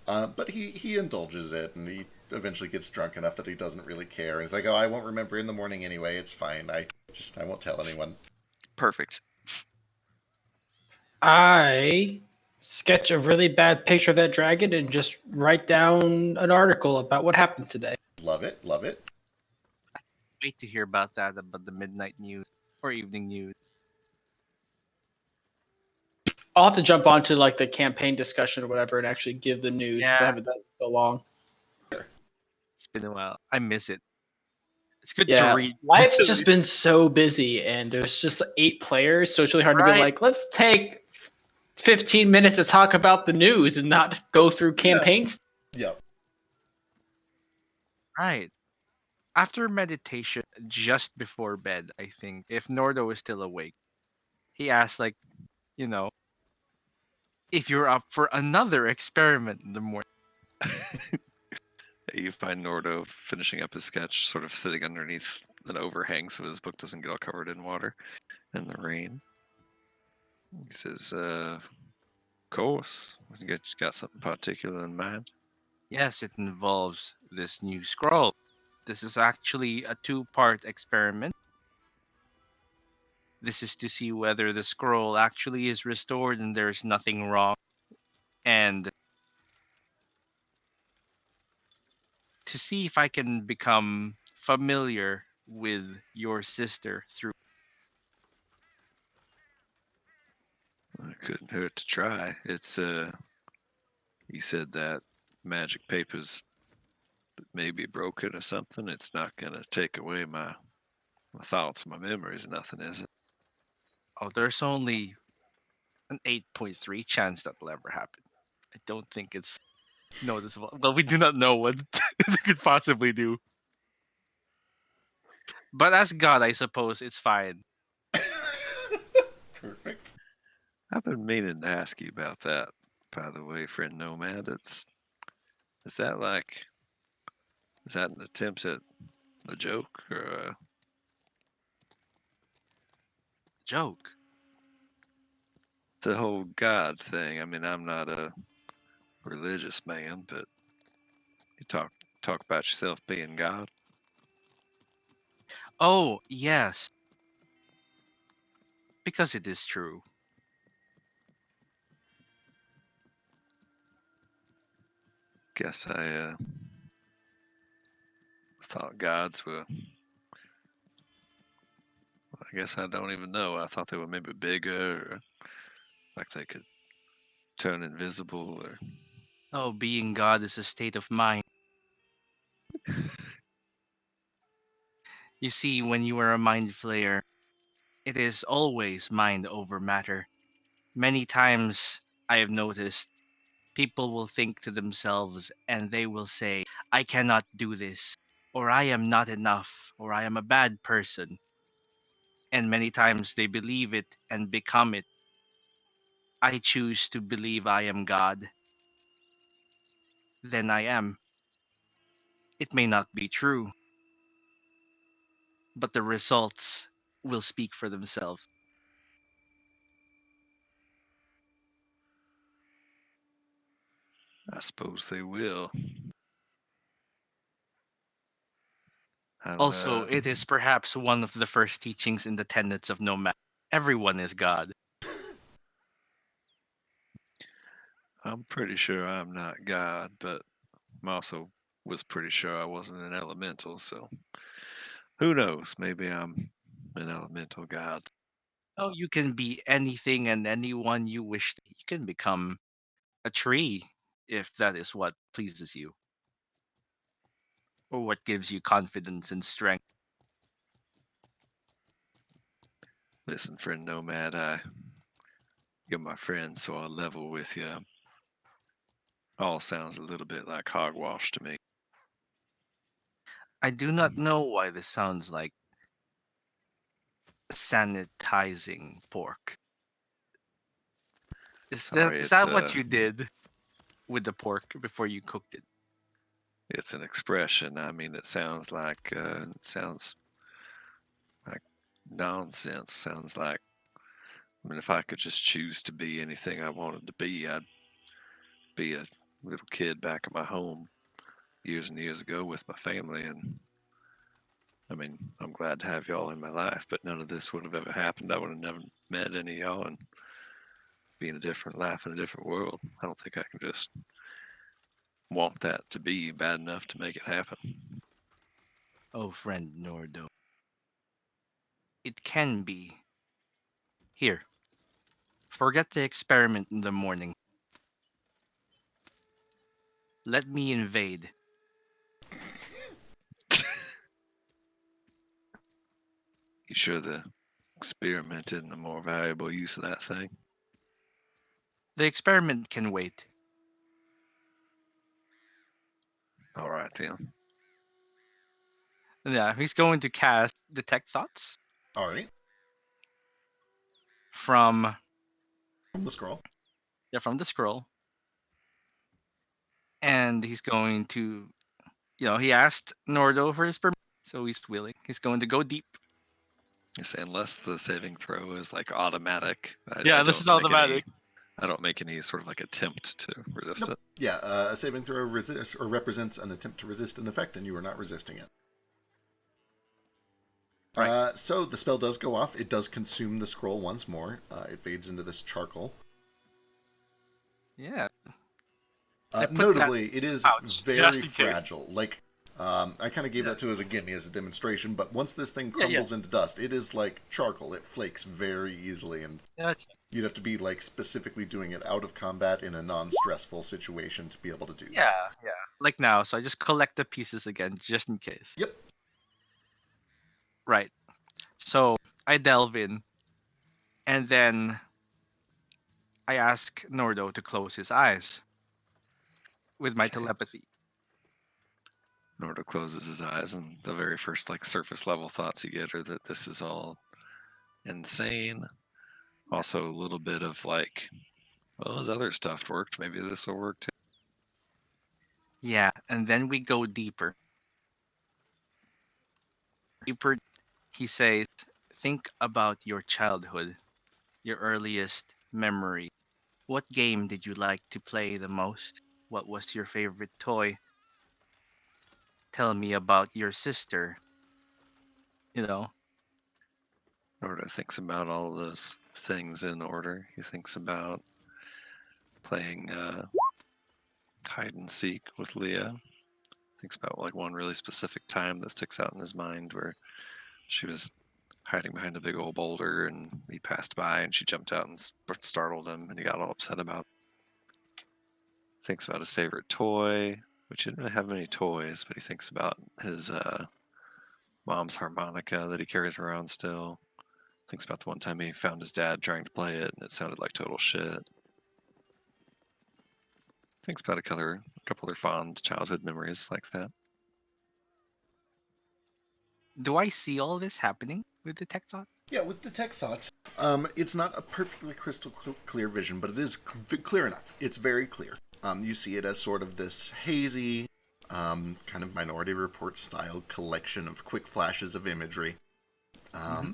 But he indulges it, and he eventually gets drunk enough that he doesn't really care. He's like, "Oh, I won't remember in the morning anyway. It's fine. I won't tell anyone." Perfect. I sketch a really bad picture of that dragon and just write down an article about what happened today. Love it. Wait to hear about the midnight news or evening news. I'll have to jump onto the campaign discussion or whatever and actually give the news. Yeah. I haven't done it so long. It's been a while. I miss it. It's good Yeah, to read. life's just been so busy, and there's just 8 players, so it's really hard to be like, let's take 15 minutes to talk about the news and not go through campaigns. Yep. Right. After meditation, just before bed, I think, if Nordo is still awake, he asks, if you're up for another experiment in the morning. You find Nordo finishing up his sketch, sort of sitting underneath an overhang so his book doesn't get all covered in water and the rain. He says, of course, you got something particular in mind? Yes, it involves this new scroll. This is actually a 2-part experiment. This is to see whether the scroll actually is restored and there's nothing wrong. And to see if I can become familiar with your sister through. It couldn't hurt to try. It's, you said that magic paper's maybe broken or something. It's not going to take away my thoughts, my memories, or nothing, is it? Oh, there's only an 8.3 chance that will ever happen. I don't think it's noticeable. Well, we do not know what it could possibly do. But as God, I suppose it's fine. Perfect. I've been meaning to ask you about that, by the way, friend Nomad. Is that an attempt at a joke or a joke? The whole God thing. I mean, I'm not a religious man, but you talk about yourself being God. Oh, yes. Because it is true. Guess I thought gods were. I guess I don't even know. I thought they were maybe bigger, or like they could turn invisible, or. Oh, being God is a state of mind. You see, when you are a mind flayer, it is always mind over matter. Many times I have noticed people will think to themselves and they will say, I cannot do this, or I am not enough, or I am a bad person. And many times they believe it and become it. I choose to believe I am God. Then I am. It may not be true, but the results will speak for themselves. I suppose they will. Also, it is perhaps one of the first teachings in the tenets of Nomad. Everyone is God. I'm pretty sure I'm not God, but I'm also was pretty sure I wasn't an elemental, so who knows? Maybe I'm an elemental god. Oh, you can be anything and anyone you wish. You can become a tree if that is what pleases you, or what gives you confidence and strength. Listen, friend Nomad, you're my friend, so I'll level with you. All sounds a little bit like hogwash to me. I do not know why this sounds like sanitizing pork. Sorry, Is it's that what you did with the pork before you cooked it? it's an expression. I mean, it sounds like nonsense. Sounds like, I mean, if I could just choose to be anything I wanted to be, I'd be a little kid back at my home years and years ago with my family. And I mean, I'm glad to have y'all in my life, but none of this would have ever happened. I would have never met any of y'all and be in a different life in a different world. I don't think I can just want that to be bad enough to make it happen. Oh, friend Nordo. It can be. Here, forget the experiment in the morning. Let me invade. You sure the experiment isn't a more valuable use of that thing? The experiment can wait. All right, then. Yeah, he's going to cast Detect Thoughts. All right. From the scroll. Yeah, from the scroll. And he's going to, he asked Nordo for his permission, so he's willing. He's going to go deep. You say unless the saving throw is like automatic. This is automatic. I don't make any sort of like attempt to resist it. Yeah, a saving throw resists or represents an attempt to resist an effect, and you are not resisting it. Right. So the spell does go off. It does consume the scroll once more. It fades into this charcoal. Yeah. Notably, it is very Just fragile. Like, I kind of gave that to as a gimme, as a demonstration, but once this thing crumbles into dust, it is like charcoal. It flakes very easily, and you'd have to be like specifically doing it out of combat in a non-stressful situation to be able to do that. Yeah. Like now, so I just collect the pieces again, just in case. Yep. Right. So I delve in, and then I ask Nordo to close his eyes with my telepathy. Nordo closes his eyes, and the very first like surface level thoughts you get are that this is all insane. Also, a little bit of like, well, his other stuff worked. Maybe this will work too. Yeah, and then we go deeper. He says, think about your childhood, your earliest memory. What game did you like to play the most? What was your favorite toy? Tell me about your sister. Nordo thinks about all those things in order. He thinks about playing hide and seek with Leah. Thinks about like one really specific time that sticks out in his mind where she was hiding behind a big old boulder and he passed by and she jumped out and startled him and he got all upset about it. Thinks about his favorite toy, which he didn't really have many toys, but he thinks about his mom's harmonica that he carries around still. Thinks about the one time he found his dad trying to play it, and it sounded like total shit. Thinks about a couple other fond childhood memories like that. Do I see all this happening with Detect Thought? Yeah, with Detect Thoughts, it's not a perfectly crystal clear vision, but it is clear enough. It's very clear. You see it as sort of this hazy, kind of Minority Report style collection of quick flashes of imagery,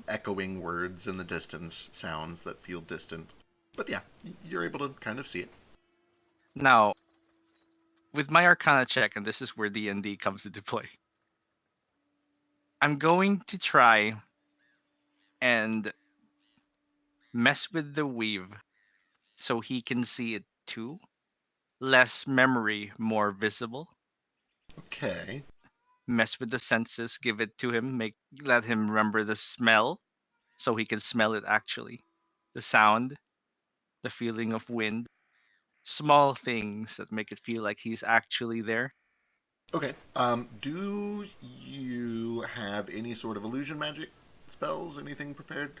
echoing words in the distance, sounds that feel distant. But yeah, you're able to kind of see it. Now, with my Arcana check, and this is where D&D comes into play, I'm going to try and mess with the weave so he can see it too. Less memory, more visible. Okay. Mess with the senses, give it to him, let him remember the smell so he can smell it actually. The sound, the feeling of wind. Small things that make it feel like he's actually there. Okay. Do you have any sort of illusion magic spells? Anything prepared?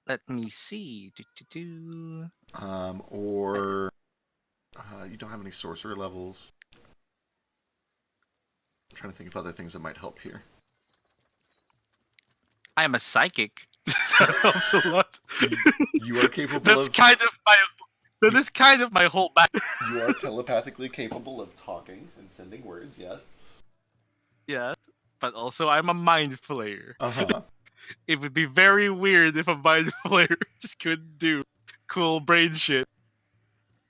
Let me see. Or you don't have any sorcerer levels? I'm trying to think of other things that might help here. I am a psychic. That helps a lot. You are capable of... That is kind of my whole back. You are telepathically capable of talking and sending words, yes? Yes, but also I'm a mind flayer. Uh-huh. It would be very weird if a mind flayer just couldn't do cool brain shit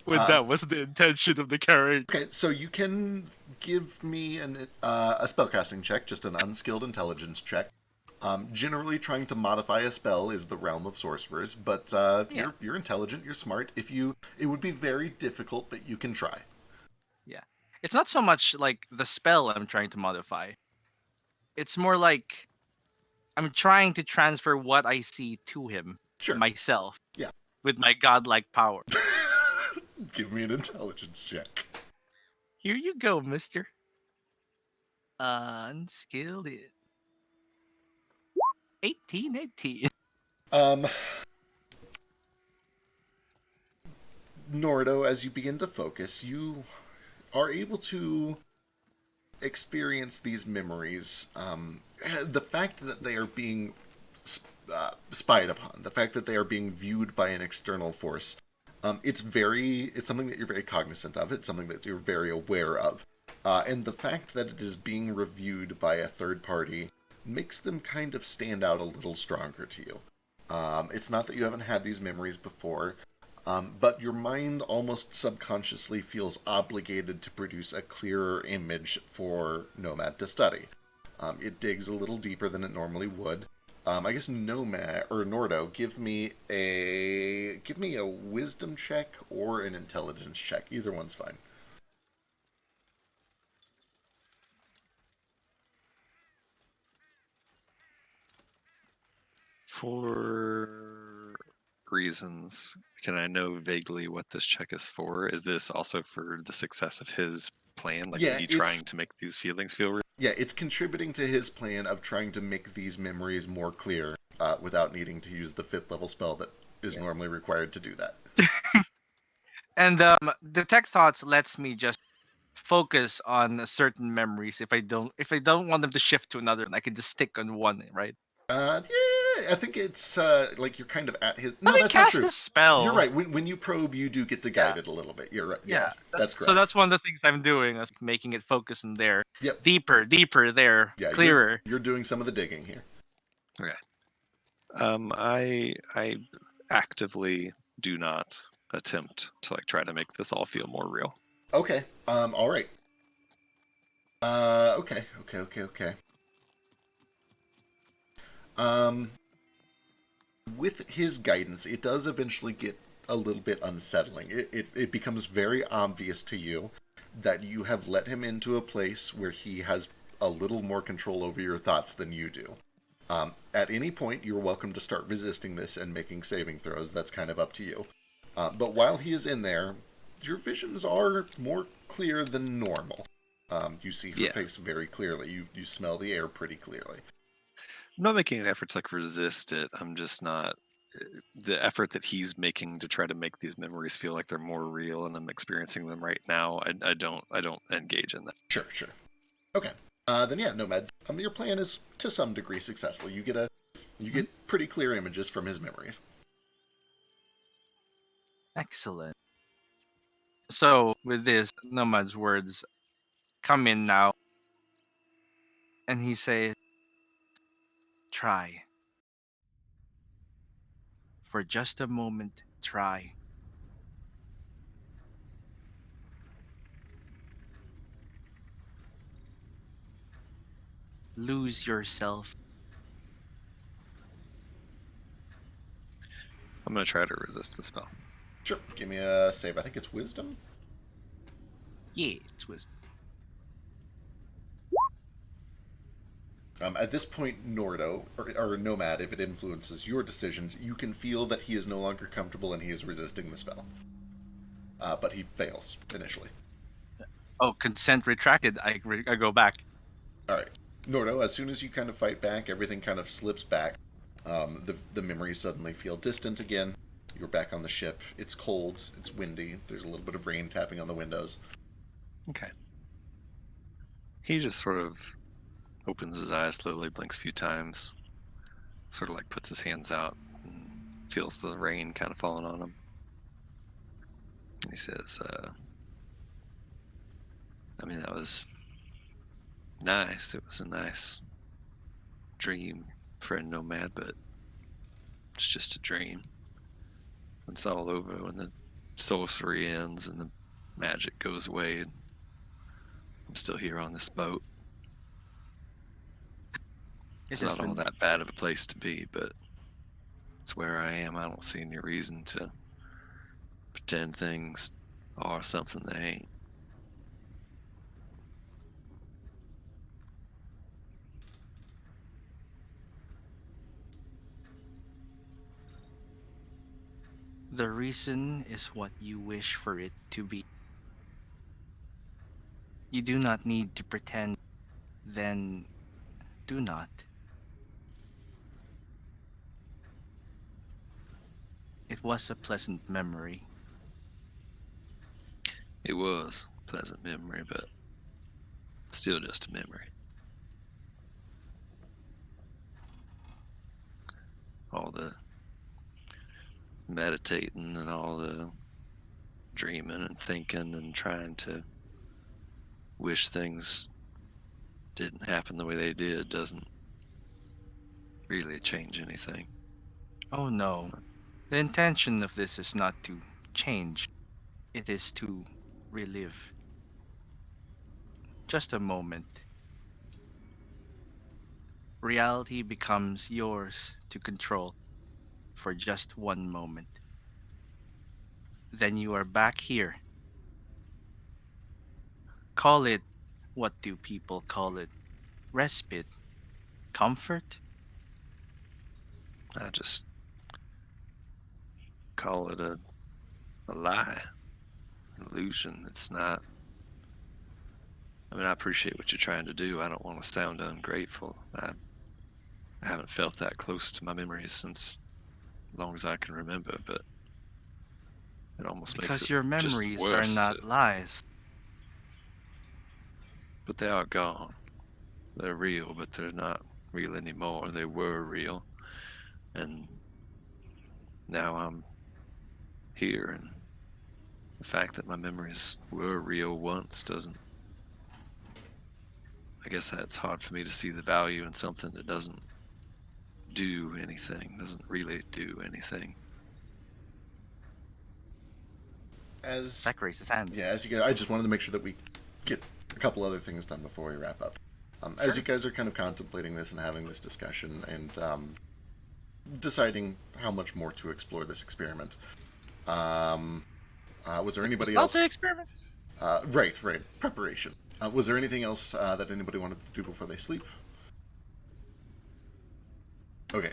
when that was the intention of the character. Okay, so you can give me a spellcasting check, just an unskilled intelligence check. Generally, trying to modify a spell is the realm of sorcerers, but you're intelligent, you're smart. It would be very difficult, but you can try. Yeah, it's not so much like the spell I'm trying to modify. It's more like I'm trying to transfer what I see to him, myself, with my godlike power. Give me an intelligence check. Here you go, mister. Unskilled. 18. Nordo, as you begin to focus, you are able to experience these memories. The fact that they are being spied upon, the fact that they are being viewed by an external force, it's something that you're very cognizant of. It's something that you're very aware of. And the fact that it is being reviewed by a third party makes them kind of stand out a little stronger to you. It's not that you haven't had these memories before, but your mind almost subconsciously feels obligated to produce a clearer image for Nomad to study. It digs a little deeper than it normally would. I guess Nomad or Nordo, give me a wisdom check or an intelligence check. Either one's fine. For reasons, can I know vaguely what this check is for? Is this also for the success of his plan? Like, is he trying to make these feelings feel real? Yeah, it's contributing to his plan of trying to make these memories more clear without needing to use the 5th level spell that is normally required to do that. And Detect Thoughts lets me just focus on certain memories. If I don't want them to shift to another, I can just stick on one, right? Yeah, I think it's like you're kind of at his... No, that's not true. A spell. You're right. When you probe, you do get to guide it a little bit. You're right. Yeah, that's correct. So that's one of the things I'm doing, is making it focus in there. Yep. Deeper there. Yeah, clearer. You're doing some of the digging here. Okay. I actively do not attempt to try to make this all feel more real. Okay. All right. Okay. With his guidance, it does eventually get a little bit unsettling. It becomes very obvious to you that you have let him into a place where he has a little more control over your thoughts than you do. At any point, you're welcome to start resisting this and making saving throws. That's kind of up to you. But while he is in there, your visions are more clear than normal. You see her face very clearly. You smell the air pretty clearly. I'm not making an effort to like resist it. I'm just not the effort that he's making to try to make these memories feel like they're more real and I'm experiencing them right now. I don't engage in that. Sure. Okay. Then yeah, Nomad. Your plan is to some degree successful. You get pretty clear images from his memories. Excellent. So with this, Nomad's words come in now, and he says, "Try. For just a moment, try." Lose yourself. I'm going to try to resist the spell. Sure. Give me a save. I think it's Wisdom. Yeah, it's wisdom. At this point, Nordo, or Nomad, if it influences your decisions, you can feel that he is no longer comfortable and he is resisting the spell. But he fails initially. Oh, consent retracted. I go back. All right. Nordo, as soon as you kind of fight back, everything kind of slips back. The memories suddenly feel distant again. You're back on the ship. It's cold. It's windy. There's a little bit of rain tapping on the windows. Okay. He just sort of opens his eyes slowly, blinks a few times, sort of like puts his hands out and feels the rain kind of falling on him. And he says, that was nice. It was a nice dream, friend Nomad, but it's just a dream. It's all over when the sorcery ends and the magic goes away. And I'm still here on this boat. It's not all that bad of a place to be, but it's where I am. I don't see any reason to pretend things are something they ain't. The reason is what you wish for it to be. You do not need to pretend, then do not. It was a pleasant memory. It was a pleasant memory, but still just a memory. All the meditating and all the dreaming and thinking and trying to wish things didn't happen the way they did doesn't really change anything. Oh no. The intention of this is not to change. It is to relive. Just a moment. Reality becomes yours to control for just one moment. Then you are back here. Call it, what do people call it? Respite? Comfort? I just call it a lie, an illusion. It's not. I appreciate what you're trying to do. I don't want to sound ungrateful. I haven't felt that close to my memories since as long as I can remember, but it almost makes it Because your memories just worse are not lies. But they are gone. They're real, but they're not real anymore. They were real. And now I'm here, and the fact that my memories were real once doesn't... I guess it's hard for me to see the value in something that doesn't do anything, doesn't really do anything. Zach raised his hand. Yeah, as you go, I just wanted to make sure that we get a couple other things done before we wrap up. As you guys are kind of contemplating this and having this discussion and deciding how much more to explore this experiment, was there anybody else? Not the experiment. Right. Preparation. Was there anything else that anybody wanted to do before they sleep? Okay.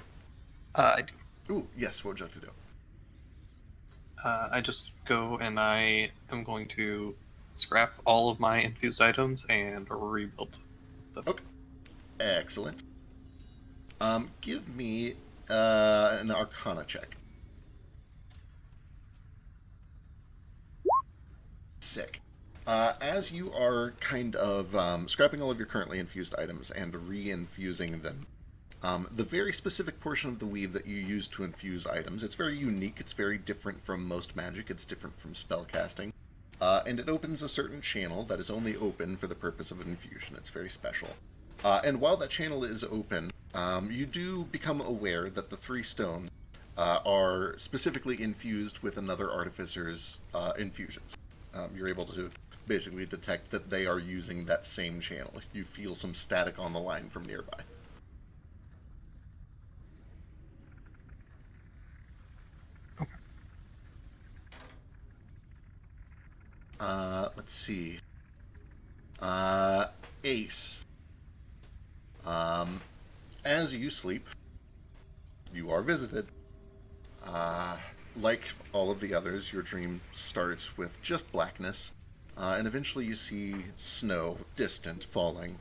I do. Ooh, yes. What would you like to do? I just go and I am going to scrap all of my infused items and rebuild them. Okay. Excellent. Give me an Arcana check. Sick. As you are kind of scrapping all of your currently infused items and re-infusing them, the very specific portion of the weave that you use to infuse items, it's very unique, it's very different from most magic, it's different from spellcasting, and it opens a certain channel that is only open for the purpose of an infusion. It's very special. And while that channel is open, you do become aware that the 3 stone are specifically infused with another artificer's infusions. You're able to basically detect that they are using that same channel. You feel some static on the line from nearby. Let's see. Ace. As you sleep, you are visited. Like all of the others, your dream starts with just blackness, and eventually you see snow, distant, falling,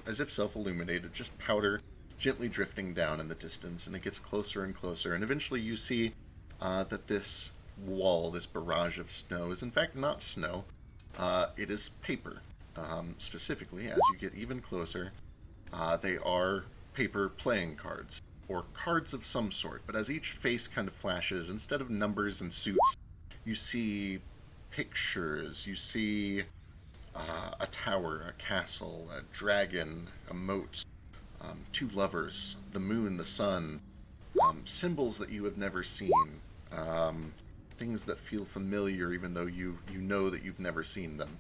as if self-illuminated, just powder gently drifting down in the distance, and it gets closer and closer, and eventually you see that this wall, this barrage of snow, is in fact not snow. It is paper. Specifically, as you get even closer, they are paper playing cards, or cards of some sort, but as each face kind of flashes, instead of numbers and suits, you see pictures, you see a tower, a castle, a dragon, a moat, 2 lovers, the moon, the sun, symbols that you have never seen, things that feel familiar even though you know that you've never seen them.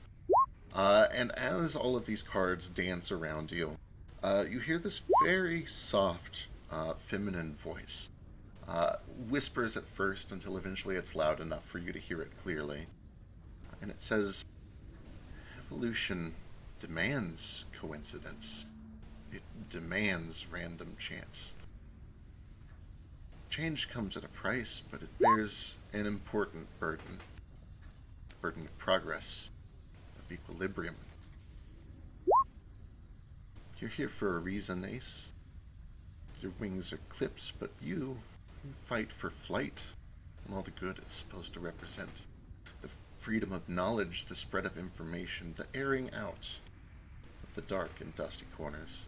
And as all of these cards dance around you, you hear this very soft, feminine voice. Whispers at first until eventually it's loud enough for you to hear it clearly. And it says, "Evolution demands coincidence. It demands random chance. Change comes at a price, but it bears an important burden. The burden of progress, of equilibrium. You're here for a reason, Ace. Your wings are clipped, but you fight for flight and all the good it's supposed to represent. The freedom of knowledge, the spread of information, the airing out of the dark and dusty corners.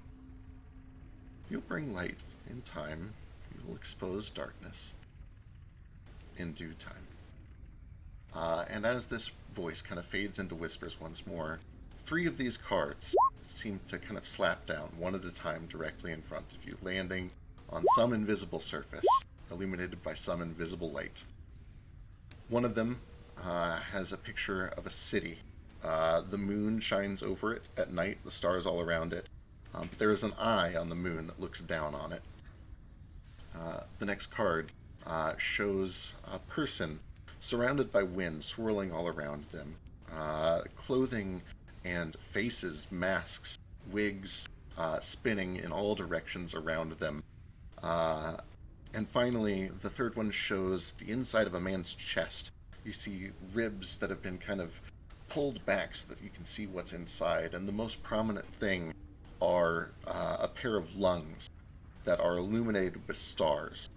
You'll bring light in time. You'll expose darkness in due time." And as this voice kind of fades into whispers once more, 3 of these cards seem to kind of slap down one at a time directly in front of you, landing on some invisible surface, illuminated by some invisible light. One of them has a picture of a city. The moon shines over it at night, the stars all around it, but there is an eye on the moon that looks down on it. The next card shows a person surrounded by wind swirling all around them. Clothing and faces, masks, wigs, spinning in all directions around them. And finally, the third one shows the inside of a man's chest. You see ribs that have been kind of pulled back so that you can see what's inside, and the most prominent thing are a pair of lungs that are illuminated with stars,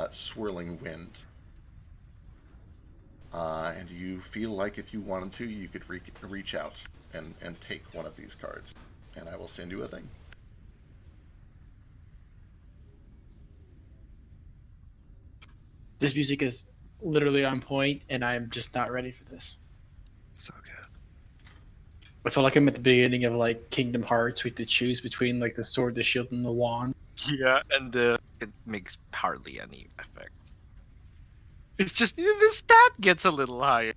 swirling wind. And you feel like if you wanted to, you could reach out and take one of these cards. And I will send you a thing. This music is literally on point, and I'm just not ready for this. So good. I feel like I'm at the beginning of like Kingdom Hearts. We have to choose between like the sword, the shield, and the wand. Yeah, and it makes hardly any effect. It's just the stat gets a little higher.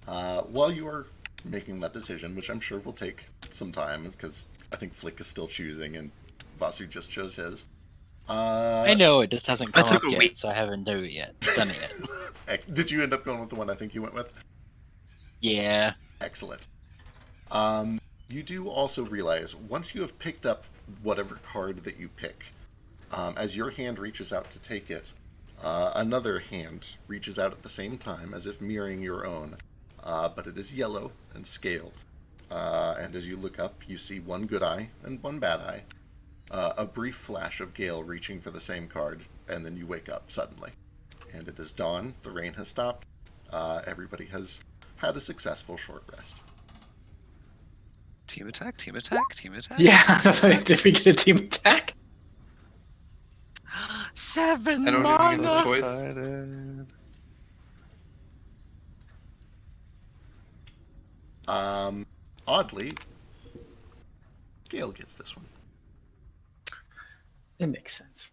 While you are making that decision, which I'm sure will take some time, because I think Flick is still choosing and Vasu just chose his. I know it just hasn't That come up took a yet, week. so I haven't done it yet. Did you end up going with the one I think you went with? Yeah. Excellent. You do also realize, once you have picked up whatever card that you pick, as your hand reaches out to take it, another hand reaches out at the same time, as if mirroring your own, but it is yellow and scaled. And as you look up, you see one good eye and one bad eye. A brief flash of Gale reaching for the same card, and then you wake up suddenly. And it is dawn, the rain has stopped, everybody has had a successful short rest. Team attack, team attack, team attack. Yeah, did we get a team attack? 7 I don't I'm even so get a choice. excited. Oddly, Gale gets this one. It makes sense.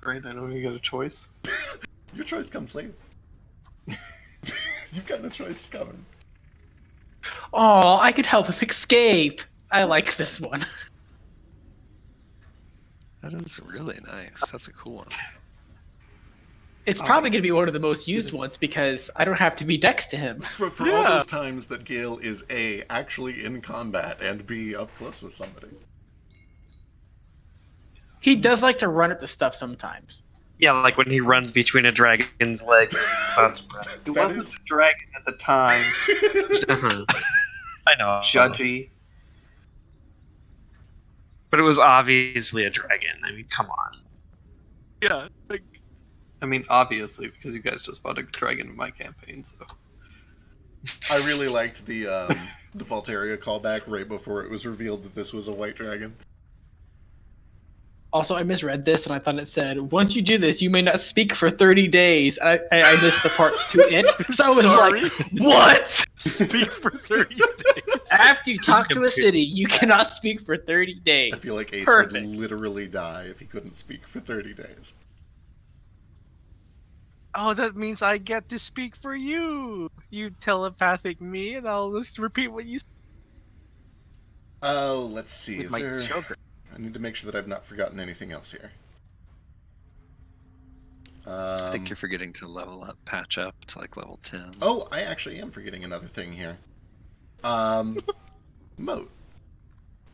Great, I don't even get a choice. Your choice comes later. You've got no choice coming. Oh, I could help him escape. I like this one. That is really nice. That's a cool one. It's probably going to be one of the most used ones because I don't have to be next to him. For all those times that Gale is A, actually in combat, and B, up close with somebody. He does like to run at the stuff sometimes. Yeah, like when he runs between a dragon's legs. He wasn't a dragon at the time. I know. Judgy. But it was obviously a dragon. I mean, come on. Yeah. Like, I mean, obviously, because you guys just fought a dragon in my campaign, so. I really liked the Volteria callback right before it was revealed that this was a white dragon. Also, I misread this, and I thought it said, once you do this, you may not speak for 30 days. I missed the part to it. So I was like, what? Speak for 30 days. After you talk to a city, you cannot speak for 30 days. I feel like Ace Perfect. would literally die if he couldn't speak for 30 days. Oh, that means I get to speak for you. You telepathic me, and I'll just repeat what you said. Oh, let's see. With Is my there... Joker. I need to make sure that I've not forgotten anything else here. I think you're forgetting to level up, patch up to like level 10. Oh, I actually am forgetting another thing here. Moat.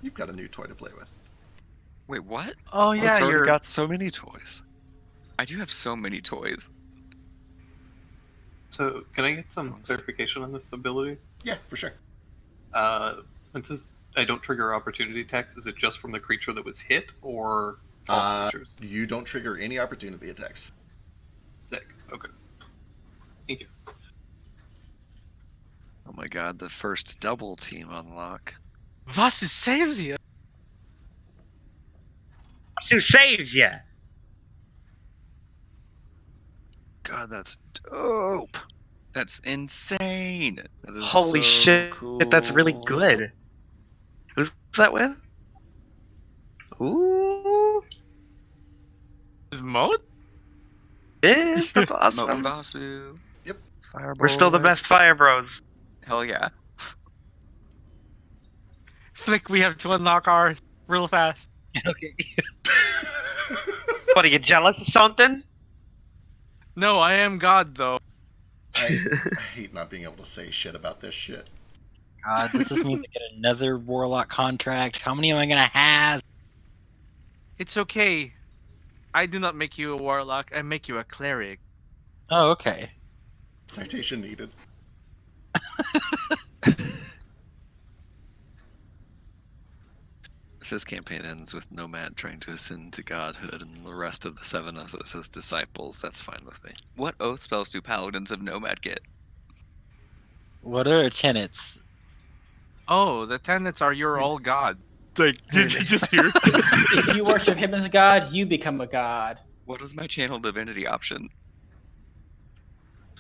You've got a new toy to play with. Wait, what? Oh It's yeah, already you're. got so many toys. I do have so many toys. So, can I get some clarification on this ability? Yeah, for sure. When it says I don't trigger opportunity attacks, is it just from the creature that was hit, or all creatures? You don't trigger any opportunity attacks. Sick. Okay. Thank you. Oh my god, the first double team unlock. Was saves you. Who saves ya? God, that's dope. That's insane. That is Holy so shit, cool. that's really good. Who's that with? Ooh. Is Moat? Yeah, that's Mo awesome. and Vasu. Fire We're still the boys. best fire bros. Hell yeah. Flick, we have to unlock ours real fast. Okay. What, are you jealous of something? No, I am God though. I hate not being able to say shit about this shit. God, does this mean to get another warlock contract? How many am I gonna have? It's okay. I do not make you a warlock. I make you a cleric. Oh, okay. Citation needed. If this campaign ends with Nomad trying to ascend to godhood and the rest of the 7 of us as disciples, that's fine with me. What oath spells do paladins of Nomad get? What are tenets? Oh, the tenets are you're all God. Like, did you just hear? If you worship him as a god, you become a god. What is my channel divinity option?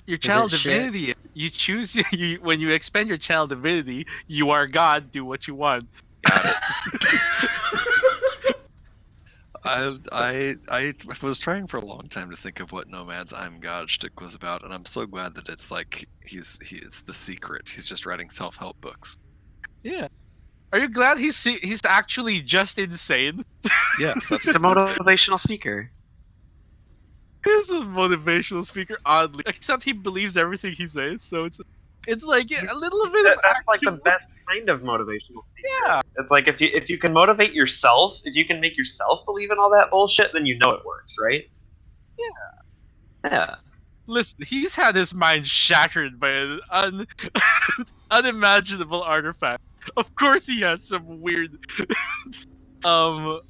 Your child it shit? divinity. You choose when you expend your child divinity, you are God. Do what you want. Got it. I was trying for a long time to think of what Nomad's I'm God shtick was about, and I'm so glad that it's like it's the secret. He's just writing self-help books. Yeah. Are you glad he's actually just insane? Yes, He's a motivational speaker. He's a motivational speaker, oddly. Except he believes everything he says, so it's like a little bit of That's like the actual- best kind of motivational speaker. Yeah. It's like if you can motivate yourself, if you can make yourself believe in all that bullshit, then you know it works, right? Yeah. Yeah. Listen, he's had his mind shattered by an unimaginable artifact. Of course, he has some weird, what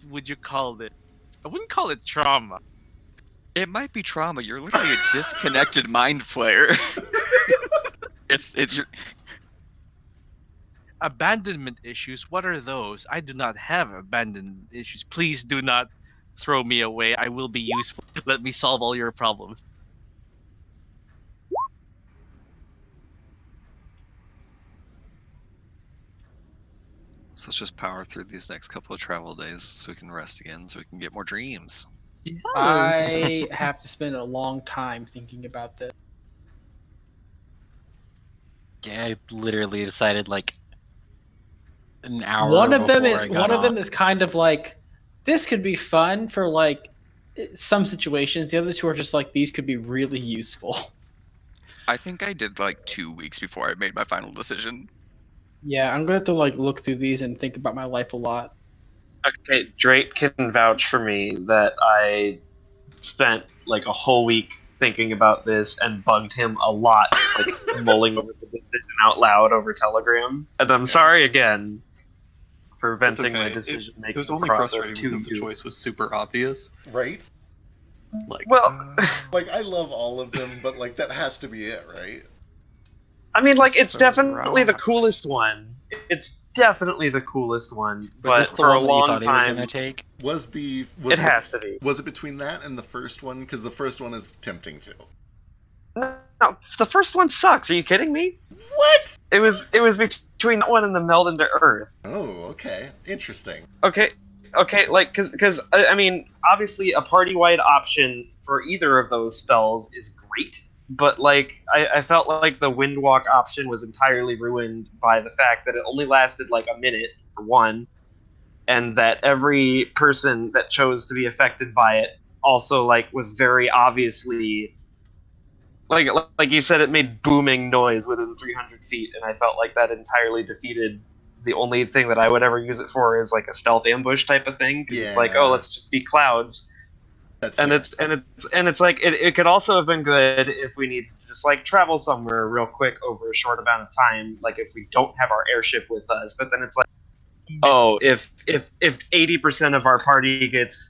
would you call it? I wouldn't call it trauma. It might be trauma. You're literally a disconnected mind flayer. it's Abandonment issues. What are those? I do not have abandonment issues. Please do not throw me away. I will be useful. Let me solve all your problems. So let's just power through these next couple of travel days so we can rest again, so we can get more dreams. I have to spend a long time thinking about this. Yeah, I literally decided like an hour. One of them before is kind of like, this could be fun for like some situations. The other two are just like, these could be really useful. I think I did like 2 weeks before I made my final decision. Yeah, I'm gonna have to like look through these and think about my life a lot. Okay, Drake can vouch for me that I spent like a whole week thinking about this and bugged him a lot, like mulling over the decision out loud over Telegram. And I'm sorry again for venting my decision making. It was only frustrating because the choice was super obvious. Right? Like, well, like I love all of them, but like that has to be it, right? I mean, like it's So definitely the rocks. coolest one. It's definitely the coolest one, Was but this the for a one that you long thought he was time, gonna take? it has to be. Was it between that and the first one? Because the first one is tempting too. No, the first one sucks. Are you kidding me? What? It was between that one and the Meld into Earth. Oh, okay, interesting. Okay, like because I mean, obviously a party-wide option for either of those spells is great, but like I felt like the Windwalk option was entirely ruined by the fact that it only lasted like a minute for one, and that every person that chose to be affected by it also like was very obviously like you said, it made booming noise within 300 feet, and I felt like that entirely defeated the only thing that I would ever use it for is like a stealth ambush type of thing. 'Cause it's like, oh, let's just be clouds. That's and fair. it's like it could also have been good if we need to just like travel somewhere real quick over a short amount of time, like if we don't have our airship with us. But then it's like, oh, if 80% of our party gets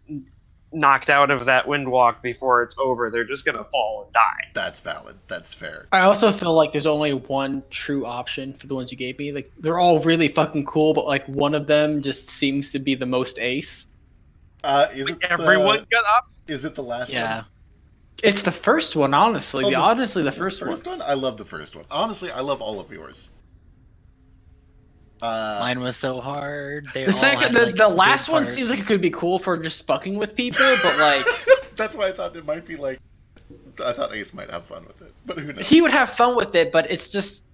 knocked out of that Windwalk before it's over, they're just gonna fall and die. That's valid. That's fair. I also feel like there's only one true option for the ones you gave me. Like they're all really fucking cool, but like one of them just seems to be the most ace. Is it Everyone got up. Is it the last Yeah. one? It's the first one, honestly. Oh, Honestly, the first one. one? I love the first one. Honestly, I love all of yours. Mine was so hard. They The all second, had, like, the good last one parts. seems like it could be cool for just fucking with people, but like That's why I thought it might be like. I thought Ace might have fun with it, but who knows? he would have fun with it. But it's just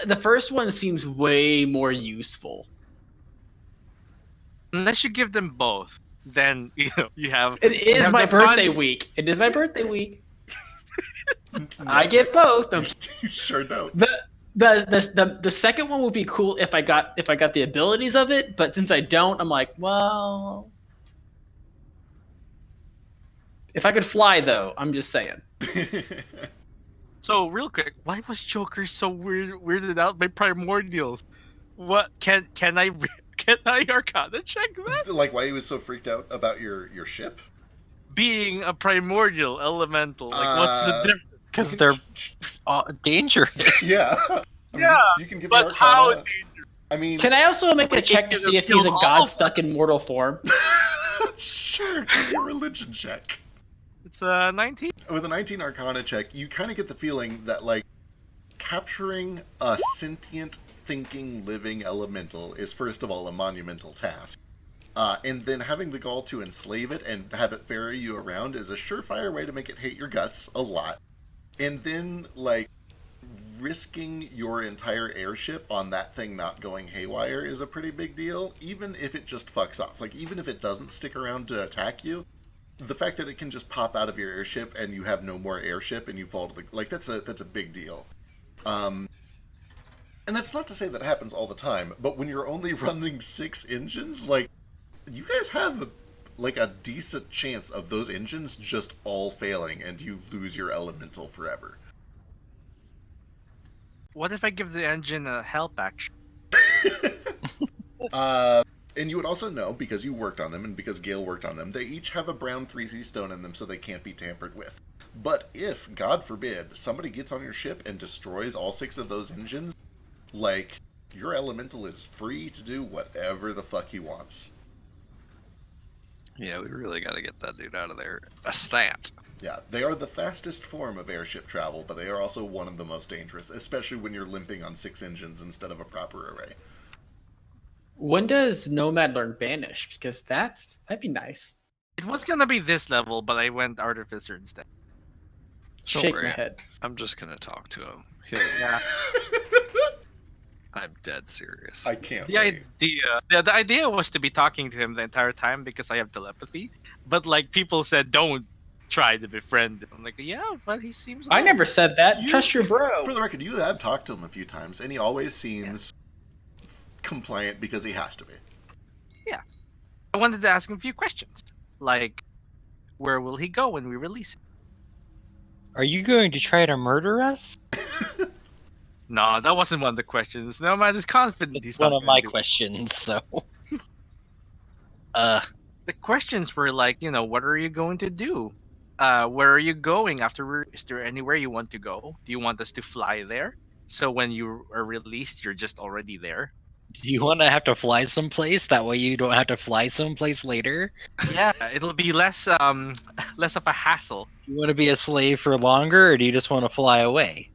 the first one seems way more useful. Unless you give them both, then you have. It you is have my the fun- birthday week. It is my birthday week. I get both. You sure don't. The second one would be cool if I got the abilities of it, but since I don't, I'm like, well, if I could fly though, I'm just saying. So real quick, why was Joker so weirded out by primordials? What can I Arcana check that? Like why he was so freaked out about your ship? Being a primordial elemental, like what's the difference? Because they're dangerous. Yeah. I mean, Yeah, you can give but me how? Arcana. I mean, Can I also make a check to see if he's a god stuck in mortal form? sure, give me a religion check. It's 19. With a 19 Arcana check, you kind of get the feeling that like capturing a sentient, thinking, living elemental is first of all a monumental task. And then having the gall to enslave it and have it ferry you around is a surefire way to make it hate your guts a lot. And then, like, risking your entire airship on that thing not going haywire is a pretty big deal, even if it just fucks off. Like, even if it doesn't stick around to attack you, the fact that it can just pop out of your airship and you have no more airship and you fall to the... Like, that's a big deal. And that's not to say that happens all the time, but when you're only running 6 engines, like, you guys have like a decent chance of those engines just all failing and you lose your elemental forever. What if I give the engine a help action? And you would also know, because you worked on them and because Gale worked on them, they each have a brown 3C stone in them, so they can't be tampered with. But if, God forbid, somebody gets on your ship and destroys all 6 of those engines, like, your elemental is free to do whatever the fuck he wants. Yeah, we really got to get that dude out of there. A stat. Yeah, they are the fastest form of airship travel, but they are also one of the most dangerous, especially when you're limping on 6 engines instead of a proper array. When does Nomad learn Banish? Because that'd be nice. It was gonna be this level, but I went Artificer instead. Don't Shake worry, my head. I'm just gonna talk to him. Yeah. I'm dead serious. I can't The wait. the idea was to be talking to him the entire time because I have telepathy, but like people said, don't try to befriend him. I'm like, yeah, but he seems. I never said that. Trust your bro. For the record, you have talked to him a few times, and he always seems compliant because he has to be. Yeah. I wanted to ask him a few questions, like, where will he go when we release him? Are you going to try to murder us? No, that wasn't one of the questions. No man is confident he's It's one not of gonna my do it. questions, so. The questions were like, what are you going to do? Where are you going after? Is there anywhere you want to go? Do you want us to fly there? So when you are released, you're just already there. Do you want to have to fly someplace? That way you don't have to fly someplace later? Yeah, it'll be less less of a hassle. Do you want to be a slave for longer, or do you just want to fly away?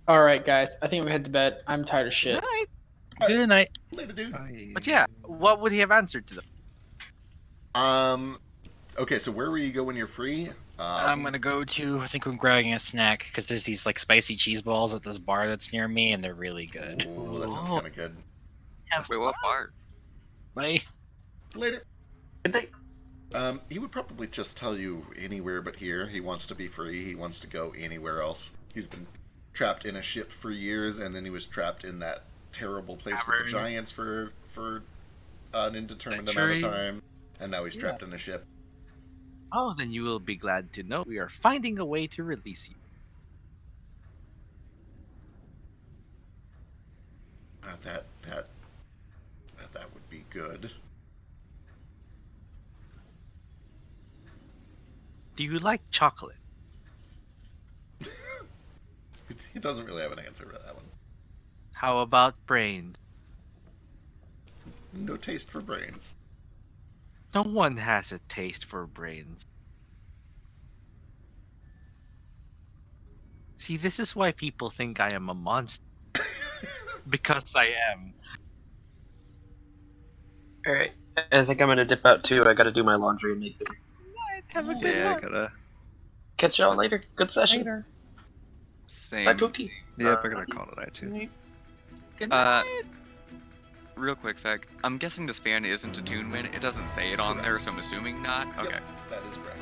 All right, guys. I think we head to bed. I'm tired of shit. Right. Good night. Later, dude. But yeah, what would he have answered to them? Okay, so where will you go when you're free? I'm gonna go to. I think I'm grabbing a snack because there's these like spicy cheese balls at this bar that's near me, and they're really good. Ooh, that sounds kind of good. Wait, what part? Bye. Later. Good day. He would probably just tell you anywhere but here. He wants to be free. He wants to go anywhere else. He's been trapped in a ship for years, and then he was trapped in that terrible place with the giants for an indeterminate amount of time, and now he's trapped in a ship. Oh, then you will be glad to know we are finding a way to release you. That would be good. Do you like chocolate? He doesn't really have an answer for that one. How about brains? No taste for brains. No one has a taste for brains. See, this is why people think I am a monster. Because I am. Alright, I think I'm gonna dip out too. I gotta do my laundry and make dinner. Have a good Yeah, I one. gotta. Catch y'all later. Good session. Same. Bye, Cookie. Yep, I gotta call tonight too. Good night. Real quick fact. I'm guessing this fan isn't attunement. It doesn't say it on there, so I'm assuming not. Okay. That is correct.